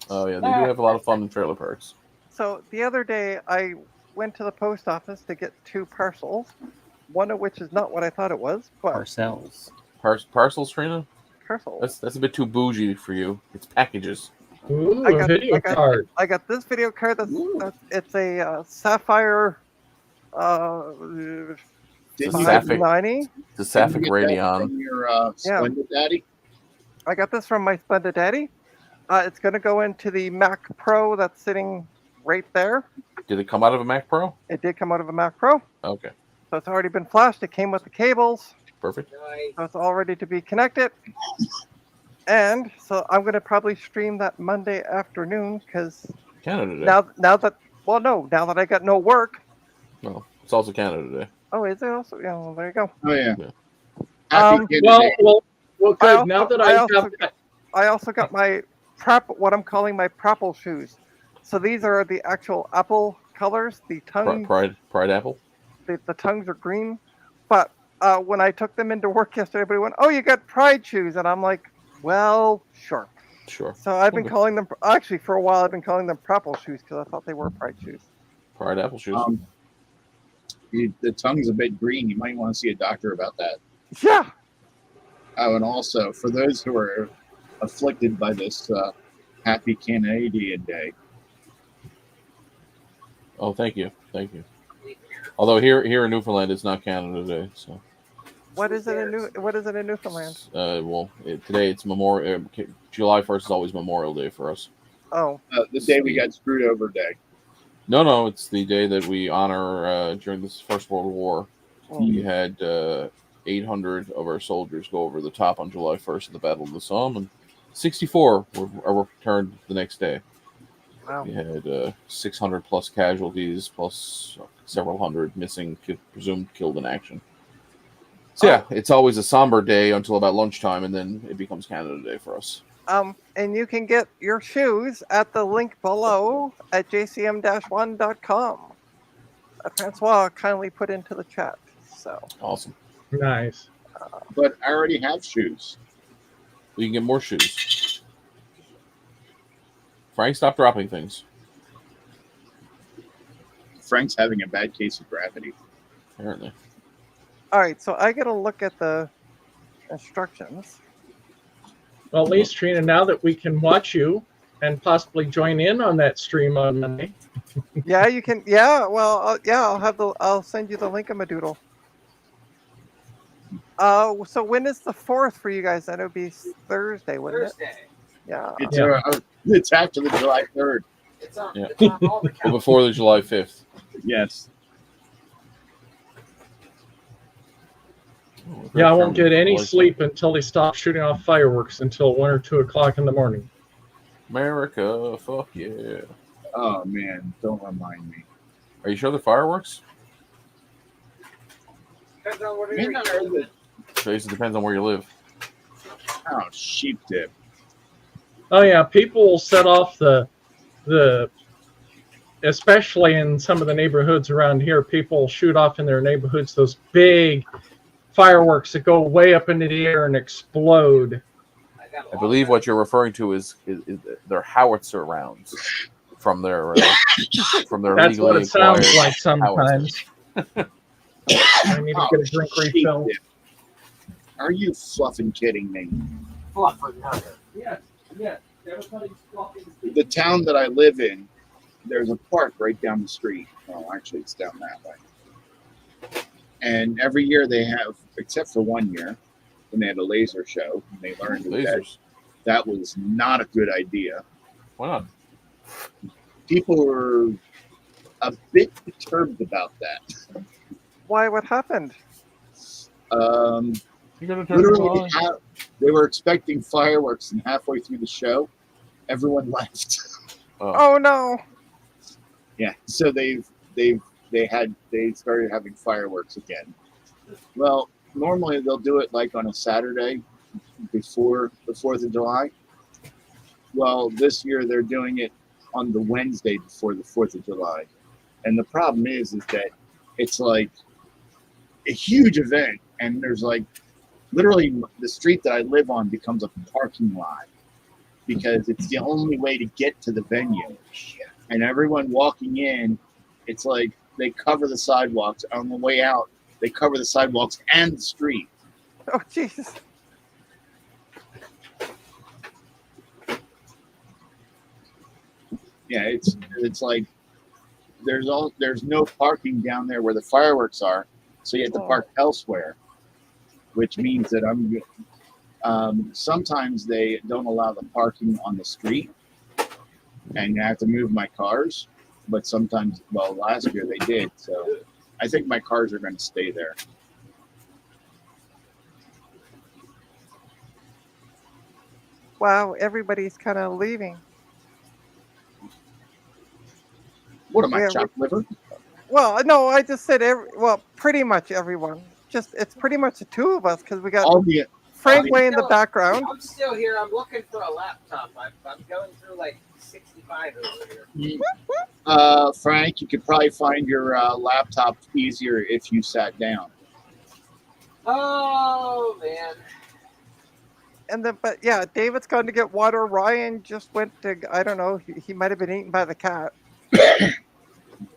Speaker 6: Oh yeah, they do have a lot of fun in trailer parks.
Speaker 4: So the other day, I went to the post office to get 2 parcels, one of which is not what I thought it was, but
Speaker 7: Parcells.
Speaker 6: Parcels, Trina?
Speaker 4: parcels.
Speaker 6: That's a bit too bougie for you. It's packages.
Speaker 9: ooh,
Speaker 4: I
Speaker 9: a
Speaker 4: got-
Speaker 9: video
Speaker 4: I got-
Speaker 9: card.
Speaker 4: I got this video card. That's it's a sapphire.
Speaker 8: Didn't you,
Speaker 6: Sapphic.
Speaker 4: 590.
Speaker 6: The
Speaker 8: didn't
Speaker 6: Sapphic
Speaker 8: you get that
Speaker 6: Radeon.
Speaker 8: from your Splendid Daddy?
Speaker 4: I got this from my Splendid Daddy. It's going to go into the Mac Pro that's sitting right there.
Speaker 6: Did it come out of a Mac Pro?
Speaker 4: It did come out of a Mac Pro,
Speaker 6: Okay,
Speaker 4: so it's already been flashed. It came with the cables,
Speaker 6: perfect.
Speaker 4: so it's all ready to be connected. And so I'm going to probably stream that Monday afternoon because
Speaker 6: Canada Day.
Speaker 4: now that I got no work.
Speaker 6: No, it's also Canada Day.
Speaker 4: Oh, is it also? Yeah, well, there you go.
Speaker 8: Oh yeah.
Speaker 6: Yeah.
Speaker 8: Happy Canada
Speaker 9: Well,
Speaker 8: Day.
Speaker 9: well, good. Now that I
Speaker 4: also
Speaker 9: have that,
Speaker 4: I also got my what I'm calling my Prapple shoes. So these are the actual apple colors. The tongue,
Speaker 6: Pride Apple.
Speaker 4: the tongues are green. But when I took them into work yesterday, everybody went, "Oh, you got Pride shoes," and I'm like, "Well, sure."
Speaker 6: Sure.
Speaker 4: So I've been
Speaker 6: Okay.
Speaker 4: calling them actually for a while. I've been calling them Prapple shoes because I thought they were Pride shoes.
Speaker 6: Pride Apple shoes.
Speaker 8: The tongue's a bit green. You might want to see a doctor about that.
Speaker 4: Yeah.
Speaker 8: Oh, and also for those who are afflicted by this Happy Canadian Day,
Speaker 6: Oh, thank you. Although here in Newfoundland, it's not Canada Day, so.
Speaker 4: What is it in Newfoundland?
Speaker 6: Today it's Memorial. July 1st is always Memorial Day for us.
Speaker 4: Oh,
Speaker 8: the day we got screwed over day.
Speaker 6: No, it's the day that we honor during this First World War.
Speaker 4: oh.
Speaker 6: We had 800 of our soldiers go over the top on July 1st at the Battle of the Somme, and 64 were returned the next day.
Speaker 4: Wow.
Speaker 6: We had 600 plus casualties, plus several hundred missing, presumed killed in action. So yeah, it's always a somber day until about lunchtime, and then it becomes Canada Day for us.
Speaker 4: And you can get your shoes at the link below at jcm-1.com. Francois kindly put into the chat. So
Speaker 6: Awesome.
Speaker 9: nice.
Speaker 8: But I already have shoes.
Speaker 6: We can get more shoes. Frank, stop dropping things.
Speaker 8: Frank's having a bad case of gravity.
Speaker 6: Apparently.
Speaker 4: all right, so I gotta look at the instructions.
Speaker 9: Well, at least Trina, now that we can watch you and possibly join in on that stream on Monday.
Speaker 4: Yeah, you can. Yeah, well, I'll send you the link of my doodle. So when is the 4th for you guys? Then it would be Thursday, wouldn't it? Yeah.
Speaker 8: It's after the July 3rd.
Speaker 6: Yeah. Well, before the July 5th.
Speaker 8: Yes.
Speaker 9: Yeah, I won't get any sleep until they stop shooting off fireworks until 1 or 2 o'clock in the morning.
Speaker 6: America, fuck yeah.
Speaker 8: Oh man, don't remind me.
Speaker 6: Are you sure they're fireworks?
Speaker 8: Man, I heard that.
Speaker 6: It depends on where you live.
Speaker 8: Oh, sheep dip.
Speaker 9: Oh yeah, people will set off the especially in some of the neighborhoods around here, people shoot off in their neighborhoods those big fireworks that go way up into the air and explode.
Speaker 6: I believe what you're referring to is their howitzer rounds from their
Speaker 9: That's
Speaker 6: legally
Speaker 9: what it sounds
Speaker 6: acquired
Speaker 9: like sometimes. I need to get a drink
Speaker 8: sheep
Speaker 9: refill.
Speaker 8: dip. Are you fluffing kidding me?
Speaker 9: Yes.
Speaker 8: The town that I live in, there's a park right down the street. Well, actually, it's down that way. And every year they have, except for one year, when they had a laser show, and they learned that
Speaker 6: lasers.
Speaker 8: that was not a good idea.
Speaker 6: Why not?
Speaker 8: People were a bit perturbed about that.
Speaker 4: Why? What happened?
Speaker 6: You're gonna turn it
Speaker 8: Literally,
Speaker 6: on.
Speaker 8: they were expecting fireworks, and halfway through the show, everyone left.
Speaker 4: Oh no!
Speaker 8: Yeah, so they started having fireworks again. Well, normally they'll do it like on a Saturday before the 4th of July. Well, this year they're doing it on the Wednesday before the 4th of July. And the problem is that it's like a huge event, and there's like literally the street that I live on becomes a parking lot because it's the only way to get to the venue. And everyone walking in, it's like they cover the sidewalks. On the way out, they cover the sidewalks and the street.
Speaker 4: Oh, Jesus.
Speaker 8: Yeah, it's like there's no parking down there where the fireworks are, so you have to park elsewhere, which means that sometimes they don't allow the parking on the street, and I have to move my cars. But sometimes, well, last year they did, so I think my cars are going to stay there.
Speaker 4: Wow, everybody's kind of leaving.
Speaker 8: What am I,
Speaker 4: Yeah,
Speaker 8: chopped liver?
Speaker 4: Well, no, I just said pretty much everyone. Just it's pretty much the two of us because we got
Speaker 8: All the
Speaker 4: Frank way in the background.
Speaker 7: I'm still here. I'm looking for a laptop. I'm going through like 65 over here.
Speaker 8: Frank, you could probably find your laptop easier if you sat down.
Speaker 7: Oh man.
Speaker 4: And then, but yeah, David's gone to get water. Ryan just went to, I don't know, he might have been eaten by the cat.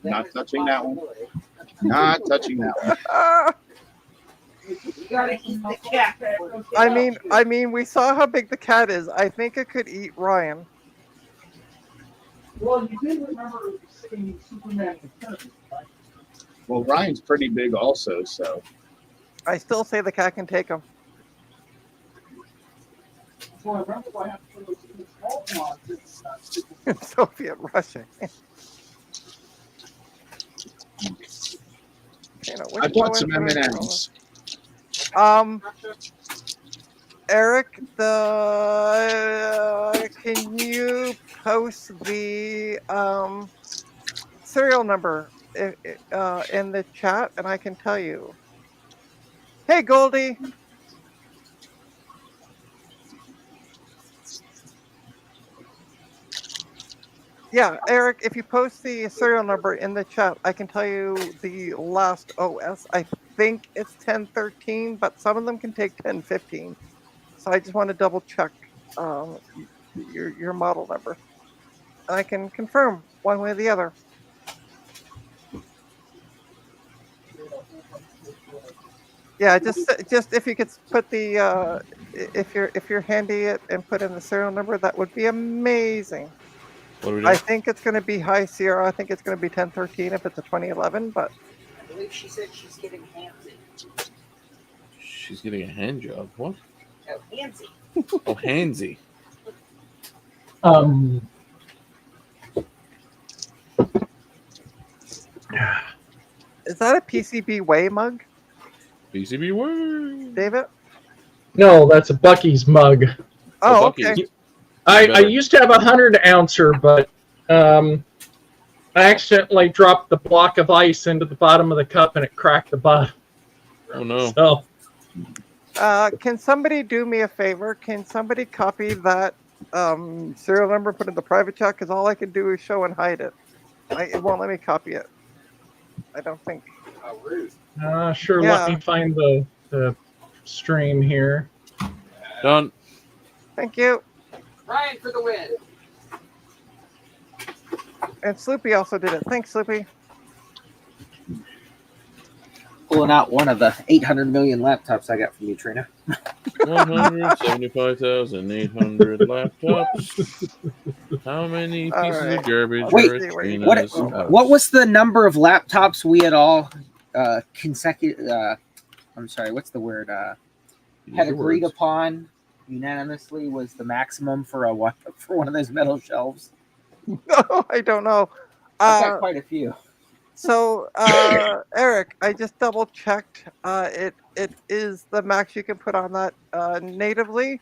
Speaker 8: Not touching that one. Not touching that one.
Speaker 7: You gotta eat the cat.
Speaker 4: I mean, we saw how big the cat is. I think it could eat Ryan.
Speaker 9: Well, you did remember seeing Superman Returns, right?
Speaker 8: Well, Ryan's pretty big also, so.
Speaker 4: I still say the cat can take him.
Speaker 9: So I remember what happened to those small ones in
Speaker 4: Soviet Russia. You know,
Speaker 8: I bought some M&Ms.
Speaker 4: Eric, can you post the serial number in the chat, and I can tell you. Hey, Goldie. Yeah, Eric, if you post the serial number in the chat, I can tell you the last OS. I think it's 1013, but some of them can take 1015. So I just want to double check your model number. I can confirm one way or the other. Yeah, just if you could put the if you're handy it and put in the serial number, that would be amazing.
Speaker 6: What are we doing?
Speaker 4: I think it's going to be High Sierra. I think it's going to be 1013 if it's a 2011, but
Speaker 7: I believe she said she's getting handsy.
Speaker 6: She's getting a hand job. What?
Speaker 7: Oh, handsy.
Speaker 6: Oh, handsy.
Speaker 4: is that a PCB Way mug,
Speaker 6: PCB word.
Speaker 4: David?
Speaker 9: No, that's a Bucky's mug.
Speaker 4: Oh,
Speaker 6: Buc-ee's.
Speaker 4: okay.
Speaker 9: I used to have 100-ouncer, but I accidentally dropped the block of ice into the bottom of the cup and it cracked the bottom.
Speaker 6: Oh no.
Speaker 9: So
Speaker 4: Can somebody do me a favor? Can somebody copy that serial number, put it in the private chat? Because all I can do is show and hide it. It won't let me copy it. I don't think.
Speaker 7: How rude.
Speaker 9: sure.
Speaker 4: Yeah.
Speaker 9: Let me find the stream here.
Speaker 6: Done.
Speaker 4: Thank you.
Speaker 7: Ryan for the win.
Speaker 4: And Sloopy also did it. Thanks, Sloopy.
Speaker 7: Pulling out one of the 800 million laptops I got from you, Trina.
Speaker 6: 175,800 laptops. How many
Speaker 4: All
Speaker 6: pieces
Speaker 4: right.
Speaker 6: of garbage
Speaker 7: Wait,
Speaker 6: are at
Speaker 4: what-
Speaker 6: Trina's house?
Speaker 7: What was the number of laptops we had all consecutive? I'm sorry, what's the word?
Speaker 6: Use
Speaker 7: Had
Speaker 6: your
Speaker 7: agreed
Speaker 6: words.
Speaker 7: upon unanimously was the maximum for one of those metal shelves.
Speaker 4: No, I don't know.
Speaker 7: I've got quite a few.
Speaker 4: So, Eric, I just double checked. It is the max you can put on that natively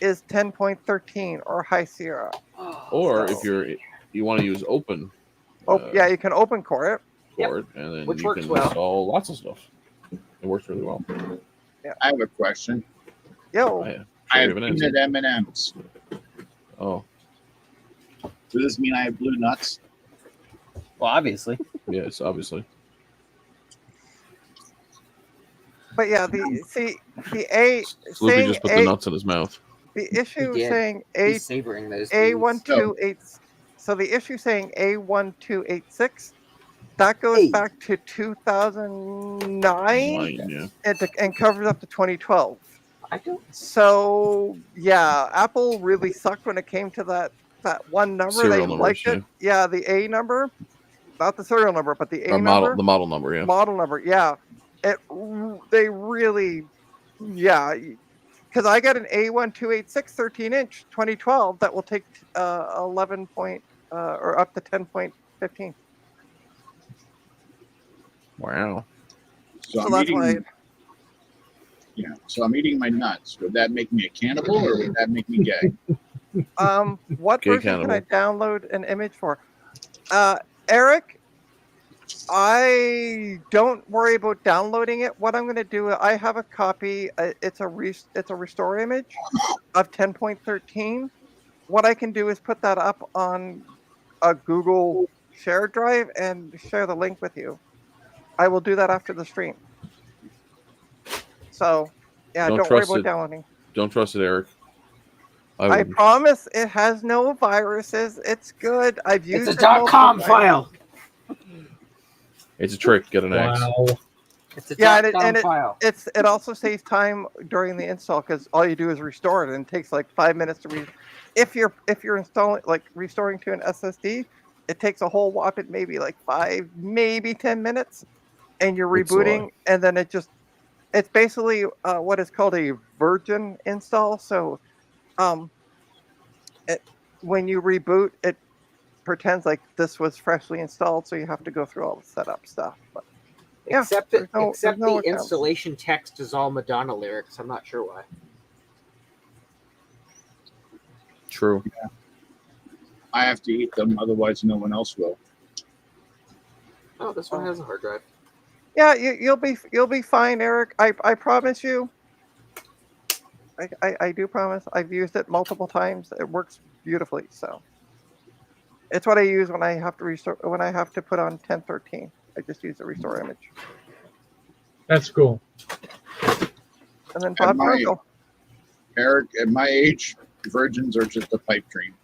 Speaker 4: is 10.13 or High Sierra.
Speaker 6: Or
Speaker 4: So-
Speaker 6: if you want to use open
Speaker 4: Yeah, you can open core it.
Speaker 6: board, and then
Speaker 7: Which
Speaker 6: you
Speaker 7: works
Speaker 6: can
Speaker 7: well.
Speaker 6: install lots of stuff. It works really well.
Speaker 8: I have a question.
Speaker 4: Yo,
Speaker 6: I
Speaker 8: I have
Speaker 6: have an answer.
Speaker 8: peanut M&Ms.
Speaker 6: Oh,
Speaker 8: Does this mean I have blue nuts?
Speaker 7: Well, obviously.
Speaker 6: Yes, obviously.
Speaker 4: But yeah, the A
Speaker 6: Sloopy
Speaker 4: saying
Speaker 6: just put the nuts in his mouth.
Speaker 4: the issue
Speaker 7: did.
Speaker 4: saying
Speaker 7: He's savoring those.
Speaker 4: A1286. So the issue saying A1286, that goes
Speaker 7: Hey.
Speaker 4: back to 2009
Speaker 6: Mine, yeah.
Speaker 4: and covers up to 2012.
Speaker 7: I don't.
Speaker 4: So yeah, Apple really sucked when it came to that one number.
Speaker 6: Serial
Speaker 4: They
Speaker 6: numbers,
Speaker 4: liked it. Yeah, the A number, not the serial number, but the A
Speaker 6: Or
Speaker 4: number.
Speaker 6: the model number, yeah.
Speaker 4: Model number, yeah. They really, yeah. Because I got an A1286 13-inch 2012 that will take 11 point or up to 10.15.
Speaker 6: Wow.
Speaker 8: So,
Speaker 4: So
Speaker 8: I'm
Speaker 4: that's
Speaker 8: eating.
Speaker 4: why.
Speaker 8: Yeah. So I'm eating my nuts. Would that make me a cannibal, or would that make me gay?
Speaker 4: What
Speaker 6: Gay
Speaker 4: version can I
Speaker 6: cannibal.
Speaker 4: download an image for? Eric, I don't worry about downloading it. What I'm going to do, I have a copy. It's a restore image of 10.13. What I can do is put that up on a Google share drive and share the link with you. I will do that after the stream. So, yeah,
Speaker 6: Don't
Speaker 4: don't worry
Speaker 6: trust
Speaker 4: about
Speaker 6: it.
Speaker 4: downloading.
Speaker 6: Don't trust it, Eric. I
Speaker 4: I
Speaker 6: wouldn't.
Speaker 4: promise it has no viruses. It's good. I've used
Speaker 7: It's
Speaker 4: it
Speaker 7: a
Speaker 4: multiple
Speaker 7: .com
Speaker 4: times.
Speaker 7: file.
Speaker 6: It's a trick. Get an X.
Speaker 9: Wow.
Speaker 7: It's a
Speaker 4: Yeah,
Speaker 7: .com
Speaker 4: and
Speaker 7: file.
Speaker 4: it also saves time during the install because all you do is restore it and it takes like 5 minutes to read. If you're installing like restoring to an SSD, it takes a whole whopping maybe like 5, maybe 10 minutes, and you're
Speaker 6: It's a lot.
Speaker 4: rebooting, and then it's basically what is called a virgin install. So, when you reboot, it pretends like this was freshly installed, so you have to go through all the setup stuff. But yeah,
Speaker 7: Except
Speaker 4: there's no
Speaker 7: the
Speaker 4: accounts.
Speaker 7: installation text is all Madonna lyrics. I'm not sure why.
Speaker 6: True.
Speaker 8: I have to eat them, otherwise no one else will.
Speaker 7: Oh, this one has a hard drive.
Speaker 4: Yeah, you'll be fine, Eric. I promise you. I do promise. I've used it multiple times. It works beautifully. So it's what I use when I have to restore when I have to put on 1013. I just use the restore image.
Speaker 9: That's cool.
Speaker 4: And then Bob
Speaker 8: my-
Speaker 4: Merkel.
Speaker 8: Eric, at my age, virgins are just a pipe dream.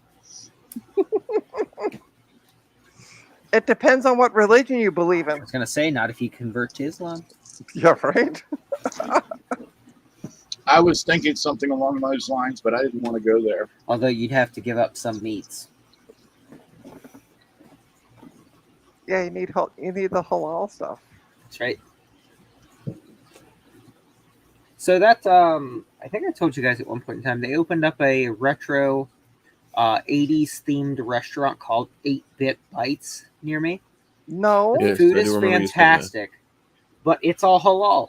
Speaker 4: It depends on what religion you believe
Speaker 7: I
Speaker 4: in.
Speaker 7: was gonna say, not if you convert to Islam.
Speaker 4: Yeah, right.
Speaker 8: I was thinking something along those lines, but I didn't want to go there.
Speaker 7: Although you'd have to give up some meats.
Speaker 4: Yeah, you need the halal stuff.
Speaker 7: That's right. So that I think I told you guys at one point in time they opened up a retro 80s themed restaurant called 8-Bit Bites near me.
Speaker 4: No.
Speaker 6: Yes,
Speaker 7: Food
Speaker 6: I
Speaker 7: is
Speaker 6: do remember you saying that.
Speaker 7: fantastic, but it's all halal.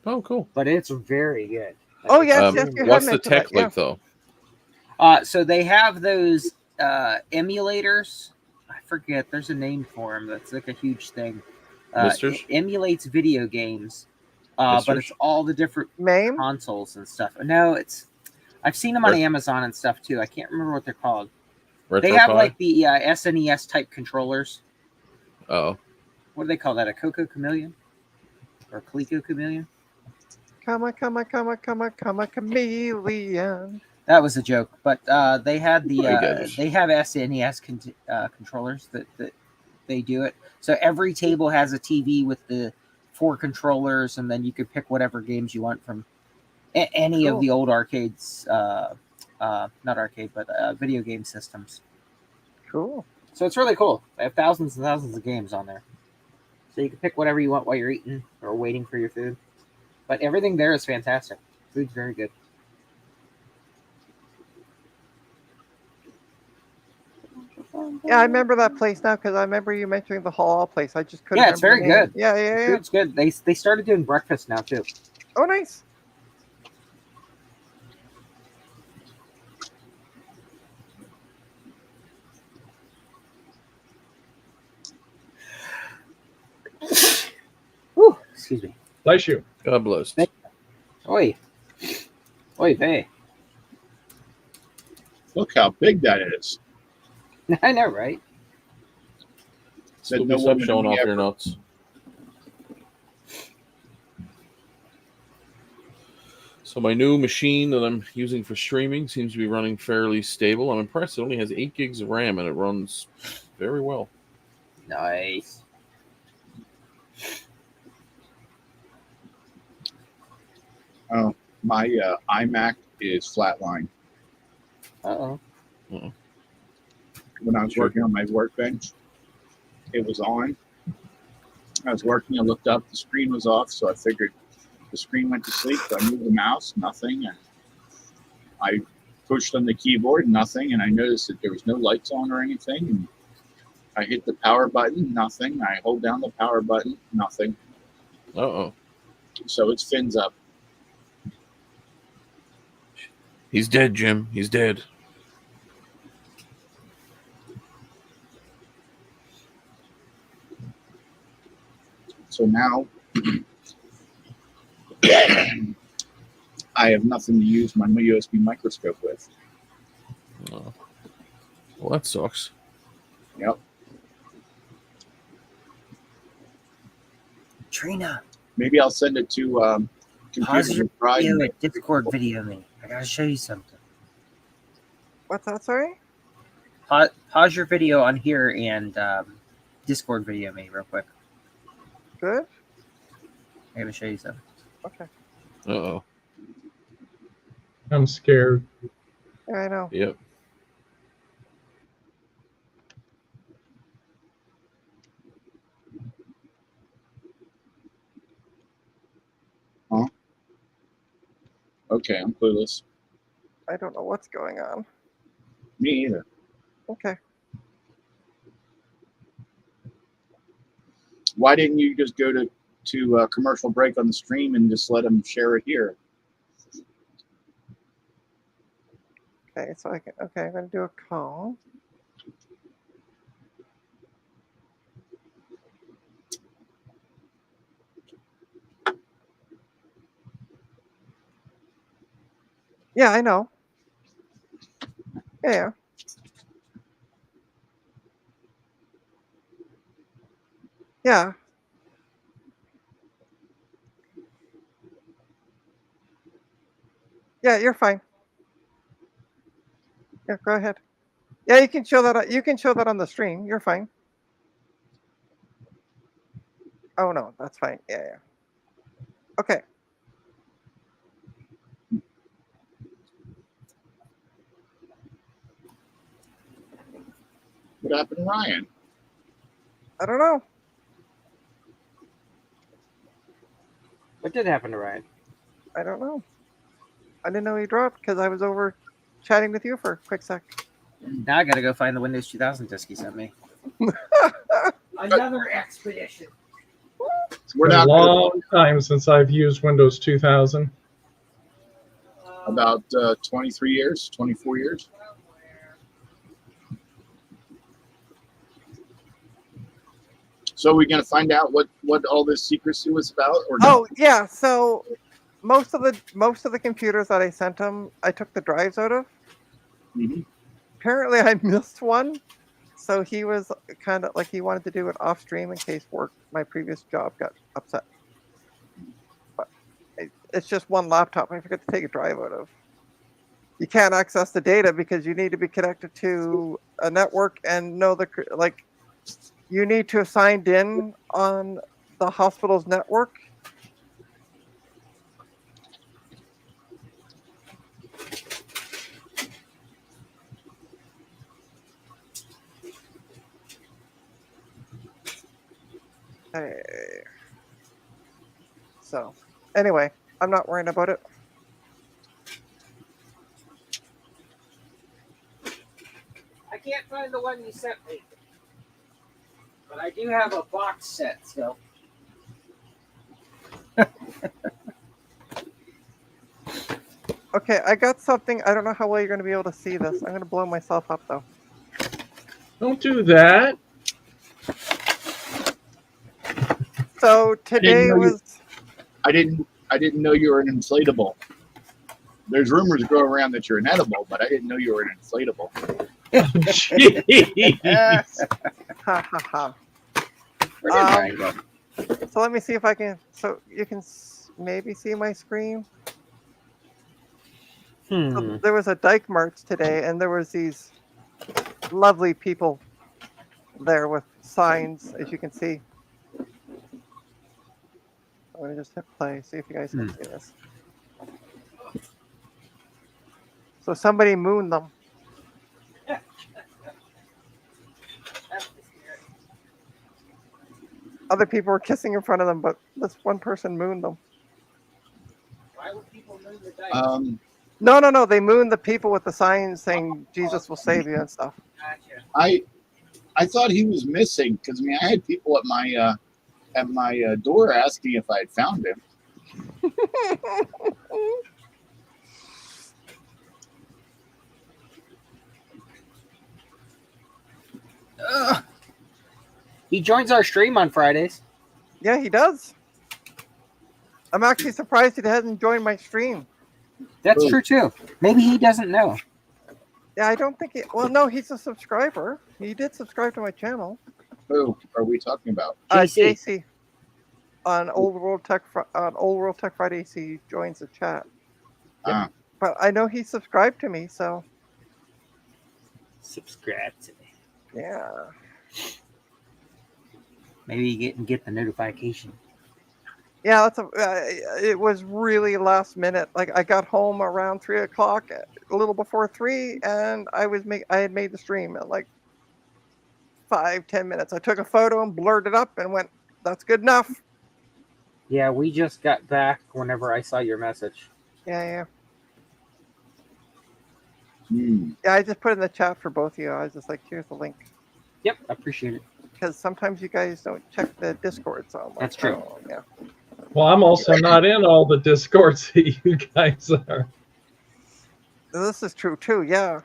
Speaker 6: Oh, cool.
Speaker 7: But it's very good.
Speaker 4: Oh yes, yes, you have
Speaker 6: What's the
Speaker 4: mentioned
Speaker 6: tech
Speaker 4: that, yeah.
Speaker 6: like, though?
Speaker 7: So they have those emulators. I forget. There's a name for them. That's like a huge thing.
Speaker 6: Misters?
Speaker 7: It emulates video games, but
Speaker 6: Misters?
Speaker 7: it's all the different
Speaker 4: MAME?
Speaker 7: consoles and stuff. No, I've seen them on
Speaker 6: Ret-
Speaker 7: Amazon and stuff too. I can't remember what they're called.
Speaker 6: Retro
Speaker 7: They have
Speaker 6: Pie?
Speaker 7: like the SNES type controllers.
Speaker 6: Oh,
Speaker 7: What do they call that? A Coco Chameleon or Coleco Chameleon?
Speaker 4: Come on, chameleon.
Speaker 7: That was a joke, but they had the
Speaker 6: I get it.
Speaker 7: they have SNES controllers that they do it. So every table has a TV with the 4 controllers, and then you could pick whatever games you want from any of
Speaker 4: Cool.
Speaker 7: the old arcades, not arcade, but video game systems.
Speaker 4: Cool.
Speaker 7: So it's really cool. They have thousands and thousands of games on there, so you can pick whatever you want while you're eating or waiting for your food. But everything there is fantastic. Food's very good.
Speaker 4: Yeah, I remember that place now because I remember you mentioning the halal place. I just couldn't.
Speaker 7: Yeah, it's
Speaker 4: remember
Speaker 7: very
Speaker 4: the name.
Speaker 7: good.
Speaker 4: Yeah, yeah, yeah.
Speaker 7: Food's good. They started doing breakfast now too.
Speaker 4: Oh, nice.
Speaker 7: Whew, excuse me.
Speaker 9: Bless you.
Speaker 6: God bless.
Speaker 7: Oi. Oi, vey.
Speaker 8: Look how big that is.
Speaker 7: I know, right?
Speaker 8: Said
Speaker 6: Scooby,
Speaker 8: no
Speaker 6: stop
Speaker 8: woman in
Speaker 6: showing
Speaker 8: me
Speaker 6: off
Speaker 8: ever.
Speaker 6: your nuts. So my new machine that I'm using for streaming seems to be running fairly stable. I'm impressed. It only has 8 gigs of RAM and it runs very well.
Speaker 7: Nice.
Speaker 8: Oh, my iMac is flatline.
Speaker 7: Uh-oh.
Speaker 8: When I was
Speaker 6: Sure.
Speaker 8: working on my workbench, it was on. I was working, I looked up, the screen was off, so I figured the screen went to sleep. So I moved the mouse, nothing. And I pushed on the keyboard, nothing. And I noticed that there was no lights on or anything. And I hit the power button, nothing. I hold down the power button, nothing.
Speaker 6: Uh-oh.
Speaker 8: So it's fins up.
Speaker 6: He's dead, Jim. He's dead.
Speaker 8: So now I have nothing to use my USB microscope with.
Speaker 6: Oh. Well, that sucks.
Speaker 8: Yep.
Speaker 7: Trina,
Speaker 8: Maybe I'll send it to
Speaker 7: pause
Speaker 8: Computers
Speaker 7: your
Speaker 8: with Pride.
Speaker 7: video at Discord video me. I gotta show you something.
Speaker 4: What's that? Sorry.
Speaker 7: Pause your video on here and Discord video me real quick.
Speaker 4: Good.
Speaker 7: I gotta show you something.
Speaker 4: Okay.
Speaker 6: Uh-oh.
Speaker 9: I'm scared.
Speaker 4: Yeah, I know.
Speaker 6: Yep.
Speaker 8: Okay, I'm clueless.
Speaker 4: I don't know what's going on.
Speaker 8: Me either.
Speaker 4: Okay.
Speaker 8: Why didn't you just go to commercial break on the stream and just let them share it here?
Speaker 4: Okay, so I'm gonna do a call. Yeah, I know. Yeah. Yeah. Yeah, you're fine. Yeah, go ahead. Yeah, you can show that. You can show that on the stream. You're fine. Oh no, that's fine. Yeah, yeah. Okay.
Speaker 8: What happened to Ryan?
Speaker 4: I don't know.
Speaker 7: What did happen to Ryan?
Speaker 4: I don't know. I didn't know he dropped because I was over chatting with you for a quick sec.
Speaker 7: Now I gotta go find the Windows 2000 disk he sent me. Another expedition.
Speaker 8: We're
Speaker 9: Been a
Speaker 8: not
Speaker 9: long time since I've used Windows 2000.
Speaker 8: about 23 years, 24 years. So we're gonna find out what all this secrecy was about, or no?
Speaker 4: Oh yeah, so most of the computers that I sent him, I took the drives out of.
Speaker 8: Mhm.
Speaker 4: Apparently, I missed one, so he was kind of like he wanted to do it off stream in case my previous job got upset. But it's just one laptop. I forgot to take a drive out of. You can't access the data because you need to be connected to a network and know you need to have signed in on the hospital's network. So, anyway, I'm not worrying about it.
Speaker 7: I can't find the one you sent me. But I do have a box set still.
Speaker 4: Okay, I got something. I don't know how well you're going to be able to see this. I'm going to blow myself up though.
Speaker 9: Don't do that.
Speaker 4: So today
Speaker 8: know you-
Speaker 4: was
Speaker 8: I didn't know you were an inflatable. There's rumors go around that you're an edible, but I didn't know you were an inflatable.
Speaker 9: Jeez.
Speaker 4: Ha ha ha.
Speaker 7: Where did
Speaker 4: Um,
Speaker 7: Brian go?
Speaker 4: So let me see if I can. So you can maybe see my screen. So there was a Dyke March today, and there was these lovely people there with signs, as you can see. I'm gonna just hit play, see if you guys can see this. So somebody mooned them. Other people were kissing in front of them, but this one person mooned them.
Speaker 7: Why would people move the dice?
Speaker 4: No. They mooned the people with the signs saying Jesus will save you and stuff.
Speaker 7: Gotcha.
Speaker 8: I thought he was missing because I mean I had people at my door asking if I had found him.
Speaker 7: Ugh. He joins our stream on Fridays.
Speaker 4: Yeah, he does. I'm actually surprised he hasn't joined my stream.
Speaker 7: That's
Speaker 8: Ooh.
Speaker 7: true too. Maybe he doesn't know.
Speaker 4: Yeah, I don't think he. Well, no, he's a subscriber. He did subscribe to my channel.
Speaker 8: Who are we talking about?
Speaker 7: JC.
Speaker 4: JC on Old World Tech Fridays, he joins the chat.
Speaker 8: Ah,
Speaker 4: But I know he subscribed to me, so
Speaker 7: Subscribe to me.
Speaker 4: yeah.
Speaker 7: Maybe you get the notification.
Speaker 4: Yeah, it was really last minute. Like I got home around 3:00, a little before 3, and I had made the stream at like 5-10 minutes. I took a photo and blurred it up and went, "That's good enough."
Speaker 7: Yeah, we just got back whenever I saw your message.
Speaker 4: Yeah.
Speaker 8: hmm.
Speaker 4: Yeah, I just put it in the chat for both of you. I was just like, "Here's the link,"
Speaker 7: Yep, I appreciate it.
Speaker 4: because sometimes you guys don't check the Discord. So I'm like,
Speaker 7: That's true.
Speaker 4: "Oh, yeah.
Speaker 9: Well, I'm also not in all the Discords that you guys are.
Speaker 4: This is true too. Yeah.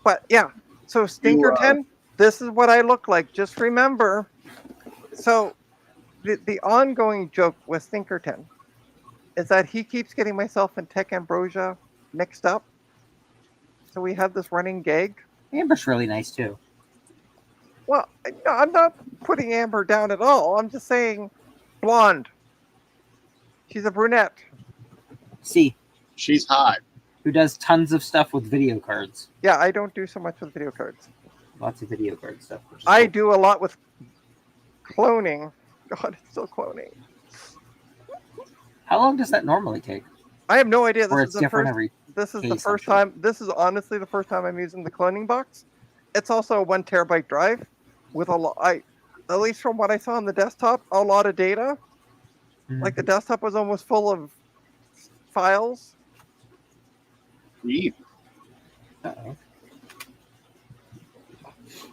Speaker 4: But yeah, so Stinkerton, this is what I look like. Just remember. So the ongoing joke with Stinkerton is that he keeps getting myself and Tech Ambrosia mixed up. So we have this running gag.
Speaker 7: Amber's really nice too.
Speaker 4: Well, no, I'm not putting Amber down at all. I'm just saying blonde. She's a brunette.
Speaker 7: See,
Speaker 8: She's hot.
Speaker 7: who does tons of stuff with video cards.
Speaker 4: Yeah, I don't do so much with video cards.
Speaker 7: Lots of video card stuff. which is
Speaker 4: I
Speaker 7: cool.
Speaker 4: do a lot with cloning. God, it's still cloning.
Speaker 7: How long does that normally take?
Speaker 4: I have no idea.
Speaker 7: Or
Speaker 4: This
Speaker 7: it's
Speaker 4: is the
Speaker 7: different
Speaker 4: first.
Speaker 7: every.
Speaker 4: This is the
Speaker 7: case, I'm
Speaker 4: first
Speaker 7: sure.
Speaker 4: time. This is honestly the first time I'm using the cloning box. It's also a 1 terabyte drive with a lot. At least from what I saw on the desktop, a lot of data.
Speaker 7: Mhm.
Speaker 4: Like the desktop was almost full of files.
Speaker 8: Eep.
Speaker 7: Uh-oh.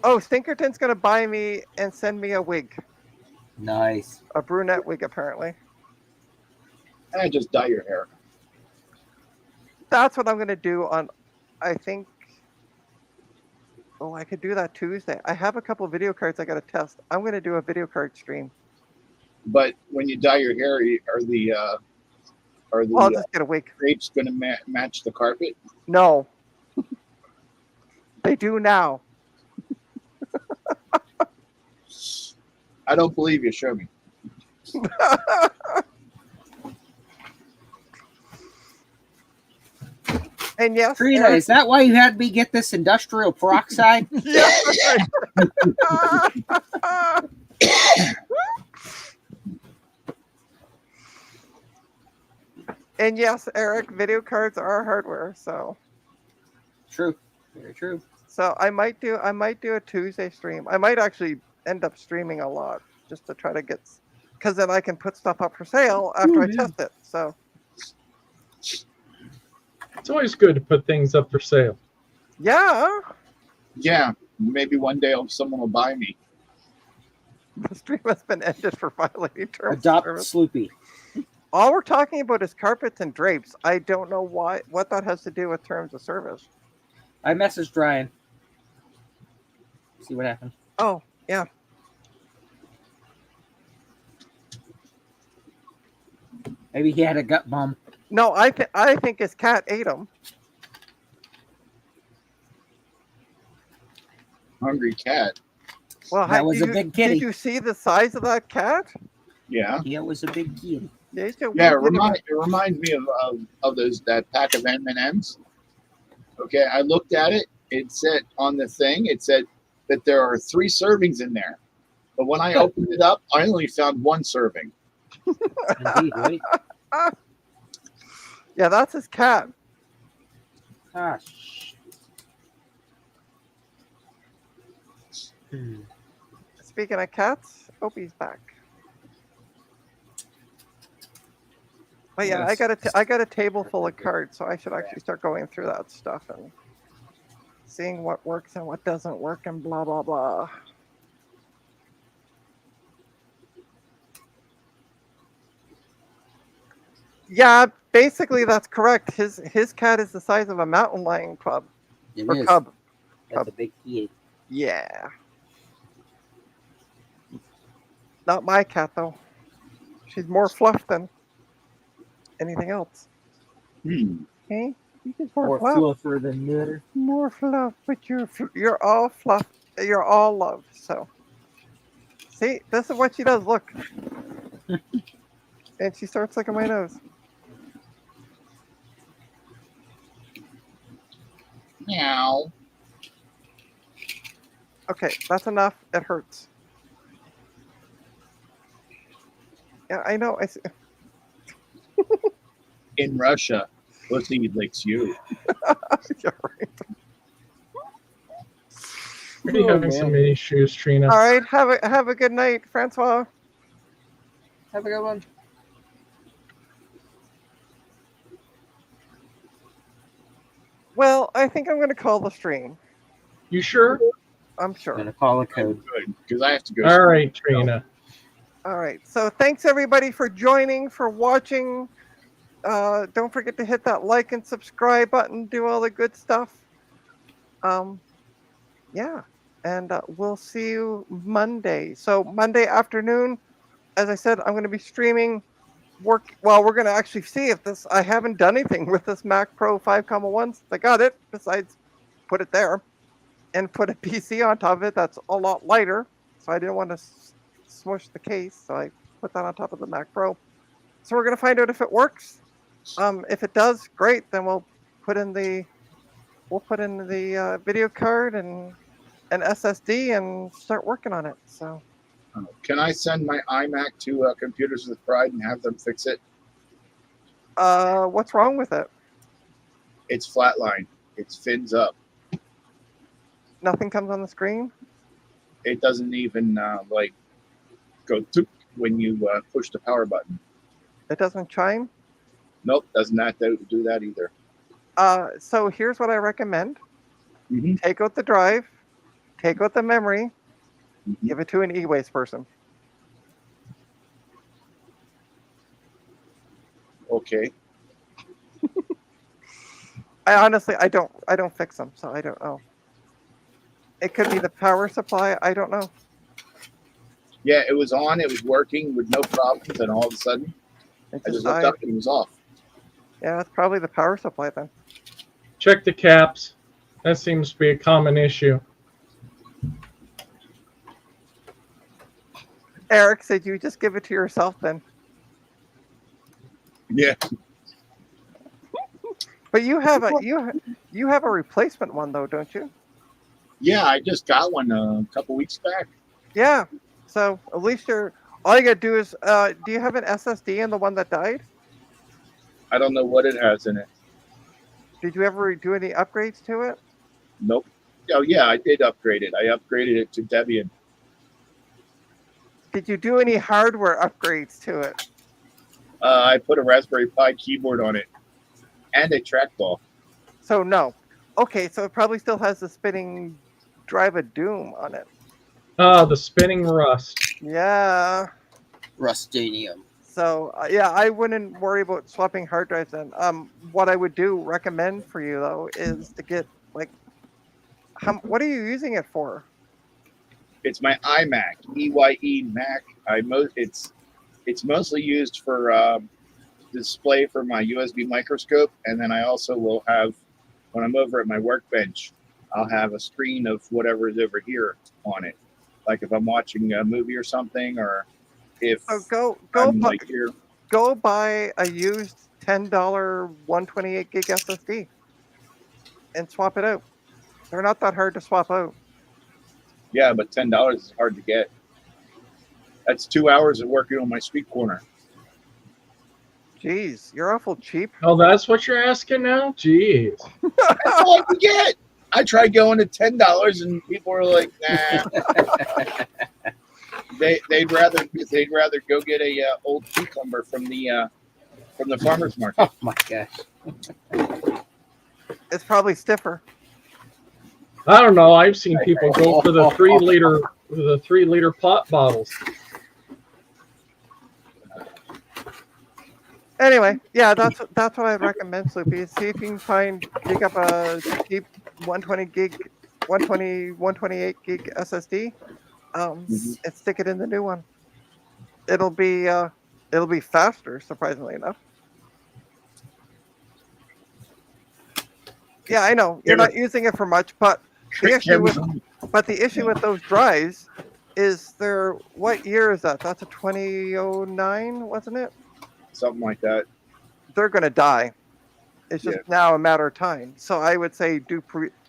Speaker 4: Oh, Stinkerton's gonna buy me and send me a wig,
Speaker 7: Nice.
Speaker 4: a brunette wig apparently.
Speaker 8: And just dye your hair.
Speaker 4: That's what I'm gonna do on. I think. Oh, I could do that Tuesday. I have a couple of video cards I gotta test. I'm gonna do a video card stream.
Speaker 8: But when you dye your hair, are the
Speaker 4: Well, I'll just get a wig.
Speaker 8: drapes going to match the carpet?
Speaker 4: No. They do now.
Speaker 8: I don't believe you. Show me.
Speaker 4: And yes,
Speaker 7: Trina,
Speaker 4: Eric-
Speaker 7: is that why you had me get this industrial peroxide?
Speaker 4: Yes. And yes, Eric, video cards are hardware, so
Speaker 7: True. Very true.
Speaker 4: I might do a Tuesday stream. I might actually end up streaming a lot just to try to get, because then I can put stuff up for sale after I test it. So
Speaker 9: It's always good to put things up for sale.
Speaker 4: yeah,
Speaker 8: Yeah, maybe one day someone will buy me.
Speaker 4: the stream has been ended for violating terms of
Speaker 7: Adopt
Speaker 4: service.
Speaker 7: Sloopy.
Speaker 4: All we're talking about is carpets and drapes. I don't know what that has to do with terms of service.
Speaker 7: I messaged Ryan. See what happened.
Speaker 4: Oh, yeah.
Speaker 7: Maybe he had a gut bomb.
Speaker 4: No, I think his cat ate him.
Speaker 8: Hungry cat.
Speaker 4: Well,
Speaker 7: That was a big kitty.
Speaker 4: Did you see the size of that cat?
Speaker 8: Yeah.
Speaker 7: Yeah, it was a big kitty.
Speaker 4: Yeah,
Speaker 8: Yeah, it reminds me of that pack of M&Ms. Okay, I looked at it. It said on the thing, it said that there are 3 servings in there. But when I opened it up, I only found 1 serving.
Speaker 7: Indeed, right?
Speaker 4: Yeah, that's his cat.
Speaker 7: Ah,
Speaker 4: Speaking of cats, Opie's back. But yeah,
Speaker 6: Yes.
Speaker 4: I got a table full of cards, so I should actually start going through that stuff and seeing what works and what doesn't work and blah blah blah. Yeah, basically that's correct. His cat is the size of a mountain lion cub
Speaker 7: it
Speaker 4: or
Speaker 7: is.
Speaker 4: cub.
Speaker 7: That's a big kitty.
Speaker 4: Yeah. Not my cat though. She's more fluff than anything else.
Speaker 8: Hmm.
Speaker 4: Okay, you just
Speaker 7: More
Speaker 4: fluff.
Speaker 7: fluffer than nutter.
Speaker 4: More fluff, but you're all fluff. You're all love. So, see, this is what she does. Look, and she starts licking my nose.
Speaker 8: Meow.
Speaker 4: Okay, that's enough. It hurts. Yeah, I know. I see.
Speaker 8: In Russia, pussy licks you.
Speaker 4: You're right.
Speaker 9: We're
Speaker 4: Oh,
Speaker 9: having
Speaker 4: man.
Speaker 9: some issues, Trina.
Speaker 4: All right, have a good night, Francois.
Speaker 7: Have a good one.
Speaker 4: Well, I think I'm going to call the stream.
Speaker 9: You sure?
Speaker 4: I'm sure.
Speaker 7: I'm gonna call a code.
Speaker 8: Good, because I have to go.
Speaker 9: All right, Trina.
Speaker 4: All right. So thanks everybody for joining, for watching. Don't forget to hit that like and subscribe button. Do all the good stuff. Yeah, and we'll see you Monday. So Monday afternoon, as I said, I'm going to be streaming. Well, we're going to actually see if this. I haven't done anything with this Mac Pro 5.1. I got it. Besides, put it there, and put a PC on top of it. That's a lot lighter. So I didn't want to smush the case, so I put that on top of the Mac Pro. So we're going to find out if it works. If it does, great. Then we'll put in the video card and an SSD and start working on it. So
Speaker 8: Can I send my iMac to Computers with Pride and have them fix it?
Speaker 4: what's wrong with it?
Speaker 8: It's flatline. It's fins up.
Speaker 4: Nothing comes on the screen.
Speaker 8: It doesn't even like go toop when you push the power button.
Speaker 4: It doesn't chime.
Speaker 8: Nope, doesn't that do that either.
Speaker 4: So here's what I recommend.
Speaker 8: Mm-hmm.
Speaker 4: Take out the drive, take out the memory,
Speaker 8: Mhm.
Speaker 4: give it to an e-waste person.
Speaker 8: Okay.
Speaker 4: I don't fix them, so I don't know. It could be the power supply. I don't know.
Speaker 8: Yeah, it was on. It was working with no problems, and all of a sudden,
Speaker 4: It
Speaker 8: I
Speaker 4: just
Speaker 8: just looked
Speaker 4: died.
Speaker 8: up and it was off.
Speaker 4: Yeah, it's probably the power supply then.
Speaker 9: Check the caps. That seems to be a common issue.
Speaker 4: Eric said you just give it to yourself then.
Speaker 8: Yeah.
Speaker 4: But you have a replacement one though, don't you?
Speaker 8: Yeah, I just got one a couple weeks back.
Speaker 4: Yeah. So at least all you gotta do is do you have an SSD in the one that died?
Speaker 8: I don't know what it has in it.
Speaker 4: Did you ever do any upgrades to it?
Speaker 8: Nope. Oh yeah, I did upgrade it. I upgraded it to Debian.
Speaker 4: Did you do any hardware upgrades to it?
Speaker 8: I put a Raspberry Pi keyboard on it and a trackball.
Speaker 4: So no. Okay, so it probably still has the spinning drive of doom on it.
Speaker 9: Ah, the spinning rust.
Speaker 4: Yeah.
Speaker 7: Rustanium.
Speaker 4: So yeah, I wouldn't worry about swapping hard drives then. What I would recommend for you though is to get like, what are you using it for?
Speaker 8: It's my iMac, EYE Mac. It's mostly used for display for my USB microscope, and then I also will have, when I'm over at my workbench, I'll have a screen of whatever is over here on it. Like if I'm watching a movie or something, or if
Speaker 4: So go
Speaker 8: I'm like here.
Speaker 4: go buy a used $10 128 gig SSD and swap it out. They're not that hard to swap out.
Speaker 8: Yeah, but $10 is hard to get. That's 2 hours of working on my street corner.
Speaker 4: Jeez, you're awful cheap.
Speaker 9: Oh, that's what you're asking now? Jeez.
Speaker 8: That's all I can get. I tried going to $10, and people are like, "Nah." they'd rather go get a old cucumber from the farmer's market.
Speaker 7: Oh my gosh.
Speaker 4: It's probably stiffer.
Speaker 9: I don't know. I've seen people go for the 3-liter pop bottles.
Speaker 4: Anyway, yeah, that's what I'd recommend, Sloopy. Is see if you can dig up a cheap 128 gig SSD, and stick it in the new one. It'll be faster, surprisingly enough. Yeah, I know you're not using it for much, but the issue with those drives is what year is that? That's a 2009, wasn't it?
Speaker 8: Something like that.
Speaker 4: They're going to die. It's just now a matter of time. So I would say do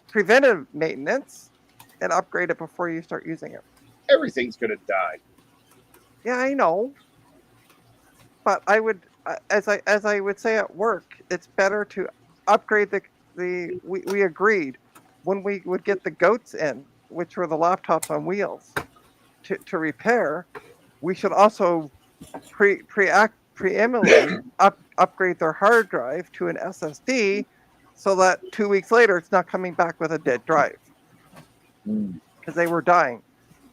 Speaker 4: preventive maintenance and upgrade it before you start using it.
Speaker 8: Everything's going to die.
Speaker 4: Yeah, I know. But I would, as I would say at work, it's better to upgrade we agreed when we would get the goats in, which were the laptops on wheels, to repair, we should also preeminently upgrade their hard drive to an SSD, so that 2 weeks later it's not coming back with a dead drive because they were dying.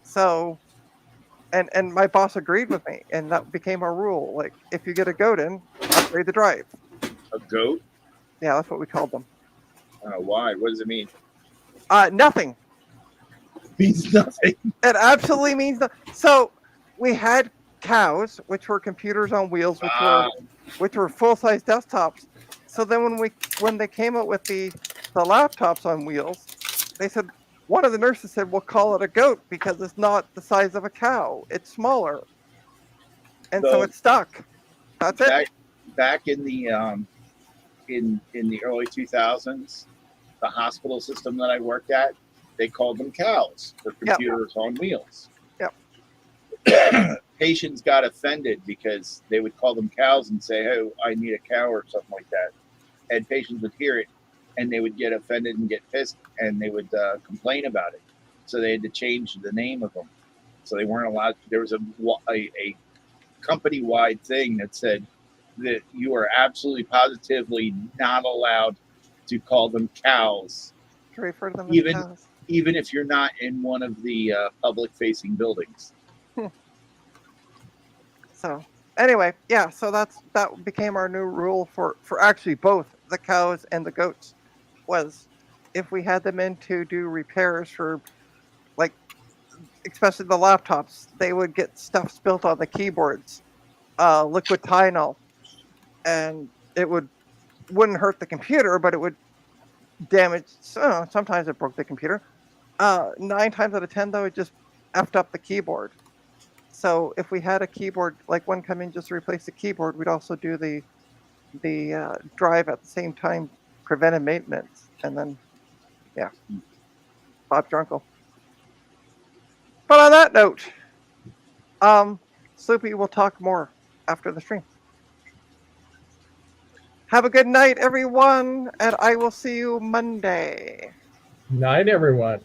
Speaker 4: So, and my boss agreed with me, and that became our rule. Like, if you get a goat in, upgrade the drive.
Speaker 8: A goat?
Speaker 4: Yeah, that's what we called them.
Speaker 8: Why? What does it mean?
Speaker 4: Nothing.
Speaker 8: Means nothing.
Speaker 4: It absolutely means nothing. So we had cows, which were computers on wheels, which were full-size desktops. So then when they came out with the laptops on wheels, they said, one of the nurses said, we'll call it a goat because it's not the size of a cow. It's smaller. And so it's stuck. That's it.
Speaker 8: Back in the in the early 2000s, the hospital system that I worked at, they called them cows for computers on wheels.
Speaker 4: Yep.
Speaker 8: Patients got offended because they would call them cows and say, "Oh, I need a cow," or something like that. And patients would hear it, and they would get offended and get pissed, and they would complain about it. So they had to change the name of them. So they weren't allowed. There was a company-wide thing that said that you are absolutely positively not allowed to call them cows,
Speaker 4: To refer to them as cows.
Speaker 8: even if you're not in one of the public-facing buildings.
Speaker 4: So anyway, yeah, so that became our new rule for actually both the cows and the goats, was if we had them in to do repairs for, like, especially the laptops, they would get stuff spilled on the keyboards, liquid Tylenol, and it wouldn't hurt the computer, but it would damage. Sometimes it broke the computer. 9 times out of 10, though, it just effed up the keyboard. So if we had a keyboard, like one come in just to replace the keyboard, we'd also do the drive at the same time, preventive maintenance, and then, yeah, Bob Drunkle. But on that note, Sloopy will talk more after the stream. Have a good night, everyone, and I will see you Monday.
Speaker 9: Night, everyone.